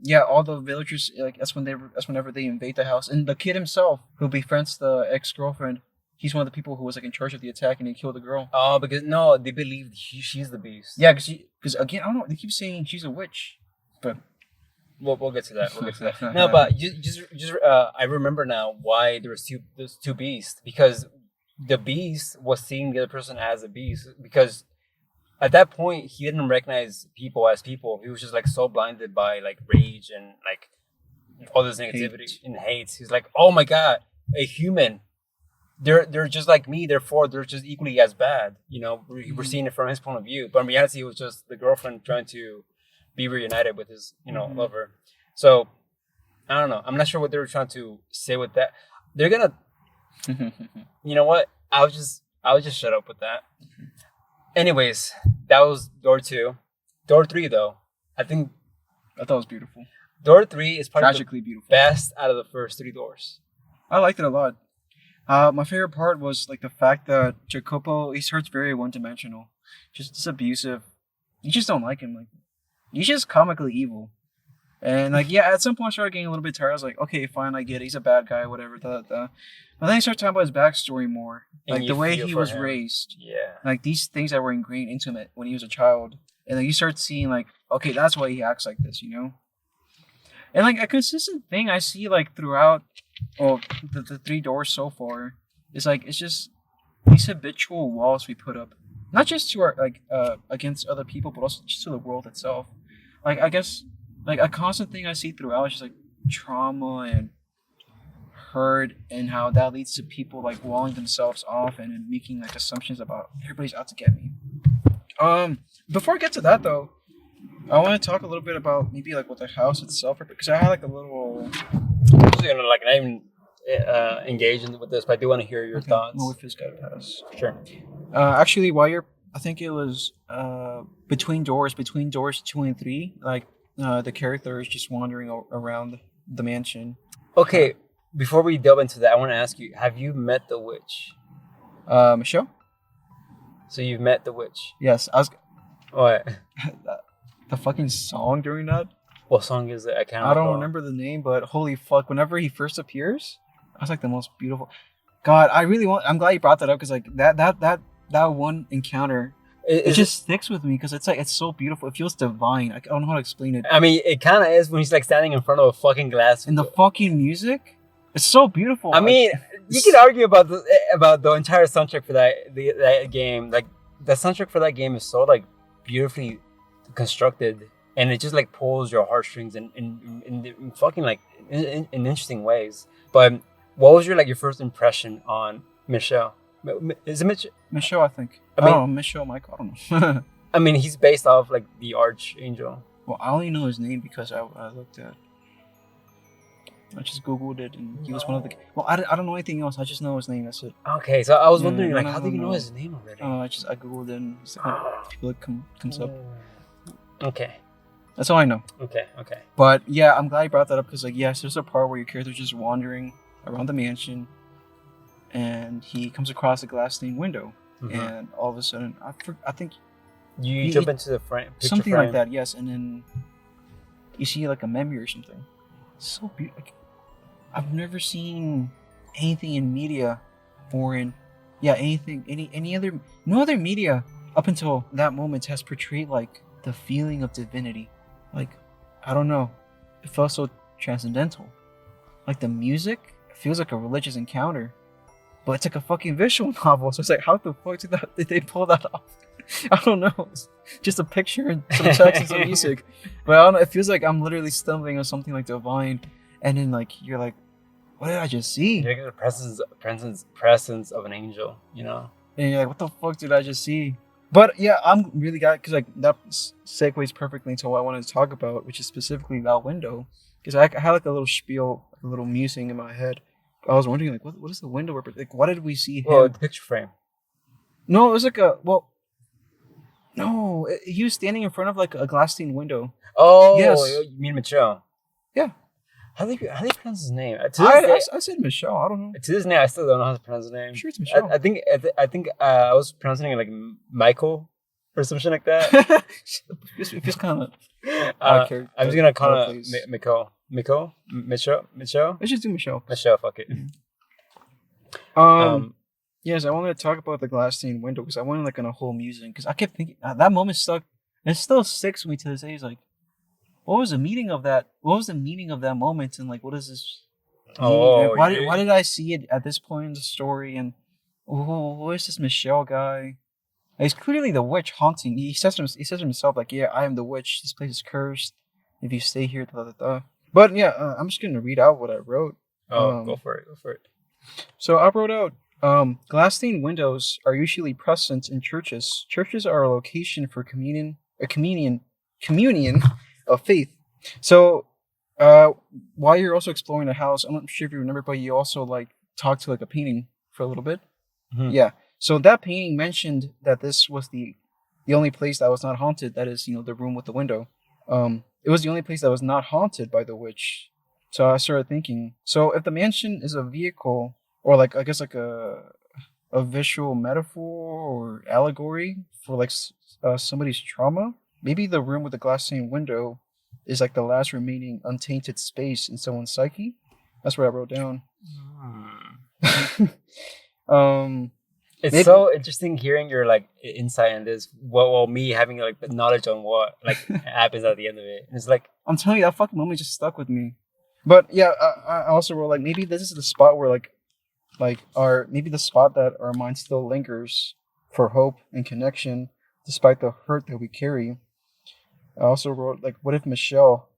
yeah, all the villagers like that's whenever they invade the house, and the kid himself who befriends the ex-girlfriend. He's one of the people who was like in charge of the attack, and he killed the girl. Oh, because no, they believe she's the beast. Yeah, because again, I don't know. They keep saying she's a witch, but we'll get to that. No, but just I remember now why there's two beasts, because the beast was seeing the other person as a beast, because at that point he didn't recognize people as people. He was just like so blinded by like rage and like all this negativity and hate. He's like, oh my god, a human. They're just like me, therefore they're just equally as bad. You know, we're seeing it from his point of view. But in reality, it was just the girlfriend trying to be reunited with his, lover. So, I don't know. I'm not sure what they were trying to say with that. They're gonna... You know what? I'll just shut up with that. Anyways, that was door 2. Door 3, though, I thought it was beautiful. Door 3 is probably tragically beautiful. Best out of the first 3 doors. I liked it a lot. My favorite part was like the fact that Jacopo, he starts very one-dimensional, just abusive. You just don't like him. Like, he's just comically evil. And like, yeah, at some point I started getting a little bit tired. I was like, okay, fine, I get it. He's a bad guy, whatever. But then I started talking about his backstory more, like the way he was raised. Yeah. Like these things that were ingrained into him when he was a child, and then you start seeing like, okay, that's why he acts like this, And like a consistent thing I see like throughout. Oh, the 3 doors so far is like it's just these habitual walls we put up, not just to our against other people, but also just to the world itself. Like I guess like a constant thing I see throughout is just like trauma and hurt, and how that leads to people like walling themselves off and making like assumptions about everybody's out to get me. Before I get to that though, I want to talk a little bit about maybe like what the house itself, because I had like a little. I'm just gonna like not even engage with this, but I do want to hear your thoughts. No, with this guy pass. Sure. Actually, I think it was between doors 2 and 3. Like the character is just wandering around the mansion. Okay, before we delve into that, I want to ask you: have you met the witch? Michelle. So you've met the witch? Yes, I was. What? The fucking song during that. What song is it? I don't remember the name, but holy fuck! Whenever he first appears, that's like the most beautiful. God, I'm glad you brought that up, because like that one encounter it just sticks with me because it's like it's so beautiful. It feels divine. I don't know how to explain it. I mean, it kind of is when he's like standing in front of a fucking glass. And the fucking music, it's so beautiful. I mean, you can argue about the entire soundtrack for that game. Like the soundtrack for that game is so like beautifully constructed, and it just like pulls your heartstrings in fucking like in interesting ways. But what was your first impression on Michelle? Is it Michelle? I think. Michelle Michael. I don't know. I mean, he's based off like the Archangel. Well, I only know his name because I looked at. I just googled it, and he was one of the. Well, I don't know anything else. I just know his name. That's it. Okay, so I was wondering, how do you know his name already? I googled it, and people comes up. Okay. That's all I know. Okay. But yeah, I'm glad you brought that up because yes, there's a part where your character's just wandering around the mansion, and he comes across a glass stained window, and all of a sudden, I think you jump into the frame, something like that. Yes, and then you see like a memory or something. So beautiful. I've never seen anything in media or in no other media up until that moment has portrayed like the feeling of divinity. Like, I don't know, it felt so transcendental. Like the music feels like a religious encounter, but it's like a fucking visual novel. So it's like, how the fuck did they pull that off? I don't know. It's just a picture and some text and some music. But I don't know, it feels like I'm literally stumbling on something like divine, and then like you're like, what did I just see? You're like the presence of an angel, you know? And you're like, what the fuck did I just see? But yeah, I'm really glad because like that segues perfectly into what I wanted to talk about, which is specifically that window. Because I had like a little spiel, a little musing in my head. I was wondering like, what is the window? Like, what did we see? Well, the picture frame. No, it was like no, he was standing in front of like a glass stained window. Oh, yes. You mean Michelle? Yeah. How do you pronounce his name? I said Michelle. I don't know. To this day, I still don't know how to pronounce his name. I'm sure it's Michelle. I think I was pronouncing it like Michael or some shit like that. It feels kind of. I'm just gonna call it Michelle. Let's just do Michelle. Michelle, fuck it. Yes, I wanted to talk about the glass stained window because I went like on a whole musing because I kept thinking that moment stuck. And it still sticks with me to this day. It's like, what was the meaning of that? What was the meaning of that moment? And like, what is this? Why did I see it at this point in the story? And who is this Michelle guy? He's clearly the witch haunting. He says to himself like, yeah, I am the witch. This place is cursed. If you stay here, da da da. But yeah, I'm just gonna read out what I wrote. Go for it. So I wrote out. Glass stained windows are usually present in churches. Churches are a location for communion of faith. So, while you're also exploring the house, I'm not sure if you remember, but you also like talked to like a painting for a little bit. Mm-hmm. Yeah. So that painting mentioned that this was the only place that was not haunted. That is, the room with the window. It was the only place that was not haunted by the witch. So I started thinking. So if the mansion is a vehicle, or like I guess like a visual metaphor or allegory for like somebody's trauma, maybe the room with the glass stained window is like the last remaining untainted space in someone's psyche. That's what I wrote down. It's maybe. So interesting hearing your like insight in this. Well, me having like the knowledge on what like happens at the end of it. It's like, I'm telling you, that fucking moment just stuck with me. But yeah, I also wrote like maybe this is the spot where maybe the spot that our mind still lingers for hope and connection despite the hurt that we carry. I also wrote like, what if Michelle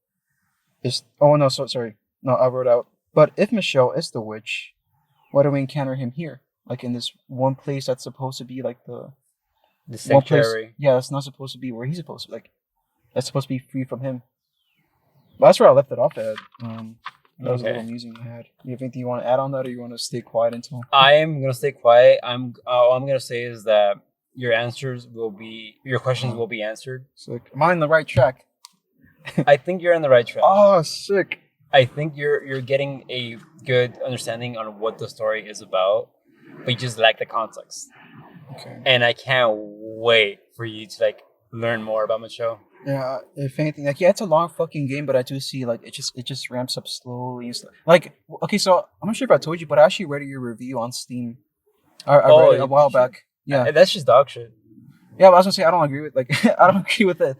is? Oh no, sorry. No, I wrote out. But if Michelle is the witch, why do we encounter him here? Like in this one place that's supposed to be like the sanctuary. Yeah, that's not supposed to be where he's supposed to. Like, that's supposed to be free from him. But that's where I left it off at. That was a little amusing I had. You have anything you want to add on that, or you want to stay quiet until? I am gonna stay quiet. All I'm gonna say is that your questions will be answered. Sick. Am I on the right track? I think you're on the right track. Oh, sick. I think you're getting a good understanding on what the story is about, but you just lack the context. Okay. And I can't wait for you to like learn more about Michelle. Yeah, if anything, like it's a long fucking game, but I do see like it just ramps up slowly and stuff. Like, okay, so I'm not sure if I told you, but I actually read your review on Steam. I read it a while back. Yeah, that's just dog shit. Yeah, but I was gonna say I don't agree with I don't agree with it.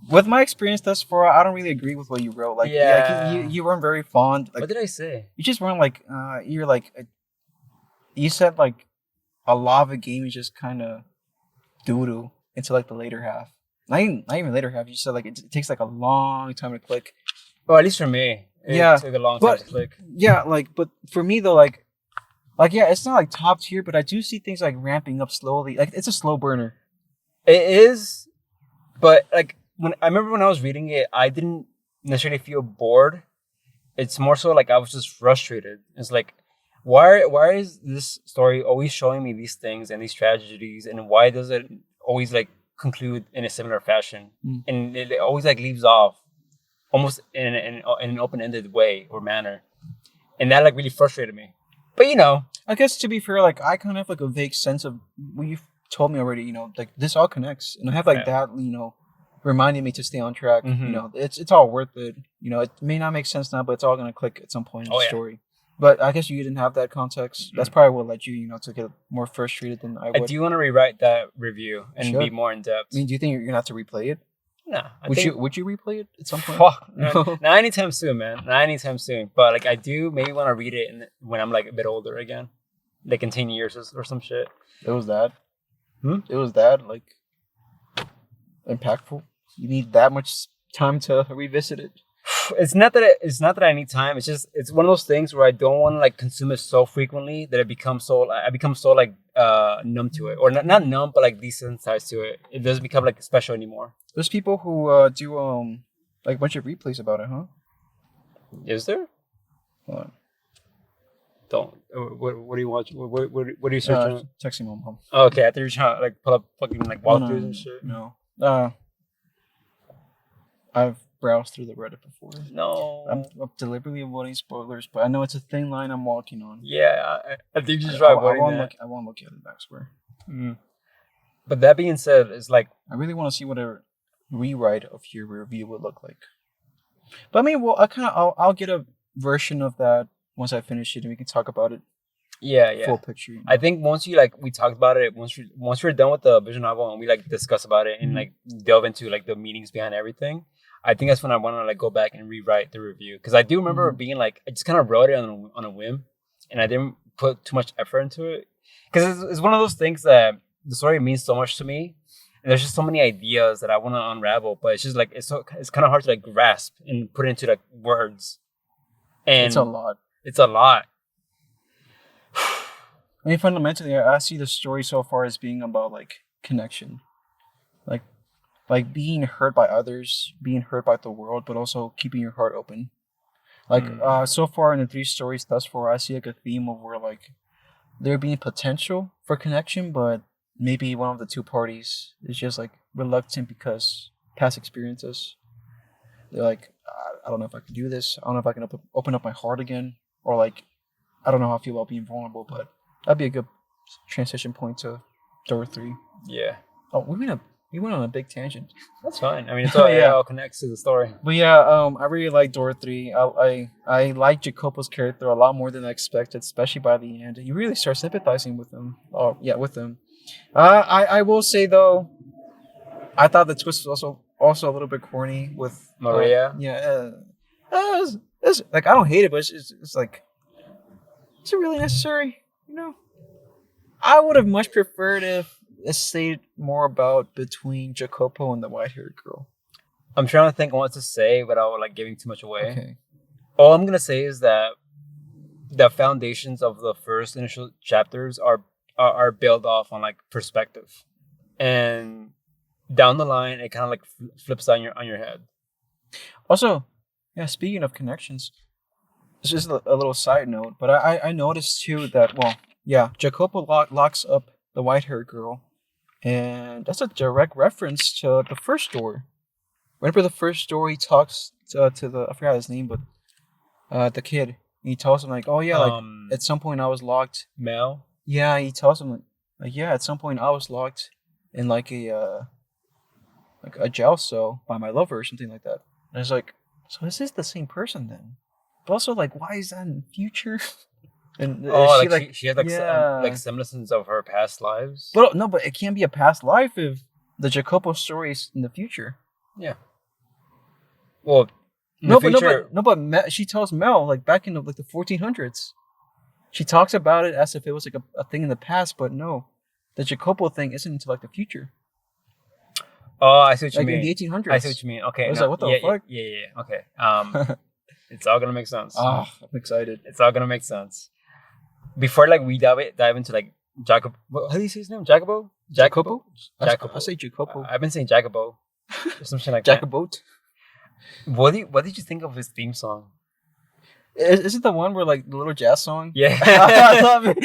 With my experience thus far, I don't really agree with what you wrote. Like, you weren't very fond. Like, what did I say? you just weren't like you're like you said like a lava game is just kind of doo-doo into like the later half. Not even later half. You said like it takes like a long time to click. Well, at least for me, it took a long time to click. Yeah, like, but for me though, like yeah, it's not like top tier, but I do see things like ramping up slowly. Like it's a slow burner. It is, but like I remember when I was reading it, I didn't necessarily feel bored. It's more so like I was just frustrated. It's like, why is this story always showing me these things and these tragedies, and why does it always like conclude in a similar fashion? And it always like leaves off almost in an open-ended way or manner, and that like really frustrated me. But I guess to be fair, like I kind of have like a vague sense of what you've told me already. Like this all connects, and I have like that. Reminding me to stay on track. It's all worth it. It may not make sense now, but it's all gonna click at some point in the story. But I guess you didn't have that context. That's probably what led you, to get more frustrated than I would. I do want to rewrite that review and be more in depth. I mean, do you think you're gonna have to replay it? No. Would you replay it at some point? Fuck, no. Not anytime soon, man. Not anytime soon. But like, I do maybe want to read it when I'm like a bit older again, like in 10 years or some shit. It was that. It was that like impactful. You need that much time to revisit it. It's not that I need time. It's one of those things where I don't want to like consume it so frequently that I become so like numb to it, or not numb, but like desensitized to it. It doesn't become like special anymore. There's people who do like a bunch of replays about it, huh? Is there? Hold on. Don't. What do you watch? What do you search on? Texting my mom. Oh, okay, I thought you were trying to like pull up fucking like walkthroughs and shit. No. I've browsed through the Reddit before. No. I'm deliberately avoiding spoilers, but I know it's a thin line I'm walking on. Yeah, I think you should try avoiding that. I won't look at it, I swear. But that being said, it's like I really want to see what a rewrite of your review would look like. But I mean, well, I'll get a version of that once I finish it, and we can talk about it. Yeah. Full picture. I think once we talked about it, once we're done with the visual novel and we like discuss about it and like delve into like the meanings behind everything, I think that's when I want to like go back and rewrite the review, because I do remember being like, I just kind of wrote it on a whim, and I didn't put too much effort into it, because it's one of those things that the story means so much to me, and there's just so many ideas that I want to unravel, but it's just like it's kind of hard to like grasp and put into like words, and it's a lot. It's a lot. I mean, fundamentally, I see the story so far as being about like connection, like being hurt by others, being hurt by the world, but also keeping your heart open. Like so far in the 3 stories thus far, I see like a theme of where like there being potential for connection, but maybe one of the 2 parties is just like reluctant because past experiences. They're like, I don't know if I can do this. I don't know if I can open up my heart again, or like I don't know how I feel about being vulnerable, but that'd be a good transition point to door 3. Yeah. Oh, we went on a big tangent. That's fine. I mean, it all connects to the story. But yeah, I really like door 3. I like Jacopo's character a lot more than I expected, especially by the end. You really start sympathizing with him. Oh yeah, with him. I will say though, I thought the twist was also a little bit corny with Maria. It's like I don't hate it, but it's like, is it really necessary? I would have much preferred if it stayed more about between Jacopo and the white-haired girl. I'm trying to think what to say without like giving too much away. Okay. All I'm gonna say is that the foundations of the first initial chapters are built off on like perspective, and down the line it kind of like flips on your head. Also, yeah. Speaking of connections, it's just a little side note, but I noticed too that Jacopo locks up the white-haired girl, and that's a direct reference to the first door. Remember the first door, he talks to the, I forgot his name, but the kid. He tells him like, oh yeah, like at some point I was locked. Mel. Yeah, he tells him like yeah, at some point I was locked in like a jail cell by my lover or something like that. And it's like, so this is the same person then. But also like, why is that in the future? And she had like semblances of her past lives. But no, but it can't be a past life if the Jacopo stories in the future. Well, in the future, She tells Mel like back in the 1400s. She talks about it as if it was like a thing in the past, but no, the Jacopo thing isn't until like the future. Oh, I see what you Like mean. in the 1800s. I see what you mean. Okay. I was like, what the fuck? Yeah. Okay. It's all gonna make sense. I'm excited. It's all gonna make sense. Before like we dive into like Jacob, how do you say his name? Jacobo? Jacopo? Jacopo. I say Jacopo. I've been saying Jacobo. Or something like that. Jacobote. What did you think of his theme song? Is it the one where like the little jazz song? Yeah. I love it.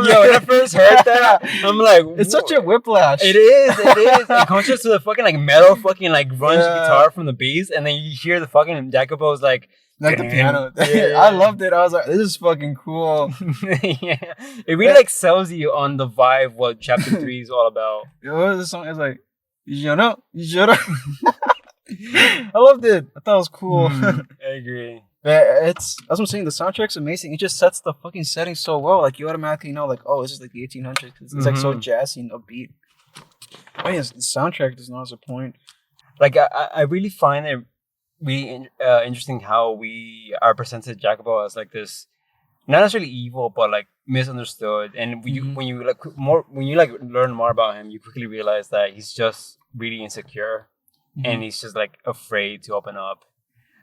Yo, when I first heard that, I'm like, it's such a whiplash. It is. It comes to the fucking like metal fucking like grunge guitar from the bass, and then you hear the fucking Jacobo's like the piano. Yeah. I loved it. I was like, this is fucking cool. Yeah. It really like sells you on the vibe what chapter 3 is all about. What was the song? It's like, you know. I loved it. I thought it was cool. I agree. That's what I'm saying. The soundtrack's amazing. It just sets the fucking setting so well. Like you automatically know, like, oh, this is like the 1800s. It's like so jazzy and upbeat. Oh yes, the soundtrack does not disappoint. Like I really find it really interesting how we are presented Jacobo as like this, not necessarily evil, but like misunderstood. And when you learn more about him, you quickly realize that he's just really insecure, and he's just like afraid to open up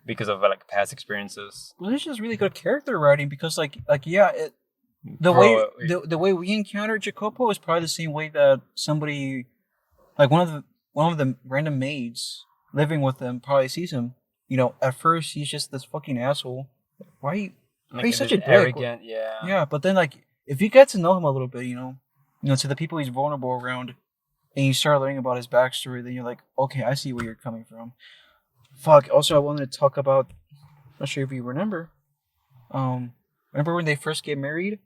because of like past experiences. Well, it's just really good character writing because the way we encounter Jacopo is probably the same way that somebody like one of the random maids living with him probably sees him. You know, at first he's just this fucking asshole. Why are you such a dick? Arrogant, yeah. Yeah, but then like if you get to know him a little bit, you know, to the people he's vulnerable around, and you start learning about his backstory, then you're like, okay, I see where you're coming from. Fuck. Also, I wanted to talk about. I'm not sure if you remember. Remember when they first get married,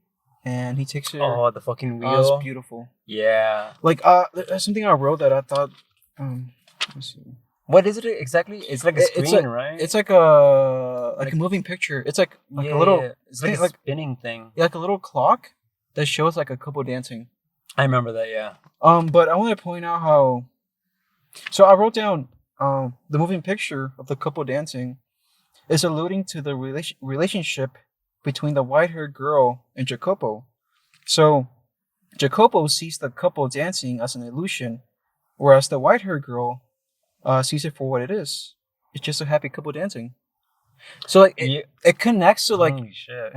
and he takes her. Oh, the fucking wheel. Oh, it's beautiful. Yeah. Like, there's something I wrote that I thought. Let me see. What is it exactly? It's like a screen, right? It's like a moving picture. It's like a little. It's like a spinning thing. Like a little clock that shows like a couple dancing. I remember that. Yeah. But I want to point out how. So I wrote down. The moving picture of the couple dancing is alluding to the relationship between the white-haired girl and Jacopo. So, Jacopo sees the couple dancing as an illusion, whereas the white-haired girl sees it for what it is. It's just a happy couple dancing. So, like, it connects to like, holy shit.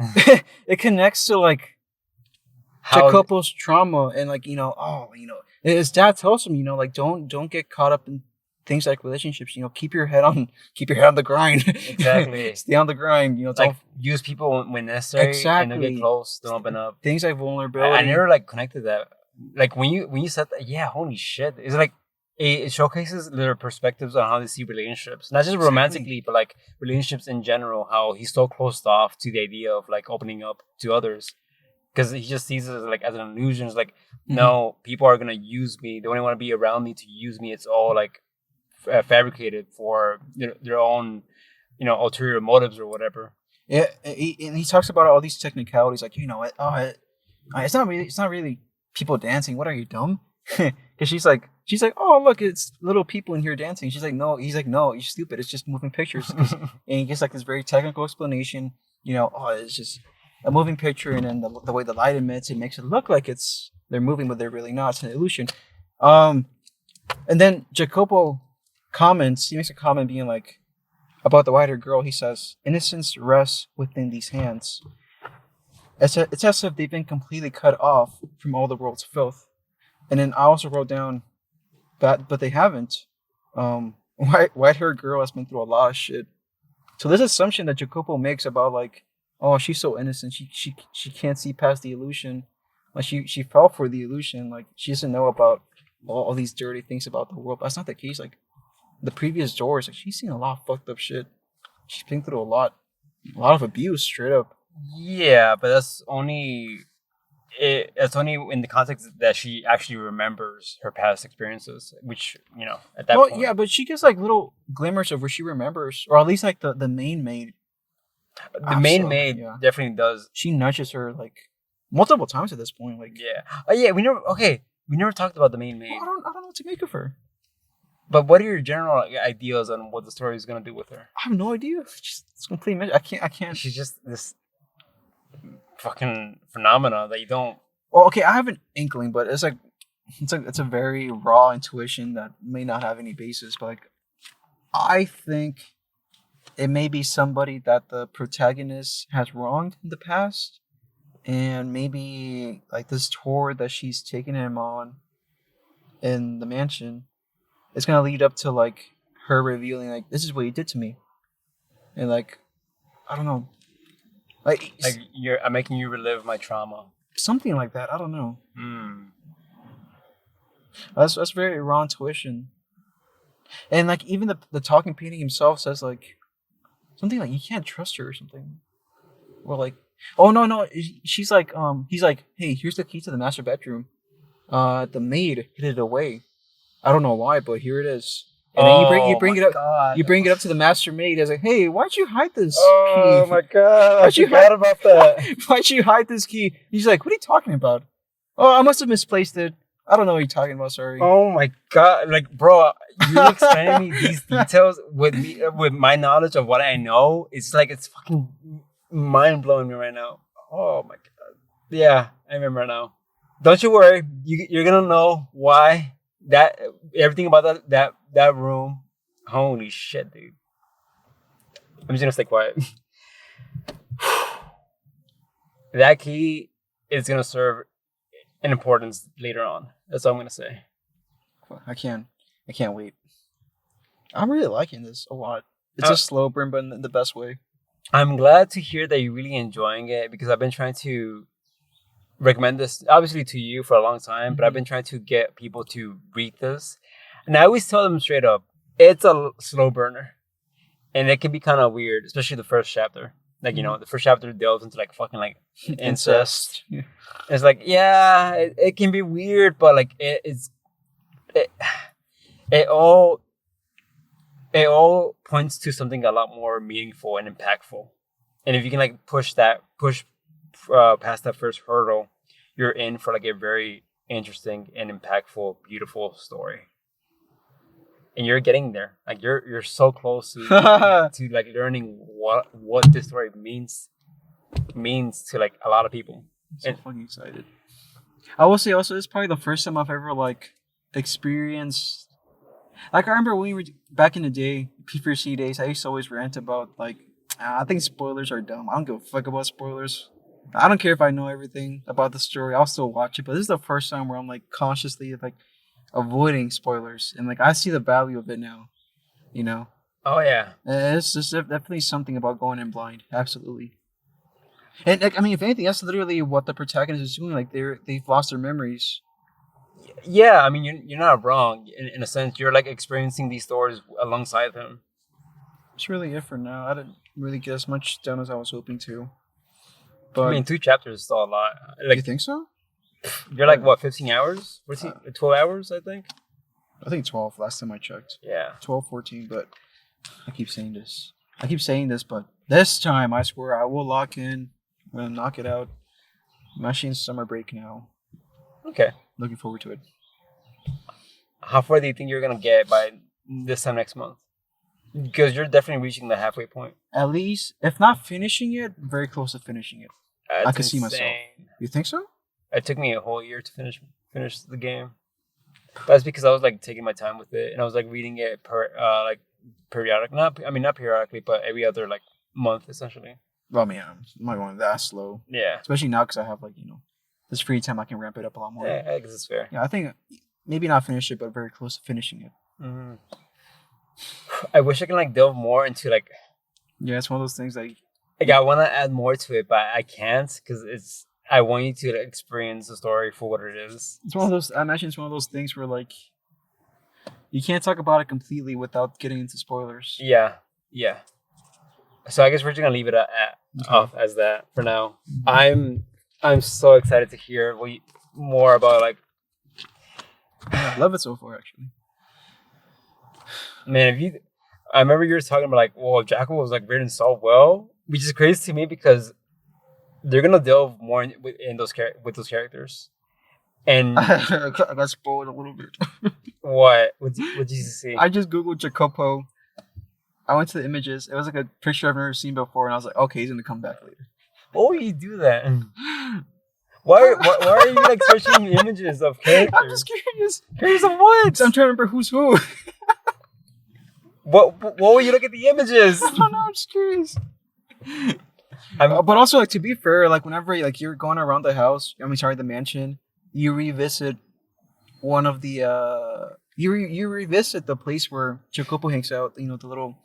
it connects to like Jacopo's trauma and like his dad tells him like don't get caught up in things like relationships, keep your head on the grind. Exactly. Stay on the grind. Like use people when necessary. Exactly. And don't get close. Don't open up. Things like vulnerability. I never like connected that. Like when you said that, yeah, holy shit. It's like it showcases their perspectives on how they see relationships, not just romantically, but like relationships in general. How he's so closed off to the idea of like opening up to others, because he just sees it as an illusion. It's like no, people are gonna use me. They only want to be around me to use me. It's all like fabricated for their own, ulterior motives or whatever. Yeah, and he talks about all these technicalities, like it's not really people dancing. What are you, dumb? Because she's like, oh look, it's little people in here dancing. She's like, no. He's like, no, you're stupid. It's just moving pictures. And he gets like this very technical explanation. It's just a moving picture, and then the way the light emits, it makes it look like they're moving, but they're really not. It's an illusion. And then Jacopo he makes a comment being like, about the white-haired girl, he says, innocence rests within these hands. It's as if they've been completely cut off from all the world's filth. And then I also wrote down that, but they haven't. White-haired girl has been through a lot of shit. So this assumption that Jacopo makes about like, oh, she's so innocent, she can't see past the illusion. Like she fell for the illusion. Like she doesn't know about all these dirty things about the world. But that's not the case. Like the previous doors, like she's seen a lot of fucked up shit. She's been through a lot of abuse, straight up. Yeah, but that's only in the context that she actually remembers her past experiences, which at that point. Yeah, but she gets like little glimmers of where she remembers, or at least like the main maid. The main maid definitely does. She nudges her like multiple times at this point. Like we we never talked about the main maid. I don't know what to make of her. But what are your general ideas on what the story is gonna do with her? I have no idea. It's complete. I can't. She's just this fucking phenomena that you don't. Well, okay, I have an inkling, but it's a very raw intuition that may not have any basis. But like, I think it may be somebody that the protagonist has wronged in the past, and maybe like this tour that she's taking him on in the mansion. It's gonna lead up to like her revealing like this is what you did to me, and like I don't know, like I'm making you relive my trauma, something like that. I don't know. Mm. That's very raw intuition, and like even the talking painting himself says like something like you can't trust her or something, or like oh no she's like he's like hey here's the key to the master bedroom, the maid hid it away. I don't know why, but here it is. And then you bring it up. God. You bring it up to the master maid. It's like, hey, why'd you hide this key? Oh my god! I forgot about that. Why'd you hide this key? He's like, what are you talking about? Oh, I must have misplaced it. I don't know what you're talking about. Sorry. Oh my god! Like, bro, you explaining me these details with my knowledge of what I know. It's like it's fucking mind blowing me right now. Oh my god! Yeah, I remember now. Don't you worry. You're gonna know why. That everything about that room, holy shit, dude! I'm just gonna stay quiet. That key is gonna serve an importance later on. That's all I'm gonna say. I can't wait. I'm really liking this a lot. It's a slow burn, but in the best way. I'm glad to hear that you're really enjoying it because I've been trying to recommend this obviously to you for a long time, but I've been trying to get people to read this, and I always tell them straight up, it's a slow burner, and it can be kind of weird, especially the first chapter. Like you know, the first chapter delves into like fucking like incest. Yeah. It's like it can be weird, but like it all points to something a lot more meaningful and impactful, and if you can like push past that first hurdle, you're in for like a very interesting and impactful, beautiful story. And you're getting there. Like you're so close to to like learning what this story means to like a lot of people. I'm so fucking excited. I will say also, it's probably the first time I've ever like experienced. Like I remember when we were back in the day, P4C days, I used to always rant about like I think spoilers are dumb. I don't give a fuck about spoilers. I don't care if I know everything about the story. I'll still watch it. But this is the first time where I'm like consciously like avoiding spoilers, and like I see the value of it now. You know. Oh yeah. It's just definitely something about going in blind. Absolutely. And like, I mean, if anything, that's literally what the protagonist is doing. Like they've lost their memories. Yeah, I mean, you're not wrong in a sense. You're like experiencing these stories alongside him. That's really it for now. I didn't really get as much done as I was hoping to. But I mean, 2 chapters is still a lot. Like, you think so? You're like what, 15 hours? 12 hours, I think. I think 12 last time I checked. Yeah. 12, 14, but I keep saying this. But this time I swear I will lock in. I'm gonna knock it out. I'm actually in summer break now. Okay. Looking forward to it. How far do you think you're gonna get by this time next month? Because you're definitely reaching the halfway point. At least, if not finishing it, very close to finishing it. I can see myself. You think so? It took me a whole year to finish the game. That's because I was like taking my time with it, and I was like reading it periodic. Not periodically, but every other like month essentially. Well, I mean, I'm not going that slow. Yeah. Especially now because I have like this free time, I can ramp it up a lot more. Yeah, I guess it's fair. Yeah, I think maybe not finish it, but very close to finishing it. Mm-hmm. I wish I can like delve more into like. Yeah, it's one of those things like I want to add more to it, but I can't because I want you to experience the story for what it is. It's one of those. I imagine it's one of those things where like you can't talk about it completely without getting into spoilers. Yeah. So I guess we're just gonna leave it off as that for now. I'm so excited to hear more about like. I love it so far, actually. Man, I remember you were talking about like, well, Jackal was like written so well, which is crazy to me because they're gonna delve more with those characters, And I got spoiled a little bit. what did you see? I just googled Jacopo. I went to the images. It was like a picture I've never seen before, and I was like, okay, he's gonna come back later. Why would you do that? Why are you like searching images of characters? I'm just curious. Curious of what? I'm trying to remember who's who. What will you look at the images? I don't know. I'm just curious. But also, like, to be fair, like whenever like you're going around the house, the mansion, you revisit one of the you revisit the place where Jacopo hangs out. You know, the little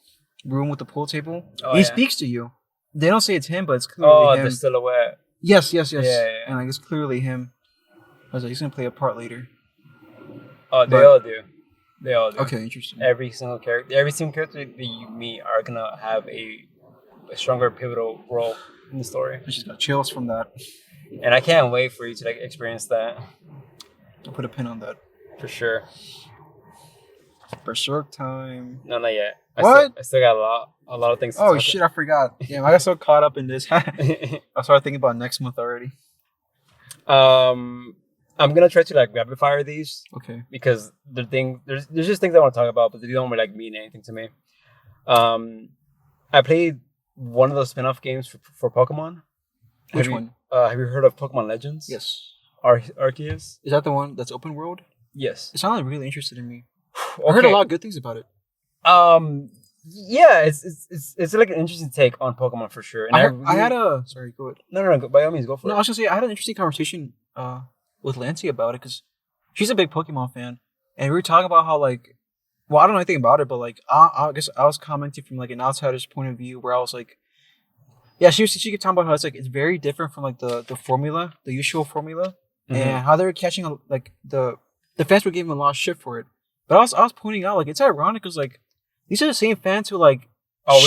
room with the pool table. Oh, he speaks to you. They don't say it's him, but it's clearly him. The silhouette. Yes. Yeah. And like it's clearly him. I was like, he's gonna play a part later. Oh, they all do. They all do. Okay, interesting. Every single character that you meet are gonna have a stronger pivotal role in the story. I just got chills from that. And I can't wait for you to like experience that. I'll put a pin on that. For sure. Berserk time. No, not yet. What? I still got a lot of things to Oh talk shit, I forgot. Yeah, I got so caught up in this. I started thinking about next month already. I'm gonna try to like rapid fire these. Okay. Because there's just things I want to talk about, but they don't really like mean anything to me. I played one of those spin-off games for Pokemon. Which one? Have you heard of Pokemon Legends? Yes. Arceus? Is that the one that's open world? Yes. It sounded really interested in me. Okay. I heard a lot of good things about it. Yeah, it's like an interesting take on Pokemon for sure. And I had a sorry, go ahead. No, by all means, go for it. No, I was gonna say I had an interesting conversation with Lancy about it because she's a big Pokemon fan, and we were talking about how like, well, I don't know anything about it, but like, I guess I was commenting from like an outsider's point of view, where I was like, yeah, she kept talking about how it's very different from like the formula, the usual formula, and how they were catching like the fans were giving a lot of shit for it. But I was pointing out like it's ironic because like these are the same fans who like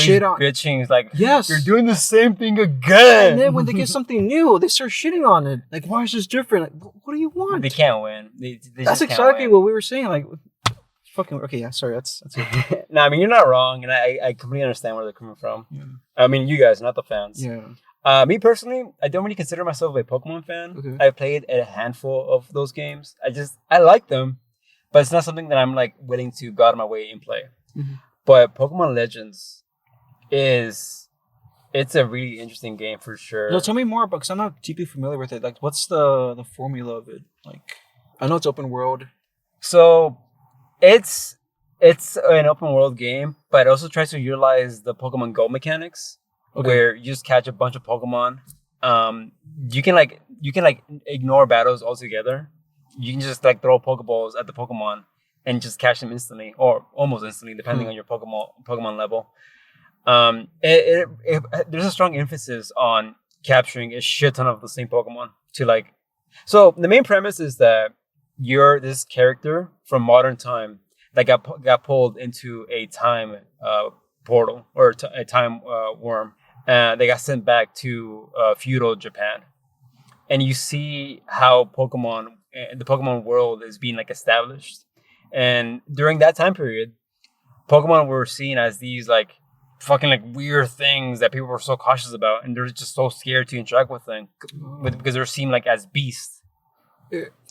shit on bitching. It's like, yes, you're doing the same thing again. And then when they get something new, they start shitting on it. Like, why is this different? Like, what do you want? They can't win. They that's exactly what we were saying. Like, fucking okay, yeah. Sorry, that's it. No, I mean you're not wrong, and I completely understand where they're coming from. Yeah. I mean, you guys, not the fans. Yeah. Me personally, I don't really consider myself a Pokemon fan. Okay. I've played a handful of those games. I like them, but it's not something that I'm like willing to go out of my way and play. Mm-hmm. But Pokemon Legends it's a really interesting game for sure. No, tell me more about because I'm not deeply familiar with it. Like, what's the formula of it? Like, I know it's open world. So, it's an open world game, but it also tries to utilize the Pokemon Go mechanics, where you just catch a bunch of Pokemon. You can ignore battles altogether. You can just like throw Pokeballs at the Pokemon and just catch them instantly, or almost instantly, depending on your Pokemon level. There's a strong emphasis on capturing a shit ton of the same Pokemon to like. So the main premise is that you're this character from modern time that got pulled into a time portal or a time worm. They got sent back to feudal Japan, and you see how the Pokemon world is being like established. And during that time period, Pokemon were seen as these like fucking like weird things that people were so cautious about, and they're just so scared to interact with them because they're seen like as beasts.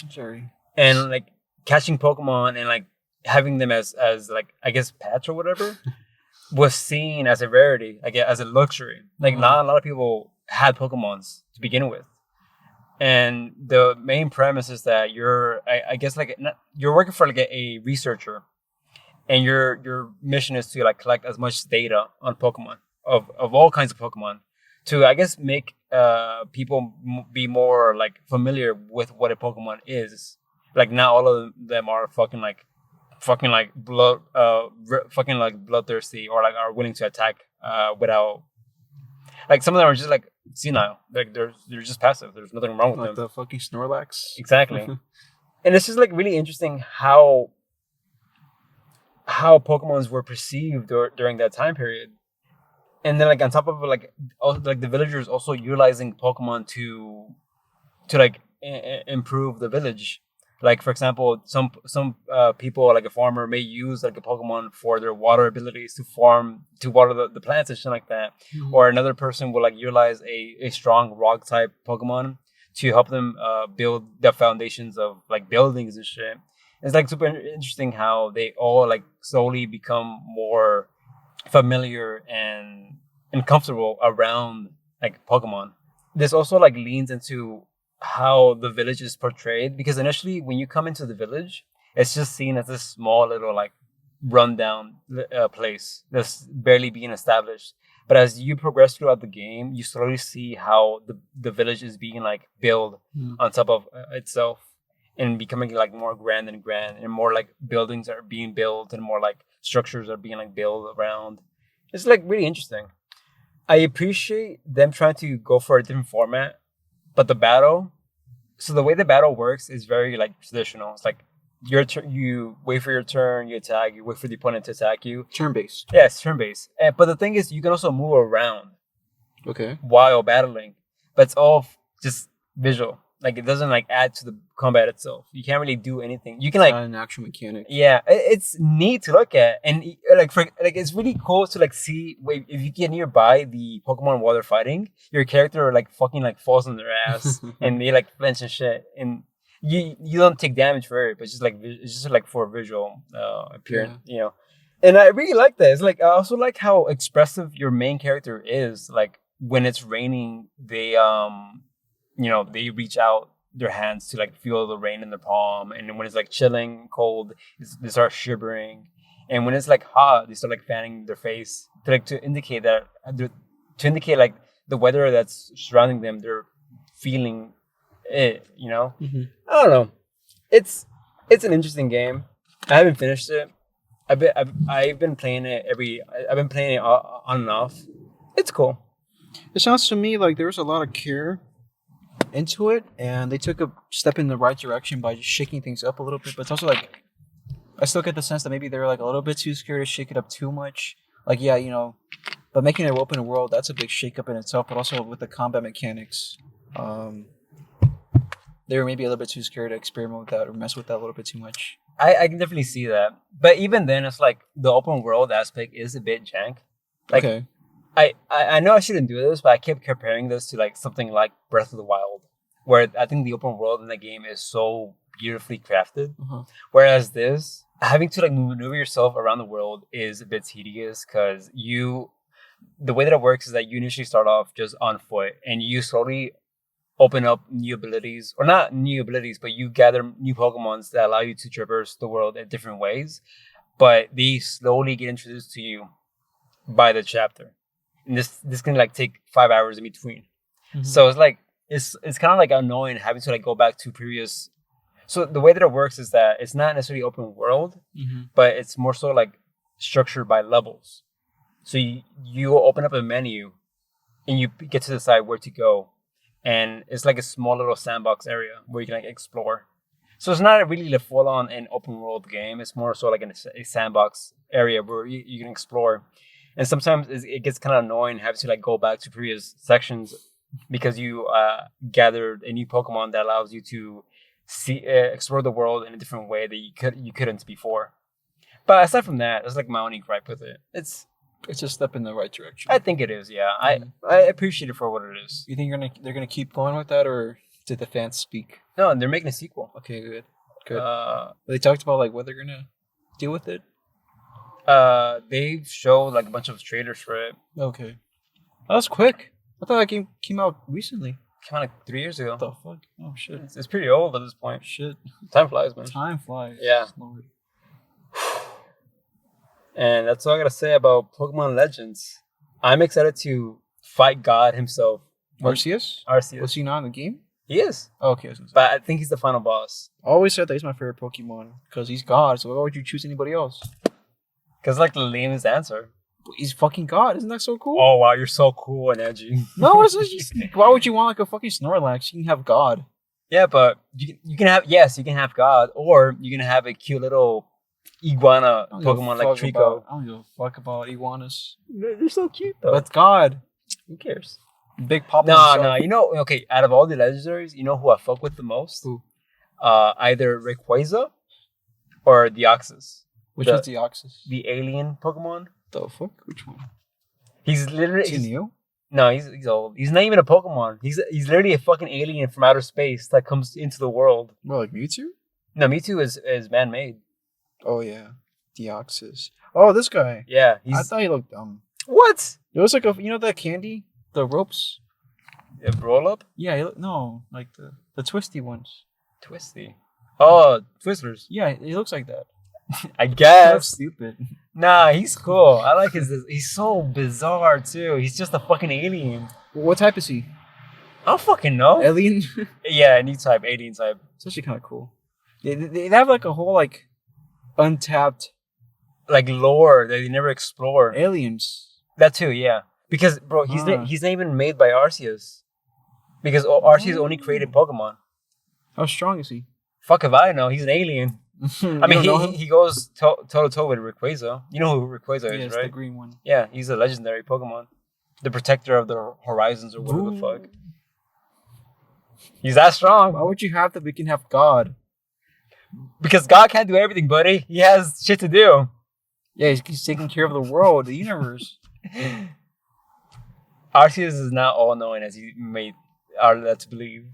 Sorry. And like catching Pokemon and like having them as like I guess pets or whatever was seen as a rarity, like as a luxury. Like not a lot of people had Pokemons to begin with. And the main premise is that you're working for like a researcher, and your mission is to like collect as much data on Pokemon of all kinds of Pokemon to I guess make people be more like familiar with what a Pokemon is. Like not all of them are fucking like bloodthirsty or like are willing to attack without. Like some of them are just like senile. Like they're just passive. There's nothing wrong with them. Like the fucking Snorlax. Exactly. And it's just like really interesting how Pokemons were perceived during that time period. And then like on top of it, like also, like the villagers also utilizing Pokemon to like improve the village. Like for example, some people like a farmer may use like a Pokemon for their water abilities to water the plants and shit like that. Mm-hmm. Or another person will like utilize a strong rock type Pokemon to help them build the foundations of like buildings and shit. It's like super interesting how they all like slowly become more familiar and comfortable around like Pokemon. This also like leans into how the village is portrayed, because initially when you come into the village, it's just seen as this small little like rundown place that's barely being established. But as you progress throughout the game, you slowly see how the village is being like built on top of itself and becoming like more grand, and more like buildings are being built and more like structures are being like built around. It's like really interesting. I appreciate them trying to go for a different format, but the way the battle works is very like traditional. It's like you wait for your turn, you attack, you wait for the opponent to attack you. Turn-based. Yeah, it's turn-based. But the thing is, you can also move around Okay. while battling, but it's all just visual. Like it doesn't like add to the combat itself. You can't really do anything. You can like Not an actual mechanic. yeah, it's neat to look at, and it's really cool to like see. Wait, if you get nearby the Pokemon while they're fighting, your character like fucking like falls on their ass and they like flinch and shit, and you don't take damage for it, but it's just like for visual appearance, you know. And I really like that. It's like I also like how expressive your main character is. Like when it's raining, they they reach out their hands to like feel the rain in their palm, and then when it's like chilling, cold, they start shivering, and when it's like hot, they start like fanning their face to indicate that like the weather that's surrounding them, they're feeling it. You know, I don't know. It's an interesting game. I haven't finished it. I've been playing it I've been playing it on and off. It's cool. It sounds to me like there was a lot of care into it, and they took a step in the right direction by just shaking things up a little bit. But it's also like I still get the sense that maybe they were like a little bit too scared to shake it up too much. Like but making it open world, that's a big shake up in itself. But also with the combat mechanics, they were maybe a little bit too scared to experiment with that or mess with that a little bit too much. I can definitely see that, but even then, it's like the open world aspect is a bit jank. Like, okay. I know I shouldn't do this, but I kept comparing this to like something like Breath of the Wild, where I think the open world in the game is so beautifully crafted. Whereas this, having to like maneuver yourself around the world is a bit tedious, because the way that it works is that you initially start off just on foot, and you slowly open up new abilities, or not new abilities, but you gather new Pokemons that allow you to traverse the world in different ways. But they slowly get introduced to you by the chapter. And this can like take 5 hours in between. So it's like it's kind of like annoying having to like go back to previous. So the way that it works is that it's not necessarily open world, but it's more so like structured by levels. So you open up a menu and you get to decide where to go, and it's like a small little sandbox area where you can like explore. So it's not really a full on an open world game. It's more so like a sandbox area where you can explore. And sometimes it gets kind of annoying having to like go back to previous sections because you gathered a new Pokemon that allows you to see explore the world in a different way that you couldn't before. But aside from that, it's like my only gripe with it. It's a step in the right direction. I think it is. Yeah, I appreciate it for what it is. You think they're gonna keep going with that, or did the fans speak? No, they're making a sequel. Okay, good. They talked about like what they're gonna do with it. They've showed like a bunch of trailers for it. Okay, that was quick. I thought that game came out recently. Came out like 3 years ago. What the fuck? Oh shit! It's pretty old at this point. Shit. Time flies, man. Time flies. Yeah. Lord. And that's all I gotta say about Pokemon Legends. I'm excited to fight God himself. Arceus? Arceus. Was he not in the game? He is. Oh, okay. But I think he's the final boss. I always said that he's my favorite Pokemon because he's God. So why would you choose anybody else? Because like the lamest answer. He's fucking God. Isn't that so cool? Oh wow, you're so cool and edgy. No, it's just, why would you want like a fucking Snorlax? You can have God. Yeah, but you can have God, or you can have a cute little iguana Pokemon like Trico. I don't give a fuck about iguanas. They're so cute though. But God. Who cares? Big Papa. No. You know, okay, out of all the legendaries, you know who I fuck with the most? Who? Either Rayquaza or Deoxys. Which one's Deoxys? The alien Pokemon. The fuck? Which one? He's literally... Is he new? No, he's old. He's not even a Pokemon. He's literally a fucking alien from outer space that comes into the world. Well, like Mewtwo? No, Mewtwo is man-made. Oh yeah, Deoxys. Oh, this guy. Yeah, I thought he looked dumb. What? It was like that candy, the ropes. A roll up? Yeah, no, like the twisty ones. Twisty. Oh, Twizzlers. Yeah, he looks like that. I That's guess. stupid. Nah, he's cool. I like his. He's so bizarre too. He's just a fucking alien. What type is he? I don't fucking know. Alien. Yeah, new type, alien type. It's actually kind of cool. They have like a whole like untapped Like lore that they never explore. aliens. That too, yeah. Because bro, he's not even made by Arceus. Because Arceus only created Pokemon. How strong is he? Fuck if I know. He's an alien. I mean, he goes toe to toe with Rayquaza. You know who Rayquaza is, right? The green one. Yeah, he's a legendary Pokemon, the protector of the horizons or whatever the fuck. He's that strong. Why would you have that? We can have God. Because God can't do everything, buddy. He has shit to do. Yeah, he's taking care of the world, the universe. Arceus is not all knowing as he made our led to believe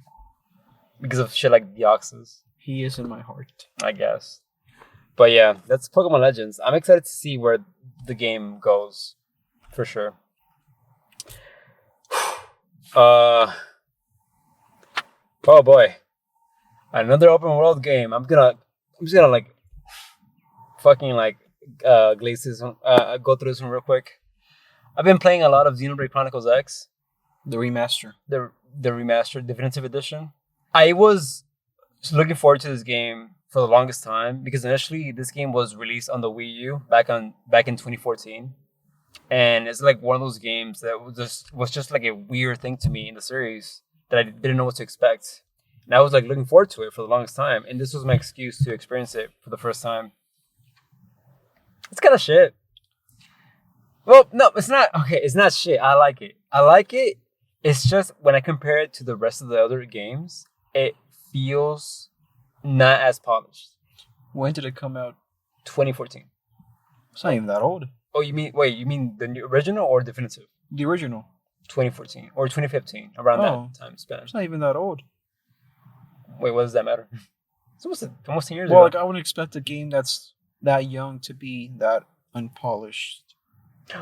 because of shit like Deoxys. He is in my heart. I guess. But yeah, that's Pokemon Legends. I'm excited to see where the game goes. For sure. Oh boy. Another open world game. I'm just gonna like fucking like glaze this one, go through this one real quick. I've been playing a lot of Xenoblade Chronicles X. The remaster. The remastered definitive edition. I was looking forward to this game for the longest time because initially this game was released on the Wii U back in 2014, and it's like one of those games that was just like a weird thing to me in the series that I didn't know what to expect, and I was like looking forward to it for the longest time, and this was my excuse to experience it for the first time. It's kind of shit. Well, no, it's not. Okay, it's not shit. I like it. It's just when I compare it to the rest of the other games, it feels not as polished. When did it come out? 2014. It's not even that old. Oh, you mean the new original or definitive? The original. 2014 or 2015, around that time span. It's not even that old. Wait, what does that matter? It's almost 10 years ago. Well, like I wouldn't expect a game that's that young to be that unpolished.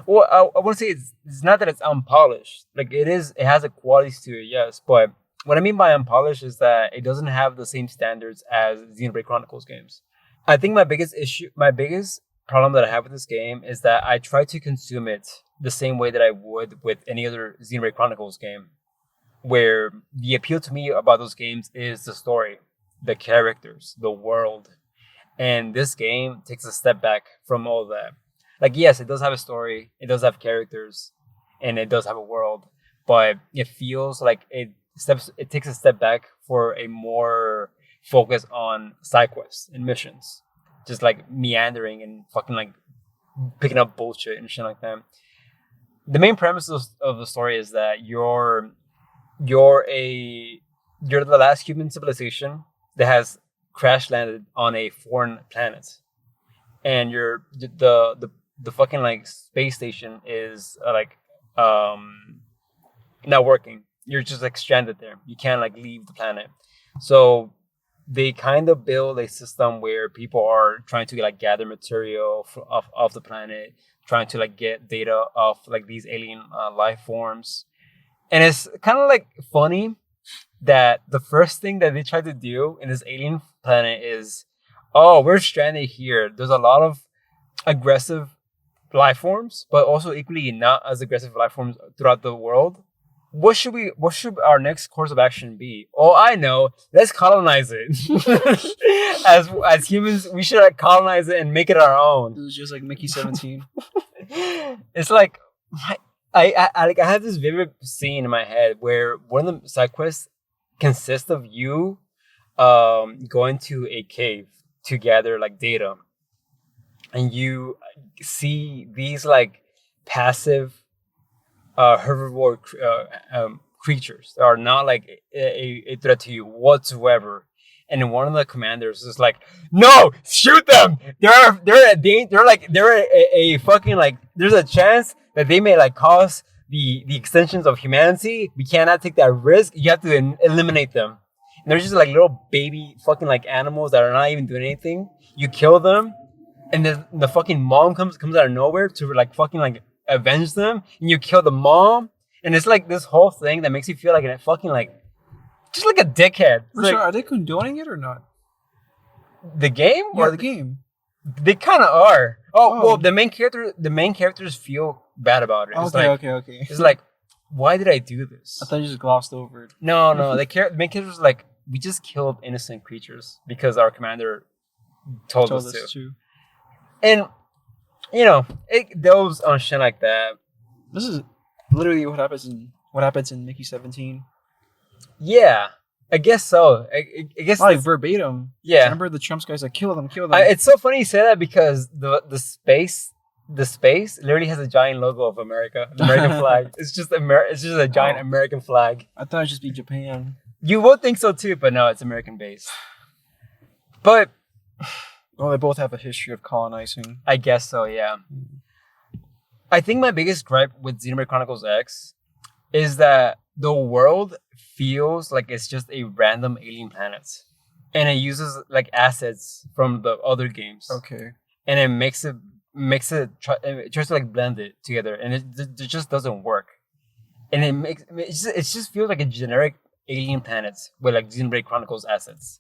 Well, I want to say it's not that it's unpolished. Like it is, it has a quality to it, yes. But what I mean by unpolished is that it doesn't have the same standards as Xenoblade Chronicles games. I think my biggest problem that I have with this game is that I try to consume it the same way that I would with any other Xenoblade Chronicles game, where the appeal to me about those games is the story, the characters, the world. And this game takes a step back from all that. Like, yes, it does have a story, it does have characters, and it does have a world, but it feels like it takes a step back for a more focus on side quests and missions. Just like meandering and fucking like picking up bullshit and shit like that. The main premise of the story is that you're the last human civilization that has crash landed on a foreign planet, and you're the fucking like space station is not working. You're just like stranded there. You can't like leave the planet. So they kind of build a system where people are trying to like gather material off the planet, trying to like get data of like these alien life forms. And it's kind of like funny that the first thing that they try to do in this alien planet is, oh, we're stranded here. There's a lot of aggressive life forms, but also equally not as aggressive life forms throughout the world. What should our next course of action be? Oh, I know. Let's colonize it. as humans, we should like colonize it and make it our own. It was just like Mickey 17. It's like I have this vivid scene in my head where one of the side quests consists of you going to a cave to gather like data, and you see these like passive herbivore creatures that are not like a threat to you whatsoever. And one of the commanders is like, "No, shoot them! They're a fucking like. There's a chance that they may like cause the extensions of humanity. We cannot take that risk. You have to eliminate them. And they're just like little baby fucking like animals that are not even doing anything. You kill them, and then the fucking mom comes out of nowhere to like fucking like avenge them, and you kill the mom, and it's like this whole thing that makes you feel like a fucking like just like a dickhead. Like, are they condoning it or not? the game Yeah, or the game. they kind of are. Oh. Well, the main characters feel bad about it. It's Okay. It's like, why did I do this? I thought you just glossed over it. No, the main characters like, we just killed innocent creatures because our commander told us to. And it goes on shit like that. This is literally what happens in Mickey 17. Yeah, I guess so. I guess Like verbatim. Yeah. Remember the Trumps guys like kill them. It's so funny you say that because the space literally has a giant logo of America, the American flag. It's just a giant American flag. I thought it'd just be Japan. You would think so too, but no, it's American based. But Well, they both have a history of colonizing. I guess so, yeah. I think my biggest gripe with Xenoblade Chronicles X is that the world feels like it's just a random alien planet, and it uses like assets from the other games. Okay. And it tries to like blend it together, and it just doesn't work. And it just feels like a generic alien planet with like Xenoblade Chronicles assets.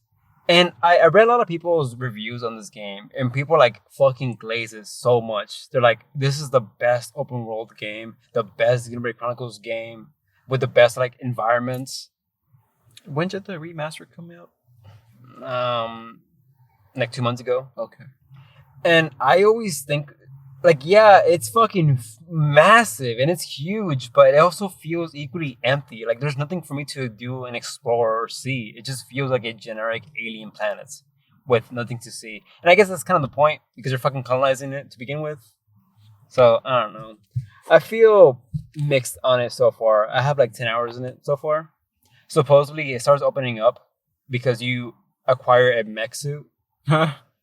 And I read a lot of people's reviews on this game, and people like fucking glaze it so much. They're like, this is the best open world game, the best Xenoblade Chronicles game with the best like environments. When did the remaster come out? Like 2 months ago. Okay. And I always think, like, yeah, it's fucking massive and it's huge, but it also feels equally empty. Like, there's nothing for me to do and explore or see. It just feels like a generic alien planet with nothing to see. And I guess that's kind of the point, because you're fucking colonizing it to begin with. So, I don't know. I feel mixed on it so far. I have like 10 hours in it so far. Supposedly, it starts opening up because you acquire a mech suit.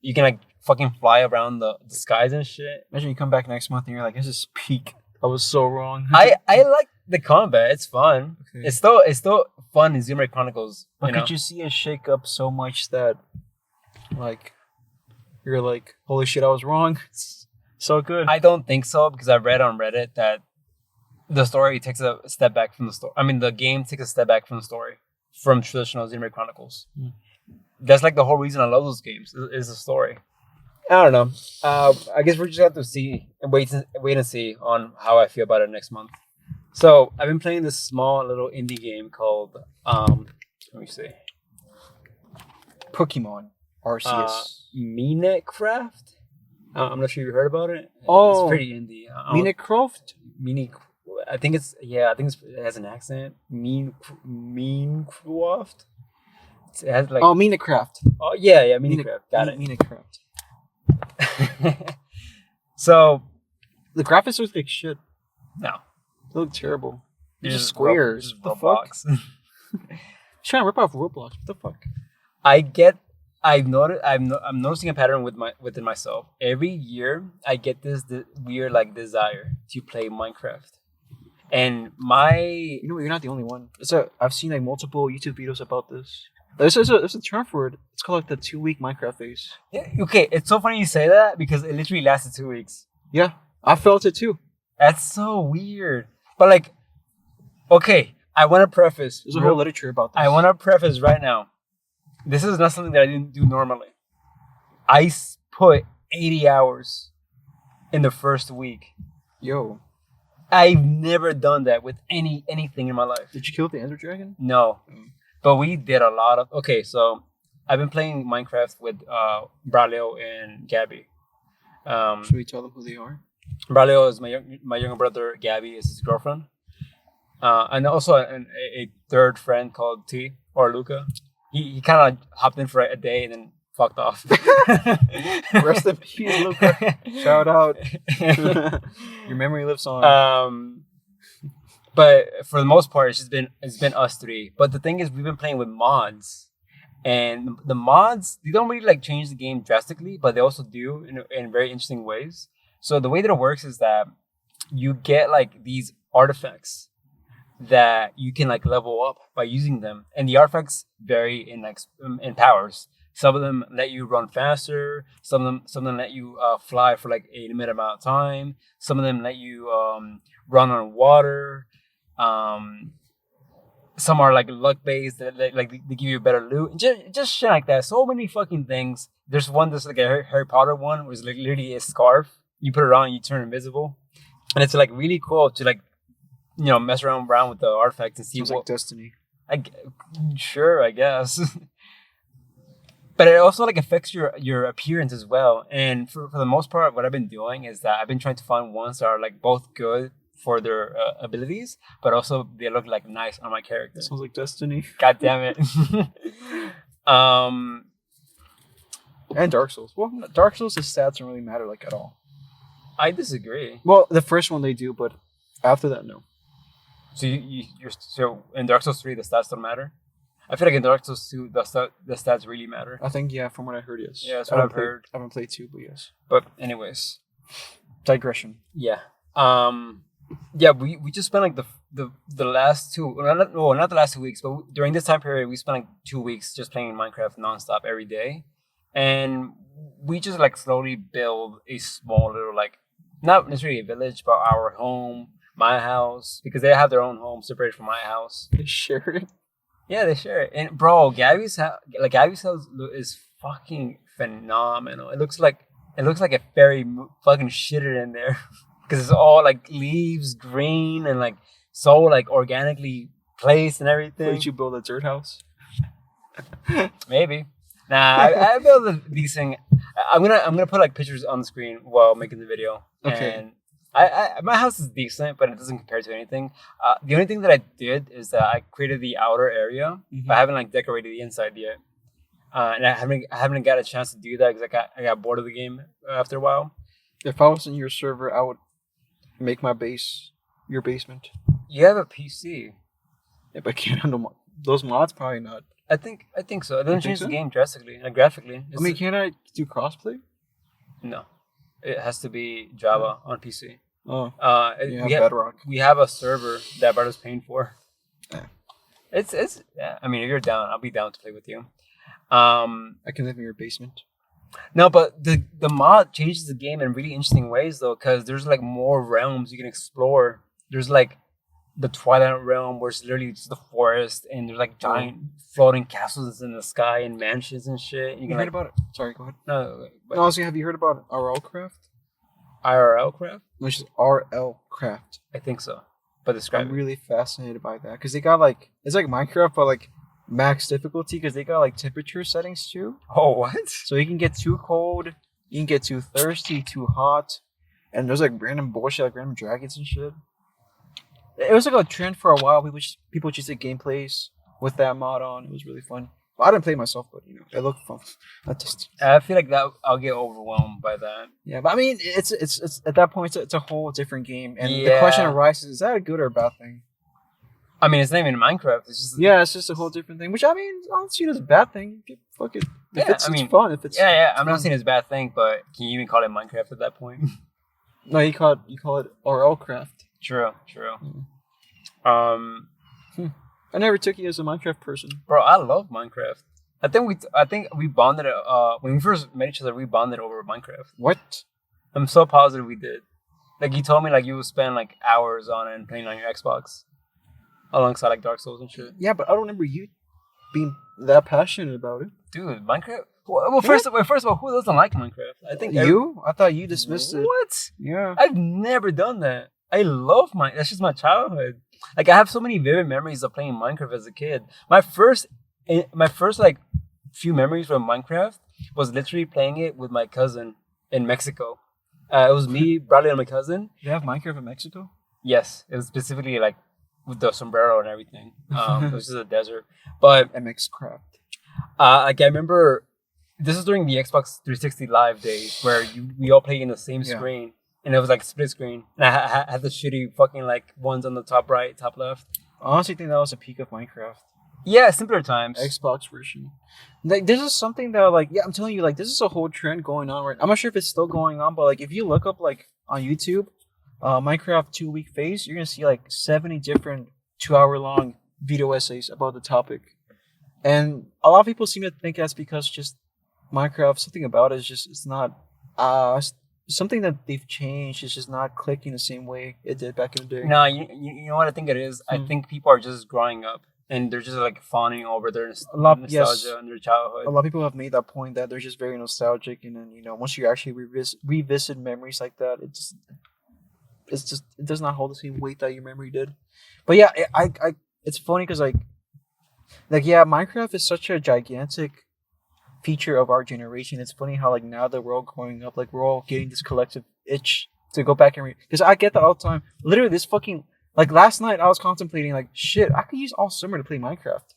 You can like fucking fly around the skies and shit. Imagine you come back next month and you're like, this is peak. I was so wrong. I like the combat. It's fun. Okay. It's still fun in Xenoblade Chronicles. But could you see it shake up so much that, like, you're like, holy shit, I was wrong? It's so good. I don't think so, because I read on Reddit that the story takes a step back from the story. I mean, the game takes a step back from the story, from traditional Xenoblade Chronicles. Mm. That's like the whole reason I love those games, is the story. I don't know. I guess we're just going to have to wait and see on how I feel about it next month. So I've been playing this small little indie game called let me see, Pokemon Arceus. Minecraft. I'm not sure you heard about it. Oh, it's pretty indie. Minecraft. I think it has an accent. Minecraft. It has like Minecraft. Oh yeah, Minecraft. Got it. Minecraft. So the graphics look like shit. No, they look terrible. They're just just squares. Just What the Roblox. fuck? Trying to rip off Roblox. What the fuck? I'm noticing a pattern within myself. Every year, I get this weird like desire to play Minecraft, and you're not the only one. I've seen like multiple YouTube videos about this. There's a term for it. It's called like the 2-week Minecraft phase. Yeah, okay, it's so funny you say that because it literally lasted 2 weeks. Yeah, I felt it too. That's so weird. But like, okay, I want to preface. There's a whole literature about this. I want to preface right now. This is not something that I didn't do normally. I put 80 hours in the first week. Yo. I've never done that with anything in my life. Did you kill the Ender Dragon? No. But we did a lot of... Okay, so I've been playing Minecraft with Braulio and Gabby. Should we tell them who they are? Braulio is my younger brother. Gabby is his girlfriend. And also a third friend called T, or Luca. He kind of hopped in for a day and then fucked off. Rest in peace, Luca. Shout out. Your memory lives on. But for the most part, it's been us three. But the thing is, we've been playing with mods, and the mods, they don't really like change the game drastically, but they also do in very interesting ways. So the way that it works is that you get like these artifacts that you can like level up by using them, and the artifacts vary in like in powers. Some of them let you run faster. Some of them let you fly for like a limited amount of time. Some of them let you run on water. Some are like luck based that like they give you better loot. Just shit like that. So many fucking things. There's one that's like a Harry Potter one, where it's like literally a scarf. You put it on, you turn invisible, and it's like really cool to like mess around with the artifacts and see Sounds what like Destiny. Sure, I guess. But it also like affects your appearance as well. And for the most part, what I've been doing is that I've been trying to find ones that are like both good for their abilities, but also they look like nice on my character. Sounds like Destiny. God damn it. And Dark Souls. Well, Dark Souls' stats don't really matter like at all. I disagree. Well, the first one they do, but after that, no. So so in Dark Souls 3 the stats don't matter? I feel like in Dark Souls 2 the stats really matter. I think from what I heard, yes. Yeah, that's what I've heard. I haven't played 2, but yes. But anyways, digression. Yeah. Yeah, we just spent like the last not the last 2 weeks, but during this time period we spent like 2 weeks just playing Minecraft nonstop every day, and we just like slowly build a small little like not necessarily a village, but our home, my house, because they have their own home separated from my house. They share it. Yeah, they share it. And bro, Gabby's house is fucking phenomenal. It looks like a fairy fucking shitted in there. Because it's all like leaves, green, and like so like organically placed and everything. Did you build a dirt house? Maybe. Nah, I built a decent. I'm gonna put like pictures on the screen while making the video. Okay. And I my house is decent, but it doesn't compare to anything. The only thing that I did is that I created the outer area, but I haven't like decorated the inside yet. And I haven't got a chance to do that because I got bored of the game after a while. If I was in your server, I would make my base your basement. You have a PC. Yeah, but I can't handle those mods. Probably not. I think so. It doesn't change the game drastically, like graphically. I mean, can I do crossplay? No, it has to be Java on PC. Oh, we have Bedrock. We have a server that Barto's paying for. Yeah. It's. Yeah, I mean, if you're down, I'll be down to play with you. I can live in your basement. No, but the mod changes the game in really interesting ways though, because there's like more realms you can explore. There's like the Twilight realm, where it's literally just the forest, and there's like giant floating castles in the sky and mansions and shit. You heard about it? Sorry, go ahead. No, no, honestly, have you heard about RL Craft? IRL craft? Which is RL Craft. I think so. But describe I'm really fascinated by that because they got like it's like Minecraft, but like max difficulty because they got like temperature settings too. Oh, what? So you can get too cold, you can get too thirsty, too hot, and there's like random bullshit, like random dragons and shit. It was like a trend for a while. People just did gameplays with that mod on. It was really fun. Well, I didn't play myself, but it looked fun. I feel like that I'll get overwhelmed by that. Yeah, but I mean, it's at that point it's a whole different game, and the question arises: is that a good or a bad thing? I mean, it's not even Minecraft. It's just it's just a whole different thing. Which I mean, I don't see it as a bad thing. Fuck it. It's fun. If it's I'm not saying it's a bad thing, but can you even call it Minecraft at that point? No, you call it RL Craft. True. I never took you as a Minecraft person, bro. I love Minecraft. I think we bonded. When we first met each other, we bonded over Minecraft. What? I'm so positive we did. Like you told me, like you would spend like hours on it and playing on your Xbox, alongside like Dark Souls and shit. Yeah, but I don't remember you being that passionate about it, dude. Minecraft. Well, first of all, who doesn't like Minecraft? I think you. I thought you dismissed it. What? Yeah. I've never done that. I love That's just my childhood. Like I have so many vivid memories of playing Minecraft as a kid. My first like few memories from Minecraft was literally playing it with my cousin in Mexico. It was me, Bradley, and my cousin. You have Minecraft in Mexico? Yes, it was specifically like with the sombrero and everything. It was just a desert. But MX Craft. Like I remember, this is during the Xbox 360 Live days where we all play in the same screen. And it was like split screen. And I had the shitty fucking like ones on the top right, top left. I honestly think that was a peak of Minecraft. Yeah, simpler times. Xbox version. Like this is something that like I'm telling you, like this is a whole trend going on right now. I'm not sure if it's still going on, but like if you look up like on YouTube, Minecraft 2-week phase, you're gonna see like 70 different 2-hour-long video essays about the topic, and a lot of people seem to think that's because just Minecraft, something about it is just it's not something that they've changed. It's just not clicking the same way it did back in the day. No, you know what I think it is? I think people are just growing up and they're just like fawning over their nostalgia and their childhood. A lot of people have made that point that they're just very nostalgic, and then once you actually revisit memories like that, it does not hold the same weight that your memory did. But yeah, it's funny because like yeah, Minecraft is such a gigantic feature of our generation. It's funny how like now that we're all growing up, like we're all getting this collective itch to go back and because I get that all the time. Literally, this fucking like last night I was contemplating like shit, I could use all summer to play Minecraft.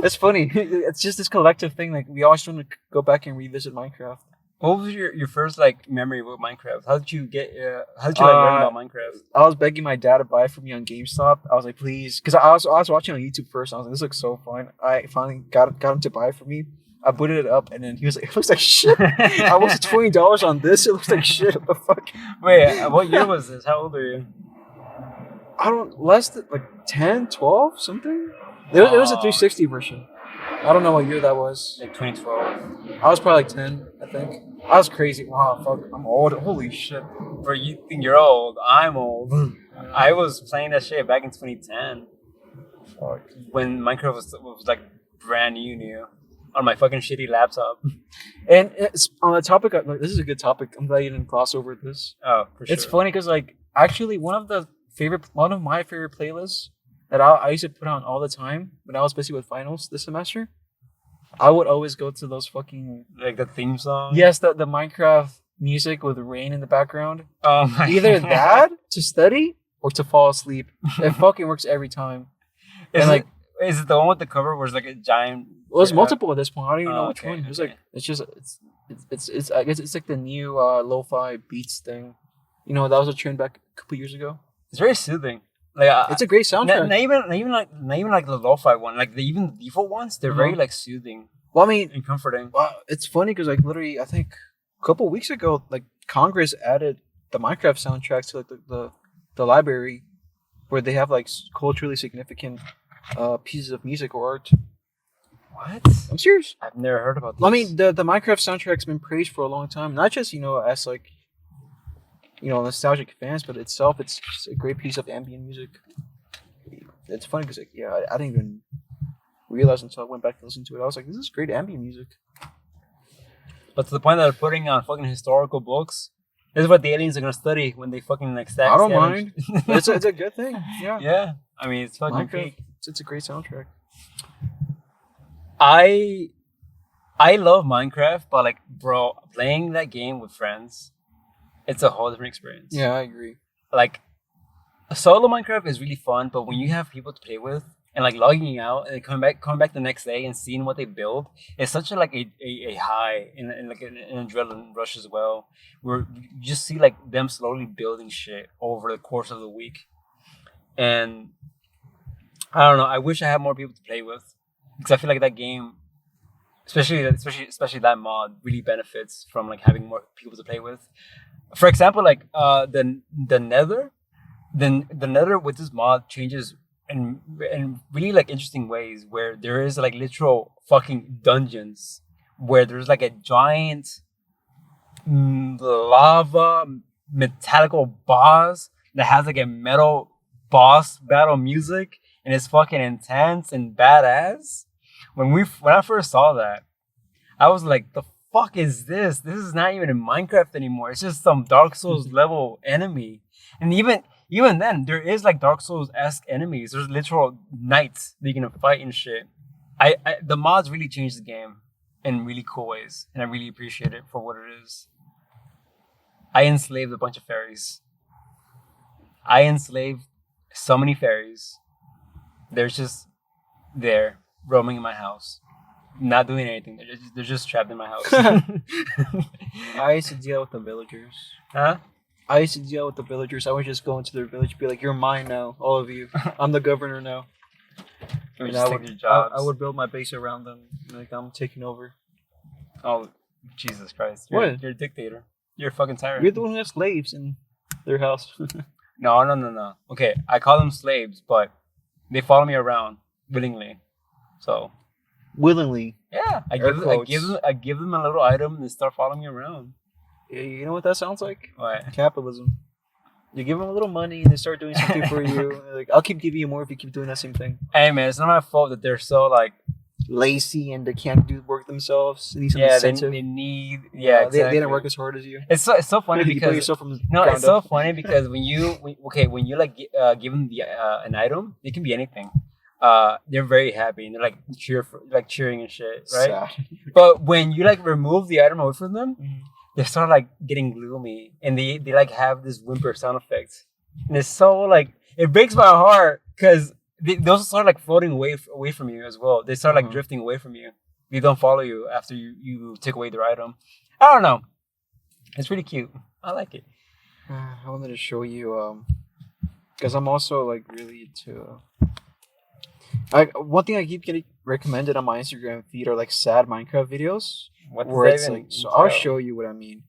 It's funny. It's just this collective thing. Like we always want to go back and revisit Minecraft. What was your first like memory with Minecraft? How did you learn about Minecraft? I was begging my dad to buy it for me on GameStop. I was like, please, because I was watching on YouTube first. I was like, this looks so fun. I finally got him to buy it for me. I booted it up, and then he was like, it looks like shit. I wasted $20 on this. It looks like shit. What the fuck? Wait, what year was this? How old are you? I don't, less than like 10, 12, something. It was a 360 version. I don't know what year that was. Like 2012. I was probably like 10, I think. I was crazy. Wow, fuck, I'm old. Holy shit. Bro, you think you're old? I'm old. I was playing that shit back in 2010. Fuck. When Minecraft was like brand new. On my fucking shitty laptop. And it's on the topic of, like, this is a good topic. I'm glad you didn't gloss over this. Oh, for sure. It's funny because like actually one of my favorite playlists that I used to put on all the time when I was busy with finals this semester. I would always go to those fucking like the theme song. Yes, the Minecraft music with rain in the background. Oh my Either God. That to study or to fall asleep. It fucking works every time. Is it the one with the cover where it's like a giant? Well, there's multiple at this point. I don't even know which one. It's okay. like it's I guess it's like the new lo-fi beats thing. You know, that was a trend back a couple years ago. It's very soothing. Like it's a great soundtrack. Not even like the lo-fi one. Like even the default ones, they're very like soothing. Well, I mean, and comforting. It's funny because like literally, I think a couple weeks ago, like Congress added the Minecraft soundtrack to like the library, where they have like culturally significant pieces of music or art. What? I'm serious. I've never heard about this. I mean, the Minecraft soundtrack's been praised for a long time. Not just as like nostalgic fans, but itself, it's just a great piece of ambient music. It's funny because I didn't even realize until I went back to listen to it. I was like, this is great ambient music. But to the point that they're putting on fucking historical books, this is what the aliens are gonna study when they fucking like stack. I don't mind. It's a good thing. Yeah. Yeah. I mean, it's fucking great. It's a great soundtrack. I love Minecraft, but like, bro, playing that game with friends, it's a whole different experience. Yeah, I agree. Like, solo Minecraft is really fun, but when you have people to play with and like logging out and coming back the next day and seeing what they build, it's such a high and like an adrenaline rush as well. Where you just see like them slowly building shit over the course of the week, and I don't know. I wish I had more people to play with. Because I feel like that game, especially that mod, really benefits from like having more people to play with. For example, like the Nether, then the Nether with this mod changes in really like interesting ways where there is like literal fucking dungeons where there's like a giant lava metallical boss that has like a metal boss battle music. And it's fucking intense and badass. When I first saw that, I was like, "The fuck is this? This is not even in Minecraft anymore. It's just some Dark Souls level enemy." And even then, there is like Dark Souls-esque enemies. There's literal knights that you can fight and shit. The mods really changed the game in really cool ways, and I really appreciate it for what it is. I enslaved a bunch of fairies. I enslaved so many fairies. They're just there, roaming in my house, not doing anything. They're just trapped in my house. I used to deal with the villagers. Huh? I used to deal with the villagers. I would just go into their village and be like, "You're mine now, all of you. I'm the governor now." And I would build my base around them. Like, I'm taking over. Oh, Jesus Christ. What? You're a dictator. You're a fucking tyrant. You're the one who has slaves, and Their house. No. Okay, I call them slaves, but they follow me around willingly. So Willingly. yeah, I Air give them a little item and they start following me around. Yeah, you know what that sounds like? What? Capitalism. You give them a little money and they start doing something for you. Like, I'll keep giving you more if you keep doing that same thing. Hey man, it's not my fault that they're so like Lazy and they can't do work themselves. They need some yeah, incentive. they need They exactly. didn't work as hard as you. It's so funny You built because yourself from the no, ground it's so up. funny because when you like give them the an item, it can be anything. They're very happy and they're like cheering and shit, right? Sad. But when you like remove the item away from them, Mhm. they start like getting gloomy and they like have this whimper sound effect, and it's so like it breaks my heart because those start like floating away from you as well. They start like Uh-huh. drifting away from you. They don't follow you after you take away their item. I don't know. It's really cute. I like it. I wanted to show you, because I'm also like really into. One thing I keep getting recommended on my Instagram feed are like sad Minecraft videos. What does Where that it's even like, so I'll entail? show you what I mean.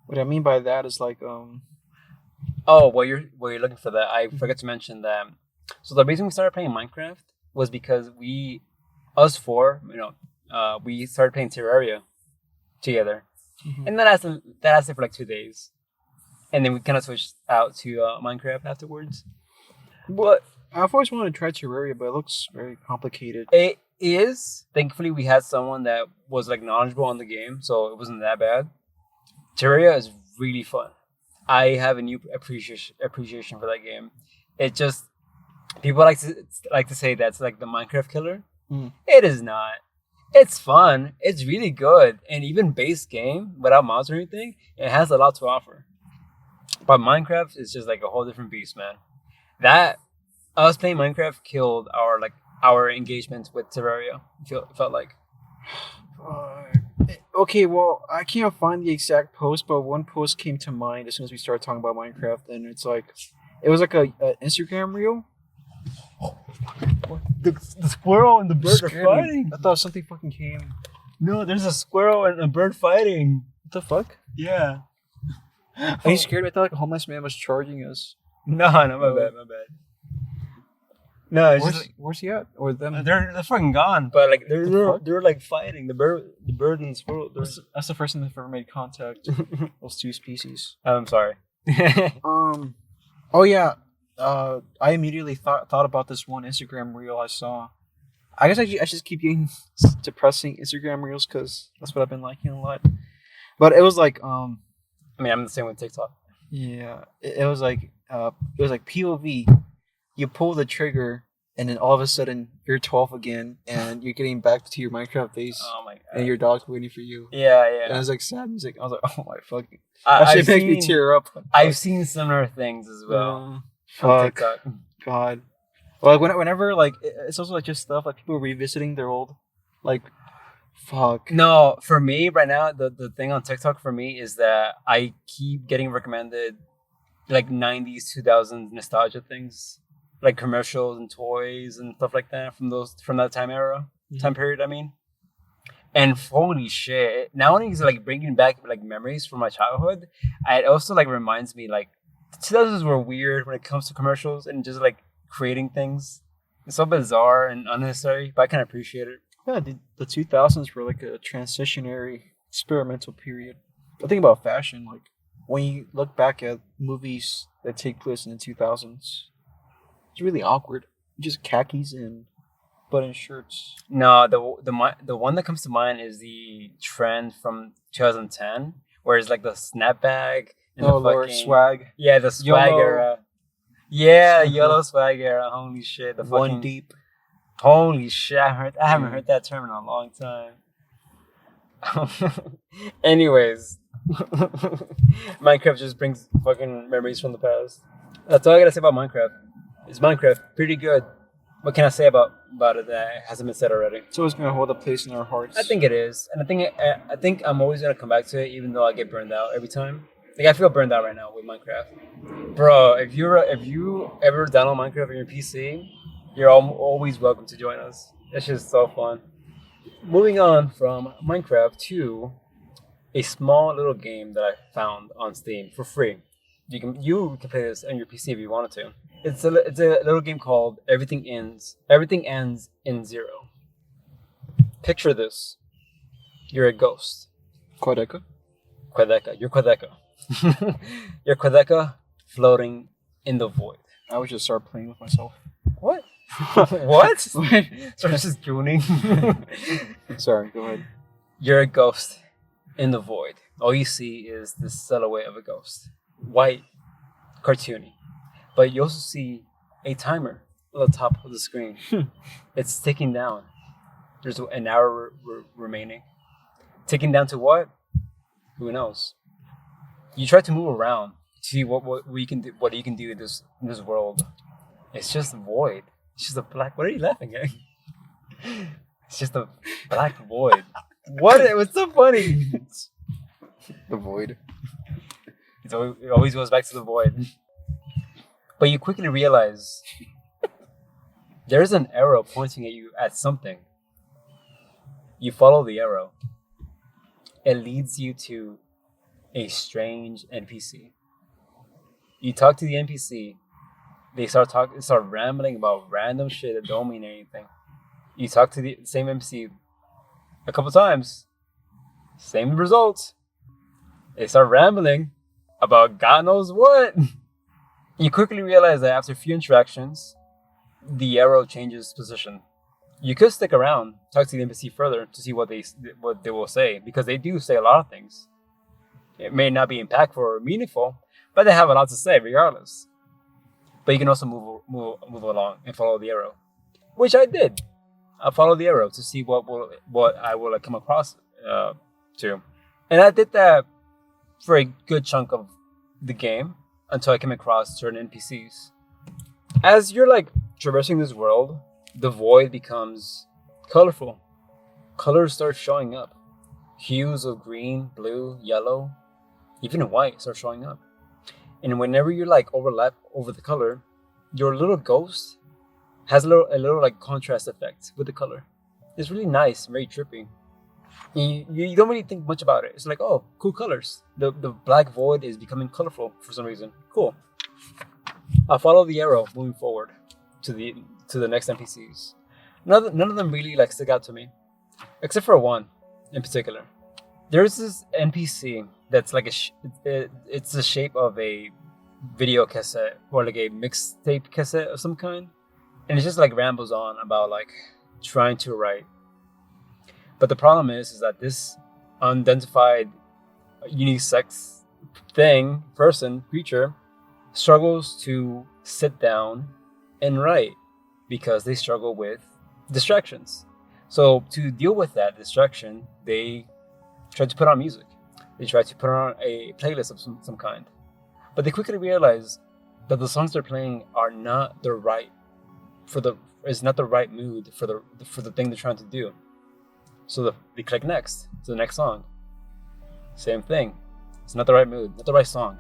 What I mean by that is like, Oh, while you're looking for that, I forgot to mention that. So the reason we started playing Minecraft was because us four, we started playing Terraria together, and that lasted for like 2 days, and then we kind of switched out to Minecraft afterwards. But I've always wanted to try Terraria, but it looks very complicated. it is thankfully we had someone that was like knowledgeable on the game, so it wasn't that bad. Terraria is really fun. I have a new appreciation for that game. It just people like to say that's like the Minecraft killer. Mm. It is not. It's fun. It's really good, and even base game without mods or anything, it has a lot to offer. But Minecraft is just like a whole different beast, man. That us playing Minecraft killed our engagement with Terraria. Felt like. Okay, well, I can't find the exact post, but one post came to mind as soon as we started talking about Minecraft, and it's like, it was like a Instagram reel. The squirrel and the bird are Scared me. fighting. I thought something fucking came. No, there's a squirrel and a bird fighting. What the fuck? Yeah. Are you scared? I thought like a homeless man was charging us. No, my bad. No, it's just Where's he at? Or them? they're fucking gone. But like fuck? they're like fighting the bird and the squirrel. That's the first time they've ever made contact. Those two species. I'm sorry. Oh yeah. I immediately thought about this one Instagram reel I saw. I guess I just keep getting depressing Instagram reels because that's what I've been liking a lot. But it was like I mean, I'm the same with TikTok. yeah, it was like POV. You pull the trigger and then all of a sudden you're 12 again and you're getting back to your Minecraft base Oh my god. and your dog's waiting for you. Yeah, And it yeah. was like sad music. I was like, oh my fucking. I, That I've shit makes me seen tear up. I've seen similar things as well on Fuck. TikTok. God. Well, like whenever like it's also like just stuff like people revisiting their old like fuck. No, for me right now, the thing on TikTok for me is that I keep getting recommended like 90s, 2000s nostalgia things, like commercials and toys and stuff like that from that time period. I mean, and holy shit! Not only is it like bringing back like memories from my childhood, it also like reminds me like the 2000s were weird when it comes to commercials and just like creating things. It's so bizarre and unnecessary, but I can appreciate it. Yeah, the 2000s were like a transitionary experimental period. I think about fashion, like when you look back at movies that take place in the 2000s, it's really awkward. Just khakis and button shirts. No, the one that comes to mind is the trend from 2010, where it's like the snapback and Oh the lord, fucking swag. yeah, the swag YOLO. era. Yeah, yellow swag era. Holy shit, the One fucking deep. holy shit. I haven't heard that term in a long time. Anyways, Minecraft just brings fucking memories from the past. That's all I gotta say about Minecraft. It's Minecraft, pretty good. What can I say about it that hasn't been said already? It's always gonna hold a place in our hearts. I think it is, and I think I'm always gonna come back to it, even though I get burned out every time. Like I feel burned out right now with Minecraft, bro. If you ever download Minecraft on your PC, you're always welcome to join us. It's just so fun. Moving on from Minecraft to a small little game that I found on Steam for free. You can play this on your PC if you wanted to. It's a little game called Everything Ends in Zero. Picture this: you're a ghost. Quadeca? Quedeca. You're Quedeca. You're Quedeca floating in the void. I would just start playing with myself. What? What? So just gooning. Sorry, go ahead. You're a ghost in the void. All you see is the silhouette of a ghost. White, cartoony. But you also see a timer at the top of the screen. It's ticking down. There's an hour remaining. Ticking down to what? Who knows? You try to move around to see what you can do in this world. It's just void. It's just a black. What are you laughing at? It's just a black void. What? What's so funny? The void. It always goes back to the void. But you quickly realize there's an arrow pointing at you at something. You follow the arrow. It leads you to a strange NPC. You talk to the NPC. They start rambling about random shit that don't mean anything. You talk to the same NPC a couple times. Same results. They start rambling about God knows what. You quickly realize that after a few interactions, the arrow changes position. You could stick around, talk to the NPC further to see what they will say, because they do say a lot of things. It may not be impactful or meaningful, but they have a lot to say regardless. But you can also move along and follow the arrow, which I did. I followed the arrow to see what I will come across to, and I did that for a good chunk of the game until I came across certain NPCs. As you're traversing this world, the void becomes colorful. Colors start showing up. Hues of green, blue, yellow, even white start showing up. And whenever you overlap over the color, your little ghost has a little contrast effect with the color. It's really nice, very trippy. You don't really think much about it. It's like, oh, cool colors. The black void is becoming colorful for some reason. Cool. I'll follow the arrow moving forward to the next NPCs. None of them really stick out to me, except for one in particular. There's this NPC that's it's the shape of a video cassette or a mixtape cassette of some kind, and it just rambles on about trying to write. But the problem is that this unidentified unisex creature struggles to sit down and write because they struggle with distractions. So to deal with that distraction, they try to put on music. They try to put on a playlist of some kind. But they quickly realize that the songs they're playing are not the right mood for the thing they're trying to do. So they click next to the next song. Same thing. It's not the right mood, not the right song.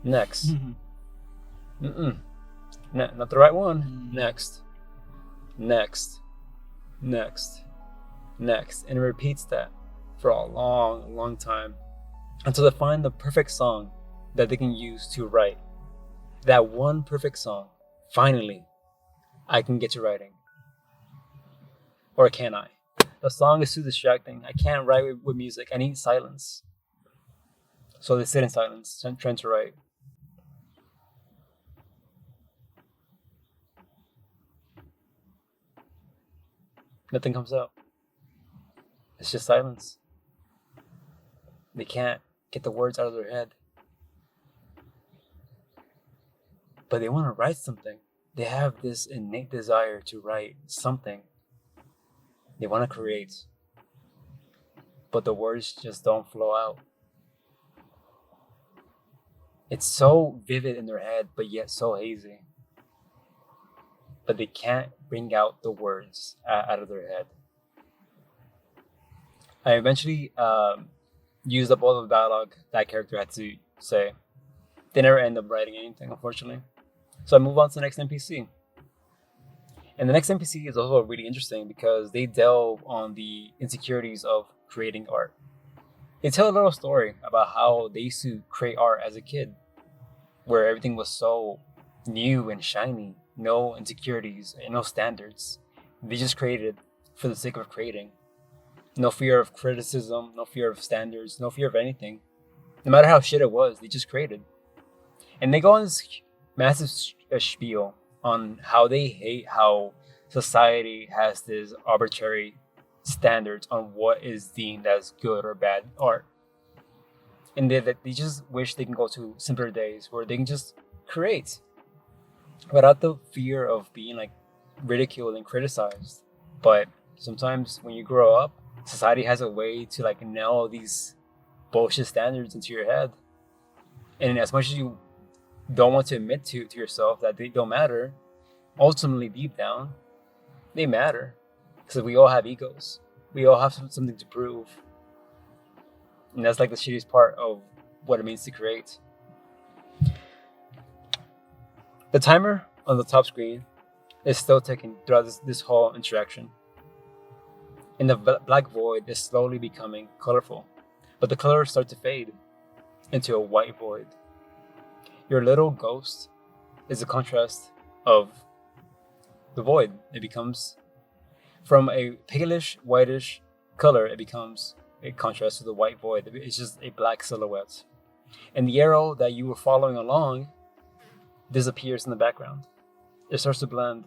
Next. Not the right one. Next. Next. Next. Next. And it repeats that for a long, long time until they find the perfect song that they can use to write. That one perfect song. Finally, I can get to writing. Or can I? The song is too distracting. I can't write with music. I need silence. So they sit in silence, trying to write. Nothing comes out. It's just silence. They can't get the words out of their head. But they want to write something. They have this innate desire to write something. They want to create. But the words just don't flow out. It's so vivid in their head, but yet so hazy. But they can't bring out the words out of their head. I eventually used up all the dialogue that character had to say. They never end up writing anything, unfortunately. So I move on to the next NPC. And the next NPC is also really interesting because they delve on the insecurities of creating art. They tell a little story about how they used to create art as a kid. where everything was so new and shiny, no insecurities and no standards. They just created for the sake of creating. No fear of criticism, no fear of standards, no fear of anything. No matter how shit it was, they just created. And they go on this massive spiel on how they hate how society has this arbitrary standards on what is deemed as good or bad art. And they just wish they can go to simpler days where they can just create without the fear of being like ridiculed and criticized. But sometimes when you grow up, society has a way to like nail these bullshit standards into your head. And as much as you don't want to admit to yourself that they don't matter, ultimately deep down, they matter. Because we all have egos. We all have something to prove. And that's like the shittiest part of what it means to create. The timer on the top screen is still ticking throughout this whole interaction. And the black void is slowly becoming colorful. But the colors start to fade into a white void. Your little ghost is a contrast of the void. It becomes, from a palish, whitish color, it becomes a contrast to the white void. It's just a black silhouette. And the arrow that you were following along disappears in the background. It starts to blend.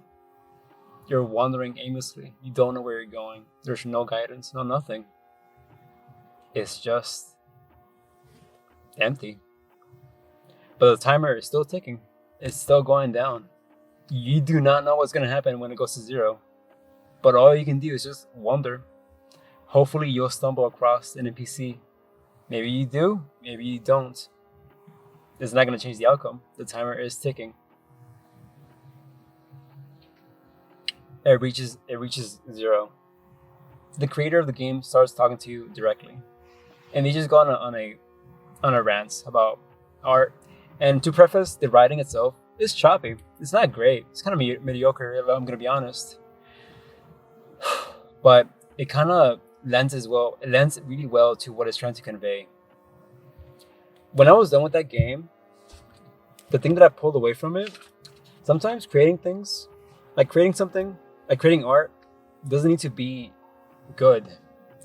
You're wandering aimlessly. You don't know where you're going. There's no guidance, no nothing. It's just empty. But the timer is still ticking. It's still going down. You do not know what's going to happen when it goes to 0. But all you can do is just wonder. Hopefully you'll stumble across an NPC. Maybe you do, maybe you don't. It's not going to change the outcome. The timer is ticking. It reaches 0. The creator of the game starts talking to you directly. And they just go on a rant about art. And to preface, the writing itself is choppy. It's not great. It's kind of mediocre, if I'm going to be honest. But it kind of lends really well to what it's trying to convey. When I was done with that game, the thing that I pulled away from it, sometimes creating things, like creating something, like creating art, doesn't need to be good.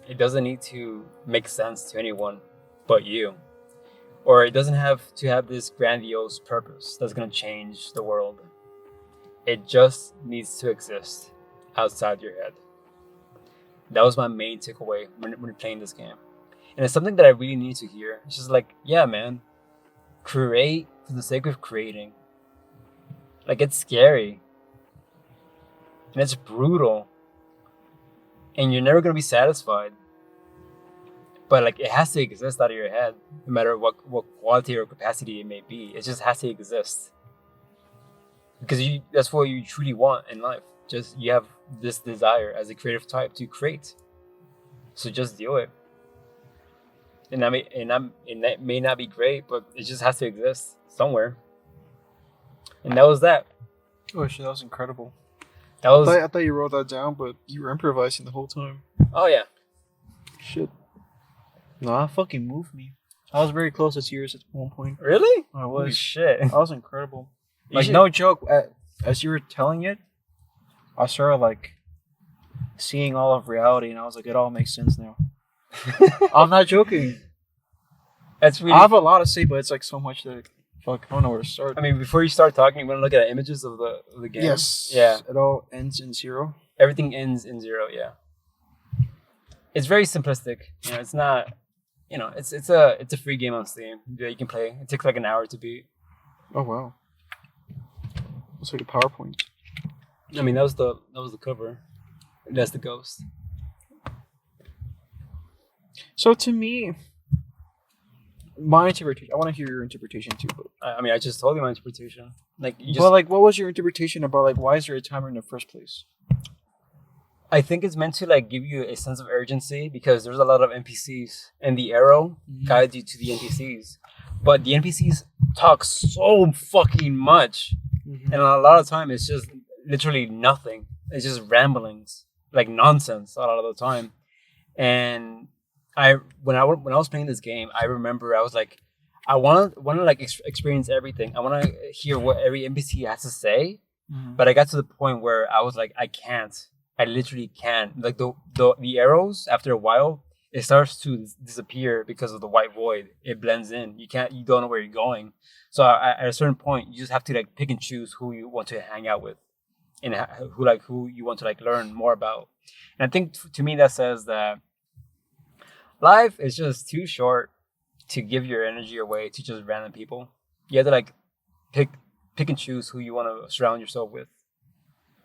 It doesn't need to make sense to anyone but you. Or it doesn't have to have this grandiose purpose that's going to change the world. It just needs to exist outside your head. That was my main takeaway when playing this game. And it's something that I really need to hear. It's just like, yeah, man, create for the sake of creating. Like, it's scary. And it's brutal. And you're never going to be satisfied. But like, it has to exist out of your head, no matter what quality or capacity it may be. It just has to exist. Because that's what you truly want in life. Just, you have this desire as a creative type to create. So just do it. And that may not be great, but it just has to exist somewhere. And that was that. Oh shit, that was incredible. I thought you wrote that down, but you were improvising the whole time. Oh yeah. Shit. No, that fucking moved me. I was very close to tears at one point. Really? I was. Holy shit. That was incredible. Like, no joke. As you were telling it, I started like seeing all of reality, and I was like, it all makes sense now. I'm not joking. That's really. I have a lot to say, but it's like so much that fuck, I don't know where to start. I mean, before you start talking, you want to look at images of the game. Yes. Yeah. It all ends in 0. Everything ends in 0. Yeah. It's very simplistic. You know, it's not. You know, it's a free game on Steam that you can play. It takes like an hour to beat. Oh wow. It's like a PowerPoint. I mean, that was the cover. That's the ghost. So to me, my interpretation. I want to hear your interpretation too. But I mean, I just told you my interpretation. Like, what was your interpretation about? Like, why is there a timer in the first place? I think it's meant to like give you a sense of urgency because there's a lot of NPCs, and the arrow guides you to the NPCs. But the NPCs talk so fucking much, and a lot of time it's just literally nothing. It's just ramblings, like nonsense a lot of the time. And when I was playing this game, I remember I was like, I want to like experience everything. I want to hear what every NPC has to say. But I got to the point where I was like, I can't. I literally can't. Like the arrows, after a while, it starts to disappear because of the white void. It blends in. You don't know where you're going. So at a certain point, you just have to like pick and choose who you want to hang out with, and who you want to like learn more about. And I think to me that says that life is just too short to give your energy away to just random people. You have to like pick and choose who you want to surround yourself with.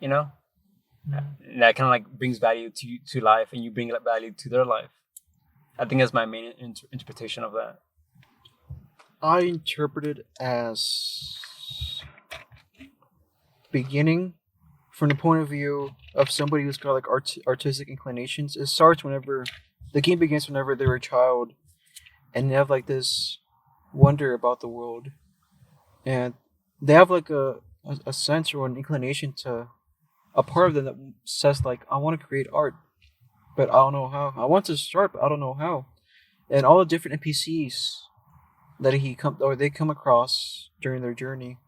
You know, and that kind of like brings value to life, and you bring value to their life. I think that's my main interpretation of that. I interpret it as beginning from the point of view of somebody who's got like artistic inclinations. It starts whenever the game begins, whenever they're a child, and they have like this wonder about the world, and they have like a sense or an inclination to a part of them that says like, I want to create art, but I don't know how. I want to start, but I don't know how. And all the different NPCs that they come across during their journey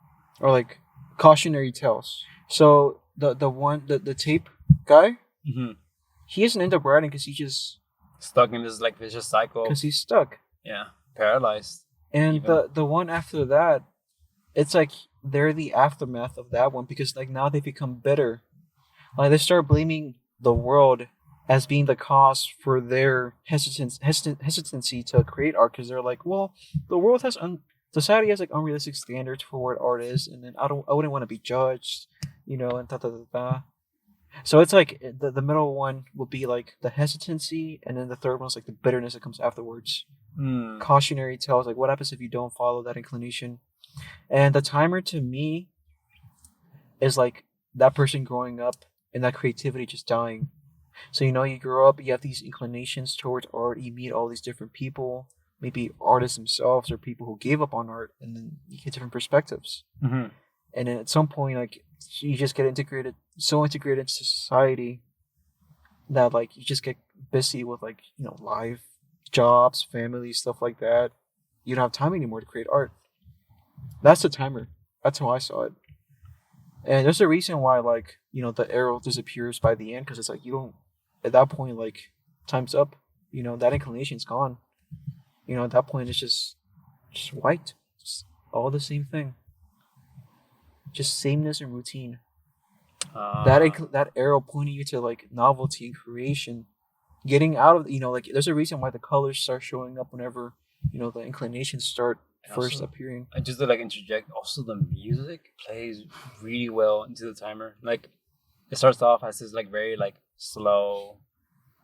are like cautionary tales. So the tape guy, he doesn't end up writing because he just stuck in this like vicious cycle. Because he's stuck. Yeah, paralyzed. And the one after that, it's like they're the aftermath of that one, because like now they become bitter. Like they start blaming the world as being the cause for their hesitancy to create art, because they're like, well, the world has society has like unrealistic standards for what art is, and then I wouldn't want to be judged, and da da da da. So it's like the middle one will be like the hesitancy, and then the third one's like the bitterness that comes afterwards. Cautionary tales, like what happens if you don't follow that inclination. And the timer to me is like that person growing up and that creativity just dying. So you grow up, you have these inclinations towards art, you meet all these different people, maybe artists themselves or people who gave up on art, and then you get different perspectives. And then at some point, like, you just get integrated into society that like you just get busy with like life, jobs, family, stuff like that. You don't have time anymore to create art. That's the timer. That's how I saw it. And there's a reason why like the arrow disappears by the end, because it's like you don't, at that point, like, time's up. That inclination's gone. At that point it's just white. Just all the same thing. Just sameness and routine. That arrow pointing you to like novelty and creation, getting out of like there's a reason why the colors start showing up whenever the inclinations start first appearing. I just to like interject. Also, the music plays really well into the timer. Like it starts off as this like very like slow,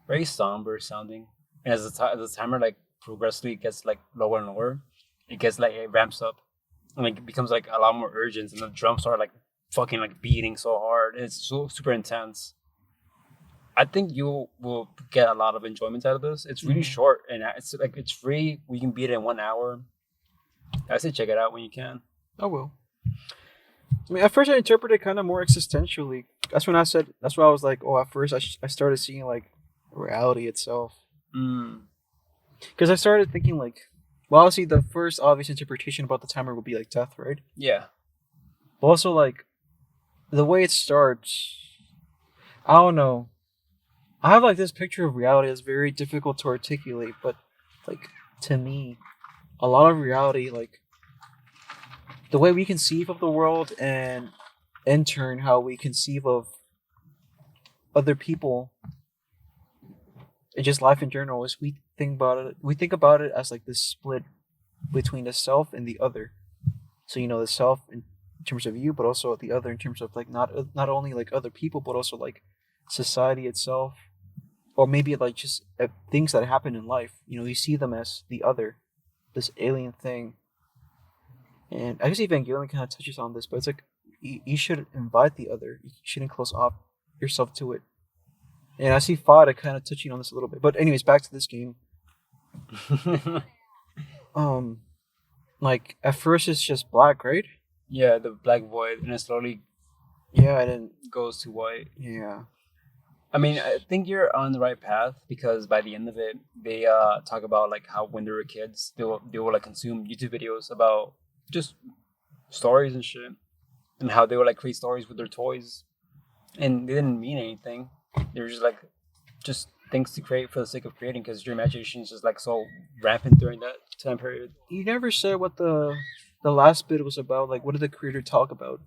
very somber sounding, and as the timer like progressively gets like lower and lower, it ramps up, and like it becomes like a lot more urgent, and the drums are like fucking like beating so hard. And it's so super intense. I think you will get a lot of enjoyment out of this. It's really short, and it's free. We can beat it in 1 hour. I say check it out when you can. I will. I mean, at first I interpreted it kind of more existentially. That's when I was like, oh, at first I started seeing like reality itself. Because I started thinking like, well, obviously the first obvious interpretation about the timer would be like death, right? Yeah. But also like the way it starts, I don't know. I have like this picture of reality that's very difficult to articulate, but like to me, a lot of reality, like the way we conceive of the world, and in turn how we conceive of other people and just life in general, is we think about it as like this split between the self and the other. So the self in terms of you, but also the other in terms of like not only like other people, but also like society itself, or maybe like just things that happen in life. You see them as the other, this alien thing. And I guess Evangelion kind of touches on this, but it's like you should invite the other. You shouldn't close off yourself to it. And I see Fata kind of touching on this a little bit. But anyways, back to this game. Like at first it's just black, right? Yeah, the black void, and it slowly and then goes to white. Yeah. I mean, I think you're on the right path because by the end of it, they talk about like how when they were kids, they will like consume YouTube videos about just stories and shit, and how they would like create stories with their toys, and they didn't mean anything. They were just like just things to create for the sake of creating because your imagination is just like so rampant during that time period. You never said what the last bit was about. Like, what did the creator talk about?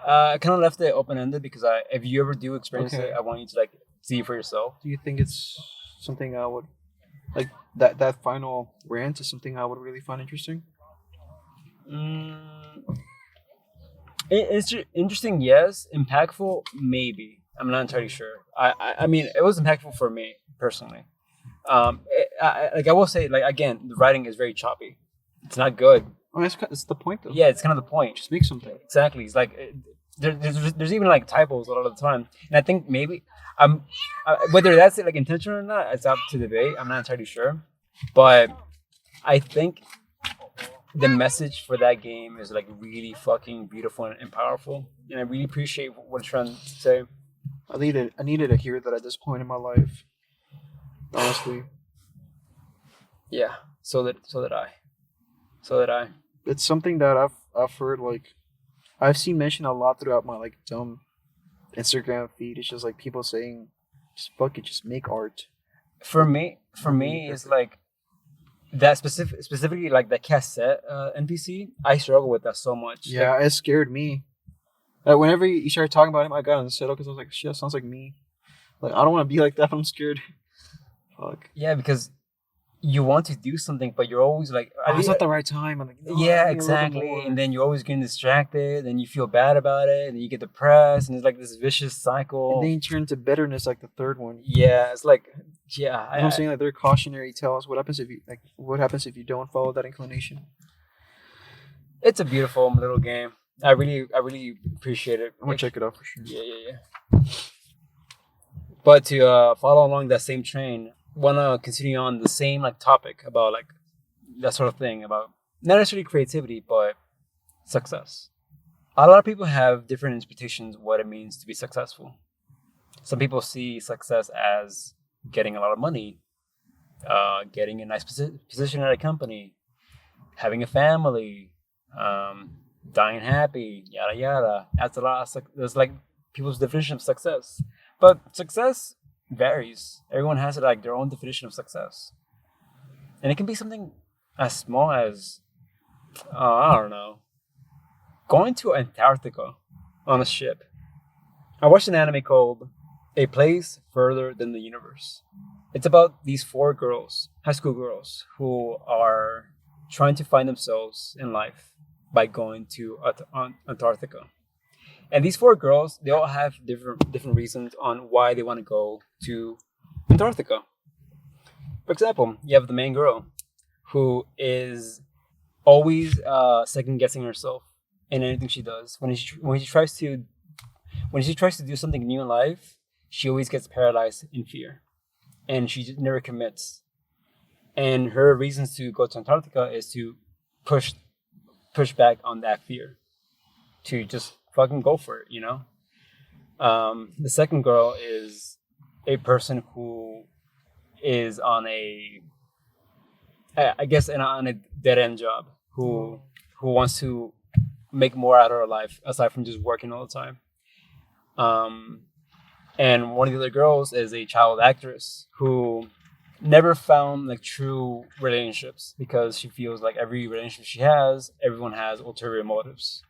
I kind of left it open ended because if you ever do experience Okay. it, I want you to like see it for yourself. Do you think it's something I would like? That final rant is something I would really find interesting. Mm, it's interesting, yes. Impactful, maybe. I'm not entirely sure. I mean, it was impactful for me personally. Like I will say, like again, the writing is very choppy. It's not good. I mean, it's the point though. Yeah, it's kind of the point. Just make something. Exactly. It's like there's even like typos a lot of the time, and I think maybe whether that's like intentional or not, it's up to debate. I'm not entirely sure, but I think the message for that game is like really fucking beautiful and powerful, and I really appreciate what it's trying to say. I needed to hear that at this point in my life. Honestly, Yeah. So that I. it's something that I've heard like I've seen mentioned a lot throughout my like dumb Instagram feed. It's just like people saying, "Just fuck it, just make art." For me, it's like that specifically like the cassette NPC. I struggle with that so much. Yeah, Like, it scared me. Whenever you started talking about him, I got unsettled because I was like, "Shit, that sounds like me." Like I don't want to be like that. But I'm scared. Fuck. yeah, because you want to do something, but you're always like, Oh, it's not the right time. I'm like, no, yeah, I need a little bit exactly. more. And then you're always getting distracted, and you feel bad about it, and then you get depressed, and it's like this vicious cycle. And then you turn to bitterness like the third one. Yeah, it's like, yeah, You know what I'm saying? Like they're cautionary tales. What happens if you don't follow that inclination? it's a beautiful little game. I really appreciate it. I'm gonna check it out for sure. Yeah. But to follow along that same train, wanna continue on the same like topic about like that sort of thing about not necessarily creativity but success. A lot of people have different interpretations of what it means to be successful. Some people see success as getting a lot of money, getting a nice position at a company, having a family, dying happy, yada yada. That's a lot. That's like people's definition of success. But success varies. Everyone has like their own definition of success, and it can be something as small as I don't know, going to Antarctica on a ship. I watched an anime called A Place Further Than the Universe. It's about these four girls, high school girls, who are trying to find themselves in life by going to Antarctica. And these four girls, they all have different reasons on why they want to go to Antarctica. For example, you have the main girl who is always second guessing herself in anything she does. When she tries to do something new in life, she always gets paralyzed in fear, and she just never commits. And her reasons to go to Antarctica is to push back on that fear, to just fucking go for it, you know. The second girl is a person who is on I guess on a dead end job, who wants to make more out of her life aside from just working all the time. And one of the other girls is a child actress who never found like true relationships because she feels like every relationship she has, everyone has ulterior motives.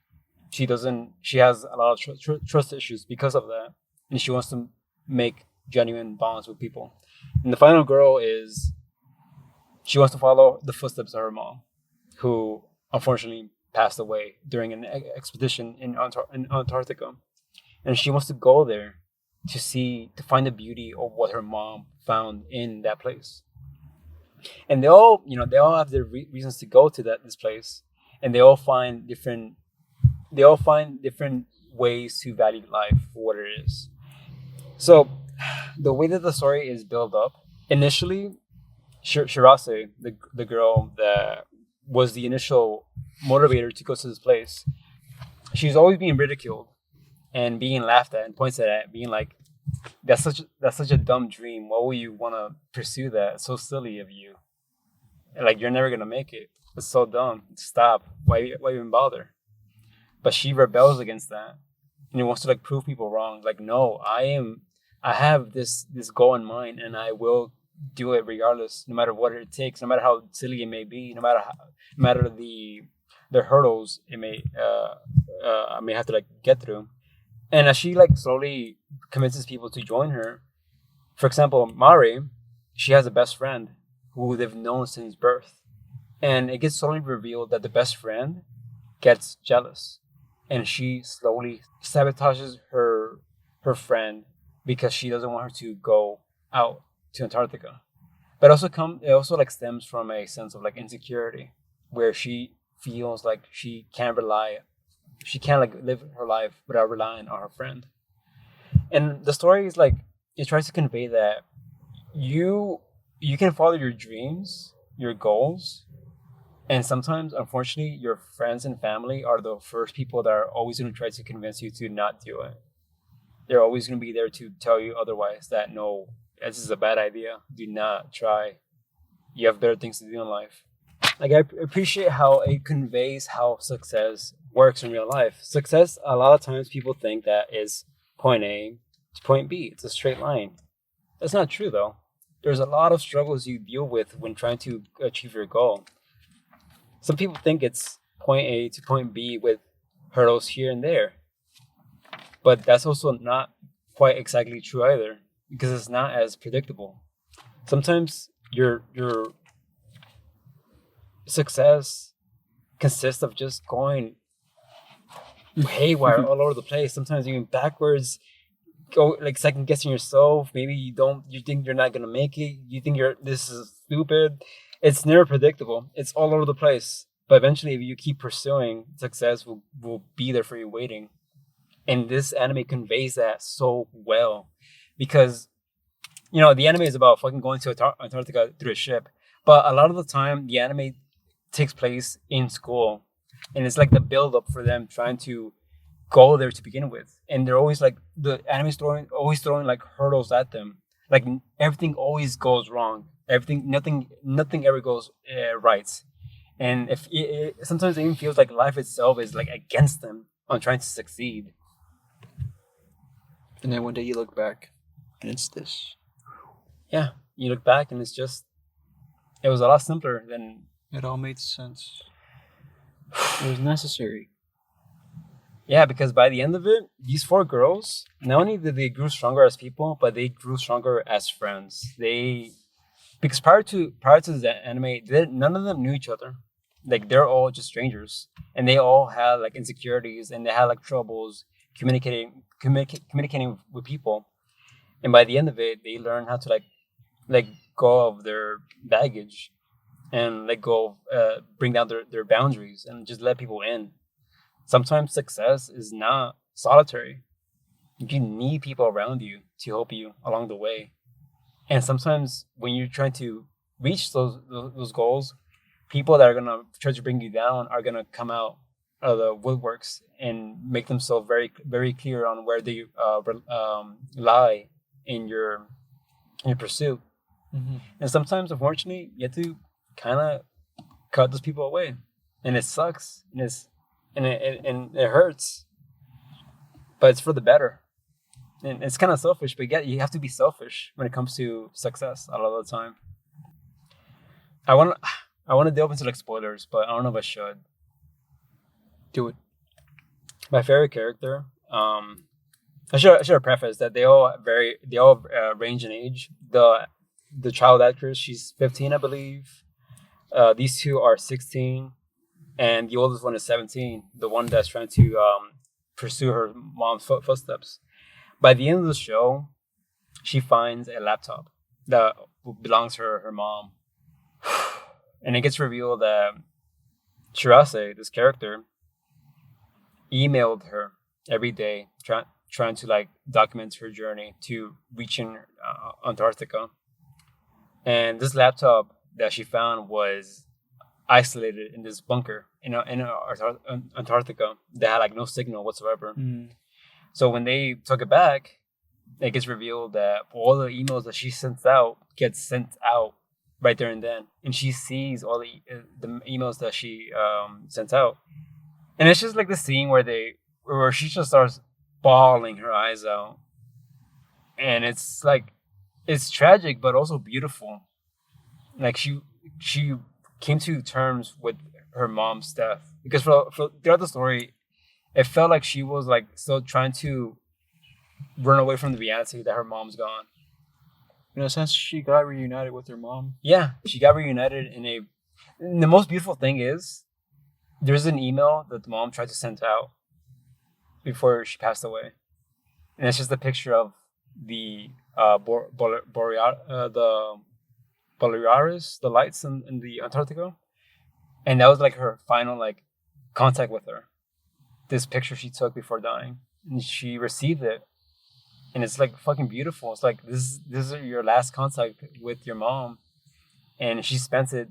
She has a lot of trust issues because of that, and she wants to make genuine bonds with people. And the final girl is she wants to follow the footsteps of her mom, who unfortunately passed away during an expedition in Antarctica, and she wants to go there to find the beauty of what her mom found in that place. And they all have their reasons to go to this place, and they all find different ways to value life for what it is. So the way that the story is built up, initially Shirase, the girl that was the initial motivator to go to this place, she's always being ridiculed and being laughed at and pointed at, being like, that's such a dumb dream. Why would you want to pursue that? It's so silly of you. Like you're never gonna make it. It's so dumb. Stop. Why even bother? But she rebels against that, and he wants to like prove people wrong. Like, no, I have this goal in mind, and I will do it regardless, no matter what it takes, no matter how silly it may be, no matter the hurdles it may I may have to like get through. And as she like slowly convinces people to join her, for example, Mari, she has a best friend who they've known since birth, and it gets slowly revealed that the best friend gets jealous, and she slowly sabotages her friend because she doesn't want her to go out to Antarctica. But it also like stems from a sense of like insecurity, where she feels like she can't like live her life without relying on her friend. And the story is like it tries to convey that you you can follow your dreams, your goals, and sometimes, unfortunately, your friends and family are the first people that are always going to try to convince you to not do it. They're always going to be there to tell you otherwise, that no, this is a bad idea. Do not try. You have better things to do in life. Like, I appreciate how it conveys how success works in real life. Success, a lot of times people think that is point A to point B. It's a straight line. That's not true, though. There's a lot of struggles you deal with when trying to achieve your goal. Some people think it's point A to point B with hurdles here and there, but that's also not quite exactly true either, because it's not as predictable. Sometimes your success consists of just going haywire all over the place. Sometimes even backwards, go like second guessing yourself. Maybe you think you're not gonna make it. You think this is stupid. It's never predictable. It's all over the place. But eventually, if you keep pursuing, success will be there for you waiting. And this anime conveys that so well, because the anime is about fucking going to Antarctica through a ship. But a lot of the time, the anime takes place in school, and it's like the build up for them trying to go there to begin with. And they're always like the anime's always throwing like hurdles at them. Like everything always goes wrong. Nothing ever goes right. And if sometimes it even feels like life itself is like against them on trying to succeed. And then one day you look back, and it's this. Yeah, you look back and it was a lot simpler than. It all made sense. It was necessary. Yeah, because by the end of it, these four girls, not only did they grew stronger as people, but they grew stronger as friends. Because prior to the anime, none of them knew each other. Like they're all just strangers, and they all had like insecurities, and they had like troubles communicating with people. And by the end of it, they learn how to like let go of their baggage, and let go of bring down their boundaries, and just let people in. Sometimes success is not solitary. You need people around you to help you along the way. And sometimes when you're trying to reach those goals, people that are gonna try to bring you down are gonna come out of the woodworks and make themselves very very clear on where they lie in your pursuit. Mm-hmm. And sometimes, unfortunately, you have to kind of cut those people away, and it sucks, and it hurts, but it's for the better. And it's kind of selfish, but you have to be selfish when it comes to success a lot of the time. I want to delve into like spoilers, but I don't know if I should. Do it. My favorite character. I should have prefaced that they all range in age. The child actress, she's 15, I believe. These two are 16, and the oldest one is 17. The one that's trying to pursue her mom's footsteps. By the end of the show, she finds a laptop that belongs to her mom. And it gets revealed that Shirase, this character, emailed her every day, trying to like document her journey to reaching Antarctica. And this laptop that she found was isolated in this bunker in Antarctica that had like no signal whatsoever. Mm. So when they took it back, it gets revealed that all the emails that she sends out gets sent out right there and then, and she sees all the emails that she sent out, and it's just like the scene where she just starts bawling her eyes out, and it's like it's tragic but also beautiful. Like she came to terms with her mom's death because for throughout the story, it felt like she was like still trying to run away from the reality that her mom's gone. In a sense, she got reunited with her mom. Yeah, she got reunited and the most beautiful thing is there's an email that the mom tried to send out before she passed away, and it's just a picture of the the Borealis, the lights in the Antarctica, and that was like her final like contact with her. This picture she took before dying, and she received it, and it's like fucking beautiful. It's like this is your last contact with your mom, and she spent it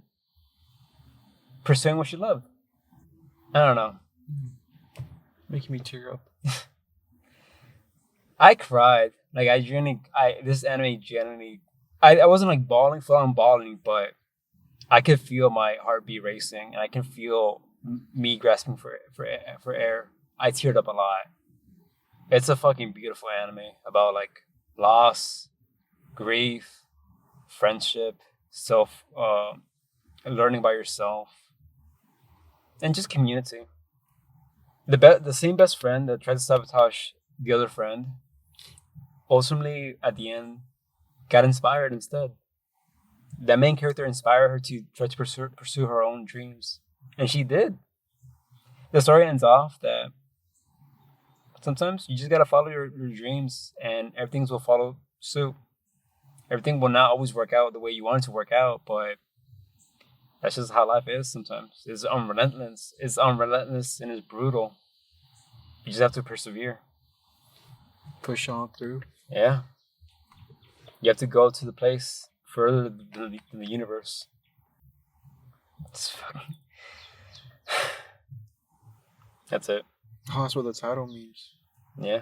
pursuing what she loved. I don't know. Making me tear up. I cried. Like this anime genuinely. I wasn't like bawling, full on bawling, but I could feel my heartbeat racing, and I can feel me grasping for air. I teared up a lot. It's a fucking beautiful anime about like loss, grief, friendship, learning by yourself, and just community. The same best friend that tried to sabotage the other friend, ultimately at the end, got inspired instead. That main character inspired her to try to pursue her own dreams, and she did. The story ends off that sometimes you just gotta follow your dreams, and everything will follow suit. Everything will not always work out the way you want it to work out, but that's just how life is sometimes. It's unrelentless. It's unrelentless and it's brutal. You just have to persevere. Push on through. Yeah. You have to go to the place further than the universe. It's fucking... That's it. Oh, that's what the title means. Yeah.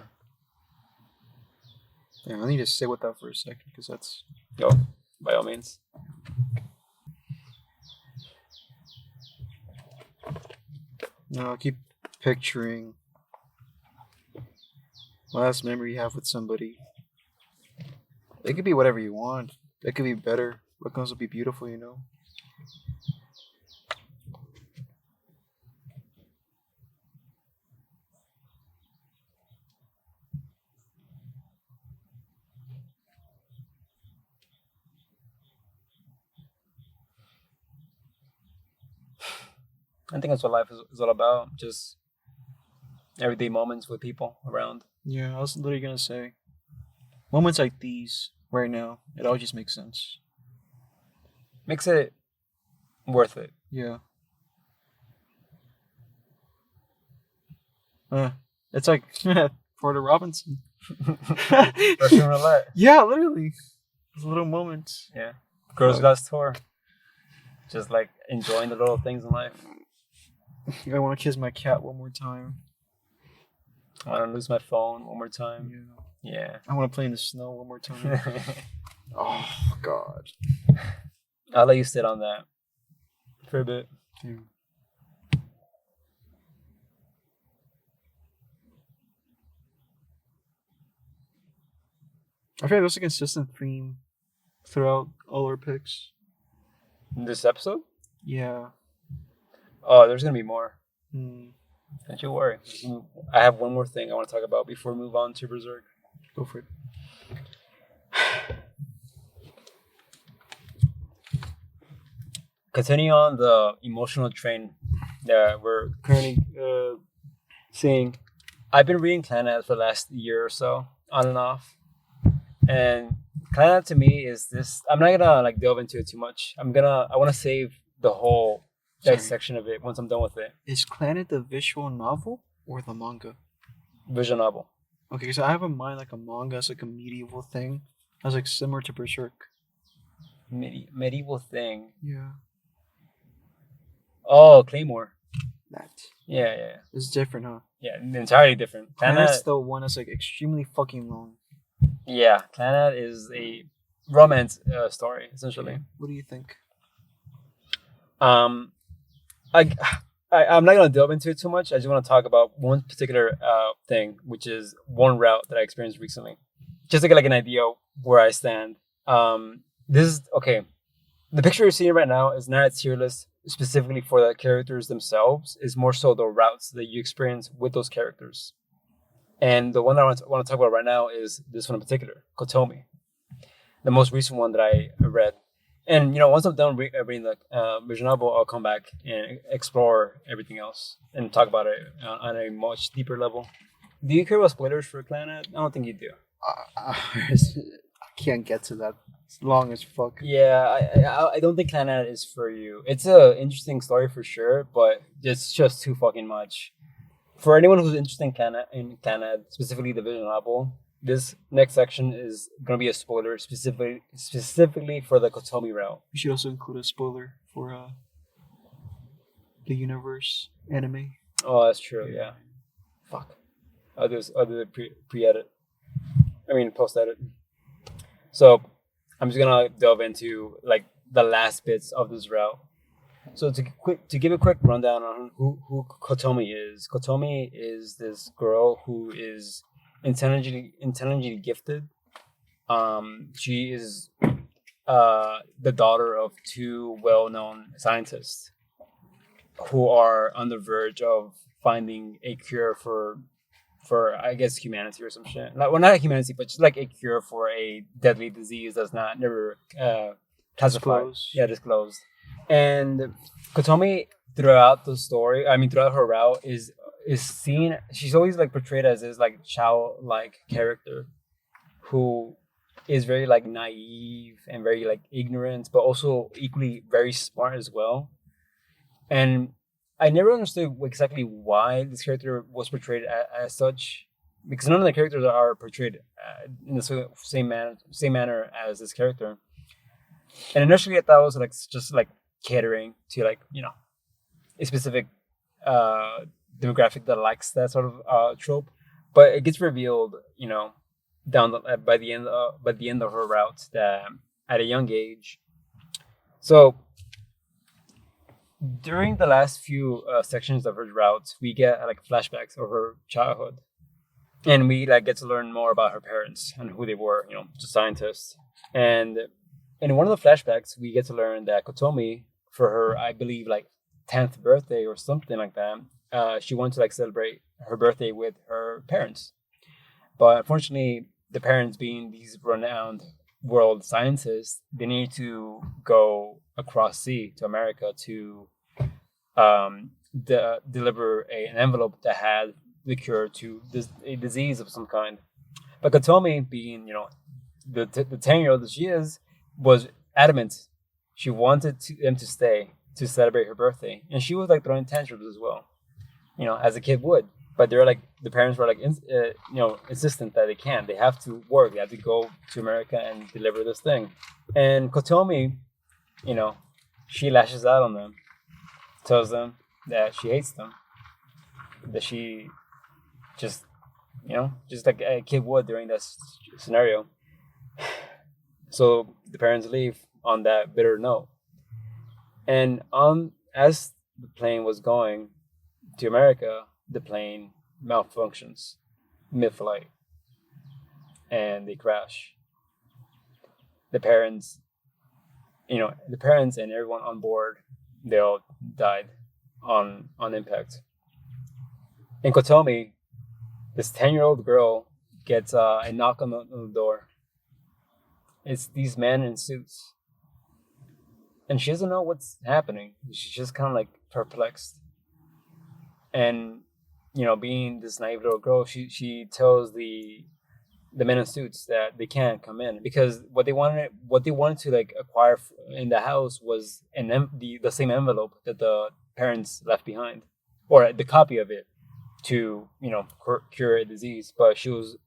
Yeah, I need to sit with that for a second because that's... Go. By all means. No, I keep picturing last memory you have with somebody. It could be whatever you want. It could be better. What comes will be beautiful, you know? I think that's what life is all about. Just everyday moments with people around. Yeah, I was literally gonna say, moments like these right now, it all just makes sense. Makes it worth it. Yeah. It's like Porter Robinson. Russian roulette. Yeah, literally. Those little moments. Yeah. Girls Glass Tour. Just like enjoying the little things in life. I want to kiss my cat one more time. I want to lose my phone one more time. Yeah. I want to play in the snow one more time. Oh, God. I'll let you sit on that for a bit. Yeah. I feel like that's a consistent theme throughout all our picks. In this episode? Yeah. Oh, there's going to be more. Hmm. Don't you worry. I have one more thing I want to talk about before we move on to Berserk. Go for it. Continuing on the emotional train that we're currently seeing, I've been reading Clannad for the last year or so, on and off. And Clannad to me is this. I'm not gonna like delve into it too much. I want to save the whole section of it once I'm done with it. Is Clannad the visual novel or the manga? Visual novel. Okay, so I have in mind like a manga as like a medieval thing. That's like similar to Berserk. Medieval thing. Yeah. Oh, Claymore. That. Yeah. It's different, huh? Yeah, entirely different. Clannad's the one that's like extremely fucking long. Yeah, Clannad is a romance story essentially. What do you think? Um, I, I'm not gonna delve into it too much. I just want to talk about one particular thing, which is one route that I experienced recently, just to get like an idea of where I stand. This is okay. The picture you're seeing right now is not a tier list specifically for the characters themselves. It's more so the routes that you experience with those characters. And the one that I want to talk about right now is this one in particular, Kotomi, the most recent one that I read. And once I'm done reading the visual novel, I'll come back and explore everything else and talk about it on a much deeper level. Do you care about spoilers for Clannad? I don't think you do. I can't get to that. It's long as fuck. Yeah, I don't think Clannad is for you. It's a interesting story for sure, but it's just too fucking much. For anyone who's interested in Clannad, specifically the visual novel, this next section is gonna be a spoiler specifically for the Kotomi route. We should also include a spoiler for the universe anime. Oh, that's true. Yeah. Fuck. I'll do the pre-edit. I mean post edit. So I'm just gonna delve into like the last bits of this route. So to give a quick rundown on who Kotomi is. Kotomi is this girl who is intelligently gifted. She is the daughter of two well-known scientists who are on the verge of finding a cure for I guess humanity or some shit. Like, well, not humanity, but just like a cure for a deadly disease that's never classified. Disclosed. Yeah, disclosed. And Kotomi throughout the story, I mean throughout her route is seen. She's always like portrayed as this like childlike character who is very like naive and very like ignorant, but also equally very smart as well. And I never understood exactly why this character was portrayed as such, because none of the characters are portrayed in the same manner as this character. And initially, I thought it was like just like catering to like a specific demographic that likes that sort of trope, but it gets revealed, down by the end of her route that at a young age. So during the last few sections of her route, we get like flashbacks of her childhood, and we like get to learn more about her parents and who they were, just scientists. And in one of the flashbacks, we get to learn that Kotomi, for her, I believe, like 10th birthday or something like that, she wanted to like celebrate her birthday with her parents. But unfortunately, the parents, being these renowned world scientists, they need to go across sea to America to deliver an envelope that had the cure to a disease of some kind. But Kotomi, being the 10-year-old that she is, was adamant. She wanted them to stay to celebrate her birthday, and she was like throwing tantrums as well, as a kid would. But they're like the parents were like insistent that they have to work, they have to go to America and deliver this thing. And Kotomi, she lashes out on them, tells them that she hates them, that she just just like a kid would during that scenario. So the parents leave on that bitter note. And as the plane was going to America, the plane malfunctions mid-flight, and they crash. The parents, and everyone on board, they all died on impact. And Kotomi, this 10-year-old girl, gets a knock on the door. It's these men in suits. And she doesn't know what's happening. She's just kind of like perplexed. And, being this naive little girl, she tells the men in suits that they can't come in because what they wanted to like acquire in the house was the same envelope that the parents left behind, or the copy of it, to cure a disease. But she was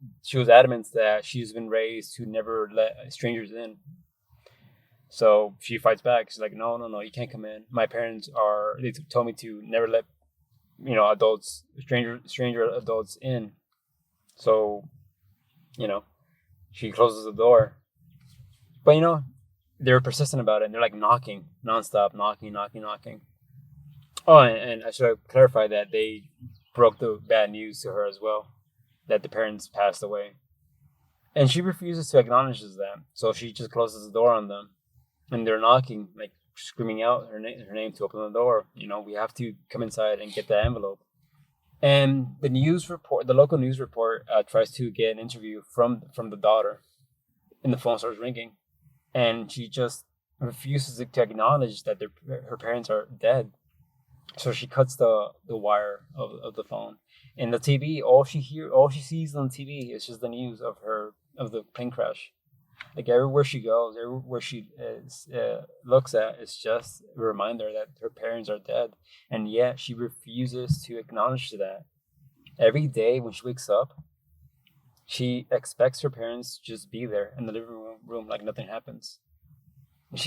adamant that she's been raised to never let strangers in. So she fights back. She's like, no, you can't come in. My parents they told me to never let stranger adults in. So she closes the door. But they're persistent about it, and they're like knocking nonstop, knocking. Oh, and I should clarify that they broke the bad news to her as well, that the parents passed away. And she refuses to acknowledge that, so she just closes the door on them. And they're knocking, like screaming out her name to open the door. We have to come inside and get the envelope. And the local news report, tries to get an interview from the daughter, and the phone starts ringing, and she just refuses to acknowledge that her parents are dead. So she cuts the wire of the phone. And the TV, all she sees on TV is just the news of the plane crash. Like everywhere she goes, everywhere she looks at, it's just a reminder that her parents are dead. And yet she refuses to acknowledge that. Every day when she wakes up, she expects her parents to just be there in the living room like nothing happens. And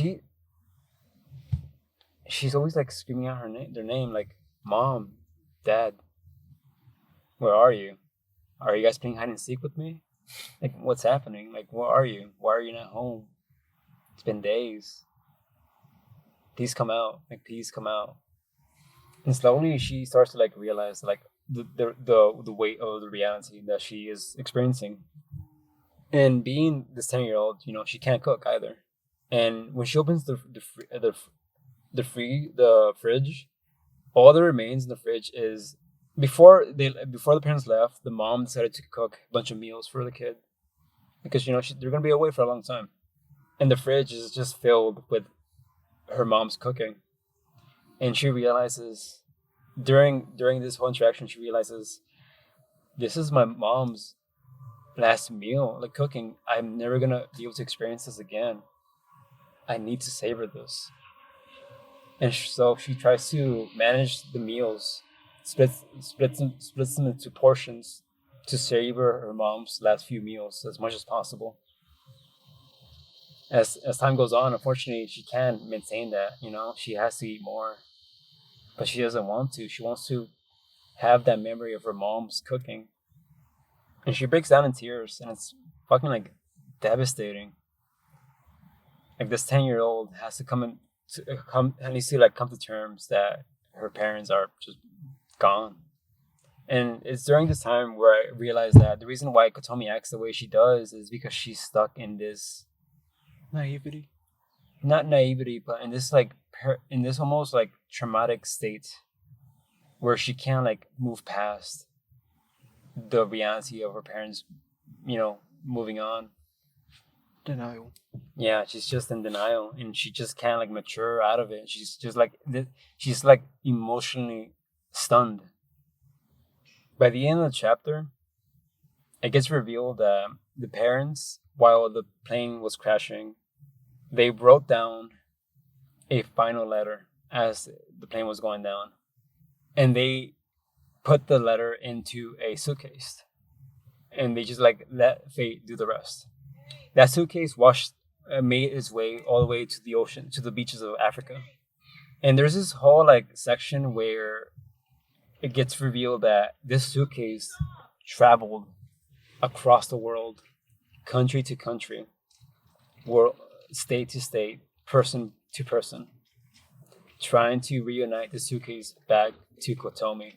she's always like screaming out their name, like, Mom, Dad, where are you? Are you guys playing hide and seek with me? Like, what's happening? Like, where are you? Why are you not home? It's been days. Please come out. Like, please come out. And slowly she starts to like realize like the weight of the reality that she is experiencing. And being this 10-year-old, she can't cook either. And when she opens the fridge, all that remains in the fridge is before the parents left, the mom decided to cook a bunch of meals for the kid because they're gonna be away for a long time, and the fridge is just filled with her mom's cooking. And she realizes during this whole interaction, she realizes this is my mom's last meal, like cooking. I'm never gonna be able to experience this again. I need to savor this. And so she tries to manage the meals, splits them into portions to savor her mom's last few meals as much as possible. As time goes on, unfortunately, she can't maintain that. She has to eat more, but she doesn't want to. She wants to have that memory of her mom's cooking, and she breaks down in tears, and it's fucking like devastating. Like this 10-year-old has to come to terms that her parents are just gone. And it's during this time where I realized that the reason why Kotomi acts the way she does is because she's stuck in this naivety. Not naivety, but in this like in this almost like traumatic state where she can't like move past the reality of her parents, moving on. Denial. Yeah, she's just in denial, and she just can't like mature out of it. She's like emotionally stunned. By the end of the chapter, it gets revealed that the parents, while the plane was crashing, they wrote down a final letter as the plane was going down, and they put the letter into a suitcase, and they just like let fate do the rest. That suitcase made its way all the way to the ocean, to the beaches of Africa. And there's this whole like section where it gets revealed that this suitcase traveled across the world, country to country, world, state to state, person to person, trying to reunite the suitcase back to Kotomi.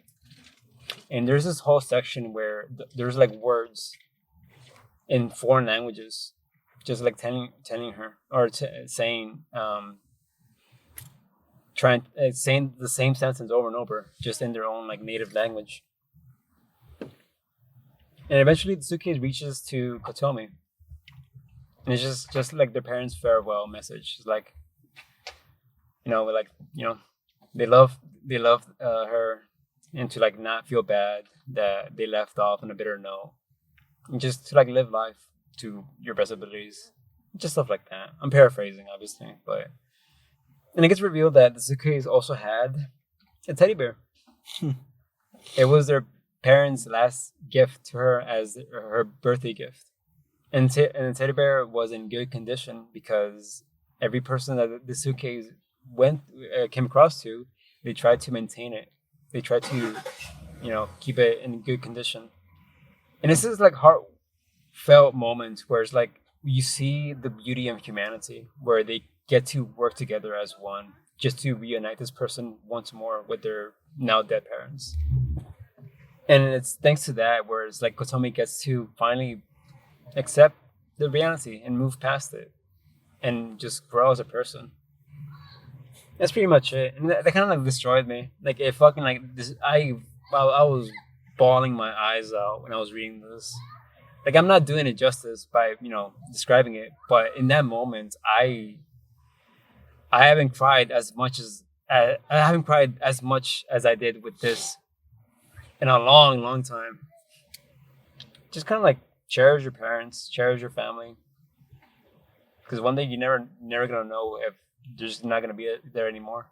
And there's this whole section where there's like words in foreign languages, just like telling her or saying saying the same sentence over and over, just in their own like native language. And eventually, the suitcase reaches to Kotomi, and it's just like their parents' farewell message. It's like, they love her, and to like not feel bad that they left off on a bitter note, and just to like live life to your best abilities, just stuff like that. I'm paraphrasing, obviously, but and it gets revealed that the suitcase also had a teddy bear. It was their parents' last gift to her as her birthday gift, and the teddy bear was in good condition because every person that the suitcase came across to, they tried to maintain it. They tried to, keep it in good condition. And this is like felt moments where it's like you see the beauty of humanity, where they get to work together as one, just to reunite this person once more with their now dead parents. And it's thanks to that where it's like Kotomi gets to finally accept the reality and move past it and just grow as a person. That's pretty much it. And that kind of like destroyed me. Like it fucking like this. I was bawling my eyes out when I was reading this. Like I'm not doing it justice by describing it, but in that moment, I haven't cried as much as I haven't cried as much as I did with this in a long, long time. Just kind of like cherish your parents, cherish your family, because one day you never gonna know if they're just not gonna be there anymore.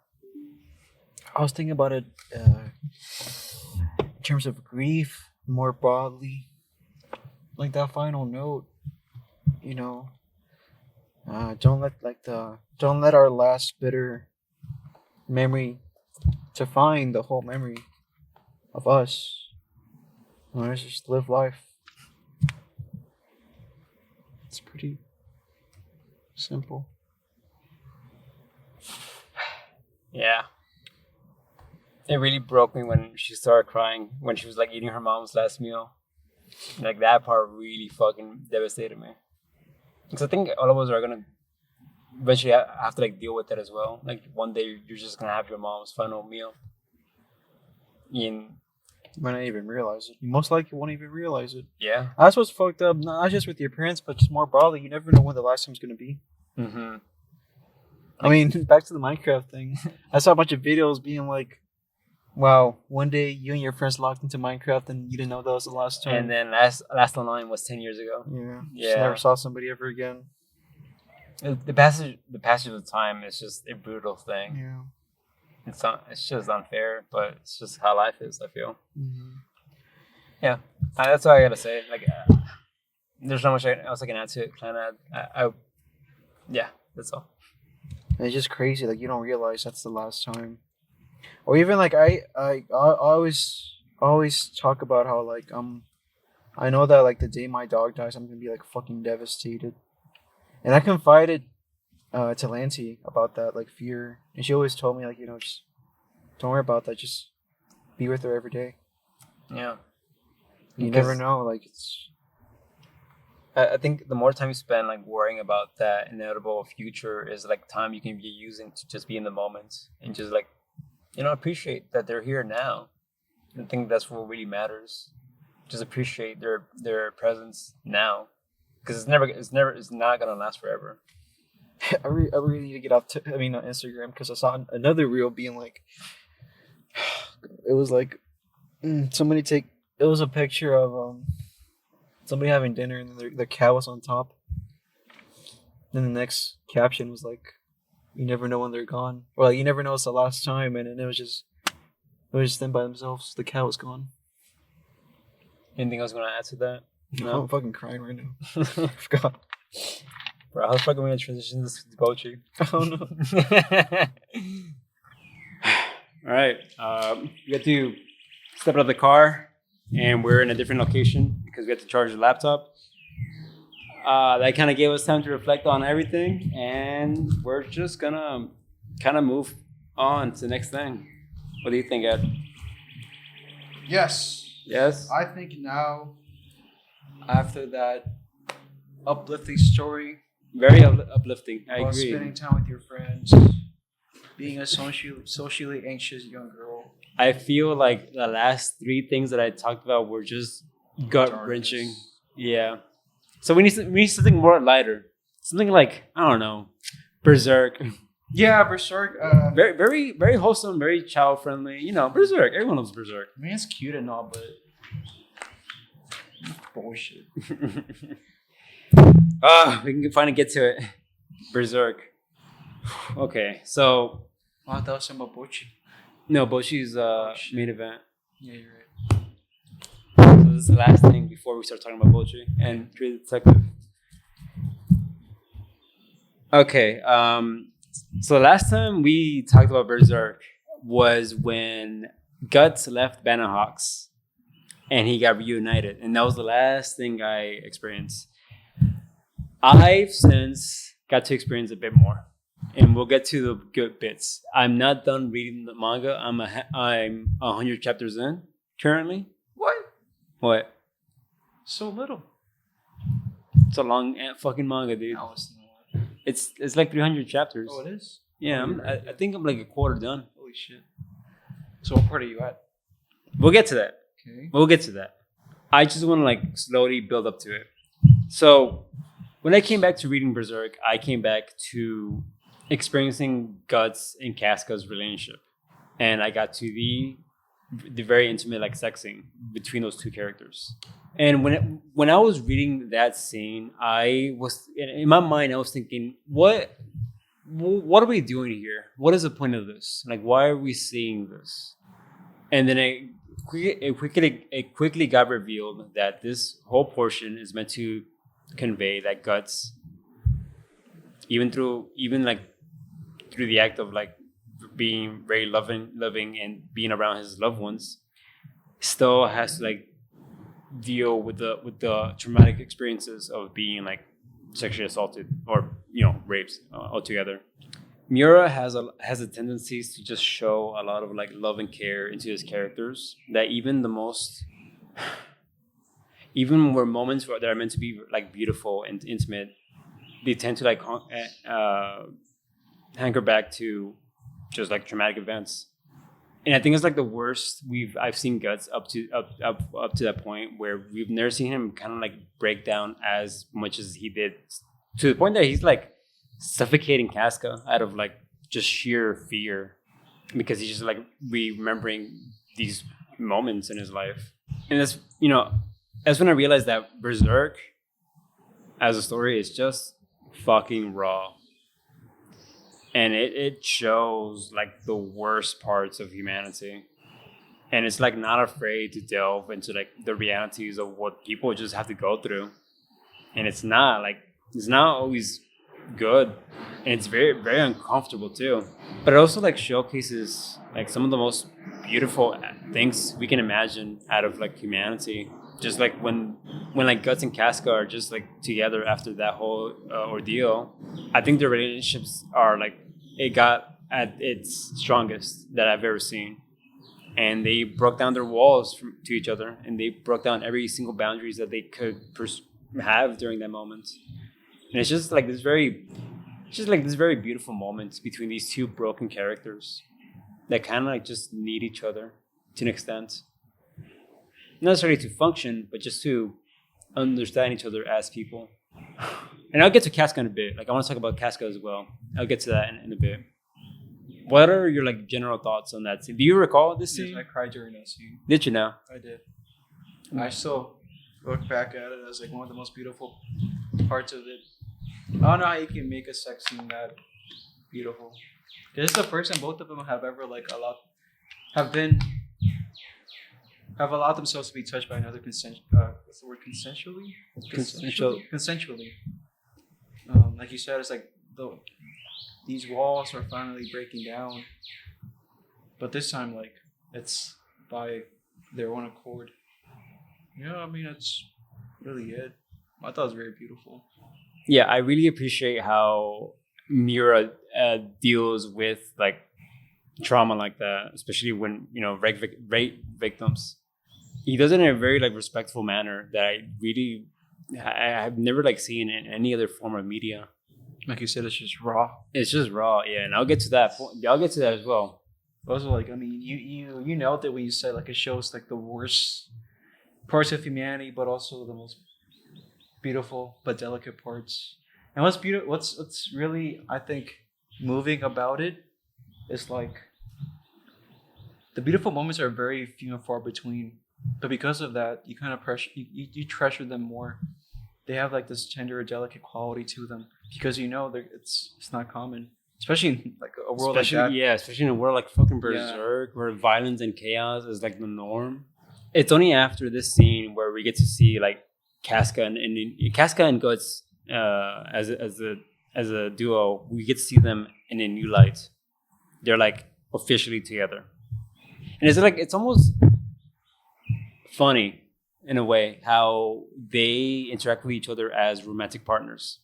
I was thinking about it in terms of grief more broadly, like that final note. Don't let our last bitter memory define the whole memory of us. Let's just live life. It's pretty simple. Yeah. It really broke me when she started crying when she was like eating her mom's last meal. Like that part really fucking devastated me. Because I think all of us are gonna eventually have to like deal with that as well. Like one day you're just gonna have your mom's final meal. You might not even realize it. You most likely won't even realize it. Yeah. That's what's fucked up. Not just with your parents, but just more broadly. You never know when the last time's gonna be. Mm-hmm. I mean, back to the Minecraft thing. I saw a bunch of videos being like, wow, one day you and your friends locked into Minecraft and you didn't know that was the last time. And then last online was 10 years ago. Yeah. Yeah. Just never saw somebody ever again. The passage of time is just a brutal thing. Yeah. It's just unfair, but it's just how life is, I feel. Mm-hmm. Yeah. That's all I gotta say. Like, there's not much else I can add to it. Clannad. Yeah, that's all. And it's just crazy. Like, you don't realize that's the last time. Or even like I always talk about how like I know that like the day my dog dies I'm gonna be like fucking devastated, and I confided to Lancy about that like fear, and she always told me like just don't worry about that, just be with her every day. Yeah, you never know. Like it's. I think the more time you spend like worrying about that inevitable future is like time you can be using to just be in the moment and just like appreciate that they're here now. I think that's what really matters. Just appreciate their presence now, because it's not gonna last forever. I really need to get off on Instagram, because I saw another reel being like, it was like it was a picture of somebody having dinner and the cat was on top. Then the next caption was like, you never know when they're gone. Or like, you never know it's the last time, and then it was just them by themselves. The cat was gone. Anything else you want to add to that? No, I'm fucking crying right now. I forgot. Bro, how the fuck are we gonna transition this to Bocchi? Oh no. All right. We got to step out of the car, and we're in a different location because we had to charge the laptop. That kind of gave us time to reflect on everything, and we're just gonna kind of move on to the next thing. What do you think, Ed? Yes. Yes? I think now, after that uplifting story, very uplifting. I about agree. spending time with your friends, being a socially anxious young girl. I feel like the last three things that I talked about were just gut wrenching. Yeah. So we need something more lighter. Something like, I don't know, Berserk. Yeah, Berserk. Very, very, very wholesome, very child friendly. Berserk. Everyone loves Berserk. I mean, it's cute and all, but it's bullshit. We can finally get to it. Berserk. Okay, so. I thought some about Bocchi. No, Bocchi's main event. Yeah, you're right. So this is the last thing before we start talking about Bocchi and True Detective. Okay, so last time we talked about Berserk was when Guts left Bannerhawks. and he got reunited, and that was the last thing I experienced. I've since got to experience a bit more, and we'll get to the good bits. I'm not done reading the manga. I'm 100 chapters in currently. What? So little. It's a long fucking manga, dude. No, it's not. It's like 300 chapters. Oh, it is? Yeah, I think I'm like a quarter done. Holy shit. So what part are you at? We'll get to that. Okay. We'll get to that. I just want to like slowly build up to it. So when I came back to reading Berserk, I came back to experiencing Guts and Casca's relationship, and I got to the very intimate like sex scene between those two characters. And when I was reading that scene, I was in my mind I was thinking, what are we doing here? What is the point of this? Like, why are we seeing this? And then it quickly got revealed that this whole portion is meant to convey that Guts, even through the act of like being very loving and being around his loved ones, still has to like deal with the traumatic experiences of being like sexually assaulted or raped altogether. Miura has a tendency to just show a lot of like love and care into his characters, that even where moments that are meant to be like beautiful and intimate, they tend to like hanker back to just like traumatic events. And I think it's like the worst I've seen Guts up to that point, where we've never seen him kind of like break down as much as he did, to the point that he's like suffocating Casca out of like just sheer fear, because he's just like remembering these moments in his life. And that's when I realized that Berserk as a story is just fucking raw. And it shows like the worst parts of humanity. And it's like not afraid to delve into like the realities of what people just have to go through. And it's not always good. And it's very, very uncomfortable too. But it also like showcases like some of the most beautiful things we can imagine out of like humanity. Just like when like Guts and Casca are just like together after that whole ordeal, I think their relationships are like, it got at its strongest that I've ever seen. And they broke down their walls to each other, and they broke down every single boundaries that they could have during that moment. And it's just like this very beautiful moment between these two broken characters that kind of like just need each other to an extent. Not necessarily to function, but just to understand each other as people. And I'll get to Casca in a bit. Like, I want to talk about Casca as well. I'll get to that in a bit. What are your like general thoughts on that scene? Do you recall this scene? Yes, I cried during that scene. Did you know? I did. I still look back at it as like one of the most beautiful parts of it. I don't know how you can make a sex scene that beautiful. This is the first time both of them have ever like have allowed themselves to be touched by another what's the word? Consensually. Consensually. Like you said, it's like these walls are finally breaking down, but this time like it's by their own accord. Yeah, I mean that's really it. I thought it was very beautiful. Yeah, I really appreciate how Miura deals with like trauma like that, especially when rape victims. He does it in a very like respectful manner that I have never like seen in any other form of media. Like you said, it's just raw. It's just raw, yeah. And I'll get to that. I'll get to that as well. Also, like I mean, you nailed it when you said like it shows like the worst parts of humanity, but also the most beautiful but delicate parts. And what's really I think moving about it is like the beautiful moments are very few and far between. But because of that, you kind of you treasure them more. They have like this tender, delicate quality to them because it's not common, especially in like a world like that. Yeah, especially in a world like fucking Berserk, where violence and chaos is like the norm. It's only after this scene where we get to see like Casca and Guts as a duo. We get to see them in a new light. They're like officially together, and it's almost funny in a way how they interact with each other as romantic partners.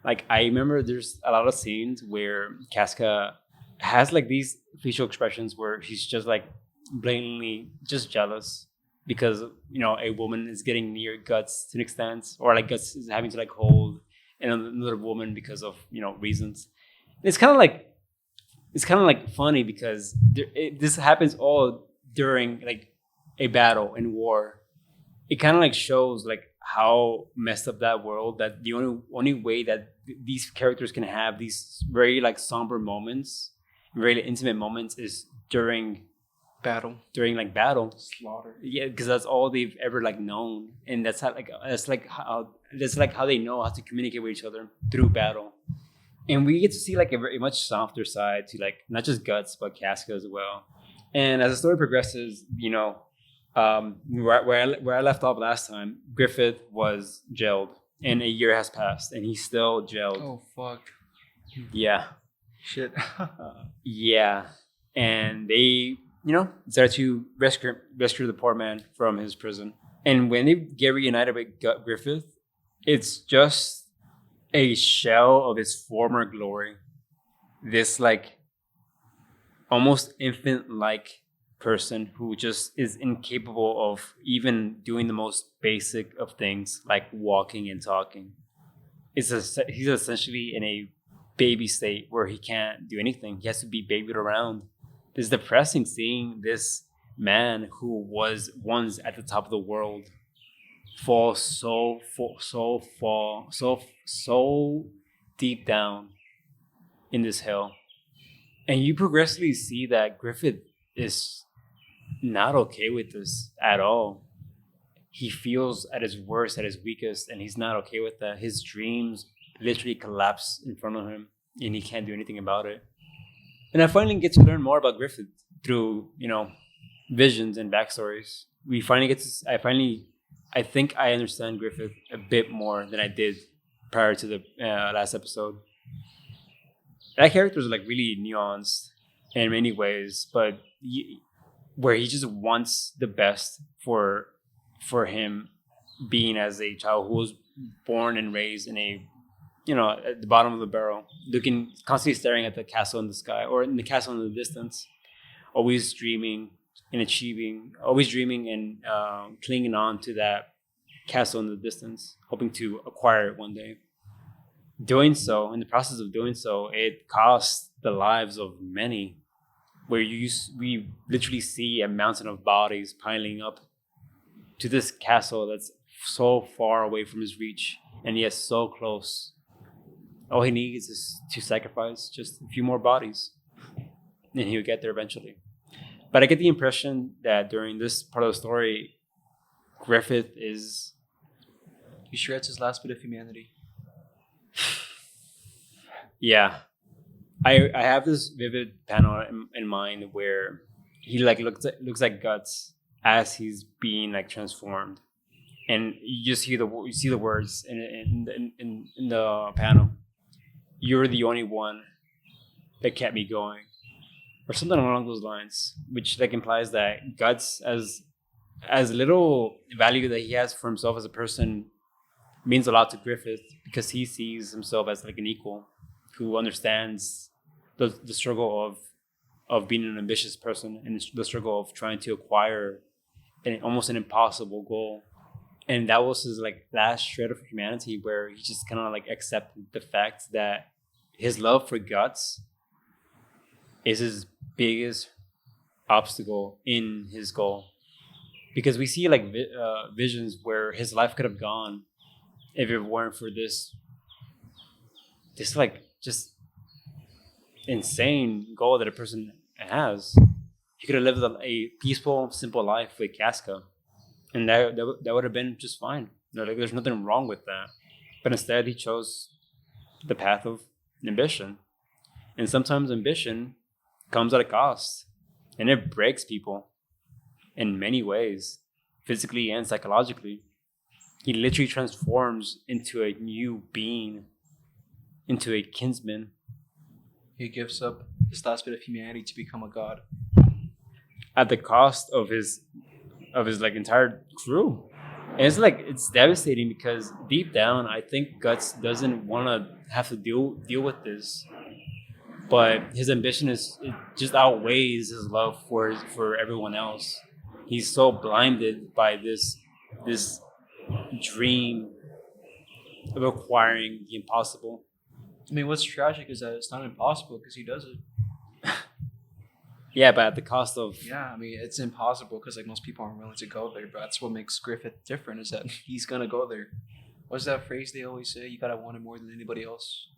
Like I remember there's a lot of scenes where Casca has like these facial expressions where she's just like blatantly just jealous because a woman is getting near Guts to an extent, or like Guts is having to like hold another woman because of reasons. It's kind of like funny because this happens all during like a battle in war. It kind of like shows like how messed up that world, that the only way that these characters can have these very like somber moments, very intimate moments, is during Battle. Slaughter. Yeah, because that's all they've ever like known, and that's how how they know how to communicate with each other, through battle. And we get to see like a very much softer side to like not just Guts but Casca as well. And as the story progresses, where I left off last time, Griffith was jailed, and a year has passed, and he's still jailed. Oh fuck. Yeah. Shit. Yeah, and they decided to rescue the poor man from his prison. And when they get reunited with Griffith, it's just a shell of his former glory. This like almost infant-like person who just is incapable of even doing the most basic of things, like walking and talking. He's essentially in a baby state where he can't do anything. He has to be babied around. It's depressing seeing this man who was once at the top of the world fall so deep down in this hell. And you progressively see that Griffith is not okay with this at all. He feels at his worst, at his weakest, and he's not okay with that. His dreams literally collapse in front of him, and he can't do anything about it. And I finally get to learn more about Griffith through, visions and backstories. I think I understand Griffith a bit more than I did prior to the last episode. That character is like really nuanced in many ways, but where he just wants the best for him, being as a child who was born and raised in a at the bottom of the barrel, looking, constantly staring at the castle in the sky or in the castle in the distance, always dreaming and achieving, always dreaming and clinging on to that castle in the distance, hoping to acquire it one day. Doing so, in the process of doing so, it cost the lives of many, where we literally see a mountain of bodies piling up to this castle that's so far away from his reach, and yet so close. All he needs is to sacrifice just a few more bodies, and he'll get there eventually. But I get the impression that during this part of the story, Griffith is... He shreds his last bit of humanity. Yeah. I have this vivid panel in mind where he like looks like Guts as he's being like transformed, and you just see the words in the panel. You're the only one that kept me going, or something along those lines, which like implies that Guts, as little value that he has for himself as a person, means a lot to Griffith, because he sees himself as like an equal who understands the struggle of being an ambitious person, and the struggle of trying to acquire almost an impossible goal. And that was his like last shred of humanity, where he just kind of like accepted the fact that his love for Guts is his biggest obstacle in his goal. Because we see like visions where his life could have gone if it weren't for this like just insane goal that a person has. He could have lived a peaceful, simple life with Casca, and that would have been just fine. Like, there's nothing wrong with that. But instead, he chose the path of ambition. And sometimes ambition comes at a cost, and it breaks people in many ways, physically and psychologically. He literally transforms into a new being, into a kinsman. He gives up his last bit of humanity to become a god. At the cost of his of his like entire crew. And it's like it's devastating because deep down, I think Guts doesn't want to have to deal with this, but his ambition it just outweighs his love for everyone else. He's so blinded by this dream of acquiring the impossible. I mean, what's tragic is that it's not impossible because he does it. Yeah, but at the cost of Yeah, I mean, it's impossible because like most people aren't willing to go there. But that's what makes Griffith different is that he's gonna go there. What's that phrase they always say? You gotta want it more than anybody else.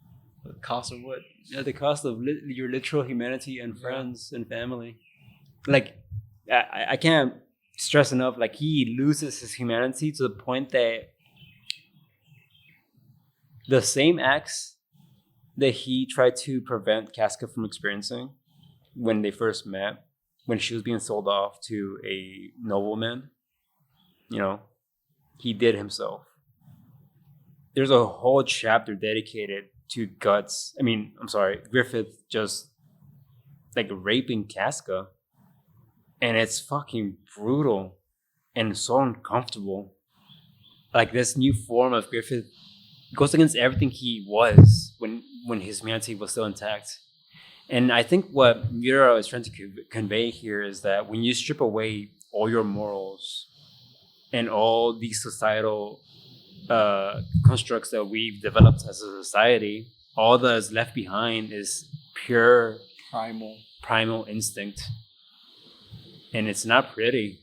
The cost of what? at the cost of your literal humanity and friends and family. Like I can't stress enough. Like he loses his humanity to the point that the same acts that he tried to prevent Casca from experiencing when they first met, when she was being sold off to a nobleman, he did himself. There's a whole chapter dedicated to Griffith just like raping Casca, and it's fucking brutal and so uncomfortable. Like this new form of Griffith goes against everything he was when his humanity was still intact. And I think what Mura is trying to convey here is that when you strip away all your morals and all these societal constructs that we've developed as a society, all that is left behind is pure primal instinct. And it's not pretty.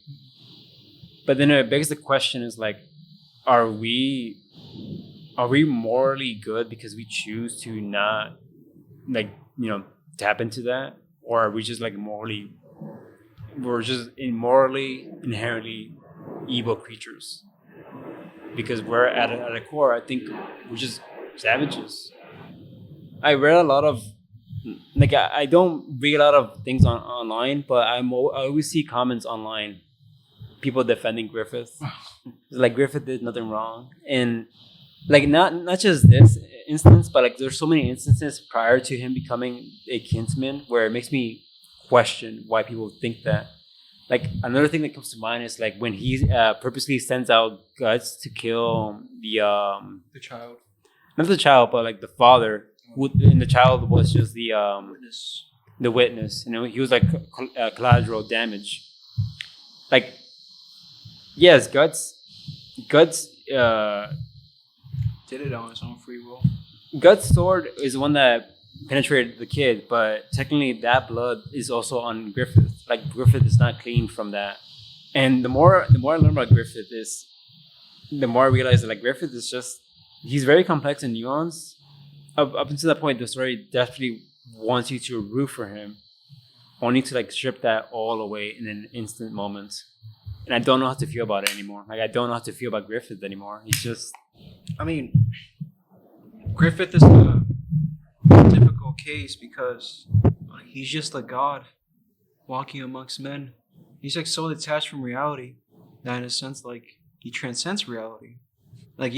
But then it begs the question is like, are we morally good because we choose to not tap into that, or are we just like morally inherently evil creatures? Because we're at a core, I think we're just savages. I read a lot of I don't read a lot of things online, but I always see comments online, people defending Griffith. Like Griffith did nothing wrong, and like not just this instance, but like there's so many instances prior to him becoming a kinsman where it makes me question why people think that. Like another thing that comes to mind is like when he purposely sends out Guts to kill the child, not the child, but like the father. And the child was just the witness. He was like collateral damage. Like, yes, Guts did it on his own free will. Guts' sword is the one that penetrated the kid, but technically that blood is also on Griffith. Like Griffith is not clean from that. And the more I learn about Griffith the more I realize that like Griffith is he's very complex and nuanced. Up until that point, the story definitely wants you to root for him, only to like strip that all away in an instant moment. And I don't know how to feel about it anymore. Like I don't know how to feel about Griffith anymore. He's just. I mean, Griffith is a difficult case because he's just a god walking amongst men. He's like so detached from reality that in a sense like he transcends reality. Like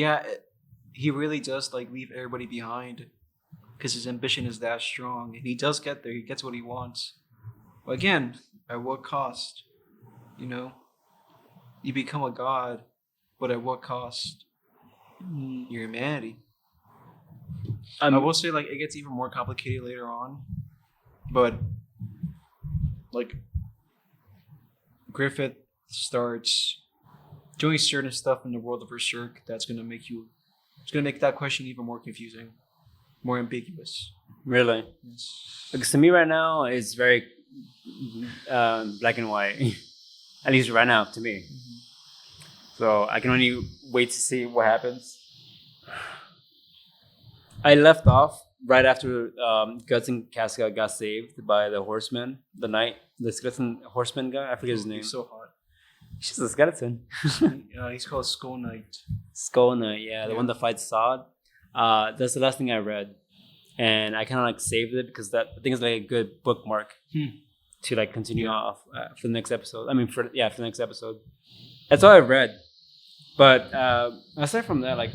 he really does like leave everybody behind because his ambition is that strong, and he does get there. He gets what he wants, but again, at what cost? You become a god, but at what cost? Your humanity. I will say like it gets even more complicated later on, but like Griffith starts doing certain stuff in the world of Berserk that's gonna make that question even more confusing, more ambiguous. Really? Yes. Because to me right now, it's very black and white. At least right now, to me. Mm-hmm. So I can only wait to see what happens. I left off right after Guts and Casca got saved by the horseman, the skeleton horseman guy. I forget his name. He's so hot. He's just a skeleton. He's called Skull Knight. Skull Knight, the one that fights Sod. That's the last thing I read, and I kind of like saved it because that I think is like a good bookmark to like continue off for the next episode. For the next episode. That's all I read. But aside from that, like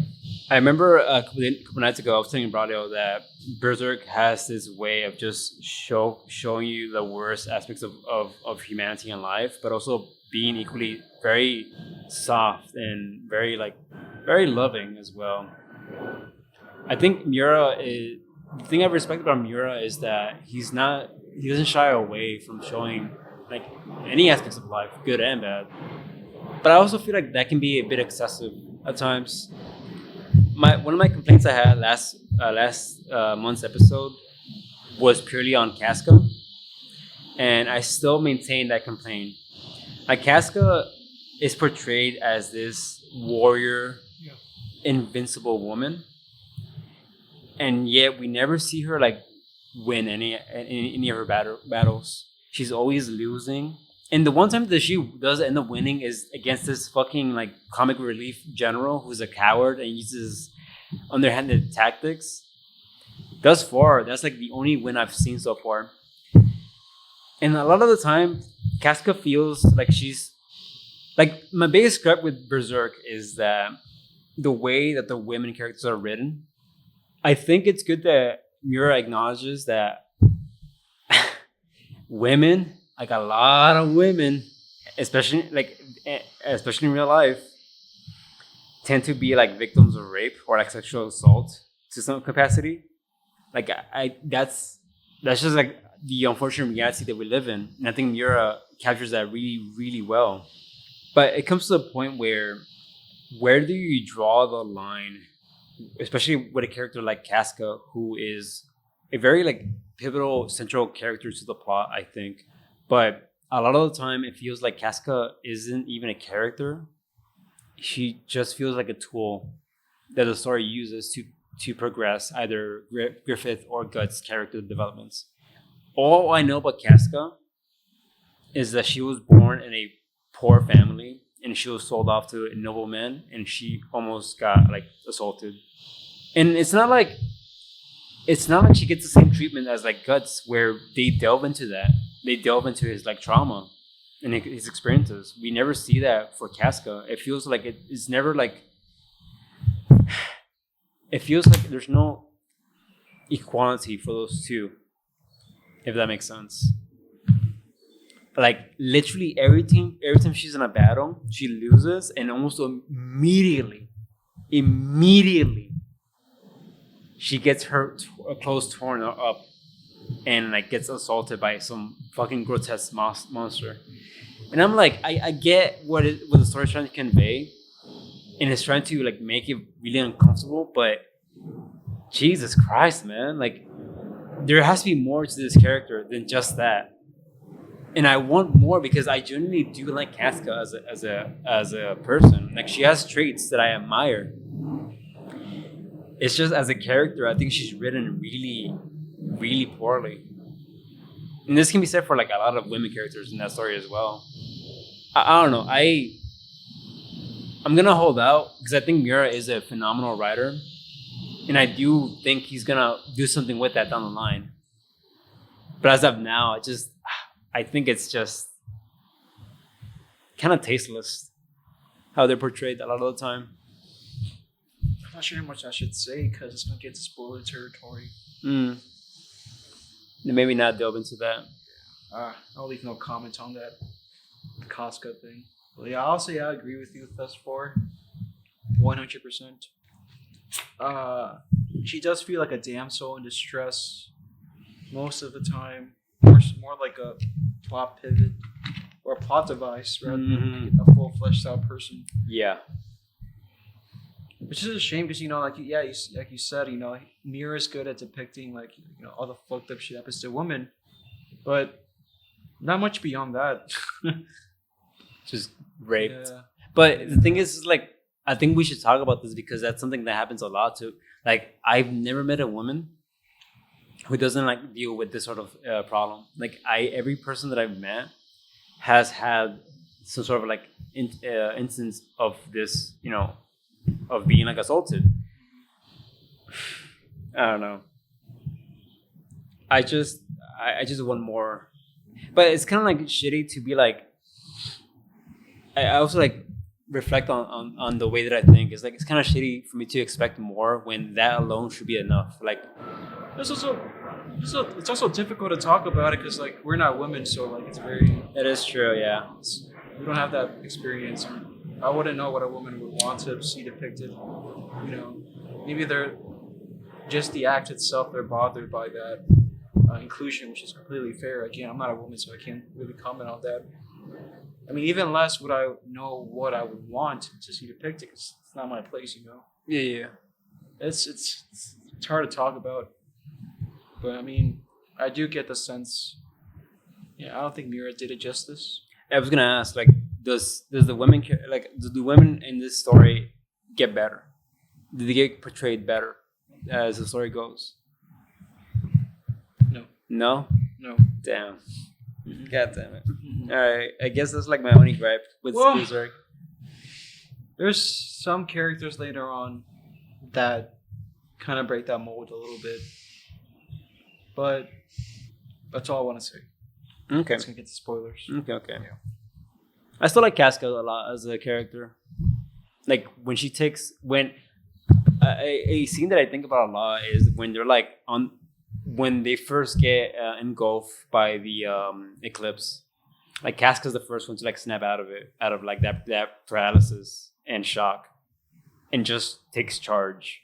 I remember a couple nights ago, I was telling Braulio that Berserk has this way of just showing you the worst aspects of humanity and life, but also being equally very soft and very loving as well. I think the thing I respect about Miura is that he doesn't shy away from showing like any aspects of life, good and bad. But I also feel like that can be a bit excessive at times. One of my complaints I had last month's episode was purely on Casca, and I still maintain that complaint. Like Casca is portrayed as this warrior, invincible woman, and yet we never see her like win any of her battles. She's always losing. And the one time that she does end up winning is against this fucking like comic relief general who's a coward and uses underhanded tactics. Thus far, that's like the only win I've seen so far. And a lot of the time, Casca feels like she's like my biggest gripe with Berserk is that the way that the women characters are written. I think it's good that Miura acknowledges that women, like a lot of women, especially in real life, tend to be like victims of rape or like sexual assault to some capacity. Like that's just like the unfortunate reality that we live in, and I think Miura captures that really, really well. But it comes to a point where do you draw the line, especially with a character like Casca, who is a very like pivotal central character to the plot, I think. But a lot of the time, it feels like Casca isn't even a character. She just feels like a tool that the story uses to progress either Griffith or Guts' character developments. All I know about Casca is that she was born in a poor family and she was sold off to a nobleman and she almost got like assaulted. And it's not like she gets the same treatment as like Guts, where they delve into that. They delve into his like trauma and his experiences. We never see that for Casca. It feels like it's never like. It feels like there's no equality for those two, if that makes sense. Like literally every time she's in a battle, she loses, and almost immediately, she gets her clothes torn up, and like gets assaulted by some fucking grotesque monster. And I'm like, I get what the story's trying to convey, and it's trying to like make it really uncomfortable. But Jesus Christ, man, like there has to be more to this character than just that. And I want more because I genuinely do like Casca as a person. Like she has traits that I admire. It's just as a character, I think she's written really, really poorly. And this can be said for like a lot of women characters in that story as well. I don't know. I'm gonna hold out because I think Miura is a phenomenal writer, and I do think he's gonna do something with that down the line. But as of now, I think it's just kind of tasteless how they're portrayed a lot of the time. I'm not sure how much I should say because it's gonna get to spoiler territory. Then maybe not delve into that. I'll leave no comment on that Casca thing. But yeah, I'll say I agree with you thus far, 100%. She does feel like a damsel in distress most of the time. More like a plot pivot or a plot device rather than a full fleshed out person. Yeah. Which is a shame because like you said, Miura's good at depicting like all the fucked up shit happens to women, but not much beyond that. Just raped. Yeah. But the thing is like I think we should talk about this because that's something that happens a lot too. Like I've never met a woman who doesn't like deal with this sort of problem. Like every person that I've met has had some sort of like instance of this, of being like assaulted. I don't know. I just want more, but it's kind of like shitty to be like. I also like reflect on the way that I think. It's like it's kind of shitty for me to expect more when that alone should be enough. Like. It's also difficult to talk about it because like we're not women, so like it's very. It is true, yeah. We don't have that experience. I wouldn't know what a woman would want to see depicted. You know, maybe they're just the act itself. They're bothered by that inclusion, which is completely fair. Again, I'm not a woman, so I can't really comment on that. I mean, even less would I know what I would want to see depicted, because it's not my place. You know. Yeah. It's hard to talk about, but I mean, I do get the sense. Yeah, I don't think Mira did it justice. I was gonna ask, like, does the women do the women in this story get better? Do they get portrayed better as the story goes? No. No. No. Damn. God damn it. All right. I guess that's like my only gripe with Berserk. There's some characters later on that kind of break that mold a little bit, but that's all I want to say. Okay. Let's get to spoilers. Okay. Yeah. I still like Casca a lot as a character. Like when she takes a scene that I think about a lot is when they're like when they first get engulfed by the eclipse. Like Casca's the first one to like snap out of like that paralysis and shock, and just takes charge.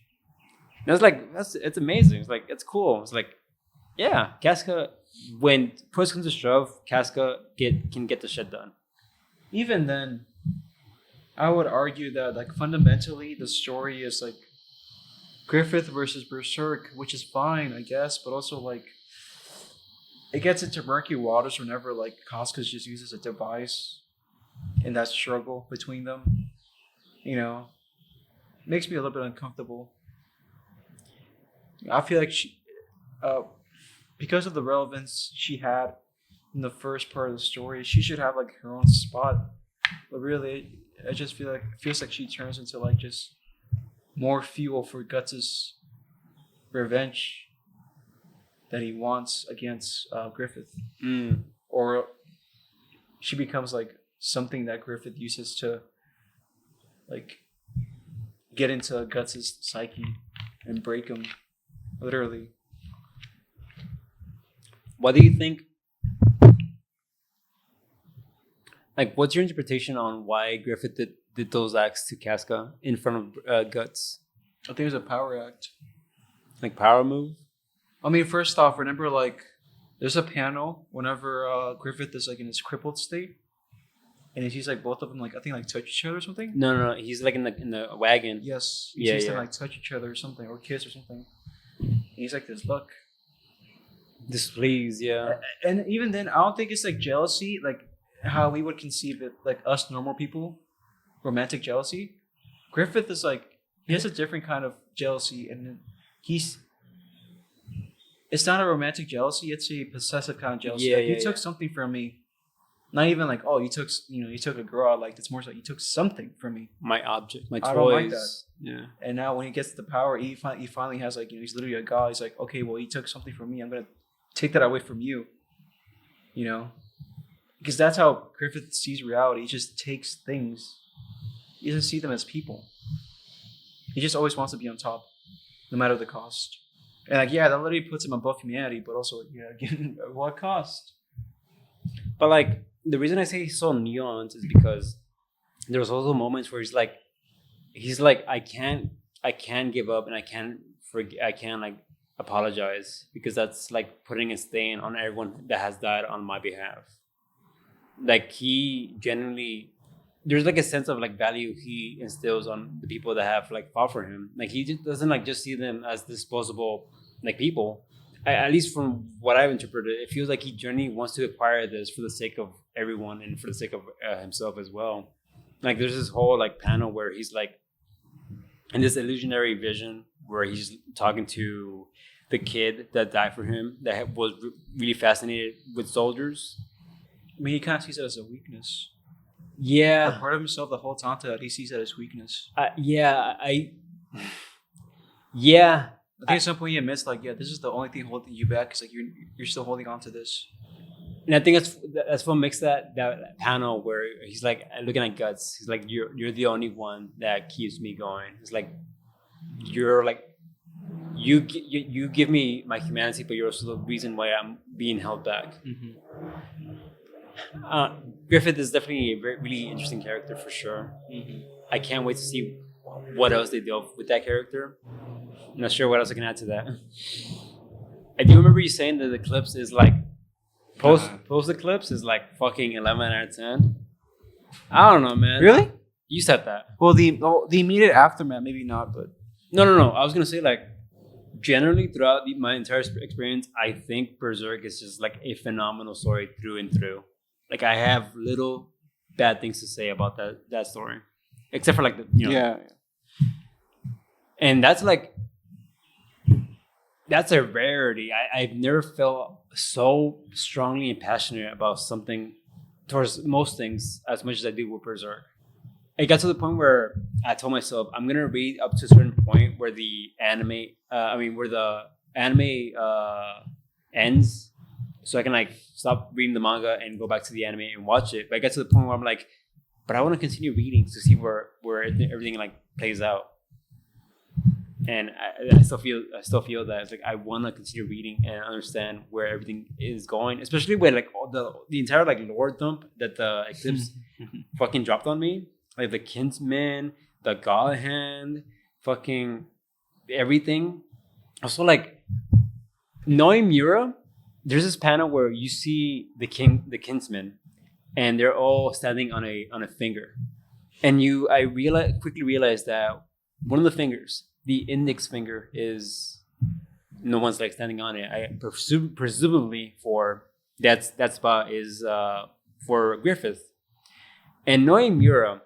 And it's like it's amazing. It's like it's cool. It's like, yeah, Casca. When push comes to shove, Casca can get the shit done. Even then, I would argue that like fundamentally the story is like Griffith versus Berserk, which is fine, I guess, but also like it gets into murky waters whenever like Casca just uses a device in that struggle between them. You know, makes me a little bit uncomfortable. I feel like she, because of the relevance she had in the first part of the story, she should have like her own spot. But really, I just it feels like she turns into like just more fuel for Guts' revenge that he wants against Griffith. Or she becomes like something that Griffith uses to like get into Guts' psyche and break him, literally. What do you think? Like, what's your interpretation on why Griffith did those acts to Casca in front of Guts? I think it was a power act. Like power move? I mean, first off, remember like there's a panel whenever Griffith is like in his crippled state, and he sees like both of them like I think like touch each other or something. No. He's like in the wagon. Yes. He sees them like touch each other or something, or kiss or something. And he's like this look. Displeased, yeah. And even then, I don't think it's like jealousy, like how we would conceive it, like us normal people, romantic jealousy. Griffith is like he has a different kind of jealousy, and it's not a romantic jealousy; it's a possessive kind of jealousy. Yeah, like, you took something from me. Not even like, oh, you took a girl I liked. It's more so you took something from me. My object, my toys. I don't like that. Yeah. And now when he gets the power, he finally has like he's literally a god. He's like, okay, well, he took something from me. I'm gonna take that away from you. You know, because that's how Griffith sees reality. He just takes things. He doesn't see them as people. He just always wants to be on top, no matter the cost. And like, yeah, that literally puts him above humanity, but also, yeah, again, at what cost? But like, the reason I say he's so nuanced is because there's also moments where he's like, I can't give up, and I can't like apologize, because that's like putting a stain on everyone that has died on my behalf. Like he genuinely, there's like a sense of like value he instills on the people that have like fought for him. Like he just doesn't like just see them as disposable like people. At least from what I've interpreted, it feels like he genuinely wants to acquire this for the sake of everyone and for the sake of himself as well. Like there's this whole like panel where he's like in this illusionary vision where he's talking to the kid that died for him that was really fascinated with soldiers. I mean, he kind of sees it as a weakness. Yeah. A part of himself the whole time that he sees that as weakness. Yeah. I think at some point he admits, like, yeah, this is the only thing holding you back. It's like you're still holding on to this. And I think that's what makes that panel where he's like looking at Guts. He's like, you're the only one that keeps me going. It's like you're like you give me my humanity, but you're also the reason why I'm being held back. Mm-hmm. Griffith is definitely a really interesting character for sure. I can't wait to see what else they do with that character. I'm not sure what else I can add to that. I do remember you saying that the Eclipse is like post Eclipse is like fucking 11 out of 10. I don't know, man. Really? You said that. Well, the immediate aftermath, maybe not, but No. I was gonna say like generally throughout my entire experience, I think Berserk is just like a phenomenal story through and through. Like I have little bad things to say about that story, except for like the yeah. And that's a rarity. I've never felt so strongly and passionate about something towards most things as much as I do with Berserk. It got to the point where I told myself I'm gonna read up to a certain point where the anime, ends, so I can like stop reading the manga and go back to the anime and watch it. But I got to the point where I'm like, but I want to continue reading to see where everything like plays out. And I still feel that it's like I want to continue reading and understand where everything is going, especially with like all the entire like lore dump that the Eclipse fucking dropped on me, like the Kinsman, the God Hand, fucking everything. Also, like knowing Mura, there's this panel where you see the Kinsman, and they're all standing on a finger, and I quickly realized that one of the fingers, the index finger, is no one's like standing on it. I presumably for that spot is for Griffith. And knowing Mura,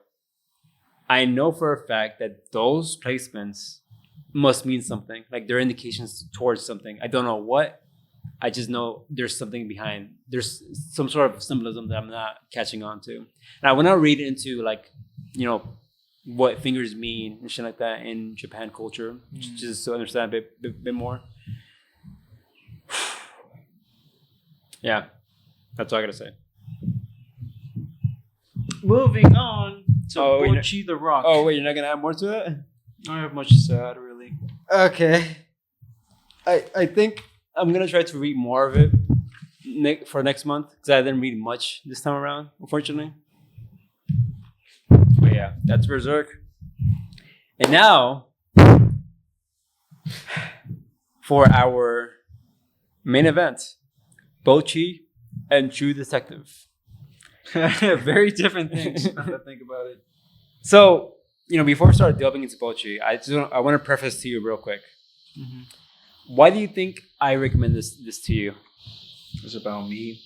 I know for a fact that those placements must mean something. Like they're indications towards something. I don't know what. I just know there's something behind. There's some sort of symbolism that I'm not catching on to. And I want to read into like, what fingers mean and shit like that in Japan culture, just to understand a bit more. Yeah, that's all I gotta say. Moving on to Bocchi The Rock. Oh wait, you're not gonna add more to it? I don't have much to say, really. Okay. I think I'm gonna try to read more of it for next month because I didn't read much this time around, unfortunately. But yeah, that's Berserk. And now for our main event, Bocchi and True Detective. Very different things. Now that I think about it. So, before I start delving into Bocchi, I want to preface to you real quick. Mm-hmm. Why do you think I recommend this to you? It's about me.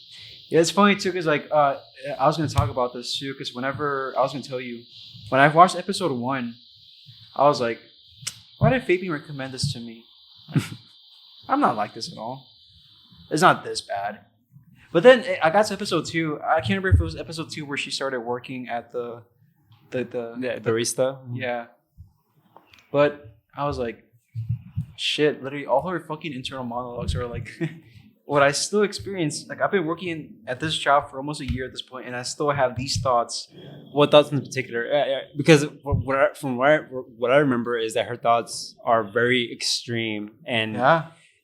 Yeah, it's funny too, because like I was gonna talk about this too, because whenever I was gonna tell you, when I watched episode 1, I was like, why did Fabian recommend this to me? I'm not like this at all. It's not this bad. But then I got to episode 2. I can't remember if it was episode 2 where she started working at the barista. Yeah. But I was like, shit, literally all her fucking internal monologues are like what I still experience. Like I've been working at this job for almost a year at this point, and I still have these thoughts. What thoughts in particular? Because what I remember is that her thoughts are very extreme, and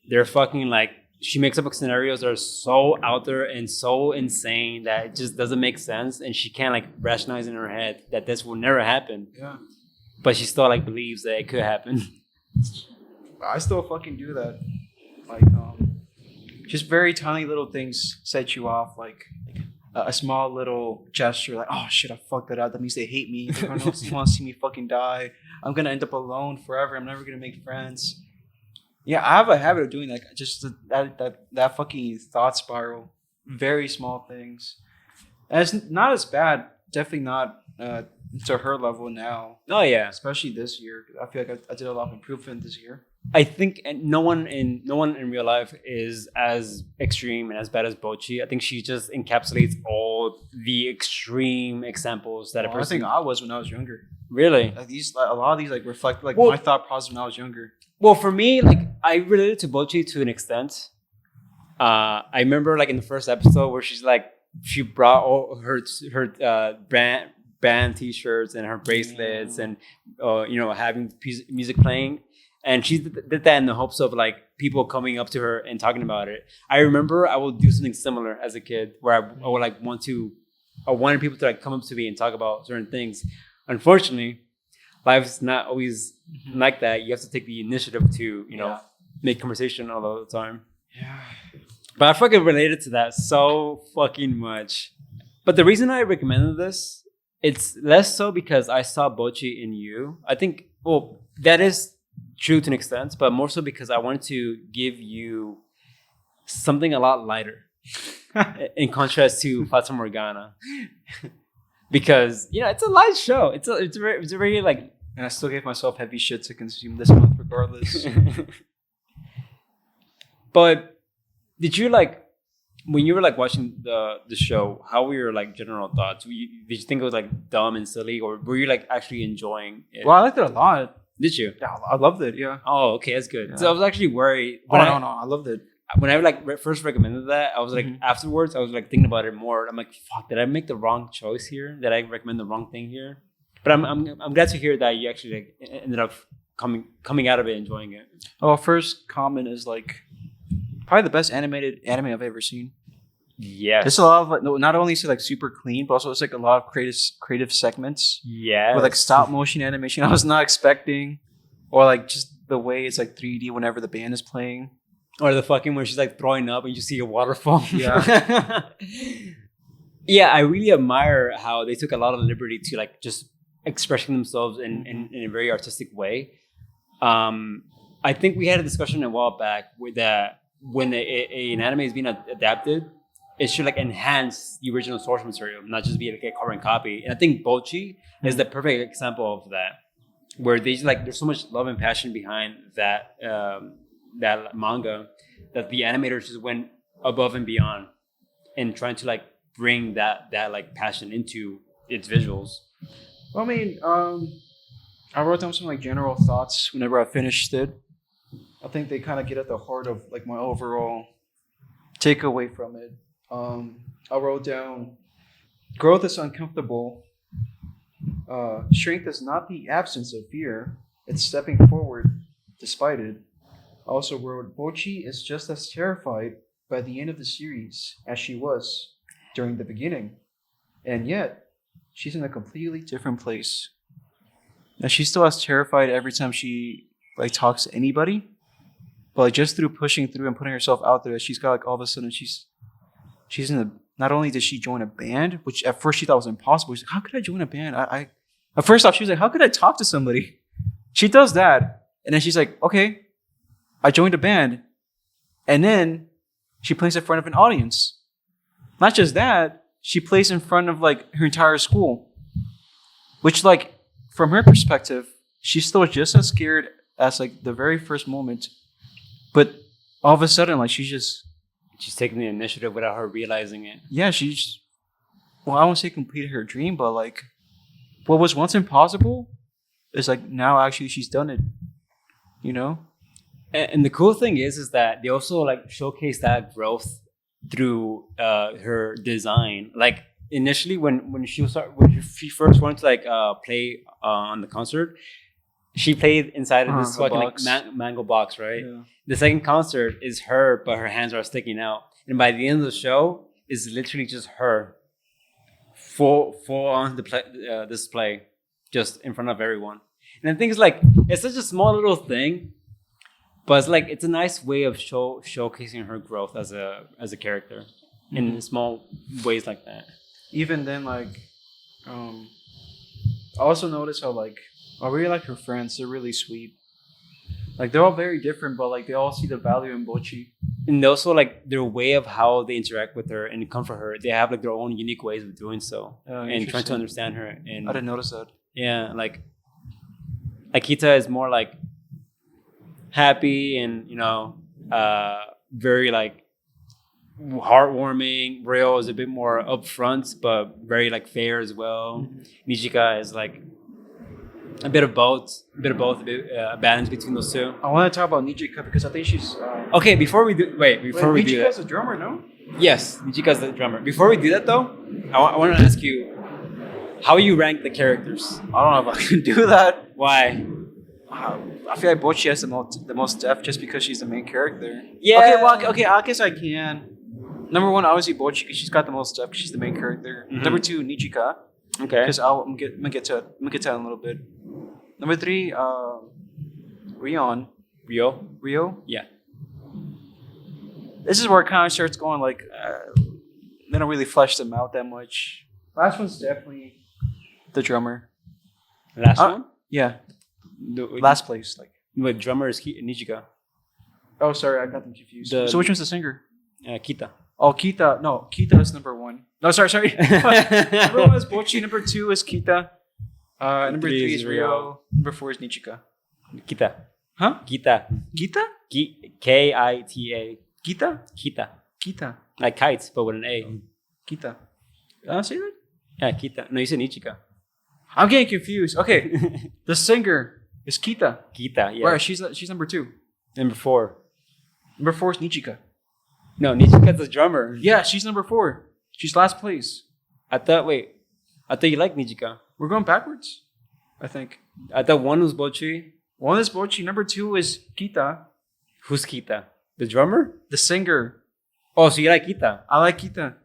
they're fucking like, she makes up scenarios that are so out there and so insane that it just doesn't make sense, and she can't like rationalize in her head that this will never happen. Yeah. But she still like believes that it could happen. I still fucking do that. Like, just very tiny little things set you off. Like a small little gesture, like, oh shit, I fucked that up. That means they hate me. They want to see me fucking die. I'm gonna end up alone forever. I'm never gonna make friends. Yeah, I have a habit of doing that. Just that fucking thought spiral. Very small things. And it's not as bad. Definitely not to her level now. Oh yeah, especially this year. I feel like I did a lot of improvement this year. I think no one in real life is as extreme and as bad as Bocchi. I think she just encapsulates all the extreme examples that a person. I think I was when I was younger. Really? Like a lot of these like reflect like my thought process when I was younger. Well, for me, like I related to Bocchi to an extent. I remember like in the first episode where she's like she brought all her band T-shirts and her bracelets and having music playing. And she did that in the hopes of like people coming up to her and talking about it. I remember I would do something similar as a kid where I would like want to I wanted people to like come up to me and talk about certain things. Unfortunately, life's not always like that. You have to take the initiative to, make conversation all the time. Yeah. But I fucking related to that so fucking much. But the reason I recommended this, it's less so because I saw Bocchi in you. I think, that is true to an extent, but more so because I wanted to give you something a lot lighter in contrast to Fata Morgana. Because, it's a light show. It's a very like... And I still gave myself heavy shit to consume this month regardless. But did you like, when you were like watching the show, how were your like general thoughts? Did you think it was like dumb and silly, or were you like actually enjoying it? Well, I liked it a lot. Did you? Yeah, I loved it. Yeah. Oh, okay, that's good. Yeah. So I was actually worried. No, I loved it. When I like first recommended that, I was like afterwards, I was like thinking about it more. I'm like, fuck, did I make the wrong choice here? Did I recommend the wrong thing here? But I'm glad to hear that you actually like ended up coming out of it enjoying it. Oh, first comment is like probably the best animated anime I've ever seen. Yes. It's a lot of like not only is it like super clean, but also it's like a lot of creative segments. Yeah. With like stop motion animation I was not expecting, or like just the way it's like 3D whenever the band is playing, or the fucking where she's like throwing up and you see a waterfall. Yeah. Yeah, I really admire how they took a lot of liberty to like just expressing themselves in a very artistic way. I think we had a discussion a while back with that when an anime is being adapted, it should like enhance the original source material, not just be like a carbon copy. And I think Bocchi is the perfect example of that, where they just like there's so much love and passion behind that that manga that the animators just went above and beyond in trying to like bring that like passion into its visuals. Well, I mean, I wrote down some like general thoughts whenever I finished it. I think they kind of get at the heart of like my overall takeaway from it. I wrote down, growth is uncomfortable. Strength is not the absence of fear. It's stepping forward despite it. I also wrote, Bocchi is just as terrified by the end of the series as she was during the beginning. And yet, she's in a completely different place. And she's still as terrified every time she like talks to anybody. But like just through pushing through and putting herself out there, she's got like all of a sudden she's in a, not only did she join a band, which at first she thought was impossible. She's like, how could I join a band? I at first off, she was like, how could I talk to somebody? She does that. And then she's like, okay, I joined a band. And then she plays in front of an audience. Not just that, she plays in front of like her entire school. Which like, from her perspective, she's still just as scared as like the very first moment. But all of a sudden, like she's taking the initiative without her realizing it. Yeah, well, I won't say completed her dream, but like what was once impossible is like now actually she's done it. You know? And the cool thing is that they also like showcase that growth through her design. Like initially when she first wanted to like play on the concert, she played inside of this fucking like mango box, right? Yeah. The second concert is her, but her hands are sticking out. And by the end of the show, it's literally just her full on the display, just in front of everyone. And the thing is, like, it's such a small little thing, but it's like it's a nice way of showcasing her growth as a character in small ways like that. Even then, like, I also noticed how like I really like her friends. They're really sweet. Like they're all very different, but like they all see the value in Bocchi. And also like their way of how they interact with her and comfort her. They have like their own unique ways of doing so and trying to understand her. And I didn't notice that. Yeah, like Akita is more like happy and very like heartwarming. Ryo is a bit more upfront, but very like fair as well. Nijika is like a bit of both, a balance between those two. I want to talk about Nijika because I think she's... Okay, before we do that... Nijika's a drummer, no? Yes, Nijika's the drummer. Before we do that though, I want to ask you, how you rank the characters? I don't know if I can do that. Why? I feel like Bocchi has the most depth just because she's the main character. Yeah. Okay, I guess I can. Number 1, obviously Bocchi, because she's got the most stuff. 'Cause she's the main character. Mhm. Number 2, Nijika, Okay. because I'm gonna get to it. I'm gonna get to that in a little bit. Number 3, Rio. Yeah. This is where it kind of starts going like they don't really flesh them out that much. Last one's definitely the drummer. Last one. Yeah, The, last place. Like, Wait, drummer is Nijika. oh, sorry, I got them confused. The- So which one's the singer? Kita. Oh, Kita. No, Kita is number 1. No, sorry. Number 1 is Bocchi. Number 2 is Kita. Number 3 is Rio. Number 4 is Nichika. Kita. Huh? Kita. Kita? Kita. Kita? Kita. Kita. Like kites, but with an A. Kita. Say that? Yeah, Kita. No, you said Nichika. I'm getting confused. Okay, the singer is Kita. Kita, yeah. Right, she's number 2. Number 4. Number 4 is Nichika. No, Nichika's the drummer. Yeah, she's number 4. She's last place. I thought you liked Nichika. We're going backwards, I think. I thought one was Bocchi. 1 is Bocchi. Number 2 is Kita, Who's Kita? The drummer? the singer. Oh, so you like Kita? I like Kita.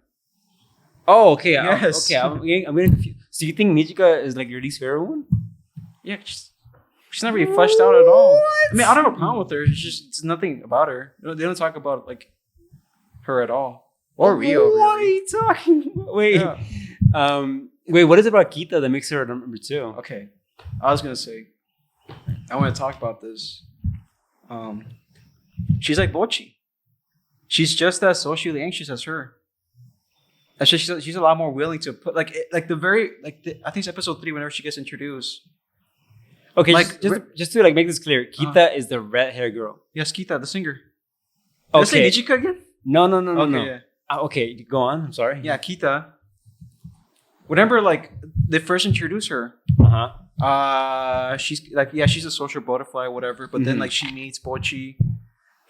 Oh, okay. Yes. I'm getting confused. So you think Nichika is like your least favorite one? Yeah, she's not really fleshed out at all. I mean, I don't have a problem with her. It's nothing about her. They don't talk about like her at all. Or Rio. What are Really. you talking about? Wait. Yeah. Wait, what is it about Kita that makes her number 2? Okay, I was gonna say, I want to talk about this. She's like Bocchi. She's just as socially anxious as her. And she's a lot more willing to put I think it's episode 3 whenever she gets introduced. Okay, Like, just to like make this clear, Kita is the red hair girl. Yes, Kita, the singer. Did I say Okay. Nichika again? No. Okay, yeah. Okay, go on. I'm sorry. Yeah, Kita. Whenever like they first introduce her, she's like, yeah, she's a social butterfly, whatever. But then Mhm. like she meets Bocchi,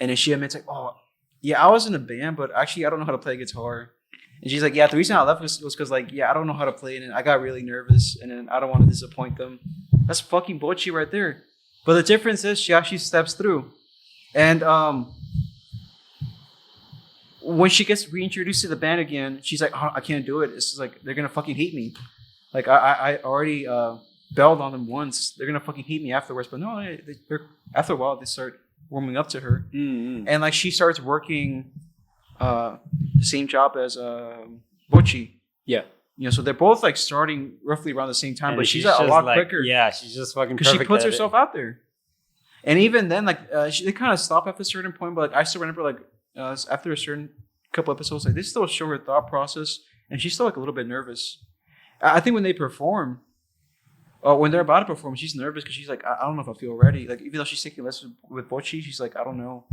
and then she admits like, oh, yeah, I was in a band, but actually I don't know how to play guitar. And she's like, yeah, the reason I left was because like, yeah, I don't know how to play it, and I got really nervous, and then I don't want to disappoint them. That's fucking Bocchi right there. But the difference is she actually steps through, and when she gets reintroduced to the band again, she's like, oh, I can't do it. It's just like they're gonna fucking hate me. Like I already bailed on them once. They're gonna fucking hate me afterwards. But no, they're after a while they start warming up to her, and like she starts working the same job as Bocchi. Yeah. You know, so they're both like starting roughly around the same time, And but she's just a lot like, quicker. Yeah, she's just fucking Because she perfect puts at it. herself out there. And even then, like, they kind of stop at a certain point, but like, I still remember, like, after a certain couple episodes, like, they still show her thought process, and she's still, like, a little bit nervous. I think when they perform, when they're about to perform, she's nervous because she's like, I don't know if I feel ready. Like, even though she's taking lessons with Bocchi, she's like, I don't know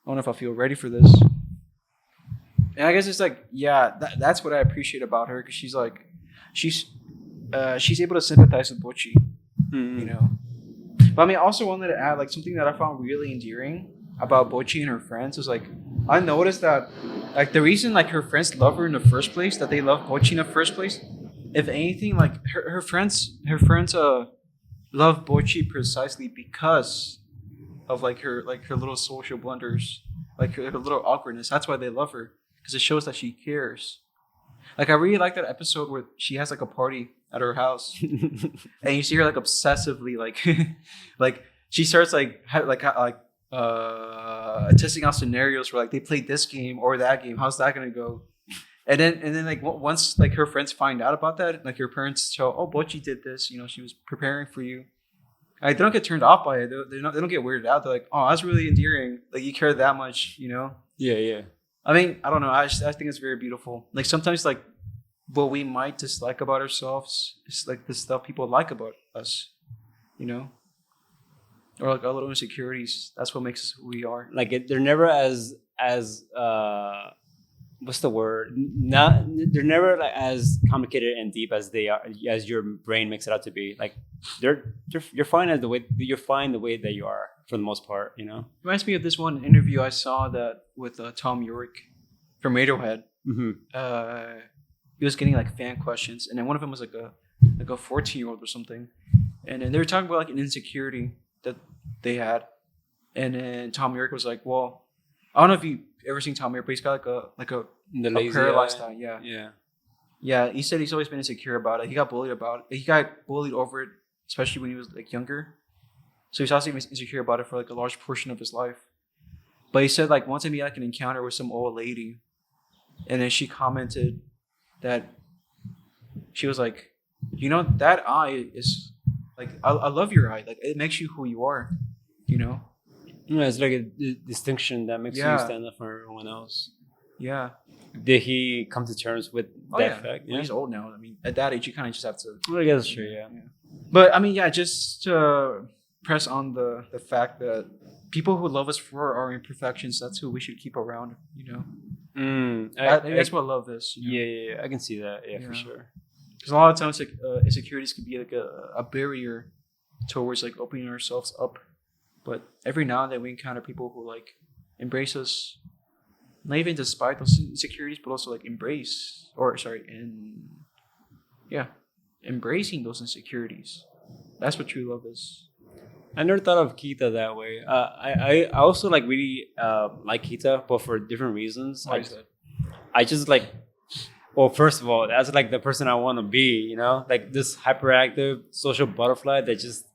if I feel ready for this. And I guess it's like, yeah, that's what I appreciate about her, because she's like, she's able to sympathize with Bocchi, you know. But I mean, I also wanted to add like something that I found really endearing about Bocchi and her friends was like, I noticed that like the reason like her friends love her in the first place, that they love Bocchi in the first place, if anything, like her friends love Bocchi precisely because of like her little social blunders, like her little awkwardness. That's why they love her, because it shows that she cares. Like I really like that episode where she has like a party at her house, and you see her like obsessively like she starts like testing out scenarios where like they played this game or that game. How's that gonna go? And then like once like her friends find out about that, like her parents show, oh, Bocchi did this. You know, she was preparing for you. Like they don't get turned off by it. They don't get weirded out. They're like, oh, that's really endearing. Like you care that much, you know? Yeah. I mean, I don't know. I think it's very beautiful. Like sometimes, like what we might dislike about ourselves is like the stuff people like about us, you know, or like our little insecurities. That's what makes us who we are. Like they're never as what's the word? They're never like as complicated and deep as they are, as your brain makes it out to be. Like you're fine the way that you are for the most part, you know. Reminds me of this one interview I saw that with Tom York from Radiohead. Mm-hmm. He was getting like fan questions, and then one of them was like a 14-year-old or something, and then they were talking about like an insecurity that they had, and then Tom York was like, well, I don't know if you ever seen Tamir, but he's got a The a lazy paralyzed eye. eye. Yeah. Yeah. Yeah, he said he's always been insecure about it. He got bullied about it. He got bullied over it, especially when he was like younger. So he's also insecure about it for like a large portion of his life. But he said like one time he had like an encounter with some old lady, and then she commented that she was like, you know, that eye is like I love your eye. Like it makes you who you are. You know? Yeah, it's like a distinction that makes Yeah. you stand up for everyone else. Yeah. Did he come to terms with Oh that yeah. fact? Well, he's old now. I mean, at that age, you kind of just have to. Well, I guess it's true. Yeah. But I mean, yeah, just to press on the fact that people who love us for our imperfections, that's who we should keep around. You know, that's what love is. You know? Yeah. I can see that. Yeah, for Yeah. sure. Because a lot of times, like insecurities can be like a barrier towards like opening ourselves up. But every now and then we encounter people who like embrace us, not even despite those insecurities, but also like embracing those insecurities. That's what true love is. I never thought of Kita that way. I also like really like Kita, but for different reasons. Why is that? I just like, well, first of all, that's like the person I want to be. You know, like this hyperactive social butterfly that just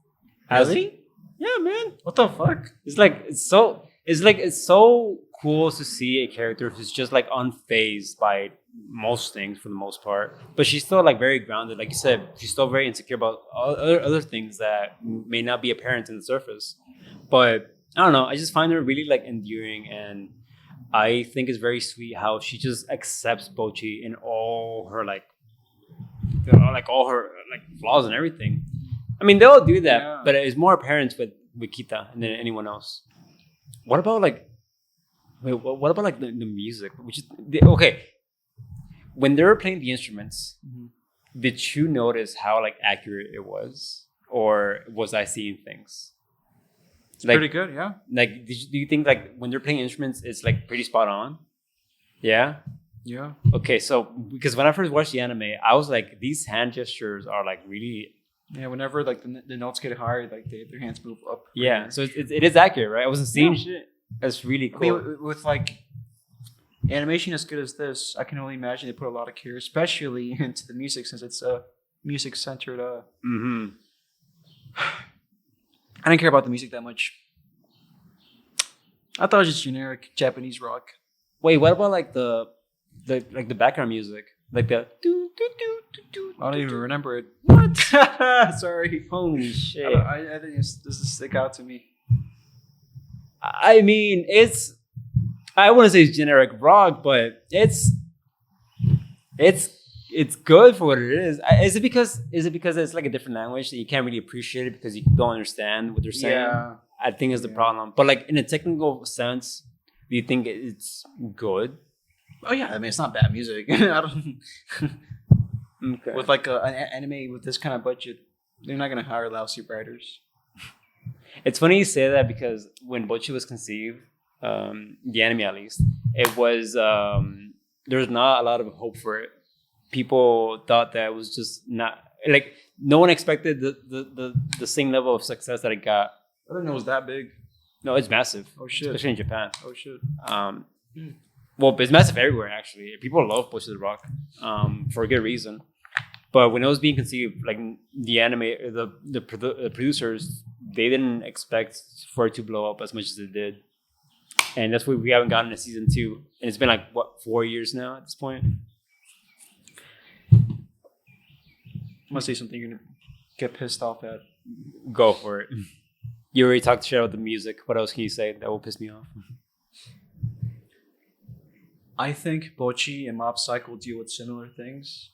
has. Really? Yeah, man. What the fuck? It's so cool to see a character who's just like unfazed by most things for the most part, but she's still like very grounded. Like you said, she's still very insecure about other things that may not be apparent in the surface. But I don't know. I just find her really like endearing, and I think it's very sweet how she just accepts Bocchi in all her like, you know, like all her like flaws and everything. I mean, they all do that, Yeah. but it's more apparent with Kita than anyone else. What about like, what about like the music? Which is okay. When they were playing the instruments, did you notice how like accurate it was, or was I seeing things? Like, Pretty good, yeah. like, do you think like when they're playing instruments, it's like pretty spot on? Yeah. Yeah. Okay, so because when I first watched the anime, I was like, these hand gestures are like really. Yeah, whenever like the notes get higher, like their hands move up. Yeah, so it is accurate, right? I wasn't seeing Yeah. shit. That's really I cool. mean, with like animation as good as this, I can only imagine they put a lot of care, especially into the music, since it's a music centered. Mm-hmm. I didn't care about the music that much. I thought it was just generic Japanese rock. Wait, what about like the background music, like the do do do do do? I don't even remember it. What? Sorry. Holy shit! I think this doesn't stick out to me. I mean, I wouldn't say it's generic rock, but it's good for what it is. Is it because it's like a different language that you can't really appreciate it because you don't understand what they're saying? Yeah. I think is the problem. But like in a technical sense, do you think it's good? Oh yeah, I mean it's not bad music. I don't. Okay. With like an anime with this kind of budget, they're not gonna hire lousy writers. It's funny you say that because when Bocchi was conceived, the anime at least, it was there's not a lot of hope for it. People thought that it was just not like no one expected the same level of success that it got. I didn't know it was that big. No, it's massive. Oh shit. Especially in Japan. Oh shit. Well, it's massive everywhere actually. People love Bocchi The Rock for a good reason. But when it was being conceived, like the anime, the producers, they didn't expect for it to blow up as much as it did, and that's why we haven't gotten a season 2. And it's been like what 4 years now at this point. I'm gonna say something you're gonna get pissed off at. Go for it. You already talked shit about the music. What else can you say that will piss me off? I think Bocchi and Mob Psycho deal with similar things,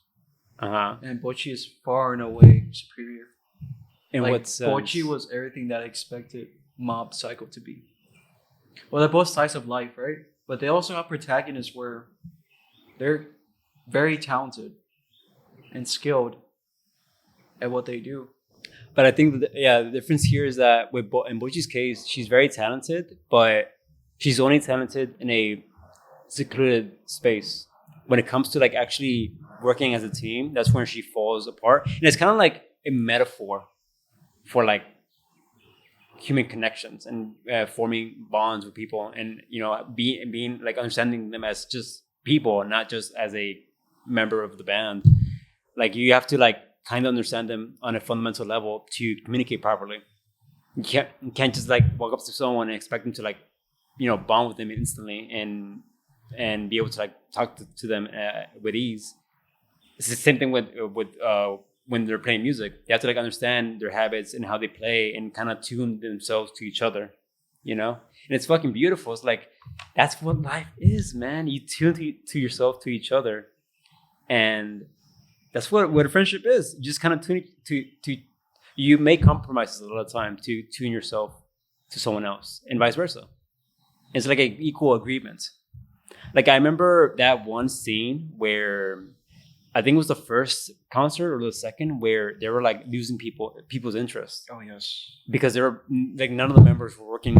Uh-huh. and Bocchi is far and away superior. In Like, what sense? Bocchi was everything that I expected Mob Psycho to be. Well, they're both sides of life, right? But they also have protagonists where they're very talented and skilled at what they do. But I think that, the difference here is that in Bocchi's case, she's very talented, but she's only talented in a secluded space. When it comes to like actually working as a team, that's when she falls apart. And it's kind of like a metaphor for like human connections and forming bonds with people, and being like understanding them as just people, not just as a member of the band. Like you have to like kind of understand them on a fundamental level to communicate properly. You can't just like walk up to someone and expect them to like bond with them instantly and be able to like talk to them with ease. It's the same thing with when they're playing music. You have to like understand their habits and how they play and kind of tune themselves to each other, and it's fucking beautiful. It's like that's what life is, man. You tune to yourself to each other, and that's what a friendship is. You just kind of tune to you make compromises a lot of time to tune yourself to someone else and vice versa. It's like an equal agreement. Like I remember that one scene where I think it was the first concert or the second where they were like losing people's interest. Oh yes, because they were like none of the members were working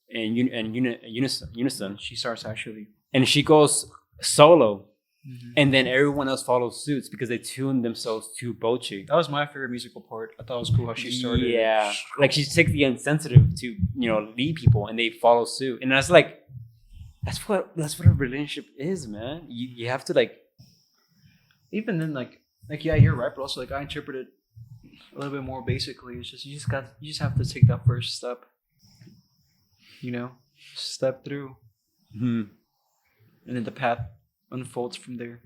in unison. she starts actually, And she goes solo, mm-hmm. and then everyone else follows suits because they tuned themselves to Bocchi. That was my favorite musical part. I thought it was cool how she started. Yeah, like she takes the insensitive to lead people, and they follow suit. And that's like that's what a relationship is, man. You have to like. Even then, like yeah, you're right, but also like I interpret it a little bit more basically. It's just you just have to take that first step. Step through, Mm-hmm. and then the path unfolds from there.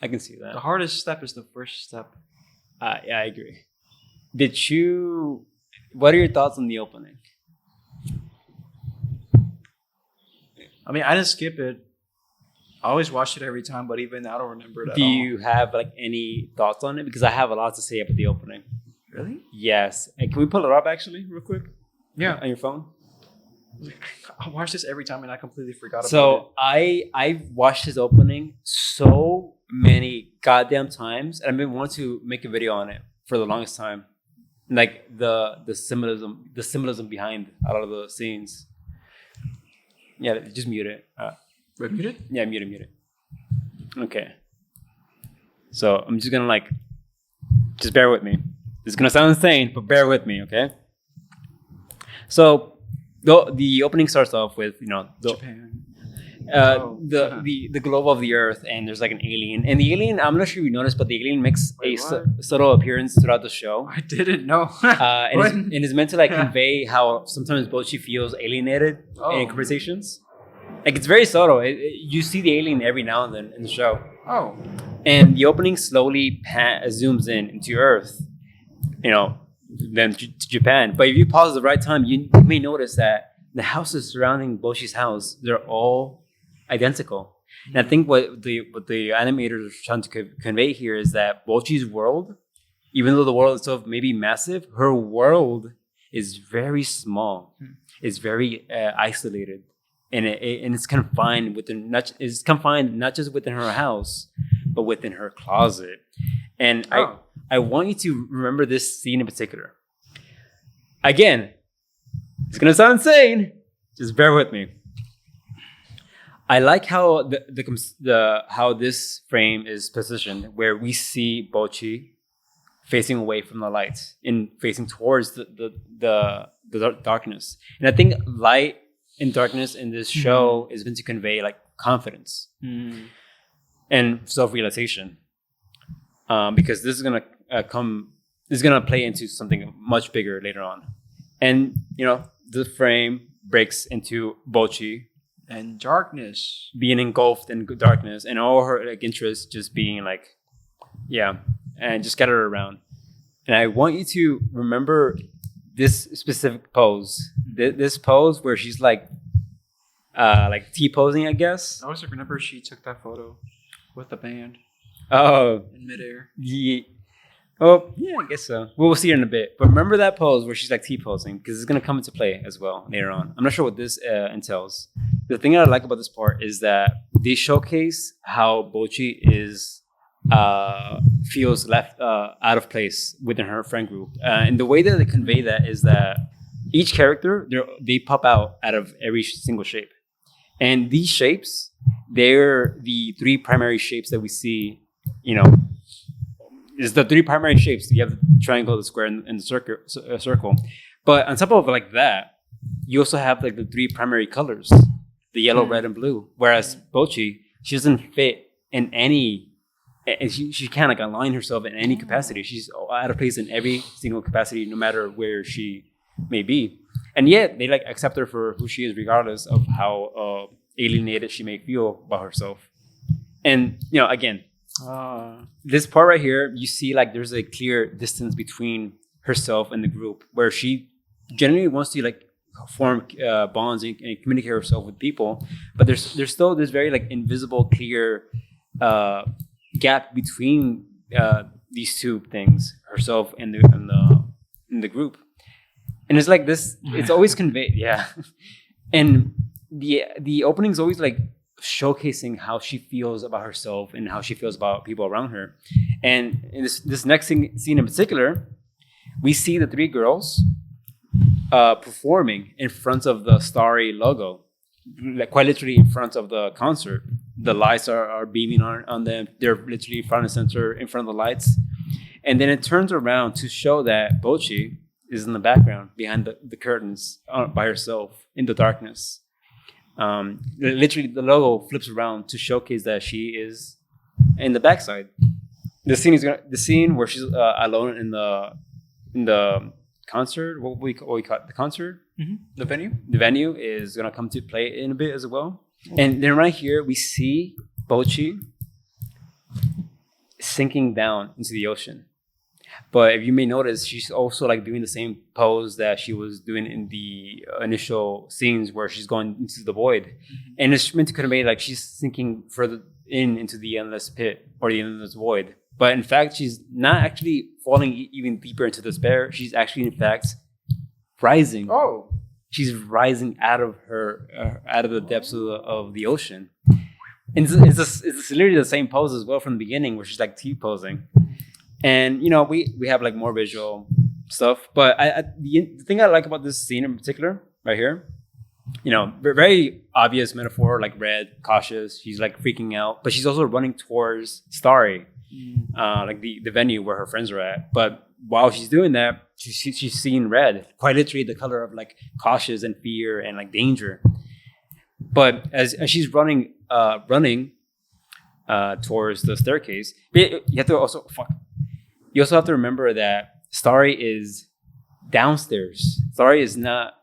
I can see that. The hardest step is the first step. Yeah, I agree. What are your thoughts on the opening? I mean, I didn't skip it. I always watch it every time, but even I don't remember it at Do all. you have like any thoughts on it? Because I have a lot to say about the opening. Really? Yes. And can we pull it up actually real quick? Yeah. On your phone? I watch this every time and I completely forgot about it. So I watched his opening so many goddamn times, and I've been wanting to make a video on it for the longest time. Like the symbolism behind a lot of the scenes. Yeah, just mute it. Wait, mute it? Yeah, mute it. Okay. So I'm just gonna just bear with me. This is gonna sound insane, but bear with me, okay? So the opening starts off with Japan. the globe of the earth, and there's like an alien, and the alien, I'm not sure you noticed, but the alien makes subtle appearance throughout the show. I didn't know. And it's meant to like convey how sometimes Bocchi feels alienated in conversations. Like it's very subtle. You see the alien every now and then in the show. Oh. And the opening slowly zooms into Earth, then to Japan. But if you pause at the right time, you may notice that the houses surrounding Bocchi's house, they're all identical. And I think what the animators are trying to convey here is that Bocchi's world, even though the world itself may be massive, her world is very small. It's very isolated. And it's confined not just within her house, but within her closet. And I want you to remember this scene in particular. Again, it's gonna sound insane. Just bear with me. I like how how this frame is positioned, where we see Bocchi facing away from the light and facing towards the darkness. And I think light and darkness in this show is meant to convey like confidence and self-realization, because this is gonna play into something much bigger later on. And the frame breaks into Bocchi and darkness, being engulfed in darkness, and all her like interests just being like, and just scattered around. And I want you to remember this specific pose. This pose where she's like T-posing, I guess. I always remember she took that photo with the band. Oh, in midair. Yeah. Oh, yeah, I guess so. We'll see her in a bit. But remember that pose where she's like T-posing, because it's going to come into play as well later on. I'm not sure what this entails. The thing that I like about this part is that they showcase how Bocchi feels left out of place within her friend group. And the way that they convey that is that each character, they pop out of every single shape. And these shapes, they're the three primary shapes that we see, is the three primary shapes. You have the triangle, the square, and the circle. But on top of like that, you also have like the three primary colors, the yellow, red, and blue. Whereas Bocchi, she doesn't fit in any, and she can't like align herself in any capacity. She's out of place in every single capacity, no matter where she may be. And yet they like accept her for who she is, regardless of how alienated she may feel about herself. And you know, again, this part right here, you see like there's a clear distance between herself and the group, where she generally wants to like form bonds and communicate herself with people, but there's still this very like invisible, clear gap between these two things, herself and the group. And it's like this, it's always conveyed, yeah. And the opening is always like showcasing how she feels about herself and how she feels about people around her. And in this next scene in particular, we see the three girls performing in front of the Starry logo, like quite literally in front of the concert. The lights are beaming on them. They're literally front and center in front of the lights. And then it turns around to show that Bocchi is in the background behind the curtains by herself in the darkness. Literally, the logo flips around to showcase that she is in the backside. The scene where she's alone in the concert. What we call it, the concert. Mm-hmm. The venue. The venue is gonna come to play in a bit as well. And then right here we see Bocchi sinking down into the ocean. But if you may notice, she's also like doing the same pose that she was doing in the initial scenes where she's going into the void. Mm-hmm. And it's meant to convey like she's sinking further into the endless pit or the endless void. But in fact, she's not actually falling even deeper into despair. She's actually, in fact, rising. Oh. She's rising out of the depths of the ocean. And it's literally the same pose as well from the beginning, where she's like T-posing. And, you know, we have like more visual stuff. But the thing I like about this scene in particular, right here, you know, very obvious metaphor, like red, cautious. She's like freaking out. But she's also running towards Starry, like the venue where her friends are at. But while she's doing that, she's seeing red, quite literally the color of like cautious and fear and like danger. But as she's running towards the staircase, you have to also You also have to remember that Starry is downstairs. Starry is not.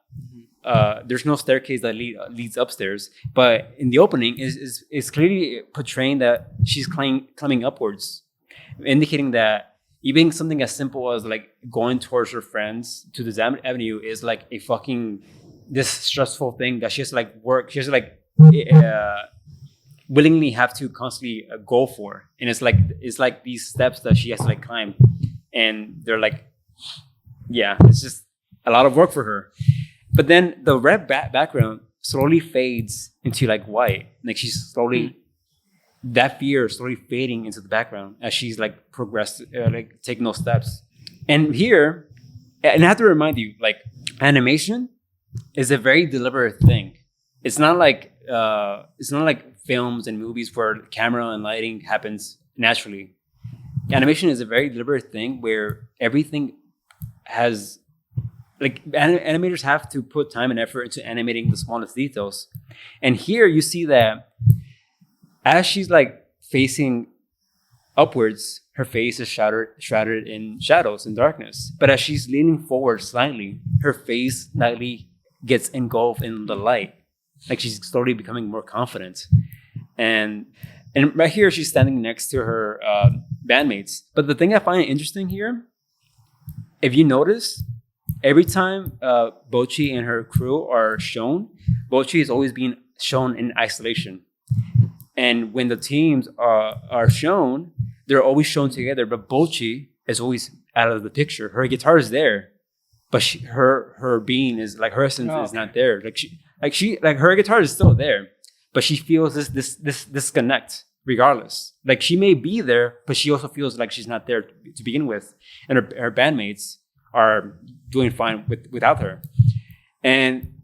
There's no staircase that leads upstairs. But in the opening, is clearly portraying that she's climbing upwards, indicating that even something as simple as like going towards her friends to the avenue is like a fucking this stressful thing that she has to like work. She has to like willingly have to constantly go for, and it's like these steps that she has to like climb, and they're like, yeah, it's just a lot of work for her. But then the red background slowly fades into like white, like she's slowly that fear is slowly fading into the background as she's like progressed, like taking those steps. And here, and I have to remind you, like animation is a very deliberate thing. It's not like films and movies where camera and lighting happens naturally. Animation is a very deliberate thing where everything has, like, animators have to put time and effort into animating the smallest details. And here you see that as she's like facing upwards, her face is shrouded in shadows and darkness. But as she's leaning forward slightly, her face slightly gets engulfed in the light. Like she's slowly becoming more confident. And right here, she's standing next to her bandmates. But the thing I find interesting here, if you notice, every time Bocchi and her crew are shown, Bocchi is always being shown in isolation. And when the teams are shown, they're always shown together. But Bocchi is always out of the picture. Her guitar is there, but her being is like her essence is not there. Like her guitar is still there, but she feels this disconnect regardless. Like she may be there, but she also feels like she's not there to begin with, and her bandmates are doing fine without her. And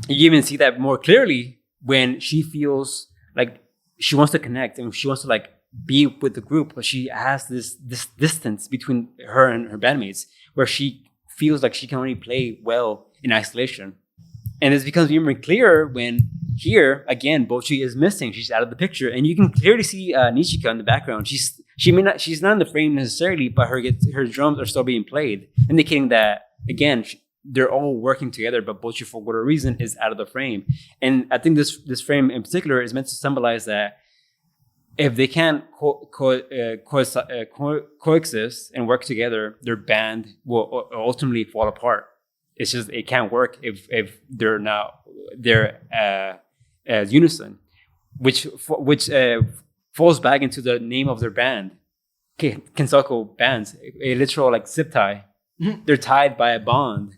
you even see that more clearly when she feels like she wants to connect and she wants to like be with the group, but she has this distance between her and her bandmates where she feels like she can only play well in isolation. And this becomes even clearer when here again Bocchi is missing. She's out of the picture, and you can clearly see Nishika in the background. She's not in the frame necessarily, but her drums are still being played, indicating that again they're all working together. But Bocchi, for whatever reason, is out of the frame. And I think this frame in particular is meant to symbolize that if they can't coexist and work together, their band will ultimately fall apart. It's just it can't work if they're as unison, which falls back into the name of their band, Kensaku bands, a literal like zip tie. Mm-hmm. They're tied by a bond,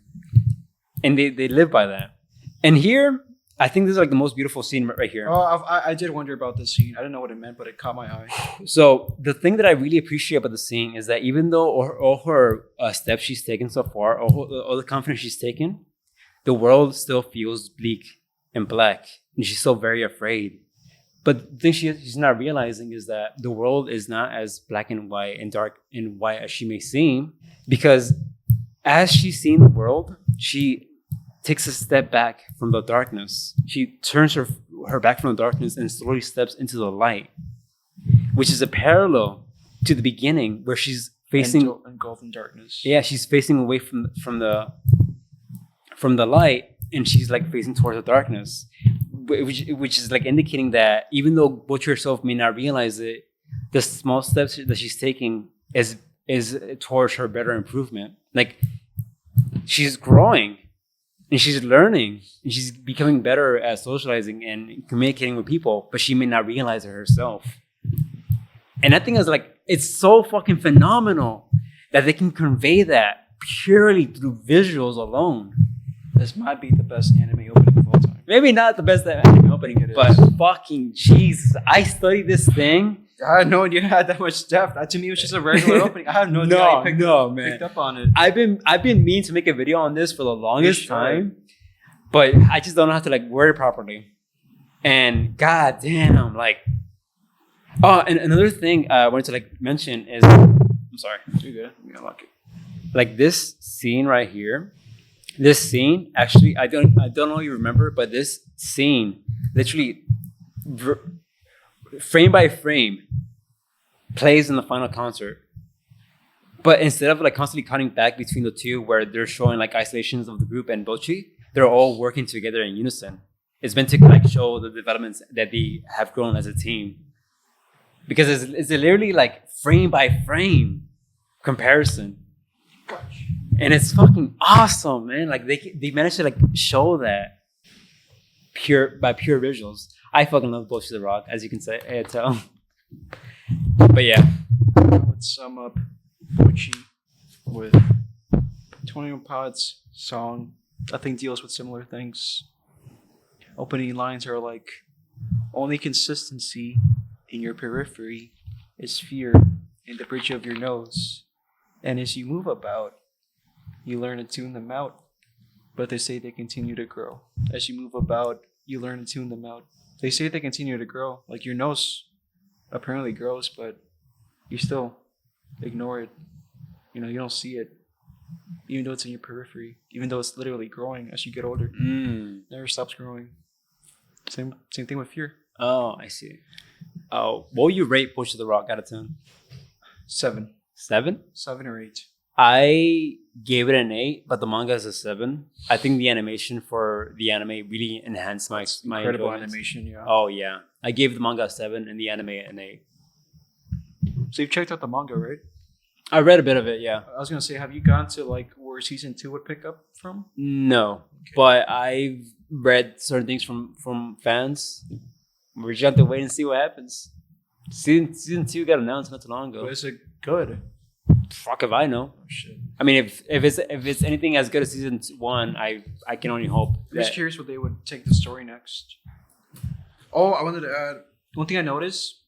and they live by that. And here, I think this is like the most beautiful scene right here. Oh, I did wonder about this scene. I didn't know what it meant, but it caught my eye. So the thing that I really appreciate about the scene is that even though all her steps she's taken so far, all the confidence she's taken, the world still feels bleak and black, and she's still very afraid. But the thing she's not realizing is that the world is not as black and white and dark and white as she may seem, because as she's seeing the world, she takes a step back from the darkness. She turns her back from the darkness and slowly steps into the light, which is a parallel to the beginning where she's facing engulfed in darkness. Yeah, she's facing away from the light, and she's like facing towards the darkness, which is like indicating that even though Bocchi herself may not realize it, the small steps that she's taking is towards her better improvement. Like she's growing. And she's learning, and she's becoming better at socializing and communicating with people, but she may not realize it herself. And I think it's so fucking phenomenal that they can convey that purely through visuals alone. This might be the best anime opening of all time. Maybe not the best anime opening, but fucking Jesus. I studied this thing. I had no idea it had that much depth. That to me was just a regular opening. I have no idea how you picked up on it. I've been meaning to make a video on this for the longest time, but I just don't know how to like word it properly. And goddamn, like, oh, and another thing I wanted to like mention is, I'm sorry, you're good. I'm gonna lock it. Like this scene right here. This scene actually, I don't know if you remember, but this scene literally. Frame by frame plays in the final concert, but instead of like constantly cutting back between the two where they're showing like isolations of the group and Bocchi, they're all working together in unison. It's meant to like show the developments that they have grown as a team, because it's literally like frame by frame comparison, and it's fucking awesome, man. Like they managed to like show that pure visuals. I fucking love Bocchi The Rock, as you can tell. But yeah. Let's sum up Bocchi with 21 Pod's song. I think deals with similar things. Opening lines are like, only consistency in your periphery is fear in the bridge of your nose. And as you move about, you learn to tune them out. But they say they continue to grow. As you move about, you learn to tune them out. They say they continue to grow. Like your nose apparently grows, but you still ignore it. You know, you don't see it. Even though it's in your periphery. Even though it's literally growing as you get older. Never stops growing. Same thing with fear. Oh, I see. Oh, what would you rate Bocchi The Rock out of 10? 7. 7? 7 or 8. I gave it an 8, but the manga is a 7. I think the animation for the anime really enhanced my incredible enjoyment. Animation, yeah. Oh yeah, I gave the manga a 7 and the anime an 8. So you've checked out the manga, right? I read a bit of it, yeah. I was gonna say, have you gone to like where season 2 would pick up from? No, okay. But I've read certain things from fans. We just have to wait and see what happens. Season 2 got announced not too long ago. But is it good? Fuck if I know. Oh, shit. I mean, if it's anything as good as season 1, I can only hope. I'm just curious what they would take the story next. Oh, I wanted to add one thing I noticed.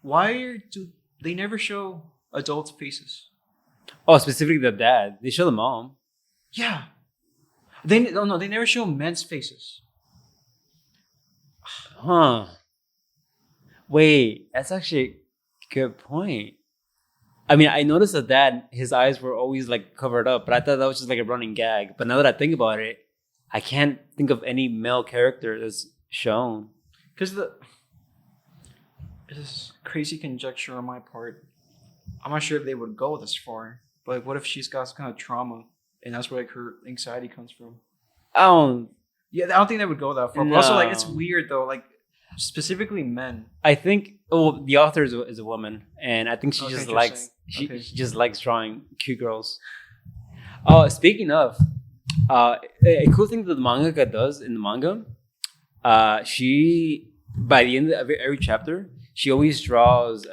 Why do they never show adults' faces? Oh, specifically the dad. They show the mom. Yeah. They never show men's faces. Huh. Wait, that's actually a good point. I mean, I noticed that his eyes were always like covered up, but I thought that was just like a running gag. But now that I think about it, I can't think of any male character that's shown. Because this crazy conjecture on my part. I'm not sure if they would go this far, but like, what if she's got some kind of trauma, and that's where like her anxiety comes from? I don't. Yeah, I don't think they would go that far. But also, like, it's weird though. Like, specifically men. I think. Oh, the author is a woman, and I think she just likes. She just likes drawing cute girls. Oh, speaking of, a cool thing that the mangaka does in the manga, she by the end of every chapter, she always draws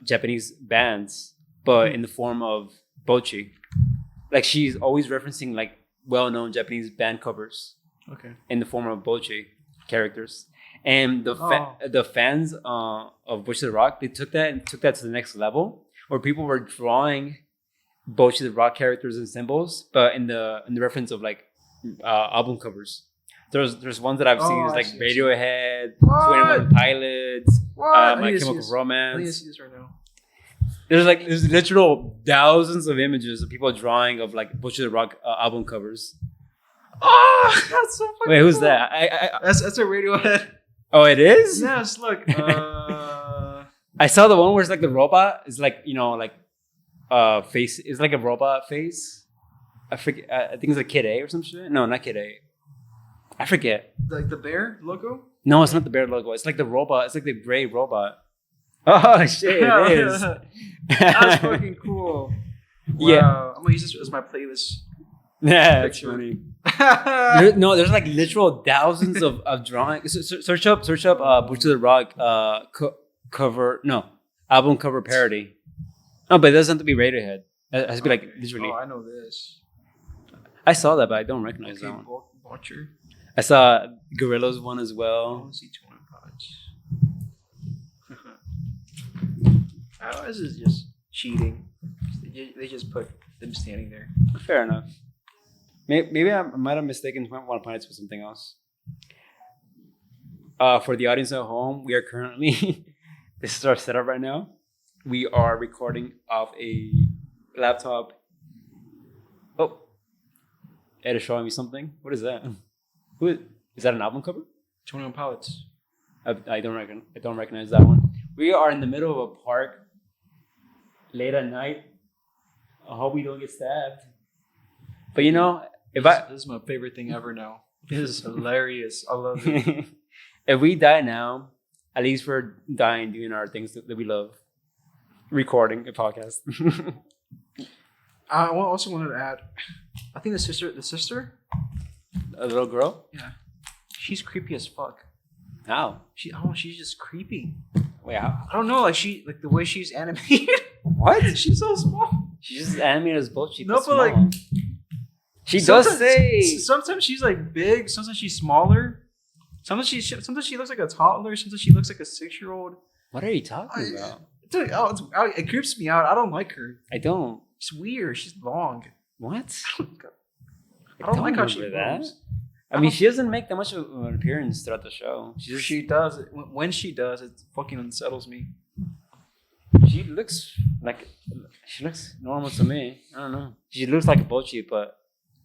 Japanese bands, but in the form of bocchi. Like she's always referencing like well-known Japanese band covers. Okay. In the form of bocchi characters, and the fans of Bocchi The Rock, they took that to the next level, where people were drawing Bocchi The Rock characters and symbols, but in the reference of like album covers. There's ones that I've seen is like Radiohead, 21 Pilots, My Chemical Romance. I need to see this right now. There's literal thousands of images of people drawing of like Bocchi The Rock album covers. Oh, that's so fucking Wait, who's cool. that? That's a Radiohead. Oh, it is? Yes, look. I saw the one where it's like the robot is like, like face. It's like a robot face. I forget. I think it's like Kid A or some shit. No, not Kid A. I forget. Like the bear logo? No, it's not the bear logo. It's like the robot. It's like the gray robot. Oh, shit, it is. That's fucking cool. Wow. Yeah. I'm going to use this as my playlist. Yeah, that's funny. There's like literal thousands of drawings. Search up Bocchi The Rock album cover parody. No, but it doesn't have to be Radiohead. It has to be like literally. Oh, I know this. I saw that, but I don't recognize that one. Watcher. I saw Gorilla's one as well. I want to see 20 pods. This is just cheating. They just put them standing there. Fair enough. Maybe I might have mistaken One Planets for something else. For the audience at home, we are currently, this is our setup right now. We are recording off a laptop. Oh, Ed is showing me something. What is that? Is that an album cover? 21 Pilots. I don't recognize that one. We are in the middle of a park, late at night. I hope we don't get stabbed. But this is my favorite thing ever now. This is hilarious. I love it. If we die now, at least we're dying doing our things that we love. Recording a podcast. I also wanted to add, I think the sister? A little girl? Yeah. She's creepy as fuck. How? She's just creepy. Wait, how? I don't know, like the way she's animated. What? She's so small. She's just animated as bullshit. No, but like she does say sometimes she's like big, sometimes she's smaller. Sometimes she looks like a toddler, sometimes she looks like a 6-year-old. What are you talking about? Dude, it creeps me out. I don't like her. I don't. She's weird. She's long. What? I don't like how she moves. I mean, she doesn't make that much of an appearance throughout the show. She does. When she does, it fucking unsettles me. She looks normal to me. I don't know. She looks like a Bocchi, but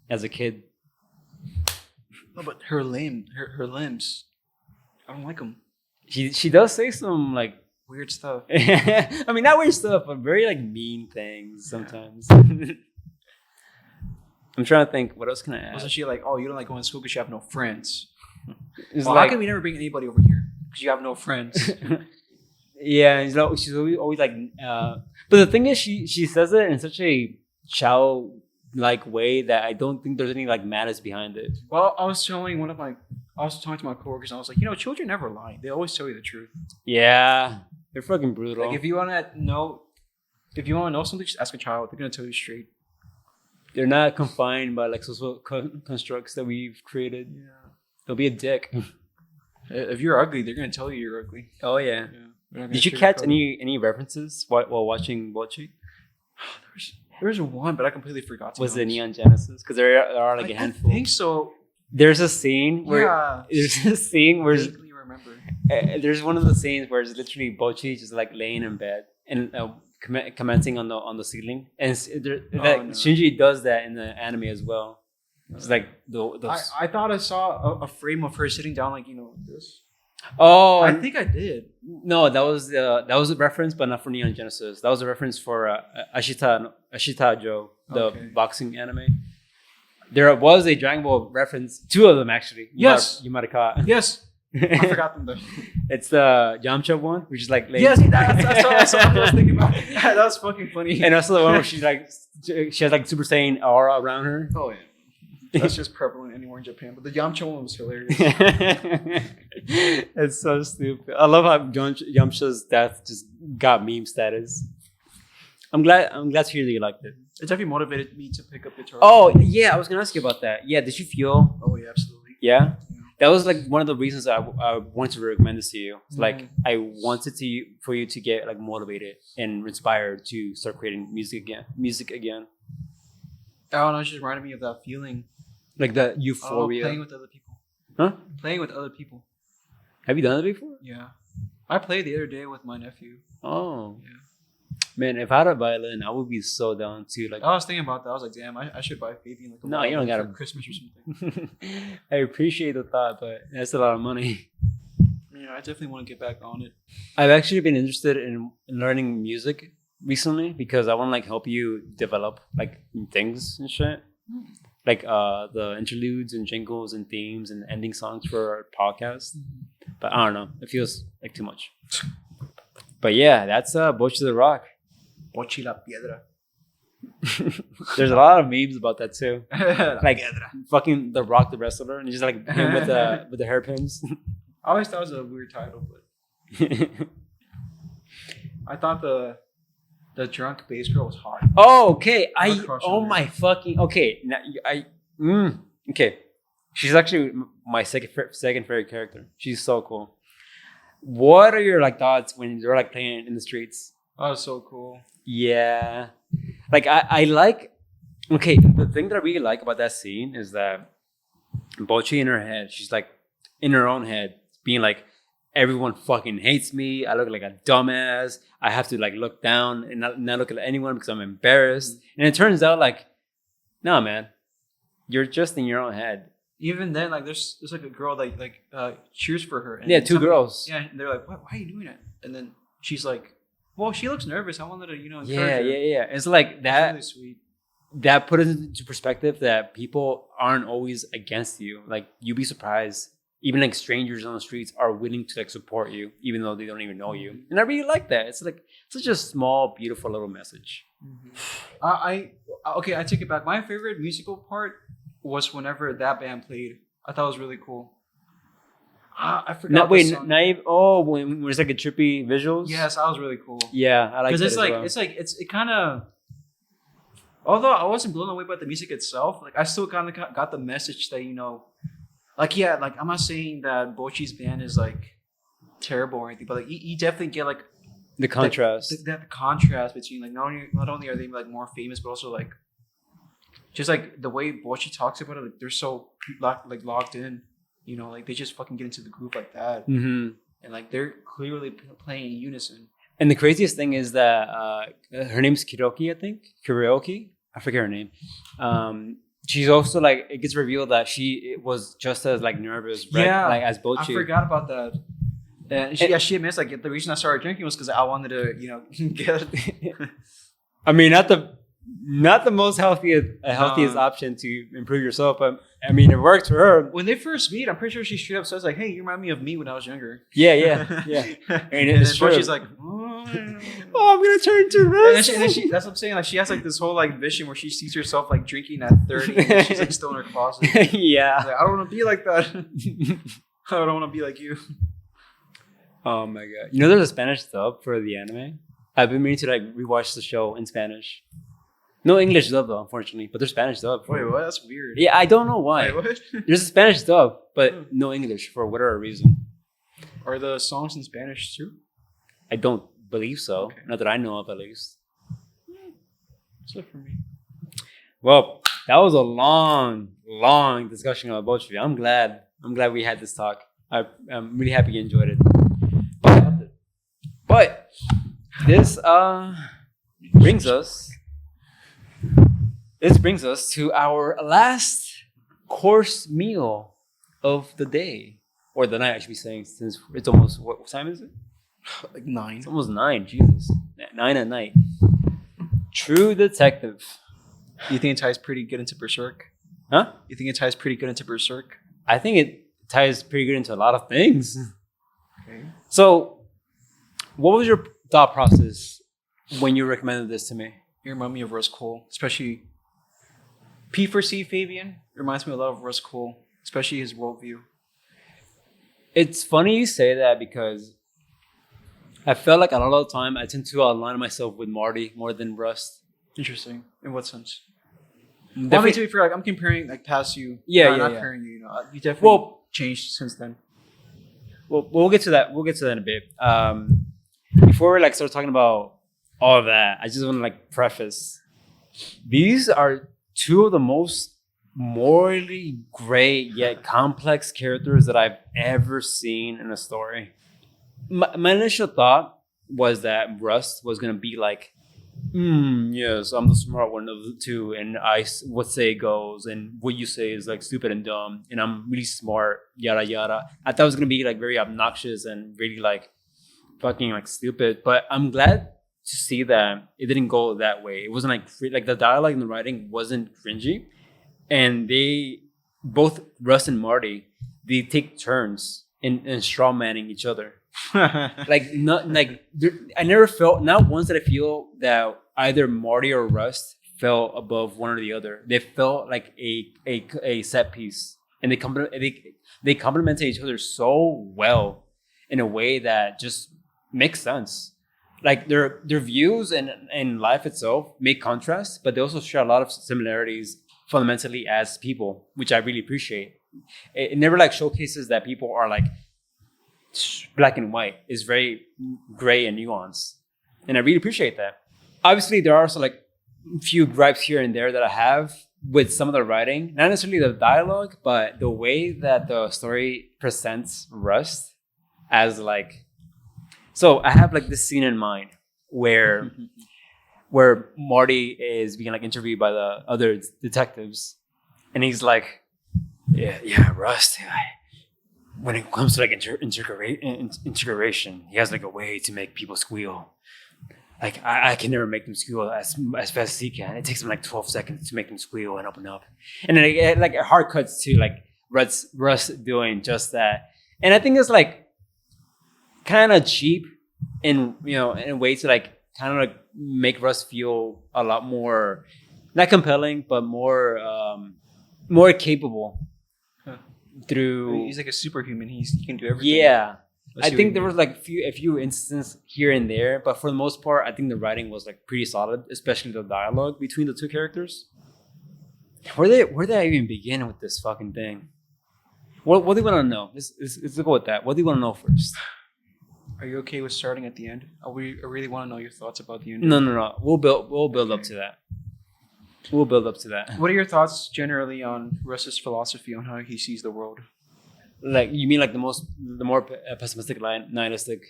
as a kid. No, but her limbs, I don't like them. She does say some like weird stuff. I mean, not weird stuff, but very like mean things sometimes. I'm trying to think. What else can I add? Wasn't she like, oh, you don't like going to school because you have no friends? Well, how can we never bring anybody over here? Because you have no friends. Yeah, she's always like. But the thing is, she says it in such a child-like way that I don't think there's any like malice behind it. Well, I was talking to my coworkers, and I was like, children never lie. They always tell you the truth. Yeah, they're fucking brutal. Like if you want to know something, just ask a child. They're gonna tell you straight. They're not confined by like social constructs that we've created. Yeah, they'll be a dick. If you're ugly, they're gonna tell you you're ugly. Oh yeah. Did you catch any references while watching Bocchi? There's one, but I completely forgot. Was it Neon Genesis? Because there are like a handful. I think so. There's a scene where I vaguely remember. There's one of the scenes where it's literally Bocchi just like laying in bed, and commenting on the ceiling, and no. Shinji does that in the anime as well. It's like those. I thought I saw a frame of her sitting down, like this. Oh, I think I did. No, that was a reference, but not for Neon Genesis. That was a reference for Ashita Joe, the boxing anime. There was a Dragon Ball reference, 2 of them actually. Yes, you might have caught. Yes, I forgot them though. It's the Yamcha one, which is like. Yes, that's what I was thinking about. That was fucking funny. And also the one where she has like Super Saiyan aura around her. Oh yeah. That's just prevalent anywhere in Japan. But the Yamcha one was hilarious. It's so stupid. I love how Yamcha's death just got meme status. I'm glad to hear that you liked it. It definitely motivated me to pick up guitar. Oh yeah, I was gonna ask you about that. Yeah, did you feel? Oh yeah, absolutely. Yeah, that was like one of the reasons I wanted to recommend this to you. It's like I wanted for you to get like motivated and inspired to start creating music again. Oh no, it just reminded me of that feeling. Like the euphoria. Playing with other people. Huh? Playing with other people. Have you done it before? Yeah. I played the other day with my nephew. Oh. Yeah. Man, if I had a violin, I would be so down too. Like I was thinking about that. I was like, damn, I should buy Fabian like a no, you don't got for Christmas or something. I appreciate the thought, but that's a lot of money. Yeah, I definitely want to get back on it. I've actually been interested in learning music recently because I want to like help you develop like things and shit. Like the interludes and jingles and themes and ending songs for our podcast. But I don't know. It feels like too much. But yeah, that's Bocchi The Rock. Bocchi la piedra. There's a lot of memes about that too. Like piedra. Fucking The Rock the wrestler and just like him with the hairpins. I always thought it was a weird title, but I thought the drunk bass girl was hot. Oh, okay. My okay. Now, okay. She's actually my second favorite character. She's so cool. What are your like thoughts when you're like playing in the streets? Oh, so cool. Yeah. Like I like. Okay, the thing that I really like about that scene is that Bocchi in her head, she's like in her own head, being like, everyone fucking hates me. I look like a dumbass. I have to like look down and not look at anyone because I'm embarrassed. And it turns out like, no, man, you're just in your own head. Even then, like there's like a girl that like cheers for her. And yeah, 2 girls. Yeah, and they're like, why are you doing that? And then she's like, well, she looks nervous. I wanted to, encourage yeah, her. yeah. It's like that. It's really sweet. That put it into perspective that people aren't always against you. Like you'd be surprised. Even like strangers on the streets are willing to like support you, even though they don't even know you. And I really like that. It's like such a small, beautiful little message. I take it back. My favorite musical part was whenever that band played. I thought it was really cool. I forgot. Naive. Oh, when there's like a trippy visuals. Yes, that was really cool. Yeah, I like that because it kind of. Although I wasn't blown away by the music itself, like I still kind of got the message that I'm not saying that Bocchi's band is like terrible or anything, but like you definitely get like the contrast. The contrast between like not only are they like more famous, but also like just like the way Bocchi talks about it, like they're so locked in, like they just fucking get into the groove like that, and like they're clearly playing in unison. And the craziest thing is that her name's Kiroki, I think. Karaoke, I forget her name. She's also like, it gets revealed that she was just as like nervous, right? Yeah, like as Bocchi. I forgot about that. And she admits like the reason I started drinking was because I wanted to, get. I mean, not the most healthiest option to improve yourself, but I mean, it works for her. When they first meet, I'm pretty sure she straight up says like, "Hey, you remind me of me when I was younger." Yeah. And it's true. She's like, "Oh, I'm gonna turn to red." And then she, that's what I'm saying. Like, she has like this whole like vision where she sees herself like drinking at 30, and she's like still in her closet. Yeah. Like, I don't want to be like that. I don't want to be like you. Oh my god! There's a Spanish dub for the anime. I've been meaning to like rewatch the show in Spanish. No English dub though, unfortunately, but there's Spanish dub. Wait, what? That's weird. Yeah, I don't know why. Wait, what? There's a Spanish dub, but no English for whatever reason. Are the songs in Spanish too? I don't believe so. Okay. Not that I know of, at least. That's it for me. Well, that was a long discussion about Bocchi. I'm glad we had this talk. I'm really happy you enjoyed it. But this brings us to our last course meal of the day, or the night, I should be saying, since it's almost, what time is it? Like 9. It's almost 9. Jesus, 9 at night. True Detective. You think it ties pretty good into Berserk? Huh? You think it ties pretty good into Berserk? I think it ties pretty good into a lot of things. Okay. So, what was your thought process when you recommended this to me? You remind me of Russ Cole, especially P4C Fabian. Reminds me a lot of Russ Cole, especially his worldview. It's funny you say that because I felt like a lot of the time I tend to align myself with Marty more than Rust. Interesting. In what sense? Definitely. Well, I mean, to be fair, like I'm comparing like past you. Yeah, not yeah. comparing you. You know, you definitely changed since then. Well, we'll get to that. We'll get to that in a bit. Before we like start talking about all of that, I just want to like preface. These are two of the most morally great yet complex characters that I've ever seen in a story. My initial thought was that Rust was gonna be like, yes, I'm the smart one of the two, and what say goes, and what you say is like stupid and dumb, and I'm really smart, yada yada. I thought it was gonna be like very obnoxious and really like fucking like stupid, but I'm glad to see that it didn't go that way. It wasn't like the dialogue and the writing wasn't cringy, and they both Russ and Marty, they take turns in straw manning each other. Like not like I never felt, not once did I feel that either Marty or Rust fell above one or the other. They felt like a set piece, and they complemented each other so well in a way that just makes sense. Like their views and life itself make contrast, but they also share a lot of similarities fundamentally as people, which I really appreciate. It never like showcases that people are like black and white. Is very gray and nuanced, and I really appreciate that. Obviously, there are also like a few gripes here and there that I have with some of the writing, not necessarily the dialogue, but the way that the story presents Rust as like. So I have like this scene in mind where Marty is being like interviewed by the other detectives, and he's like, "Yeah, Rust. When it comes to like integration, he has like a way to make people squeal. Like I can never make them squeal as fast as he can. It takes him like 12 seconds to make them squeal and open up, and then it hard cuts to like Russ doing just that. And I think it's like kind of cheap in a way to like kind of like make Russ feel a lot more not compelling, but more capable. Through he's like a superhuman. He can do everything. Yeah, I think there was like a few instances here and there, but for the most part, I think the writing was like pretty solid, especially the dialogue between the two characters. Where did I even begin with this fucking thing? What do you want to know? Let's go with that. What do you want to know first? Are you okay with starting at the end? I really want to know your thoughts about the end. No. We'll build up to that. We'll build up to that. What are your thoughts generally on Russ's philosophy on how he sees the world? Like you mean like the more pessimistic, nihilistic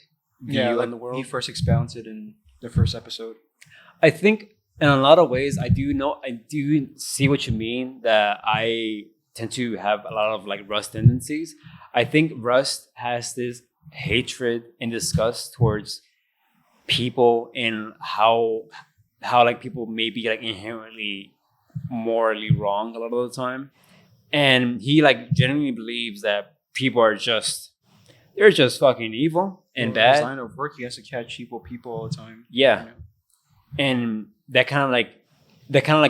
view on the world? He first expounds it in the first episode. I think in a lot of ways, I do see what you mean. That I tend to have a lot of like Rust tendencies. I think Rust has this hatred and disgust towards people and how like people may be like inherently morally wrong a lot of the time, and he like genuinely believes that people are just fucking evil and bad. His line of work, he has to catch evil people all the time. Yeah, and that kind of like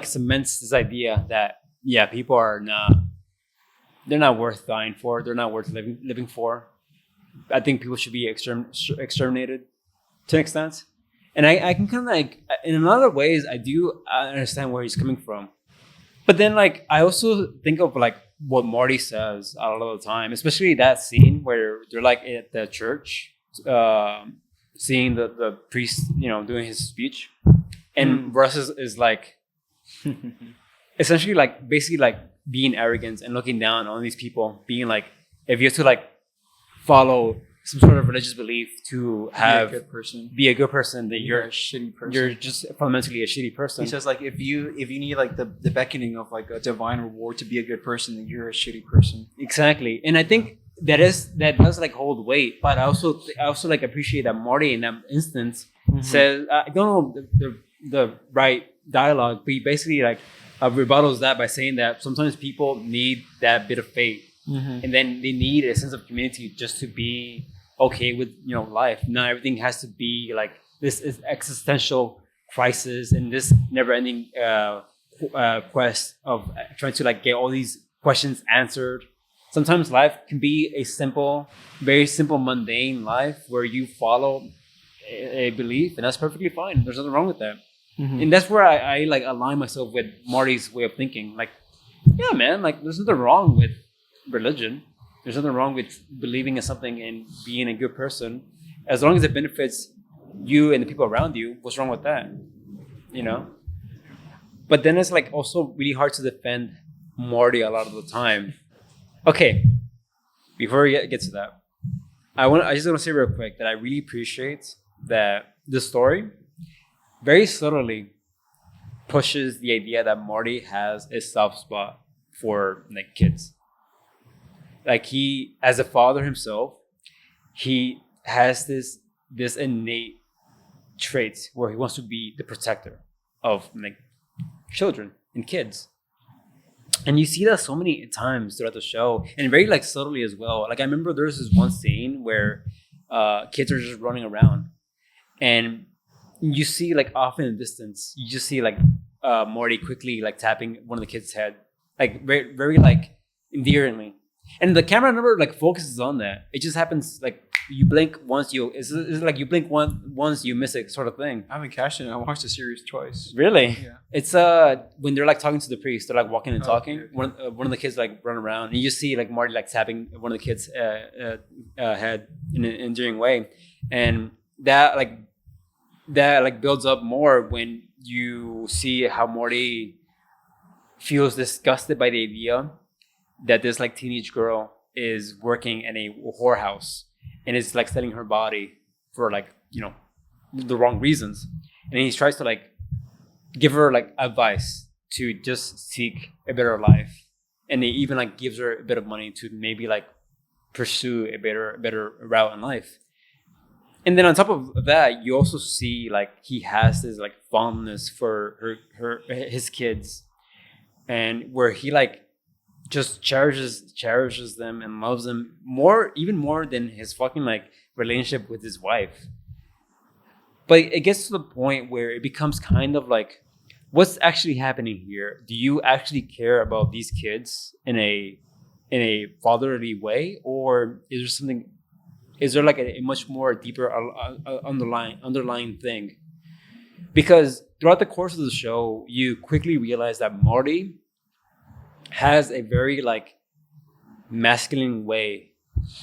cements this idea that people are they're not worth dying for. They're not worth living for. I think people should be exterminated to an extent. And I can kind of like, in a lot of ways, I do understand where he's coming from. But then like, I also think of like what Marty says a lot of the time, especially that scene where they're like at the church, seeing the priest, doing his speech. And Russ is like, essentially like, basically like being arrogant and looking down on these people, being like, if you have to like follow some sort of religious belief to have be a good person. be a good person, that You're a shitty person. you're just fundamentally a shitty person. He says like if you need like the beckoning of like a divine reward to be a good person, then you're a shitty person. Exactly, and I think that does like hold weight. But I also like appreciate that Marty in that instance says, I don't know the right dialogue, but he basically like rebuttals that by saying that sometimes people need that bit of faith, and then they need a sense of community just to be okay with life. Not everything has to be like this is existential crisis and this never-ending quest of trying to like get all these questions answered. Sometimes life can be a simple, very simple, mundane life where you follow a belief, and that's perfectly fine. There's nothing wrong with that. And that's where I like align myself with Marty's way of thinking. Like, yeah, man, like there's nothing wrong with religion. There's nothing wrong with believing in something and being a good person. As long as it benefits you and the people around you, what's wrong with that? But then it's like also really hard to defend Marty a lot of the time. Okay, before we get to that, I just want to say real quick that I really appreciate that the story very subtly pushes the idea that Marty has a soft spot for like kids. Like he, as a father himself, he has this innate trait where he wants to be the protector of like children and kids. And you see that so many times throughout the show, and very like subtly as well. Like I remember there's this one scene where kids are just running around, and you see like off in the distance, you just see like Morty quickly like tapping one of the kids' head, like very very like endearingly, and the camera never like focuses on that. It just happens like you blink once, it's like you blink once you miss it sort of thing. I haven't cashed it. I watched the series twice. Really? Yeah. It's when they're like talking to the priest, they're like walking and talking. Okay. One of the kids like run around, and you see like Marty like tapping one of the kids' head in an endearing way, and that builds up more when you see how Morty feels disgusted by the idea that this like teenage girl is working in a whorehouse and is like selling her body for like the wrong reasons, and he tries to like give her like advice to just seek a better life, and he even like gives her a bit of money to maybe like pursue a better route in life. And then on top of that, you also see like he has this like fondness for his kids, and where he like just cherishes them and loves them even more than his fucking like relationship with his wife. But it gets to the point where it becomes kind of like, what's actually happening here? Do you actually care about these kids in a fatherly way, or is there something? Is there like a much more deeper underlying thing? Because throughout the course of the show, you quickly realize that Marty has a very like masculine way,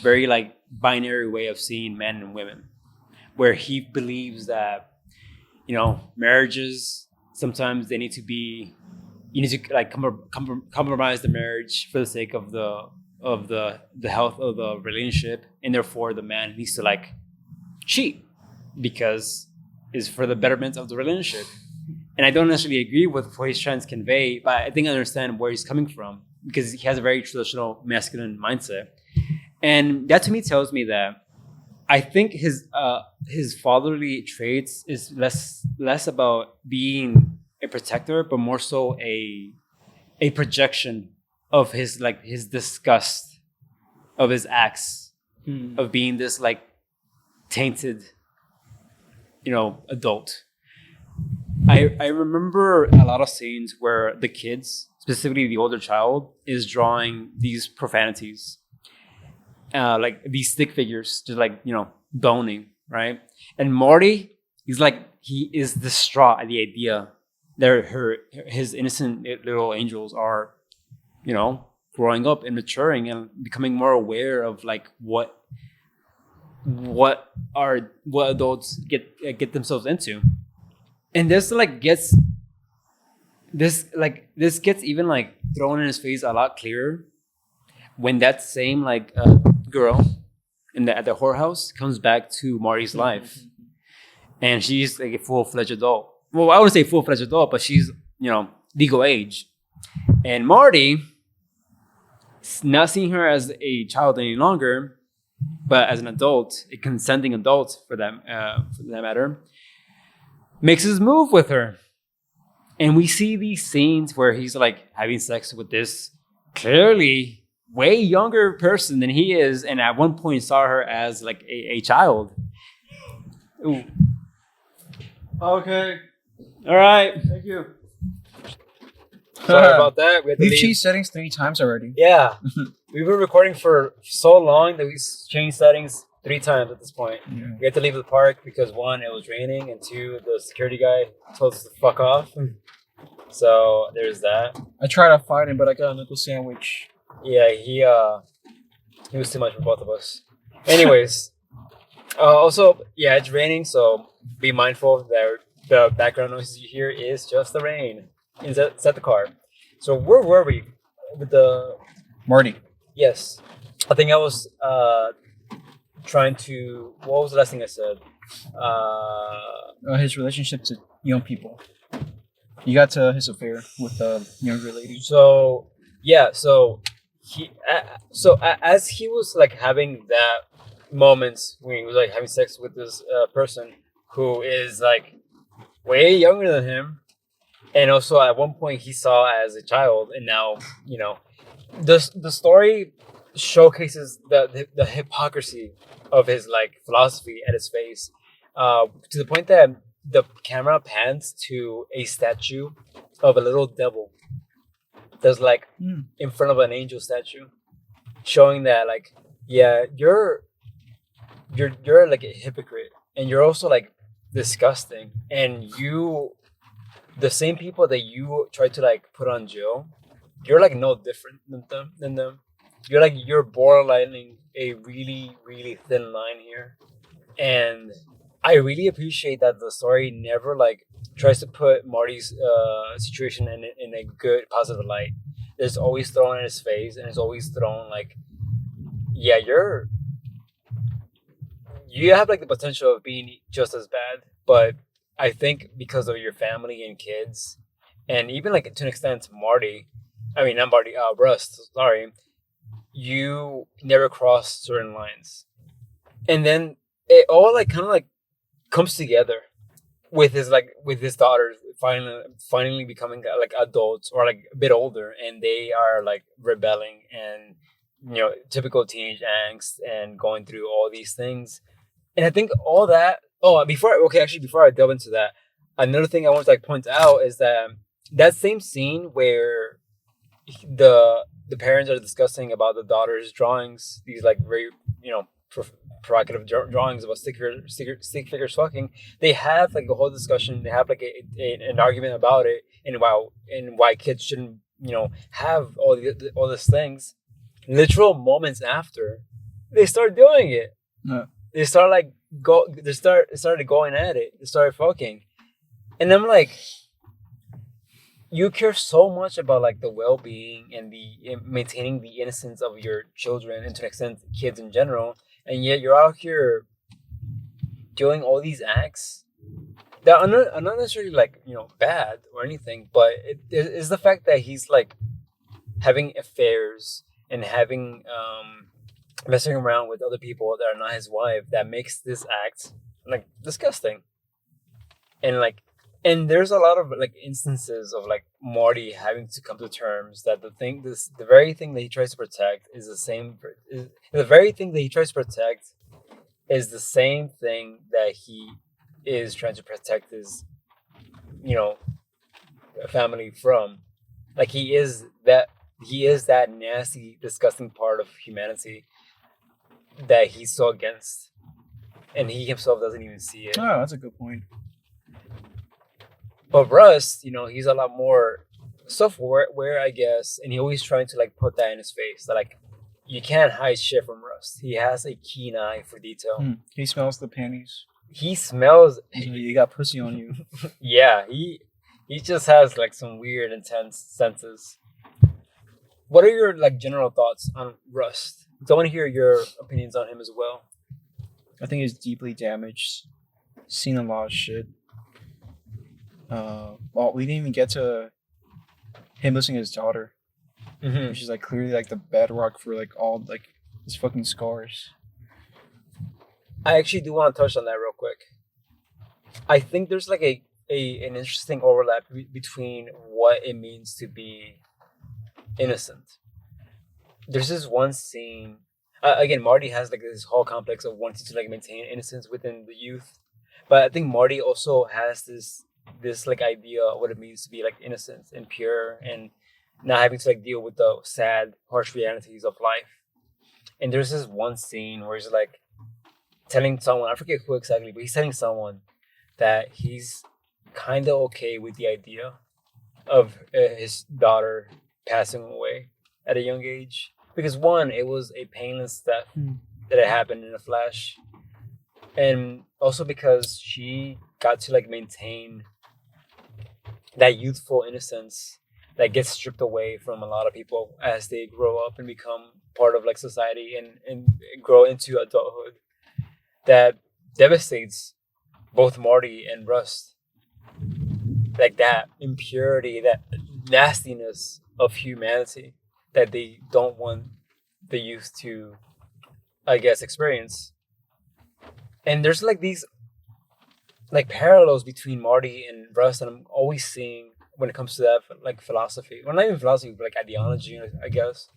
very like binary way of seeing men and women, where he believes that marriages sometimes you need to like compromise the marriage for the sake of the health of the relationship, and therefore the man needs to like cheat because it's for the betterment of the relationship. And I don't necessarily agree with what he's trying to convey, but I think I understand where he's coming from, because he has a very traditional masculine mindset. And that to me tells me that I think his fatherly traits is less about being a protector, but more so a projection of his disgust of his acts, of being this like tainted, adult. I remember a lot of scenes where the kids, specifically the older child, is drawing these profanities, like these stick figures, just like boning, right? And Morty, he is distraught at the idea that his innocent little angels are, growing up and maturing and becoming more aware of like what adults get themselves into. And this gets even like thrown in his face a lot clearer when that same girl at the whorehouse comes back to Marty's life, and she's like a full-fledged adult. Well, I wouldn't say full-fledged adult, but she's legal age, and Marty, not seeing her as a child any longer, but as an adult, a consenting adult for that matter, makes his move with her. And we see these scenes where he's like having sex with this clearly way younger person than he is, and at one point saw her as like a child. Ooh. Okay. All right. Thank you. Sorry about that. We had to We've leave. changed settings 3 times already. Yeah. We've been recording for so long that we changed settings 3 times at this point. Yeah. We had to leave the park because 1, it was raining, and 2, the security guy told us to fuck off. So there's that. I tried to fight him, but I got a knuckle sandwich. Yeah, he was too much for both of us. Anyways, also, yeah, it's raining, so be mindful that the background noises you hear is just the rain. Set the car. So where were we with the Marty. Yes, I think I was trying to. What was the last thing I said? His relationship to young people. You got to his affair with the younger lady. So yeah, so as he was like having that moments when he was like having sex with this person who is like way younger than him, and also at one point he saw as a child, and now the story showcases the hypocrisy of his like philosophy at his face, to the point that the camera pans to a statue of a little devil that's like in front of an angel statue, showing that like, yeah, you're like a hypocrite, and you're also like disgusting, and the same people that you try to like put on jail, you're like no different than them. You're borderlining a really, really thin line here. And I really appreciate that the story never like tries to put Marty's situation in a good, positive light. It's always thrown in his face, and it's always thrown like, yeah, you have like the potential of being just as bad, but I think because of your family and kids, and even like to an extent, Rust, sorry, you never cross certain lines. And then it all like kind of like comes together with his daughters finally becoming like adults or like a bit older, and they are like rebelling and typical teenage angst and going through all these things. And I think all that. Before I delve into that, another thing I want to like point out is that same scene where the parents are discussing about the daughter's drawings, these like very provocative drawings about stick figures fucking. They have like a whole discussion. They have like an argument about it, and why kids shouldn't have all these things. Literal moments after, they start doing it. No. They start like started going at it. They started fucking, and I'm like, you care so much about like the well-being and the maintaining the innocence of your children, and to an extent, kids in general, and yet you're out here doing all these acts that are not necessarily like bad or anything, but it is the fact that he's like having affairs and having messing around with other people that are not his wife that makes this act like disgusting. And there's a lot of like instances of like Marty having to come to terms that the very thing that he tries to protect is the same thing that he is trying to protect his family from. Like he is that nasty, disgusting part of humanity that he's so against, and he himself doesn't even see it. Oh, that's a good point. But Rust, he's a lot more self-aware, I guess, and he always trying to like put that in his face. That like you can't hide shit from Rust. He has a keen eye for detail. He smells the panties. He smells. You got pussy on you. Yeah, he just has like some weird, intense senses. What are your like general thoughts on Rust? So I want to hear your opinions on him as well. I think he's deeply damaged. Seen a lot of shit. Well, we didn't even get to him losing his daughter, Mm-hmm. which is like clearly like the bedrock for like all like his fucking scars. I actually do want to touch on that real quick. I think there's like an interesting overlap between what it means to be innocent. There's this one scene. Again, Marty has like this whole complex of wanting to like maintain innocence within the youth, but I think Marty also has this like idea of what it means to be like innocent and pure and not having to like deal with the sad, harsh realities of life. And there's this one scene where he's like telling someone, I forget who exactly, but he's telling someone that he's kind of okay with the idea of his daughter passing away at a young age. Because one, it was a painless death that had happened in a flash. And also because she got to like maintain that youthful innocence that gets stripped away from a lot of people as they grow up and become part of like society and grow into adulthood. That devastates both Marty and Rust. Like that impurity, that nastiness of humanity that they don't want the youth to, I guess, experience. And there's like these like parallels between Marty and Rust, and I'm always seeing when it comes to that like philosophy, well, not even philosophy, but like ideology, I guess,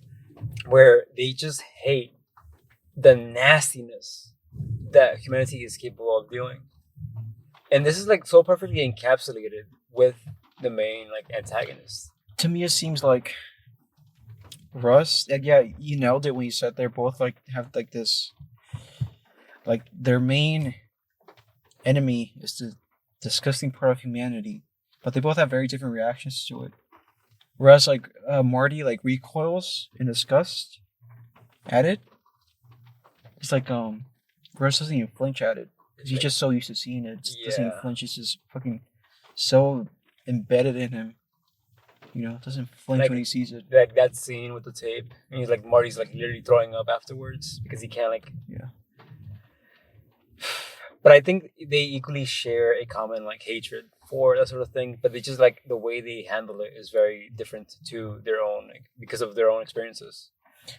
where they just hate the nastiness that humanity is capable of doing. And this is like so perfectly encapsulated with the main like antagonist. To me, it seems like Russ. Yeah, you nailed it when you said they're both like have like this, like their main enemy is the disgusting part of humanity, but they both have very different reactions to it. Whereas like Marty like recoils in disgust at it. It's like Russ doesn't even flinch at it because he's just so used to seeing it. It just doesn't even flinch. It's just fucking so embedded in him. You know, doesn't flinch Like- when he sees it. Like that scene with the tape, and he's like Marty's like literally throwing up afterwards because he can't like. Yeah. But I think they equally share a common like hatred for that sort of thing. But they just like the way they handle it is very different to their own like, because of their own experiences.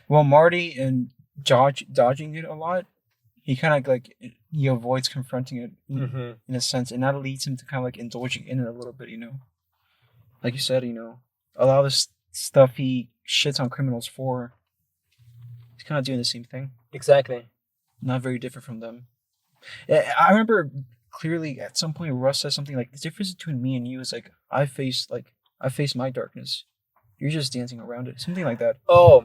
Well, Marty and dodging it a lot, he kind of like he avoids confronting it Mm-hmm. in a sense, and that leads him to kind of like indulging in it a little bit. You know, like you said, you know, a lot of this stuff he shits on criminals for. He's kind of doing the same thing. Exactly. Not very different from them. Yeah, I remember clearly at some point Russ said something like, "The difference between me and you is like I face my darkness. You're just dancing around it." Something like that. Oh,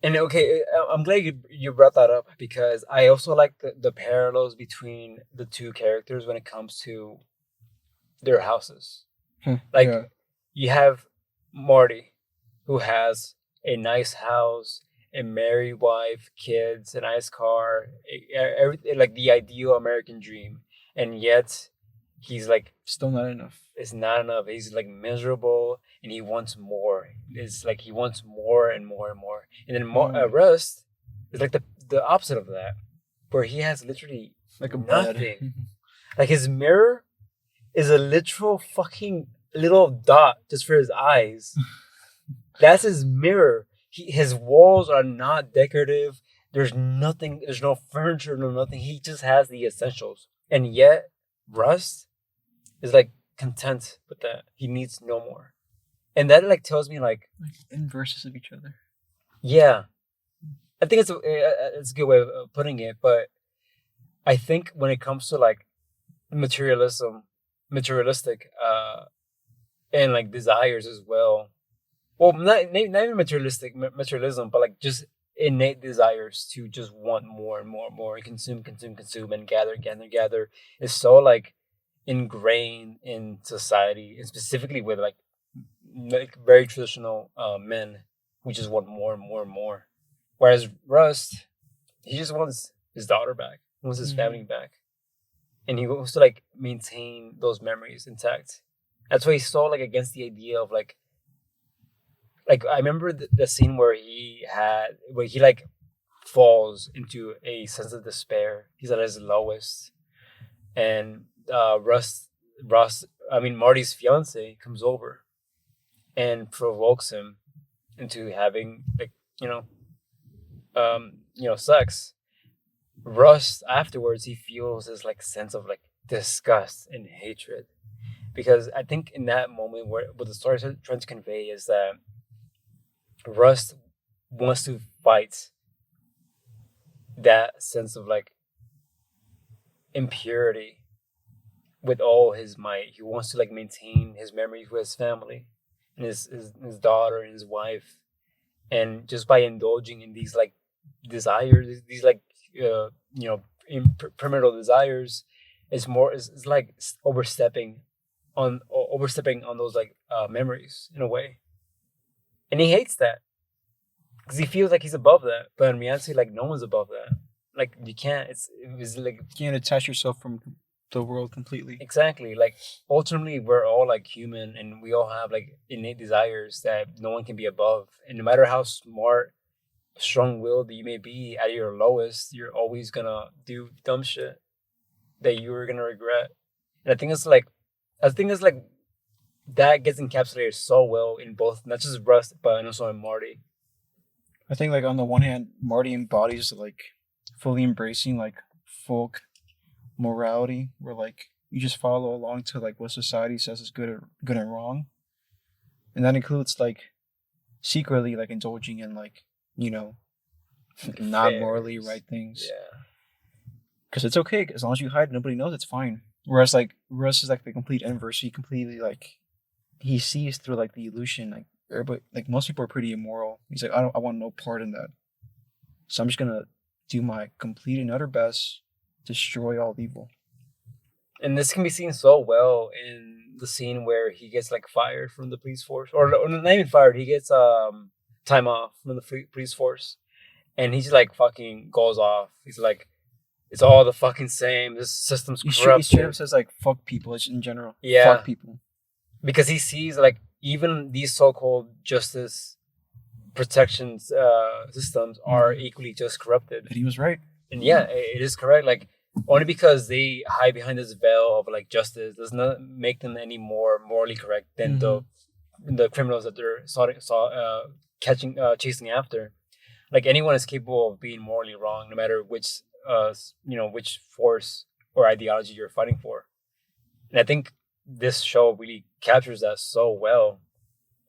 and okay, I'm glad you brought that up because I also like the parallels between the two characters when it comes to their houses. Like yeah. you have Marty, who has a nice house, a married wife, kids, a nice car, everything like the ideal American dream, and yet he's like Still not enough. it's not enough. He's like miserable and he wants more. It's like he wants more and more and more. And then Rust is like the opposite of that, where he has literally Like a nothing. bed. Like his mirror is a literal fucking little dot just for his eyes. That's his mirror. His walls are not decorative. There's nothing. There's no furniture. No nothing. He just has the essentials. And yet, Rust is like content with that. He needs no more. And that like tells me like Inverses of each other. yeah, I think it's a good way of putting it. But I think when it comes to like materialistic and like desires as well. Well, not even materialism, but like just innate desires to just want more and more and more and consume and gather is so like ingrained in society, and specifically with like very traditional men who just want more and more and more. Whereas Rust, he just wants his daughter back, he wants his family back, and he wants to like maintain those memories intact. That's why he's so like against the idea of like like I remember the scene where he like falls into a sense of despair. He's at his lowest, and Marty's fiance comes over and provokes him into having like sex. Rust afterwards he feels this like sense of like disgust and hatred, because I think in that moment what the story is trying to convey is that Rust wants to fight that sense of like impurity with all his might. He wants to like maintain his memories with his family and his daughter and his wife, and just by indulging in these like desires, these like primitive desires, it's like overstepping on those like memories in a way, and he hates that because he feels like he's above that, but in reality, like no one's above that. Like you can't. It was like You can't detach yourself from the world completely. exactly like ultimately we're all like human, and we all have like innate desires that no one can be above. And no matter how smart, strong-willed you may be, at your lowest, you're always gonna do dumb shit that you're gonna regret. And I think it's like that gets encapsulated so well in both, not just Rust, but also in Marty. I think like on the one hand, Marty embodies like fully embracing like folk morality, where like you just follow along to like what society says is good and wrong, and that includes like secretly like indulging in like not morally right things. Yeah. Because it's okay as long as you hide, nobody knows. It's fine. Whereas like Russ is like the complete inverse. He completely like he sees through like the illusion. Like everybody, like most people are pretty immoral. He's like, I want no part in that. So I'm just gonna do my complete and utter best, destroy all evil. And this can be seen so well in the scene where he gets like fired from the police force, or not even fired. He gets time off from the police force, and he's like fucking goes off. He's like, it's all the fucking same. This system's corrupt. He straight up says like fuck people in general. Yeah. Fuck people. Because he sees like even these so-called justice protection systems are equally just corrupted. And he was right. And yeah, it is correct. Like only because they hide behind this veil of like justice does not make them any more morally correct than the criminals that they're chasing after. Like anyone is capable of being morally wrong, no matter which which force or ideology you're fighting for. And I think this show really captures that so well.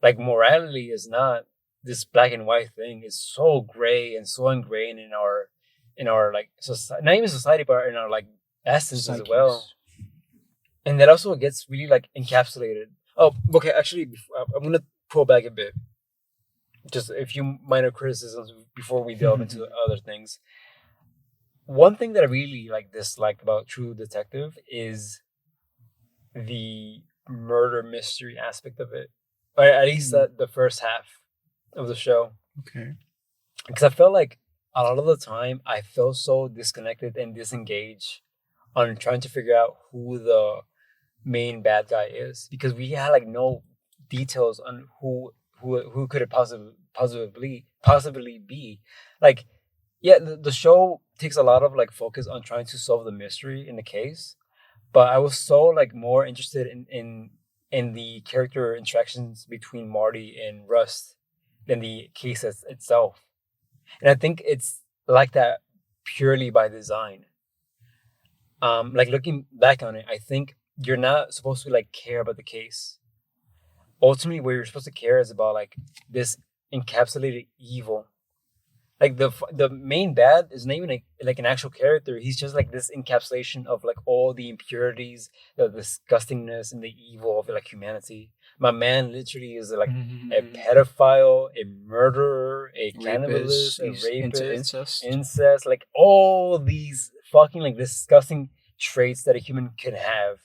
Like morality is not this black and white thing. It's so gray and so ingrained in our like society, not even society, but in our like essence as well. And that also gets really like encapsulated. Oh, okay. Actually, I'm gonna pull back a bit. Just a few minor criticisms before we delve into other things. One thing that I really like disliked about True Detective is the murder mystery aspect of it. Or at least the first half of the show. Okay. Because I felt like a lot of the time I felt so disconnected and disengaged on trying to figure out who the main bad guy is, because we had like no details on who could it possibly be. Like, yeah, the show takes a lot of like focus on trying to solve the mystery in the case, but I was so like more interested in the character interactions between Marty and Rust than the case itself. And I think it's like that purely by design. Like looking back on it, I think you're not supposed to like care about the case. Ultimately, what you're supposed to care is about like this encapsulated evil. Like the main bad is not even like an actual character. He's just like this encapsulation of like all the impurities, the disgustingness, and the evil of like humanity. My man literally is like a pedophile, a murderer, a cannibalist, a rapist, incest, like all these fucking like disgusting traits that a human can have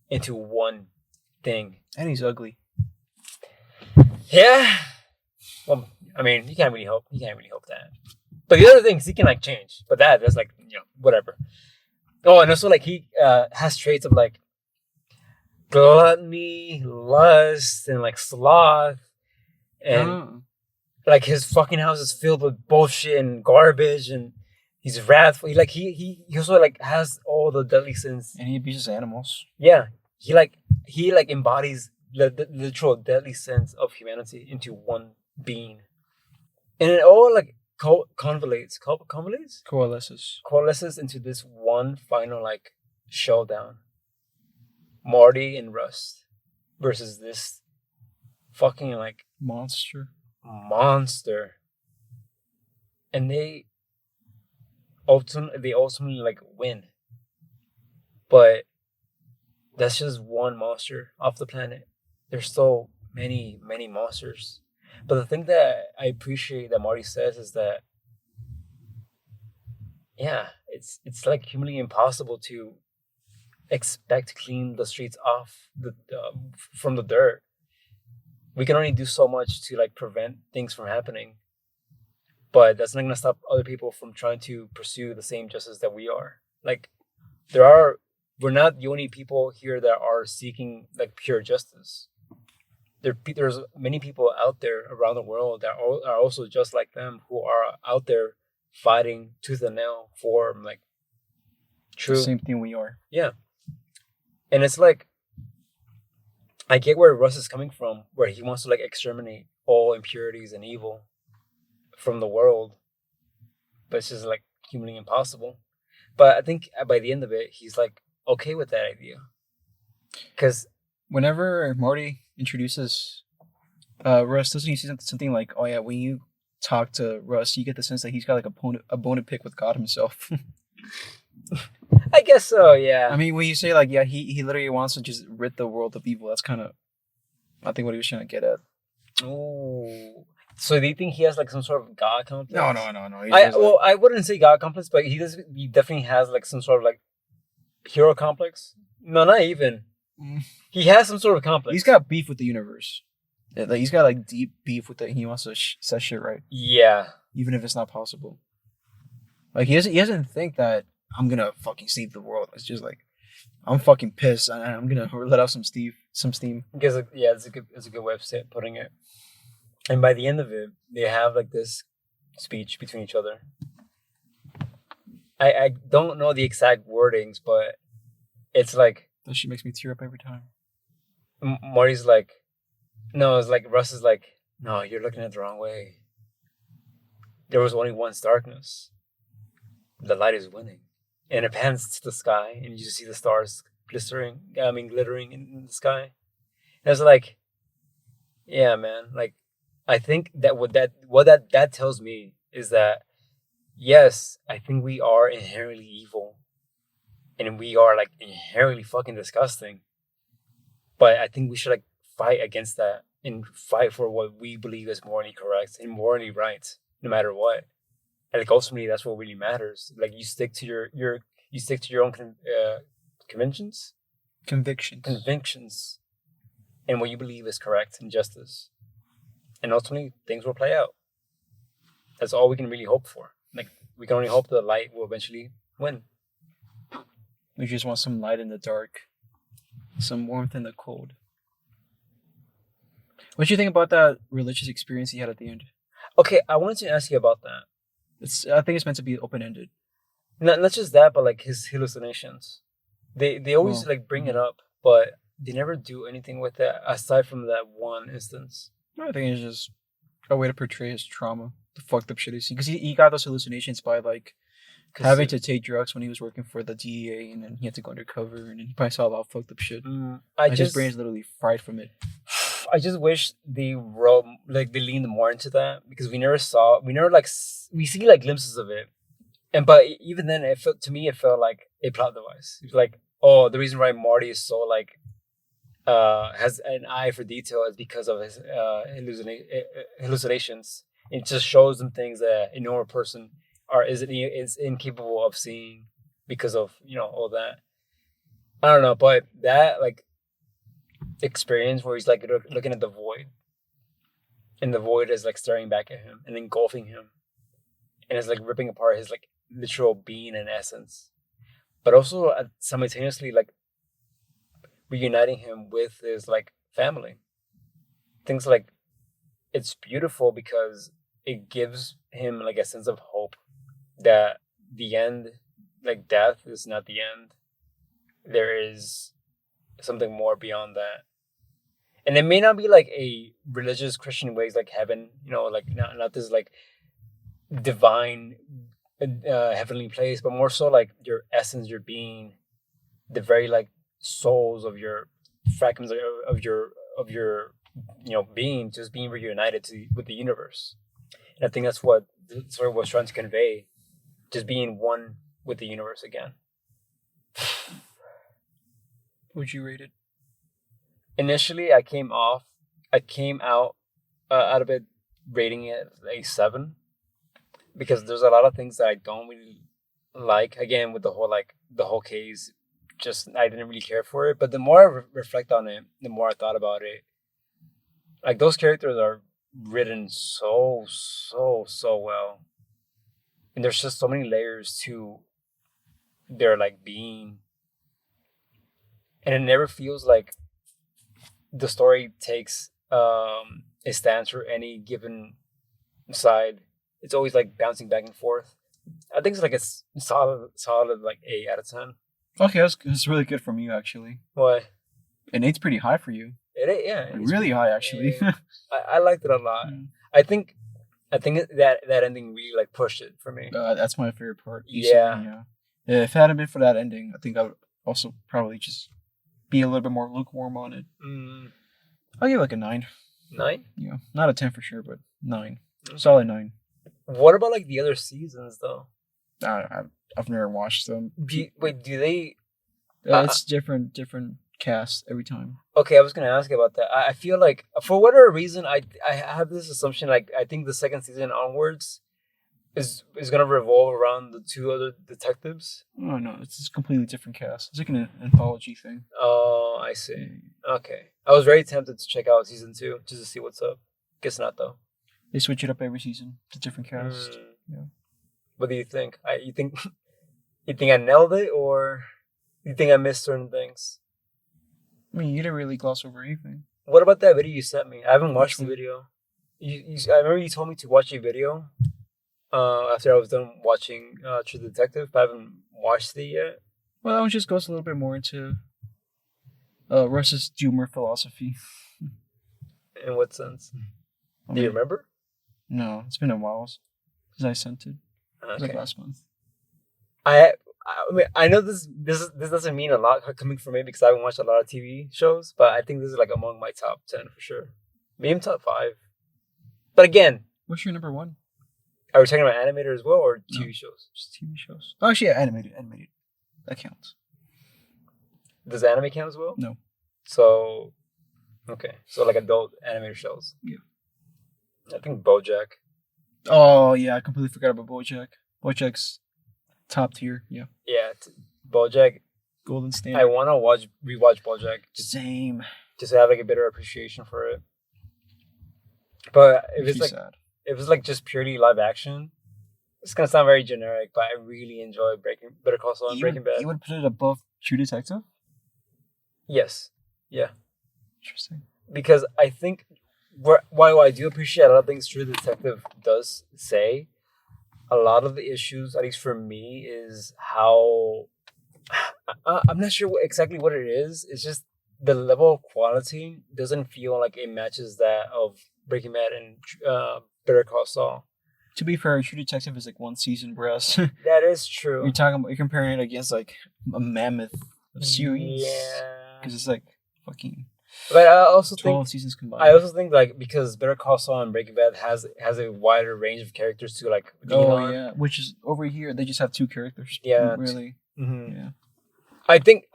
into one thing. And he's ugly. Yeah. Well, I mean, you can't really hope that. But the other things he can like change. But that's like, whatever. Oh, and also like he has traits of like gluttony, lust, and like sloth, and like his fucking house is filled with bullshit and garbage, and he's wrathful. He also like has all the deadly sins. And he abuses animals. Yeah, he embodies the literal deadly sense of humanity into one being, and it all like coalesces into this one final like showdown. Marty and Rust versus this fucking like Monster. and they ultimately like win, but that's just one monster off the planet. There's so many monsters, but the thing that I appreciate that Marty says is that yeah, it's like humanly impossible to expect to clean the streets off from the dirt. We can only do so much to like prevent things from happening, but that's not gonna stop other people from trying to pursue the same justice that we are. Like we're not the only people here that are seeking like pure justice. There's many people out there around the world that are also just like them, who are out there fighting tooth and nail for like true. The same thing we are. Yeah, and it's like I get where Russ is coming from, where he wants to like exterminate all impurities and evil from the world, but it's just like humanly impossible. But I think by the end of it, he's like okay with that idea, because whenever Marty introduces Russ, doesn't he say something like, "Oh yeah, when you talk to Russ, you get the sense that he's got like a bone to pick with God himself." I guess so, yeah. I mean, when you say like, yeah, he literally wants to just rid the world of evil. That's kind of, I think, what he was trying to get at. Oh, so do you think he has like some sort of God complex? No. I wouldn't say God complex, but he does. He definitely has like some sort of like hero complex. No, not even. He has some sort of complex. He's got beef with the universe. Yeah, like, he's got like deep beef with it. He wants to set shit right. Yeah. Even if it's not possible. Like he doesn't think that I'm gonna fucking save the world. It's just like I'm fucking pissed and I'm gonna let out some steam. Because yeah, it's a good way of putting it. And by the end of it, they have like this speech between each other. I don't know the exact wordings, but it's like that shit makes me tear up every time. Marty's like, no, it's like Russ is like, no, you're looking at it the wrong way. There was only once darkness. The light is winning. And it pans to the sky, and you just see the stars glittering in the sky. And it's like, yeah, man. Like, I think that what that tells me is that, yes, I think we are inherently evil, and we are like inherently fucking disgusting. But I think we should like fight against that and fight for what we believe is morally correct and morally right, no matter what. And like ultimately, that's what really matters. Like you stick to your own convictions, and what you believe is correct and justice. And ultimately, things will play out. That's all we can really hope for. Like we can only hope the light will eventually win. We just want some light in the dark, some warmth in the cold. What do you think about that religious experience he had at the end? Okay, I wanted to ask you about that. I think it's meant to be open-ended. Not just that, but like his hallucinations. They always like bring it up, but they never do anything with it aside from that one instance. No, I think it's just a way to portray his trauma, the fucked up shit he see. Because he got those hallucinations by like having to take drugs when he was working for the DEA, and then he had to go undercover, and then he probably saw a lot of fucked up shit. His brain's literally fried from it. I just wish they leaned more into that, because we see like glimpses of it, but even then it felt like a plot device. It's like, oh, the reason why Marty is so like has an eye for detail is because of his hallucinations. It just shows them things that a normal person is incapable of seeing because of all that. I don't know, but that like experience where he's like looking at the void, and the void is like staring back at him and engulfing him, and it's like ripping apart his like literal being and essence, but also simultaneously like reuniting him with his like family. Things like it's beautiful because it gives him like a sense of hope that the end, like death, is not the end. There is something more beyond that, and it may not be like a religious Christian ways like heaven, like not this like divine heavenly place, but more so like your essence, your being, the very like souls of your fragments of your being just being reunited with the universe. And I think that's what sort of was trying to convey, just being one with the universe again. Would you rate it? Initially, I came out of it rating it a 7, because there's a lot of things that I don't really like. Again, with the whole case, just I didn't really care for it. But the more I reflect on it, the more I thought about it. Like, those characters are written so well, and there's just so many layers to their like being, and it never feels like the story takes a stance for any given side. It's always like bouncing back and forth. I think it's like a solid like 8 out of 10. Okay, that's really good from you, actually. Why? An 8's pretty high for you. It's really high, actually. Yeah. I liked it a lot. Mm. I think that ending really like pushed it for me. That's my favorite part. Yeah. Yeah. If it hadn't been for that ending, I think I would also probably just be a little bit more lukewarm on it. I'll give it like a 9. 9? Yeah, not a 10 for sure, but 9. Solid 9. What about like the other seasons though? I've never watched them. Do they? It's different cast every time. Okay, I was gonna ask about that. I feel like for whatever reason, I have this assumption. Like, I think the second season onwards is gonna revolve around the 2 other detectives. Oh no, it's a completely different cast. It's like an anthology thing. Oh, I see. Okay, I was very tempted to check out season 2 just to see what's up. Guess not though. They switch it up every season. It's a different cast. Yeah. What do you think? You think I nailed it, or you think I missed certain things? I mean, you didn't really gloss over anything. What about that video you sent me? I haven't watched the video. I remember you told me to watch a video after I was done watching True Detective, but I haven't watched it yet. Well, that one just goes a little bit more into Russ's humor philosophy. In what sense? Do you remember? No, it's been a while since I sent it. Okay. It was like last month. I know this doesn't mean a lot coming from me because I haven't watched a lot of TV shows, but I think this is like among my top 10 for sure. Maybe top 5. But again, what's your number 1? Are we talking about animated as well, or TV shows? Just TV shows. Oh, actually, yeah, animated. That counts. Does anime count as well? No. So, okay. So like adult animated shows. Yeah. I think BoJack. Oh yeah, I completely forgot about BoJack. BoJack's top tier. Yeah. Yeah, BoJack. Golden standard. I want to rewatch BoJack. Same. Just to have like a better appreciation for it. But if it's like just purely live action, it's gonna sound very generic. But I really enjoy Better Call Saul and Breaking Bad. You would put it above True Detective? Yes. Yeah. Interesting. Because I think while I do appreciate a lot of things True Detective does say, a lot of the issues, at least for me, is how I'm not sure exactly what it is. It's just the level of quality doesn't feel like it matches that of Breaking Bad and Better Call Saul. To be fair, True Detective is like one season, whereas that is true. You're comparing it against like a mammoth of series. Yeah. Because it's like fucking. But I also 12 think seasons combined. I also think like because Better Call Saul and Breaking Bad has a wider range of characters to like. Yeah, which is over here they just have 2 characters. Yeah, really. Mm-hmm. Yeah. I think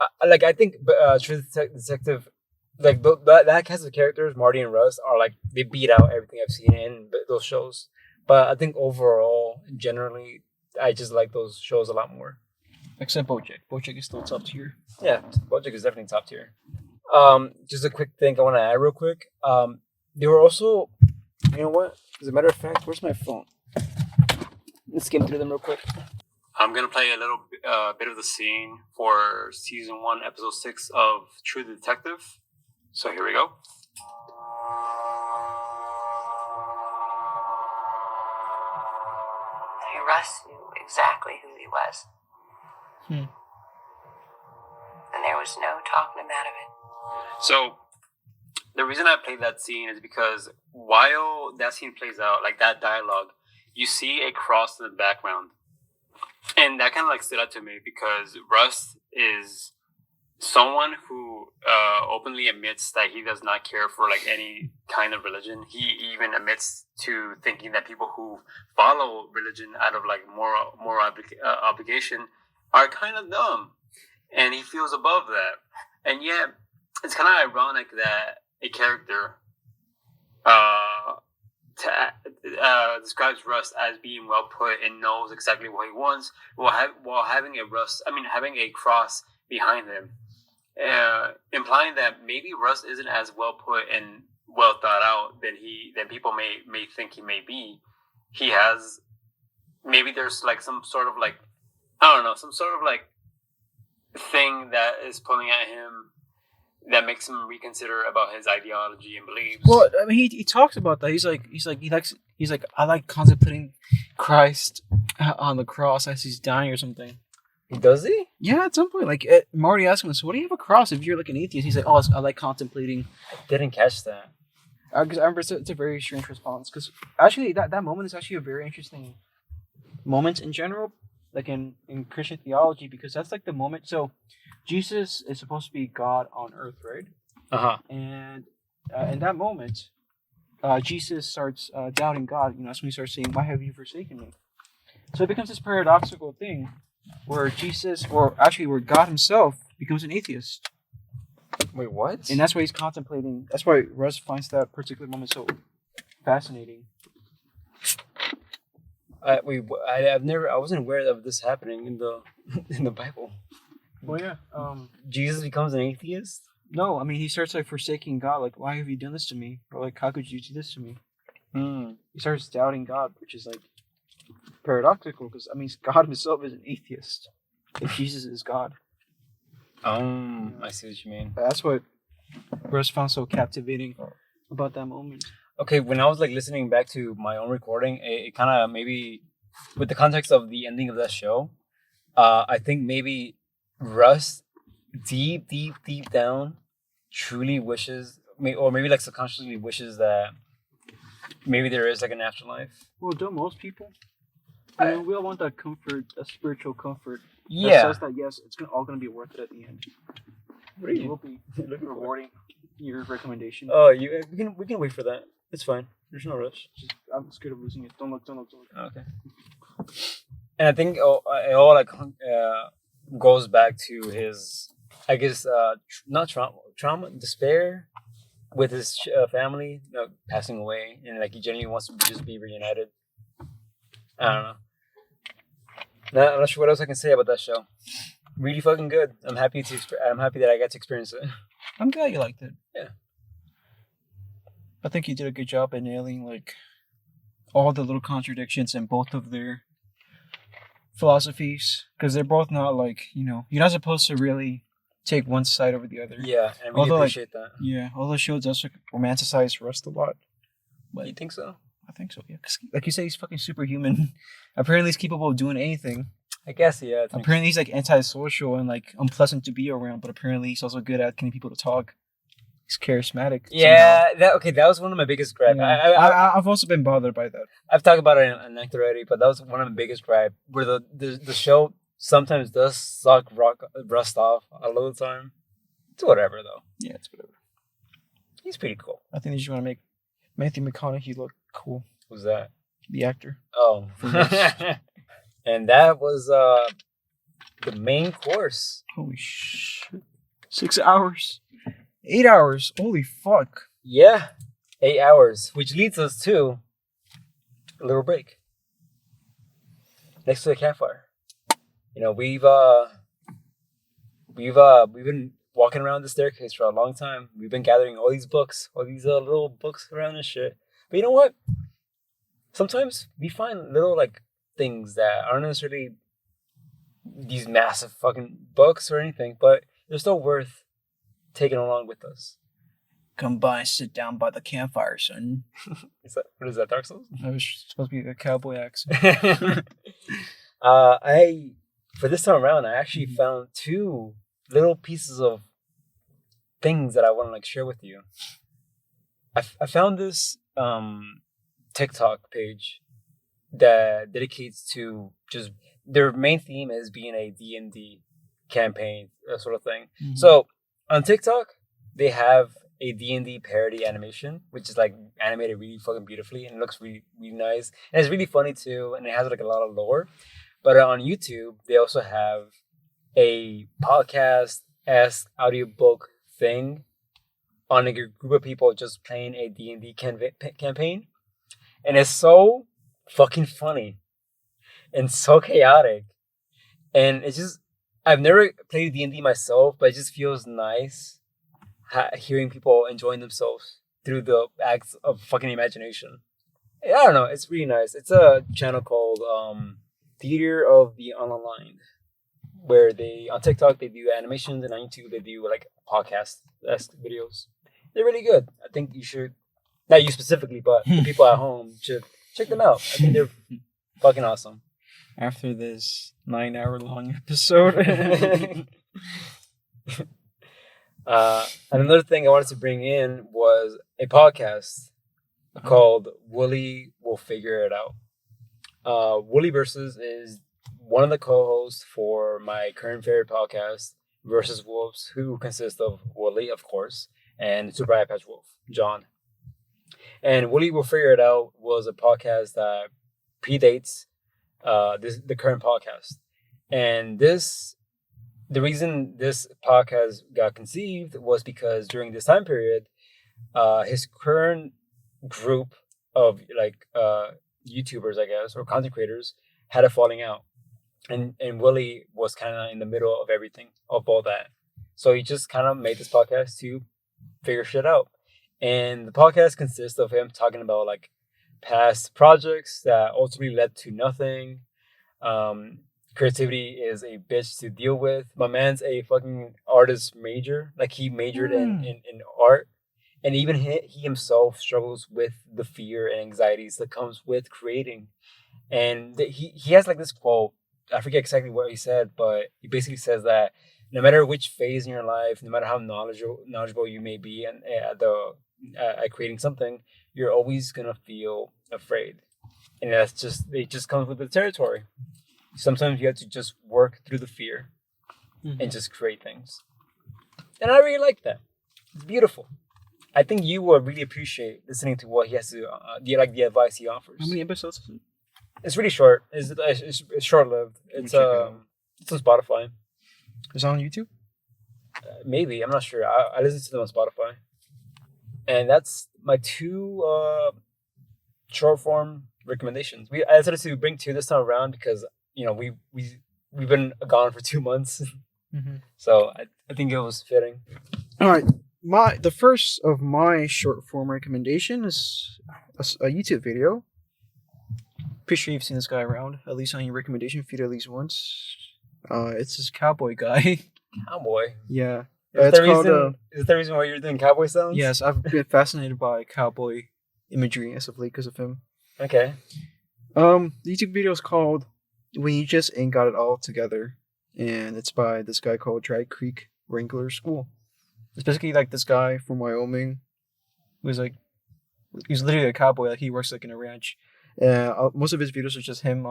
True Detective, like that cast of characters, Marty and Russ, are like they beat out everything I've seen in those shows. But I think overall, generally, I just like those shows a lot more. Except BoJack. BoJack is still top tier. Yeah, BoJack is definitely top tier. Just a quick thing I want to add real quick. They were also, you know what? As a matter of fact, where's my phone? Let's skim through them real quick. I'm gonna play a little bit of the scene for season 1, episode 6 of True Detective. So here we go. Russ knew exactly who he was. And there was no talking him out of it. So, the reason I played that scene is because while that scene plays out, like that dialogue, you see a cross in the background. And that kind of like stood out to me because Russ is someone who openly admits that he does not care for like any kind of religion. He even admits to thinking that people who follow religion out of like moral obligation are kind of dumb, and he feels above that. And yet, it's kind of ironic that a character describes Rust as being well put and knows exactly what he wants, while having having a cross behind him, implying that maybe Rust isn't as well put and well thought out than people may think he may be. He has maybe there's like some sort of like some sort of like thing that is pulling at him that makes him reconsider about his ideology and beliefs. Well, I mean, he talks about that. He's like, I like contemplating Christ on the cross as he's dying or something. Does he? Yeah, at some point. Like, Marty asked him, so what do you have a cross if you're like an atheist? He's like, oh, I like contemplating. I didn't catch that. Because I remember it's a very strange response. Because actually, that moment is actually a very interesting moment in general, like in Christian theology, because that's like the moment. So, Jesus is supposed to be God on earth, right? And in that moment, Jesus starts doubting God. That's when he starts saying, "Why have you forsaken me?" So it becomes this paradoxical thing where where God himself becomes an atheist. Wait, what? And that's why he's contemplating. That's why Russ finds that particular moment so fascinating. I wasn't aware of this happening in the Bible. Well, yeah. Jesus becomes an atheist? No, I mean, he starts like forsaking God. Like, why have you done this to me? Or like, how could you do this to me? He starts doubting God, which is like paradoxical because I mean, God himself is an atheist. If Jesus is God. I see what you mean. That's what Russ found so captivating about that moment. Okay, when I was like listening back to my own recording, it kind of maybe with the context of the ending of that show, I think maybe Russ deep down truly wishes, or maybe like subconsciously wishes that maybe there is like an afterlife. Well, don't most people? We all want that comfort, a spiritual comfort. Yeah. That says that yes, it's all going to be worth it at the end. It will be rewarding. Your recommendation. Oh, we can wait for that. It's fine. There's no rush. I'm scared of losing it. Don't look. Okay. And I think it all like goes back to his, I guess, not trauma, despair with his family passing away, and like he genuinely wants to just be reunited. I don't know. I'm not sure what else I can say about that show. Really fucking good. I'm happy that I got to experience it. I'm glad you liked it. Yeah. I think you did a good job at nailing like all the little contradictions in both of their philosophies, because they're both not like, you're not supposed to really take one side over the other. Yeah, I really appreciate that. Yeah, all the shows does romanticize Rust a lot. But you think so? I think so, yeah. 'Cause like you say, he's fucking superhuman. Apparently he's capable of doing anything. I guess, yeah. Apparently he's like antisocial and like unpleasant to be around, but apparently he's also good at getting people to talk. He's charismatic. Yeah, that was one of my biggest gripes. Yeah. I've also been bothered by that. I've talked about it in Nectar already, but that was one of my biggest gripes. Where the show sometimes does suck Rust off a lot of the time. It's whatever though. Yeah, it's whatever. He's pretty cool. I think they just want to make Matthew McConaughey look cool. Who's that? The actor. Oh. And that was the main course. Holy shit. 6 hours. 8 hours. Holy fuck. Yeah. 8 hours. Which leads us to a little break. Next to the campfire. We've been walking around the staircase for a long time. We've been gathering all these books, all these little books around and shit. But you know what? Sometimes we find little like things that aren't necessarily these massive fucking books or anything, but they're still worth taking along with us. Come by, sit down by the campfire, son. What is that, Dark Souls? That was supposed to be a cowboy accent. For this time around, I actually found 2 little pieces of things that I want to like share with you. I found this TikTok page that dedicates to just their main theme is being a D&D campaign sort of thing. Mhm. So on TikTok, they have a D&D parody animation, which is like animated really fucking beautifully and it looks really, really nice. And it's really funny too, and it has like a lot of lore. But on YouTube, they also have a podcast-esque audiobook thing on a group of people just playing a D&D campaign. And it's so fucking funny and so chaotic. And it's just, I've never played D&D myself, but it just feels nice hearing people enjoying themselves through the acts of fucking imagination. I don't know, it's really nice. It's a channel called Theater of the Unaligned, where they on TikTok they do animations and on YouTube they do like podcast-esque videos. They're really good. I think you should, not you specifically, but the people at home should check them out. I think they're fucking awesome. After this 9-hour-long episode. Another thing I wanted to bring in was a podcast called Wooly Will Figure It Out. Wooly Versus is one of the co-hosts for my current favorite podcast, Versus Wolves, who consists of Wooly, of course, and Super Eye Patch Wolf, John. And Wooly Will Figure It Out was a podcast that predates the current podcast. And the reason this podcast got conceived was because during this time period, his current group of like YouTubers, I guess, or content creators had a falling out. And Willie was kind of in the middle of everything, of all that. So he just kind of made this podcast to figure shit out. And the podcast consists of him talking about like past projects that ultimately led to nothing. Creativity is a bitch to deal with. My man's a fucking artist major. Like he majored in art. And even he himself struggles with the fear and anxieties that comes with creating. And he has like this quote. I forget exactly what he said, but he basically says that no matter which phase in your life, no matter how knowledgeable you may be and at creating something, you're always gonna feel afraid. And it just comes with the territory. Sometimes you have to just work through the fear and just create things. And I really like that. It's beautiful. I think you will really appreciate listening to what he has to, the advice he offers. How many episodes is it? It's really short. It's short-lived. It's on Spotify. Is it on YouTube? Maybe, I'm not sure. I listen to them on Spotify. And that's my 2 short-form recommendations. I decided to bring 2 this time around because we've been gone for 2 months, so I think it was fitting. All right, the first of my short form recommendation is a YouTube video. Pretty sure you've seen this guy around, at least on your recommendation feed at least once. It's this cowboy guy. Cowboy. Yeah. Is that the reason why you're doing cowboy sounds? Yes, I've been fascinated by cowboy imagery as of late because of him. Okay. The YouTube video is called "When You Just Ain't Got It All Together," and it's by this guy called Dry Creek Wrangler School. It's basically like this guy from Wyoming who's like, he's literally a cowboy. Like he works like in a ranch. Most of his videos are just him,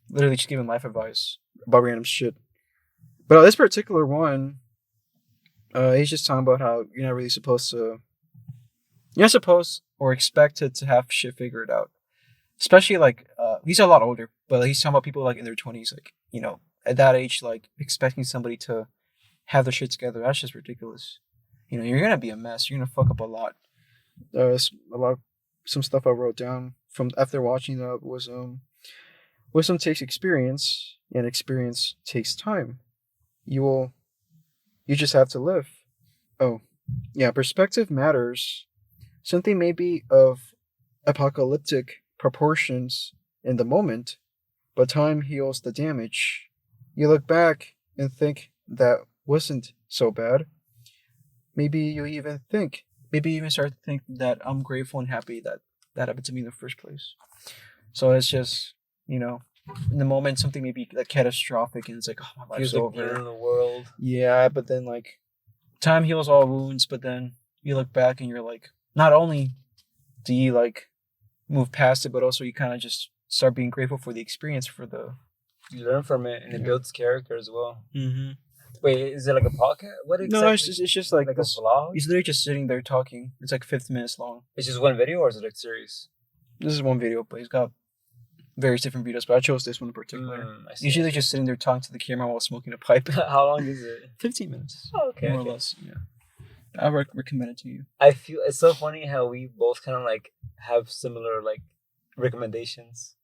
literally just giving life advice about random shit. But this particular one, he's just talking about how you're not supposed or expected to have shit figured out. Especially like, he's a lot older, but he's talking about people like in their 20s, like, at that age, like expecting somebody to have their shit together. That's just ridiculous. You're gonna be a mess. You're gonna fuck up a lot. Some stuff I wrote down from after watching that was wisdom takes experience, and experience takes time. You just have to live. Oh, yeah, perspective matters. Something may be of apocalyptic proportions in the moment, but time heals the damage. You look back and think that wasn't so bad. Maybe you even think maybe even start to think that I'm grateful and happy that that happened to me in the first place. So it's just, you know, in the moment something may be like catastrophic and it's like, oh, my life's He's the over. end of the world. Yeah, but then like time heals all wounds, but then you look back and you're like, not only do you like move past it, but also you kind of just start being grateful for the experience for the. You learn from it, and it builds character as well. Mm-hmm. Wait, is it like a podcast? What exactly? No, it's just like a this. vlog. He's literally just sitting there talking. It's like 50 minutes long. It's just one video, or is it like series? This is one video, but he's got various different videos. But I chose this one in particular. Usually they're just sitting there talking to the camera while smoking a pipe. How long is it? 15 minutes. Oh, okay, More or less. Yeah. I recommend it to you. I feel it's so funny how we both kind of like have similar like recommendations.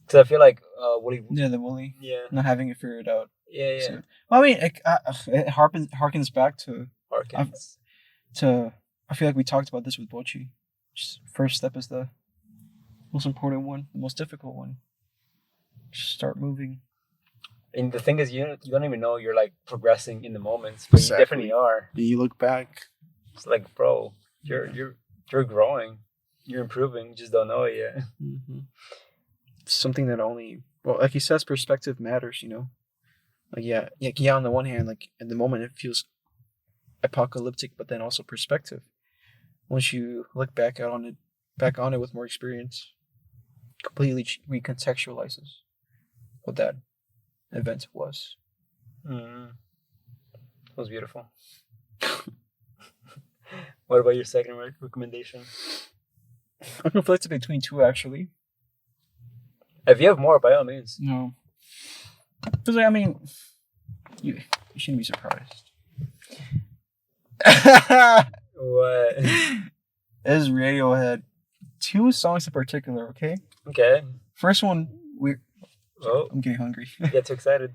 Cause I feel like Woody. Yeah, the Wooly. Yeah. Not having it figured out. Yeah. So, well, I mean, it harkens back to. Harkins. I feel like we talked about this with Bocchi. Just first step is the most important one, the most difficult one. Just start moving. And the thing is, you don't even know you're like progressing in the moments, but you definitely are. And you look back. It's like, bro, you're growing, you're improving. You just don't know it yet. Mm-hmm. Something that only, well, like he says, perspective matters. You know, like yeah. On the one hand, like at the moment it feels apocalyptic, but then also perspective. Once you look back on it with more experience, completely recontextualizes what that event was. Mm. It was beautiful. What about your second recommendation? I'm conflicted between two, actually. If you have more, by all means. No. Because, I mean, you shouldn't be surprised. What? Is Radiohead. Two songs in particular, okay? Okay. First one, Oh, I'm getting hungry. you get too excited.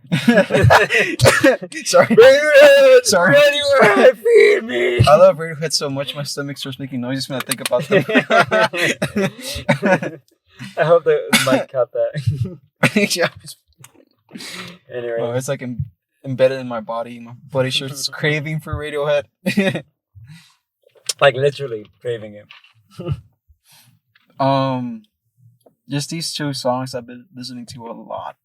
Sorry. Radiohead! Sorry. Radiohead, feed me! I love Radiohead so much, my stomach starts making noises when I think about them. I hope the mic cut that. Yeah. Anyway. Oh, it's like embedded in my body. My body starts craving for Radiohead. Like literally craving it. Just these two songs I've been listening to a lot.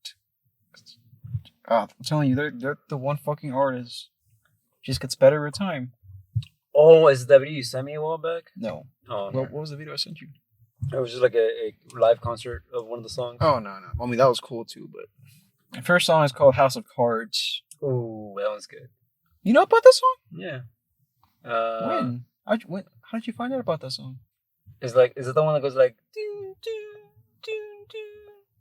I'm telling you, they're the one fucking artist. Just gets better with time. Oh, is that video you sent me a while back? No. Oh, no. What was the video I sent you? It was just like a live concert of one of the songs. Oh, no. I mean, that was cool too, but... The first song is called House of Cards. Ooh, that one's good. You know about that song? Yeah. When? How did you find out about that song? Is it the one that goes like doo, doo, doo,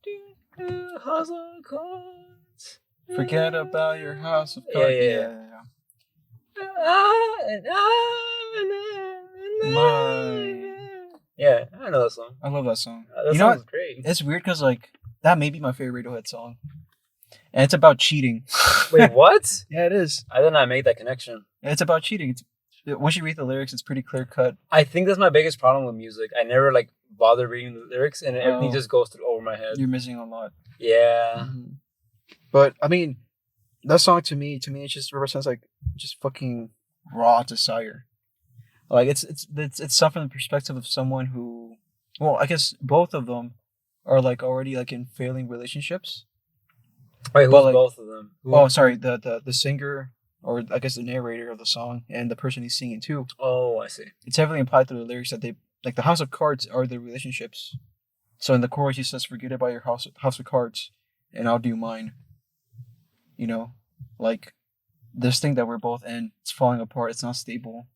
doo, doo, House of Cards? Forget about your House of Cards. Yeah. Yeah, I know that song. I love that song. That song is great. It's weird because like that may be my favorite Radiohead song, and it's about cheating. Wait, what? Yeah, it is. I did not make that connection. It's about cheating. Once you read the lyrics, it's pretty clear cut. I think that's my biggest problem with music. I never like bother reading the lyrics, and everything just goes through over my head. You're missing a lot. Yeah. Mm-hmm. But I mean, that song to me, it just represents like just fucking raw desire. Like it's stuff from the perspective of someone who, well, I guess both of them are like already like in failing relationships. Wait, who's like, both of them? Oh, sorry, the singer, or I guess the narrator of the song, and the person he's singing to. Oh, I see. It's heavily implied through the lyrics that they like the House of Cards are the relationships. So in the chorus he says, "Forget about your house of cards, and I'll do mine." You know, like this thing that we're both in, it's falling apart. It's not stable.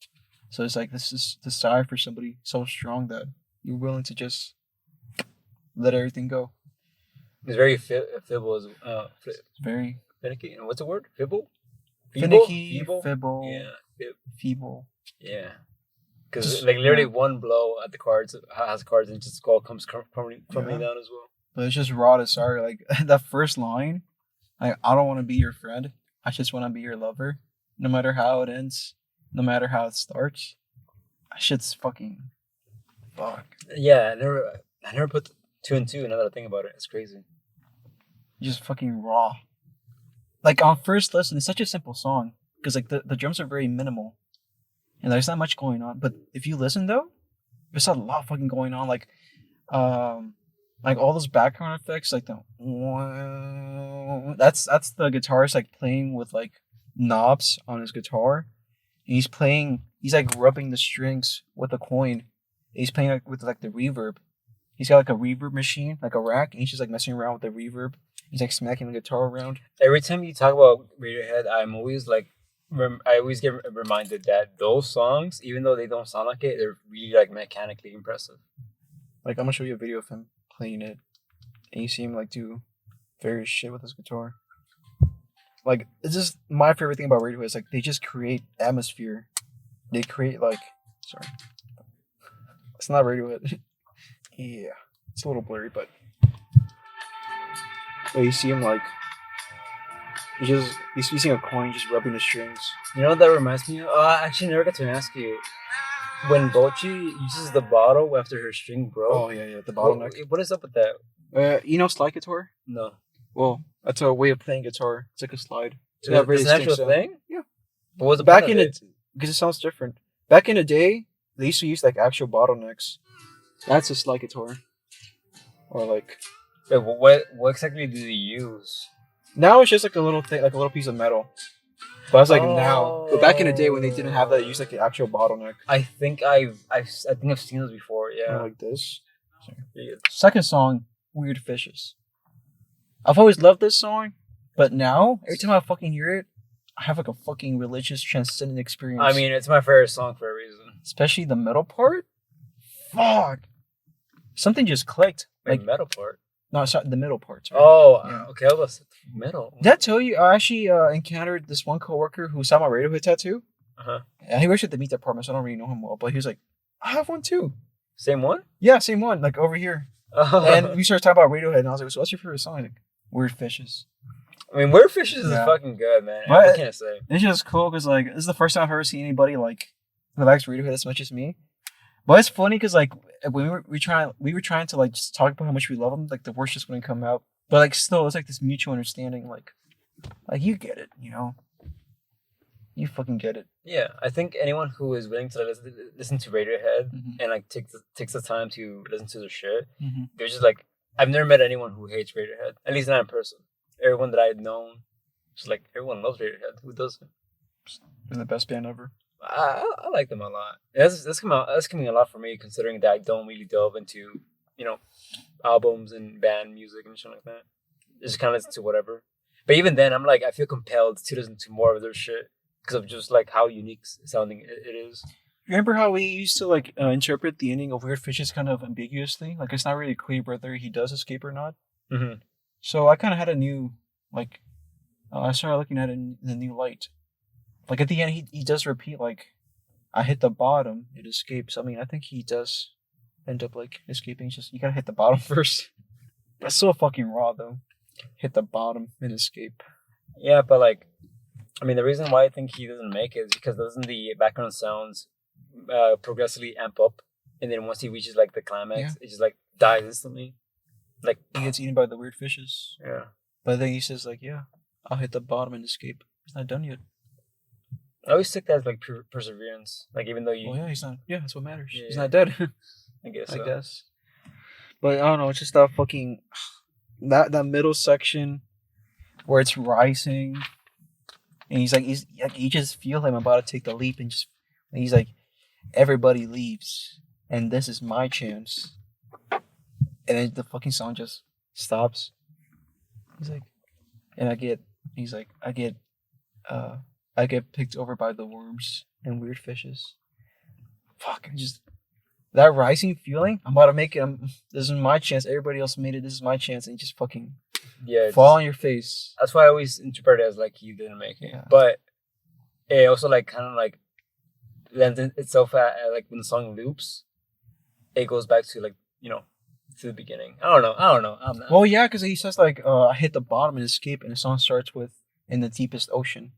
So it's like this is desire for somebody so strong that you're willing to just let everything go. It's very fibble. Very finicky. And what's the word? Fibble. Finicky, fibble. Yeah. Feeble. Yeah. Because like literally one blow at the cards has cards and just skull comes crumbling down as well. But it's just raw desire. Like that first line, like I don't want to be your friend. I just want to be your lover. No matter how it ends, no matter how it starts, that shit's fucking fuck. Yeah, I never put two and two. Now that I think about it, it's crazy. Just fucking raw. Like on first listen, it's such a simple song because like the drums are very minimal. and there's not much going on. But if you listen though, there's a lot fucking going on. Like all those background effects, like the that's the guitarist like playing with like knobs on his guitar. And he's like rubbing the strings with a coin. He's playing like, with like the reverb. He's got like a reverb machine, like a rack, and he's just like messing around with the reverb. He's like smacking the guitar around. Every time you talk about Radiohead, I'm always like, I always get reminded that those songs, even though they don't sound like it, they're really like mechanically impressive. Like I'm gonna show you a video of him playing it, and you see him like do various shit with his guitar. Like it's just my favorite thing about Radiohead is like they just create atmosphere. They create like, sorry, it's not Radiohead. Yeah, it's a little blurry, but you see him like he's using a coin, just rubbing the strings. You know what that reminds me of? I actually never got to ask you. When Bocchi uses the bottle after her string broke. Oh yeah, the bottleneck. What is up with that? You know slide guitar? No. Well, that's a way of playing guitar. It's like a slide. It's an actual thing? Yeah. But what's the back point in of it? because it sounds different. Back in the day, they used to use like actual bottlenecks. That's a slide guitar. Or like. Wait, what exactly do they use? Now it's just like a little thing, like a little piece of metal. But it's like now. But back in the day when they didn't have that, they used like the actual bottleneck. I think I've seen those before. Yeah. Like this. Yeah. Second song, Weird Fishes. I've always loved this song, but now every time I fucking hear it, I have like a fucking religious transcendent experience. I mean, it's my favorite song for a reason. Especially the middle part. Fuck. Something just clicked. Like metal part. No, sorry, the middle part. Sorry. Oh, yeah. Okay. I was middle. Did I tell you? I actually encountered this one coworker who saw my Radiohead tattoo. And he works at the meat department, so I don't really know him well. But he was like, "I have one too." Same one? Yeah, same one. Like over here. And we started talking about Radiohead, and I was like, "So what's your favorite song?" Like, Weird Fishes. I mean, Weird Fishes is fucking good, man. But what can I say? It's just cool because like this is the first time I've ever seen anybody like who likes Radiohead as much as me. But it's funny because like when we were trying to like just talk about how much we love them, like the words just wouldn't come out. But like still, it's like this mutual understanding. Like you get it, you know. You fucking get it. Yeah, I think anyone who is willing to listen to Radiohead and like takes the time to listen to their shit, they're just like, I've never met anyone who hates Radiohead. At least not in person. Everyone that I've known, just like everyone loves Radiohead. Who doesn't? They're the best band ever. I like them a lot. That's coming a lot for me, considering that I don't really delve into albums and band music and shit like that. I just kind of listen to whatever. But even then, I'm like, I feel compelled to listen to more of their shit because of just like how unique sounding it is. Remember how we used to like interpret the ending of Weird Fishes kind of ambiguously? Like it's not really clear whether he does escape or not. Mm-hmm. So I kind of had a new like I started looking at it in the new light. Like at the end, he does repeat like, "I hit the bottom, it escapes." I mean, I think he does end up like escaping. It's just you gotta hit the bottom first. That's so fucking raw though. Hit the bottom and escape. Yeah, but like, I mean, the reason why I think he doesn't make it is because doesn't the background sounds progressively amp up, and then once he reaches like the climax, it just like dies instantly. Like he gets eaten by the weird fishes. Yeah. But then he says like, "Yeah, I'll hit the bottom and escape." It's not done yet. I always take that as like perseverance. Like even though you. Well, yeah, he's not. Yeah, that's what matters. Yeah, he's not dead. I guess. I guess. But I don't know. It's just that fucking that middle section where it's rising, and he's like you just feel him about to take the leap, and he's like, "Everybody leaves, and this is my chance." And then the fucking song just stops. He's like, and I get picked over by the worms and weird fishes. Fuck, that rising feeling. I'm about to make it. This is my chance. Everybody else made it. This is my chance. And you just fucking fall on your face. That's why I always interpret it as like he didn't make it. Yeah. But it also like kind of like lends itself at like when the song loops, it goes back to like to the beginning. I don't know. I'm not. Well, yeah, because he says like I hit the bottom and escape, and the song starts with "in the deepest ocean."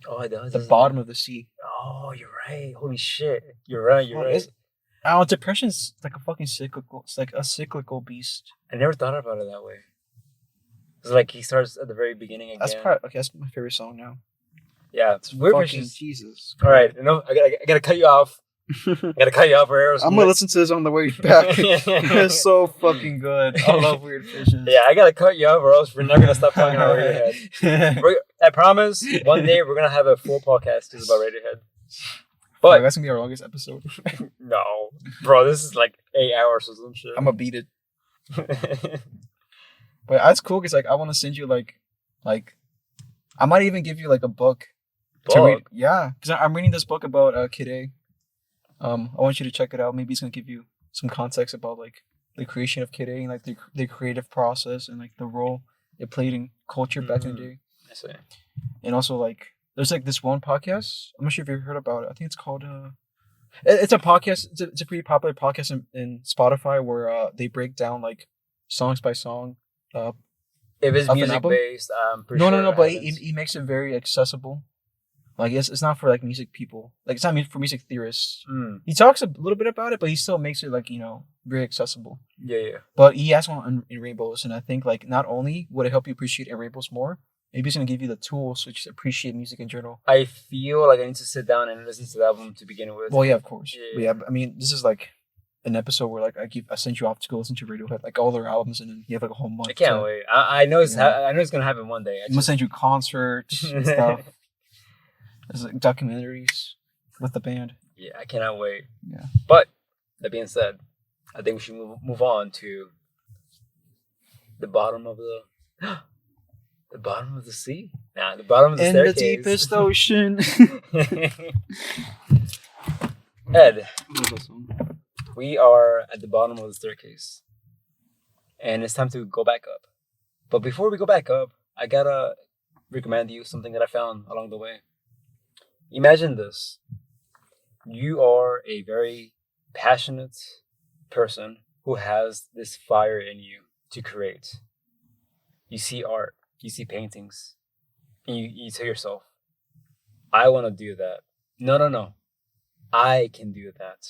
Oh, it does. The bottom of the sea. Oh, you're right. Holy shit. You're right. Depression's like a fucking cyclical. It's like a cyclical beast. I never thought about it that way. It's like he starts at the very beginning again. That's my favorite song now. Yeah, It's weird fucking fishes. Jesus. All right, no, I gotta cut you off. I gotta cut you off, or else I'm gonna listen to this on the way back. It's so fucking good. I love Weird Fishes. Yeah, I gotta cut you off, or else we're not gonna stop talking about Radiohead. I promise, one day we're gonna have a full podcast just about Radiohead. But that's gonna be our longest episode. no, bro, this is like 8 hours or some shit. I'm gonna beat it. But that's cool because like I want to send you like I might even give you like a book to read. Yeah, because I'm reading this book about Kid A. I want you to check it out. Maybe it's gonna give you some context about like the creation of Kid A and like the creative process and like the role it played in culture back in the day. I see. And also like there's like this one podcast. I'm not sure if you've heard about it. I think it's called it's a podcast. It's a pretty popular podcast in Spotify where they break down like songs by song. If it's of an music album? based, I'm pretty sure. No, I but haven't. he makes it very accessible. Like it's not for like music people. Like it's not for music theorists. He talks a little bit about it, but he still makes it like very accessible. Yeah. But he has one in Rainbows, and I think like not only would it help you appreciate in Rainbows more, maybe it's gonna give you the tools to just appreciate music in general. I feel like I need to sit down and listen to the album to begin with. Well, yeah, of course. Yeah. But yeah, I mean, this is like an episode where like I send you off to go listen to Radiohead, like all their albums, and then you have like a whole month. I can't wait. I know it's Yeah. I know it's gonna happen one day. I'm gonna send you concerts and stuff. There's like documentaries with the band. Yeah, I cannot wait. Yeah. But that being said, I think we should move on to the bottom of the the bottom of the sea. Nah, the bottom of the In staircase. the deepest ocean. Ed, we are at the bottom of the staircase, and it's time to go back up. But before we go back up, I gotta recommend you something that I found along the way. Imagine this. You are a very passionate person who has this fire in you to create. You see art, you see paintings, and you tell yourself, I want to do that. No. I can do that.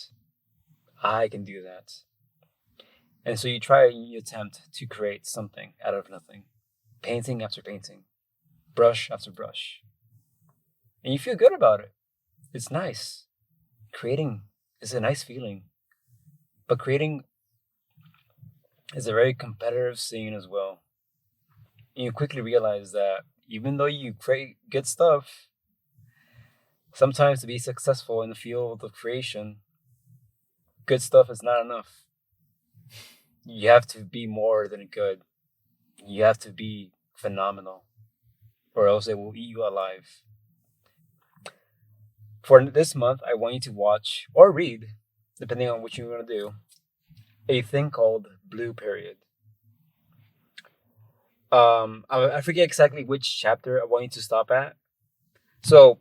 I can do that. And so you try and you attempt to create something out of nothing. Painting after painting. Brush after brush. And you feel good about it. It's nice. Creating is a nice feeling. But creating is a very competitive scene as well. And you quickly realize that even though you create good stuff, sometimes to be successful in the field of creation, good stuff is not enough. You have to be more than good. You have to be phenomenal, or else it will eat you alive. For this month, I want you to watch or read, depending on what you want to do, a thing called Blue Period. I forget exactly which chapter I want you to stop at. So,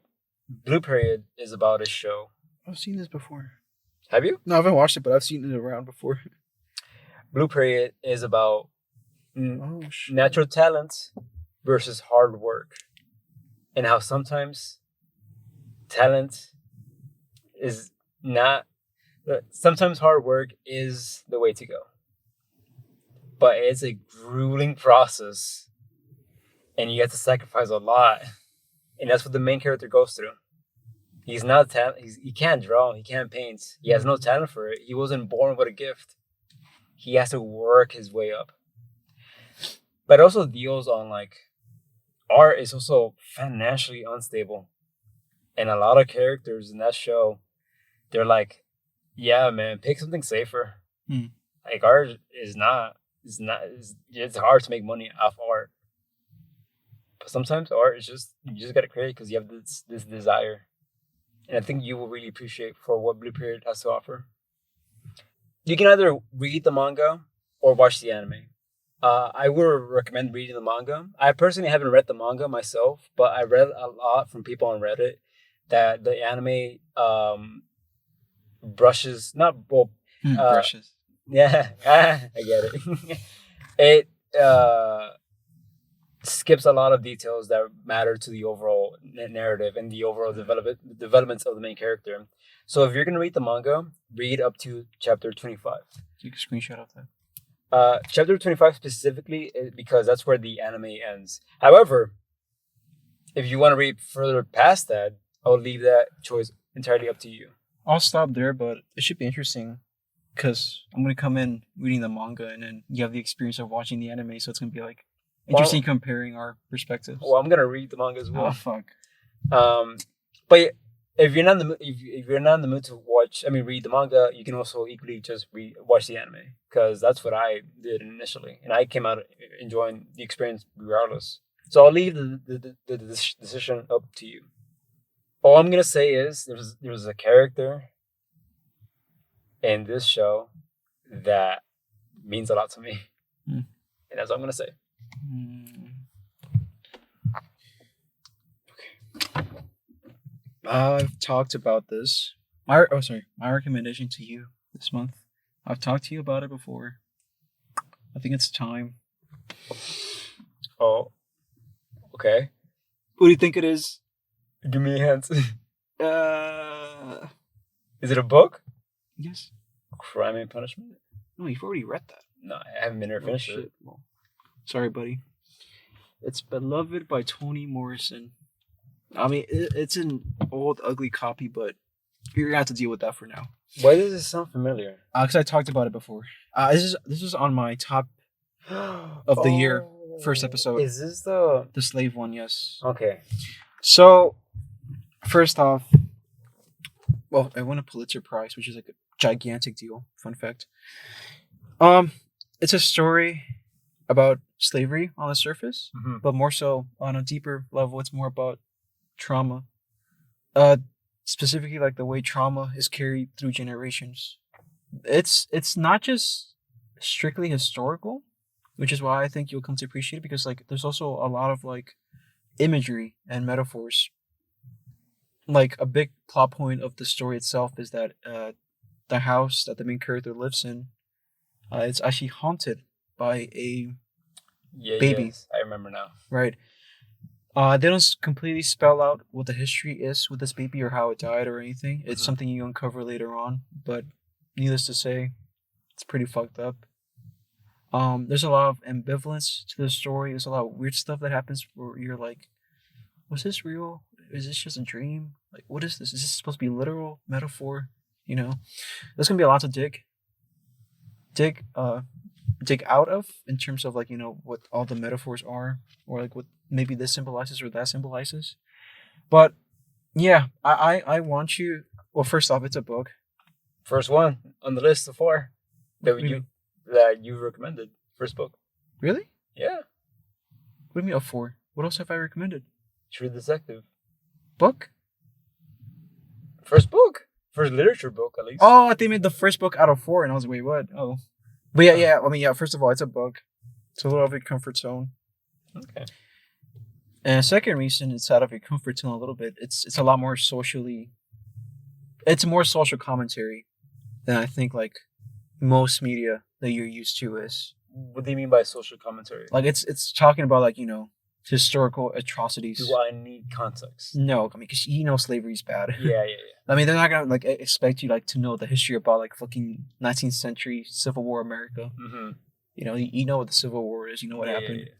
Blue Period is about a show. I've seen this before. Have you? No, I haven't watched it, but I've seen it around before. Blue Period is about Oh, shit. natural talent versus hard work, and how sometimes talent is not. Sometimes hard work is the way to go, but it's a grueling process, and you have to sacrifice a lot, and that's what the main character goes through. He's not he can't draw, he can't paint, he has no talent for it. He wasn't born with a gift. He has to work his way up. But it also deals on like art is also financially unstable. And a lot of characters in that show, they're like, yeah, man, pick something safer. Like art it's hard to make money off art. But sometimes art is just, you just gotta create because you have this desire. And I think you will really appreciate for what Blue Period has to offer. You can either read the manga or watch the anime. I would recommend reading the manga. I personally haven't read the manga myself, but I read a lot from people on Reddit that the anime brushes. Yeah, I get it. It skips a lot of details that matter to the overall narrative and the overall developments of the main character. So if you're going to read the manga, read up to chapter 25. You can screenshot of that. Chapter 25 specifically, because that's where the anime ends. However, if you want to read further past that, I would leave that choice entirely up to you. I'll stop there, but it should be interesting because I'm gonna come in reading the manga, and then you have the experience of watching the anime, so it's gonna be like interesting comparing our perspectives. Well, I'm gonna read the manga as well. Oh fuck. But if you're not in the if you're not in the mood to read the manga, you can also equally just watch the anime, because that's what I did initially, and I came out enjoying the experience regardless. So I'll leave the decision up to you. All I'm gonna say is there's a character in this show that means a lot to me, and that's what I'm gonna say. I've talked about this. My recommendation to you this month. I've talked to you about it before. I think it's time. Oh, okay. Who do you think it is? Give me a hint. Is it a book? Yes. Crime and Punishment? No, you've already read that. No, I haven't been there finished it. Well, sorry, buddy. It's Beloved by Toni Morrison. I mean, it's an old, ugly copy, but you're gonna have to deal with that for now. Why does it sound familiar? Because I talked about it before. This is on my top of the year first episode. Is this the slave one? Yes. Okay. So, first off, well, I won a Pulitzer Prize, which is like a gigantic deal. Fun fact. It's a story about slavery on the surface, but more so on a deeper level. It's more about trauma. Specifically, like the way trauma is carried through generations. It's not just strictly historical, which is why I think you'll come to appreciate it, because like there's also a lot of like imagery and metaphors. Like a big plot point of the story itself is that the house that the main character lives in, it's actually haunted by a baby. Yes, I remember now. Right. They don't completely spell out what the history is with this baby or how it died or anything. It's something you uncover later on, but needless to say, it's pretty fucked up. There's a lot of ambivalence to the story. There's a lot of weird stuff that happens where you're like, was this real? Is this just a dream? Like, what is this? Is this supposed to be literal, metaphor? You know, there's gonna be a lot to dig out of in terms of like, you know, what all the metaphors are, or like what maybe this symbolizes or that symbolizes. But yeah, I want you. Well, first off, it's a book. First one on the list of 4 that you recommended. First book. Really? Yeah. What do you mean, 4? What else have I recommended? True Detective. Book? First book. First literature book, at least. Oh, they made the first book out of 4, and I was like, wait, what? Oh. But yeah. I mean, yeah. First of all, it's a book. It's a little out of your comfort zone. Okay. And second reason it's out of your comfort zone a little bit. It's a lot more socially. It's more social commentary than I think like most media that you're used to is. What do you mean by social commentary? Like it's talking about like, you know, historical atrocities. Do I need context? No, I mean, because you know slavery's bad. Yeah. I mean, they're not gonna like expect you like to know the history about like fucking 19th century Civil War America. Mm-hmm. You know, you know what the Civil War is. You know what happened. Yeah.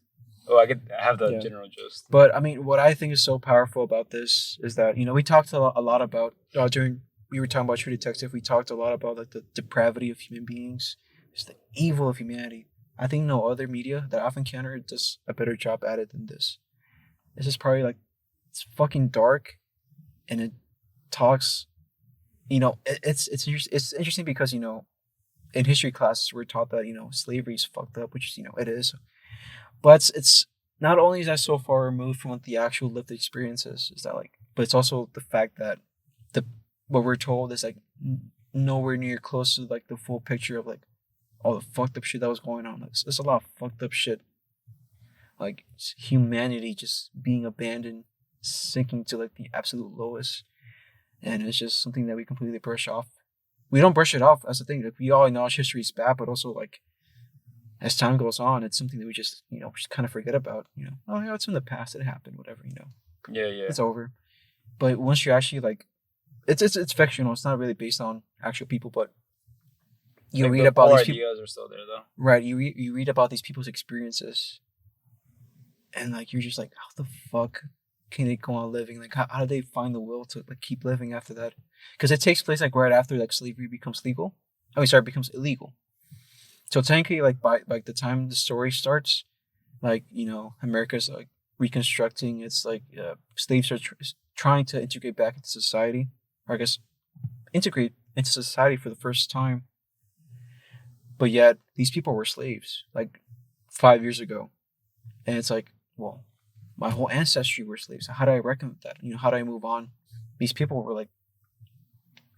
Oh, I have the general gist. But I mean, what I think is so powerful about this is that, you know, we talked a lot about during we were talking about True Detective. We talked a lot about like the depravity of human beings, just the evil of humanity. I think no other media that I've encountered does a better job at it than this. This is probably like, it's fucking dark, and it talks, you know, it's interesting because, you know, in history classes we're taught that, you know, slavery is fucked up, which is, you know, it is, but it's not only is that so far removed from what the actual lived experiences is that like, but it's also the fact that what we're told is like nowhere near close to like the full picture of like all the fucked up shit that was going on. Like, there's a lot of fucked up shit. Like humanity just being abandoned, sinking to like the absolute lowest, and it's just something that we completely brush off. We don't brush it off as a thing. Like we all acknowledge history is bad, but also like as time goes on, it's something that we just, you know, just kind of forget about. You know, oh yeah, it's in the past. It happened. Whatever. You know. Yeah. It's over. But once you're actually like, it's fictional. It's not really based on actual people, but you like read about these people. Ideas are still there though. Right. You read about these people's experiences, and like you're just like, how the fuck can they go on living? Like, how do they find the will to like keep living after that? Because it takes place like right after like slavery becomes legal. Becomes illegal. So technically, like by like the time the story starts, like America's like reconstructing. It's like slaves are trying to integrate back into society, or I guess integrate into society for the first time. But yet these people were slaves like 5 years ago, and it's like, well, my whole ancestry were slaves. How do I reckon with that? How do I move on? These people were like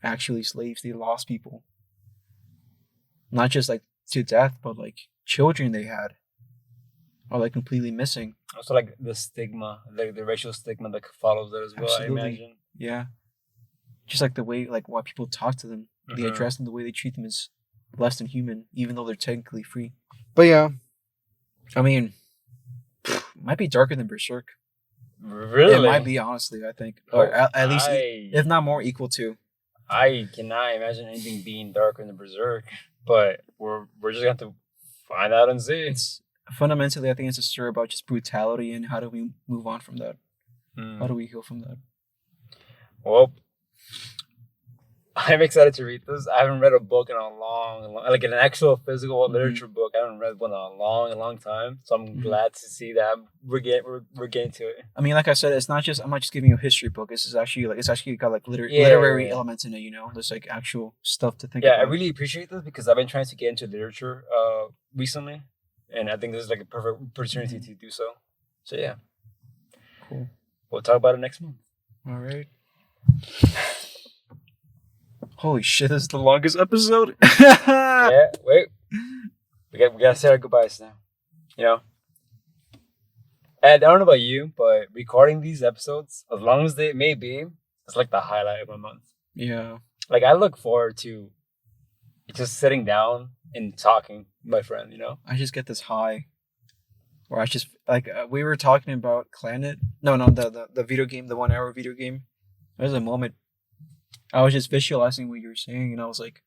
actually slaves. They lost people, not just like to death, but like children they had are like completely missing. Also, like the stigma, like the racial stigma that follows it as well. Absolutely. I imagine. Yeah, just like the way like why people talk to them, they address them, the way they treat them is less than human, even though they're technically free. But yeah, I mean, it might be darker than Berserk. Really? It might be, honestly. I think, or at least, if not more, equal to. I cannot imagine anything being darker than Berserk, but we're just going to find out and see. It's fundamentally, I think it's a story about just brutality and how do we move on from that? How do we heal from that? Well, I'm excited to read this. I haven't read a book in a long, like an actual physical literature book. I haven't read one in a long time. So I'm glad to see that we're getting to it. I mean, like I said, it's not just I'm not just giving you a history book. It's actually got like literary elements in it. There's like actual stuff to think about. Yeah, I really appreciate this because I've been trying to get into literature recently, and I think this is like a perfect opportunity to do so. So yeah, cool. We'll talk about it next month. All right. Holy shit, this is the longest episode. Yeah, wait. We gotta say our goodbyes now. And I don't know about you, but recording these episodes, as long as they may be, it's like the highlight of my month. Yeah. Like I look forward to just sitting down and talking with my friend, I just get this high. Or I just like we were talking about Clannad. No, the video game, the 1 hour video game. There's a moment I was just visualizing what you were saying, and I was like,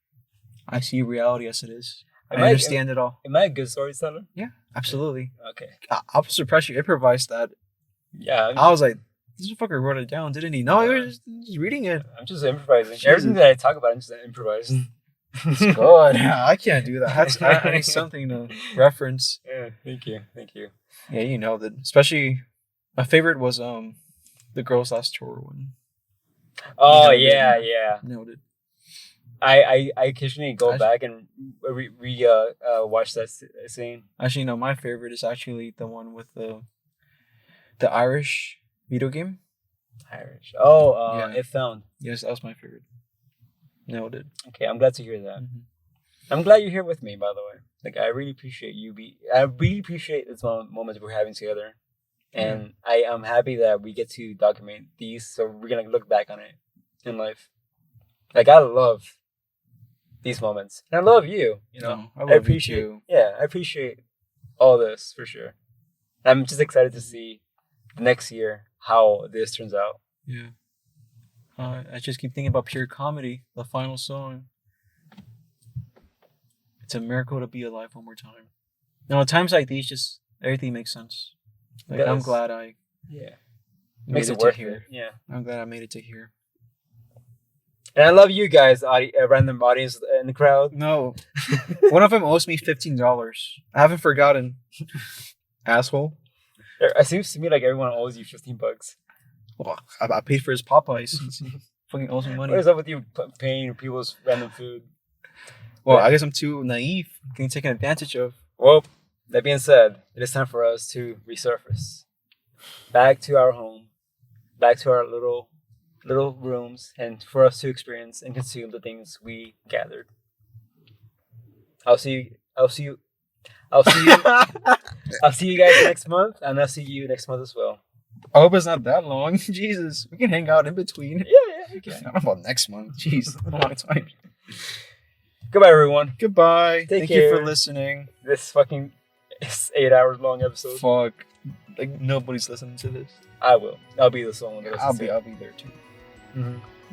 I see reality as it is. I understand it all. Am I a good storyteller? Yeah, absolutely. Okay. I'm surprised you improvised that. Yeah. I was like, this fucker wrote it down, didn't he? No, he was just reading it. I'm just improvising. Jesus. Everything that I talk about, I'm just improvising. It's good. I can't do that. I need something to reference. Yeah, thank you. Yeah, that. Especially, my favorite was the Girls Last Tour one. Oh yeah. Noted. I occasionally go back and watch that scene. Actually, no, my favorite is actually the one with the Irish video game. Irish. Oh, yeah. It Found. Yes, that was my favorite. Noted. Okay, I'm glad to hear that. I'm glad you're here with me, by the way. Like, I really appreciate I really appreciate this moment we're having together. And I am happy that we get to document these, so we're going to look back on it in life. Like, I love these moments. And I love you, I appreciate you too. Yeah, I appreciate all this, for sure. I'm just excited to see next year how this turns out. Yeah. I just keep thinking about Pure Comedy, the final song. It's a miracle to be alive one more time. At times like these, just everything makes sense. Like, I'm glad I makes it worth it. Yeah. I'm glad I made it to here. And I love you guys, a random audience in the crowd. No. One of them owes me $15. I haven't forgotten. Asshole. It seems to me like everyone owes you $15. Well, I paid for his Popeyes. Fucking owes me money. What is up with you paying people's random food? Well, I guess I'm too naive. Getting taken advantage of. Well, that being said, it is time for us to resurface. Back to our home. Back to our little rooms, and for us to experience and consume the things we gathered. I'll see you guys next month, and I'll see you next month as well. I hope it's not that long. Jesus, we can hang out in between. Yeah, we can. I don't know about next month. Jeez, a long time. Goodbye, everyone. Goodbye. Thank you for listening. This fucking 8 hours long episode. Fuck. Like, nobody's listening to this. I will. I'll be the song. I'll be there too.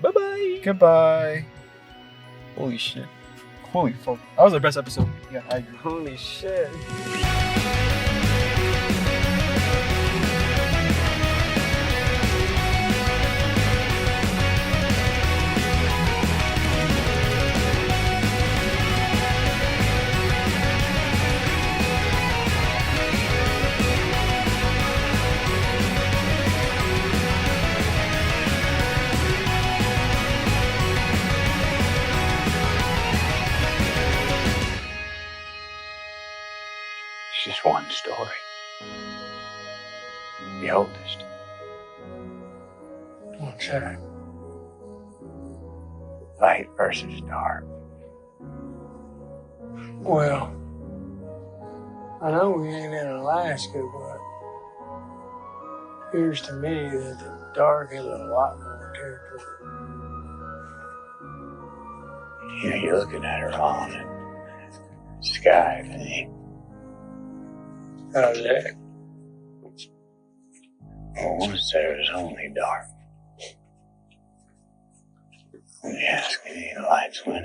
Bye-bye. Goodbye. Holy shit. Holy fuck. That was the best episode. Yeah, I agree. Holy shit. just one story. The oldest. What's that? Light versus dark. Well, I know we ain't in Alaska, but it appears to me that the dark has a lot more territory. You know, you're looking at her on the sky, thing. How's that? Well, once there was only dark. Let me ask you, the light's winning.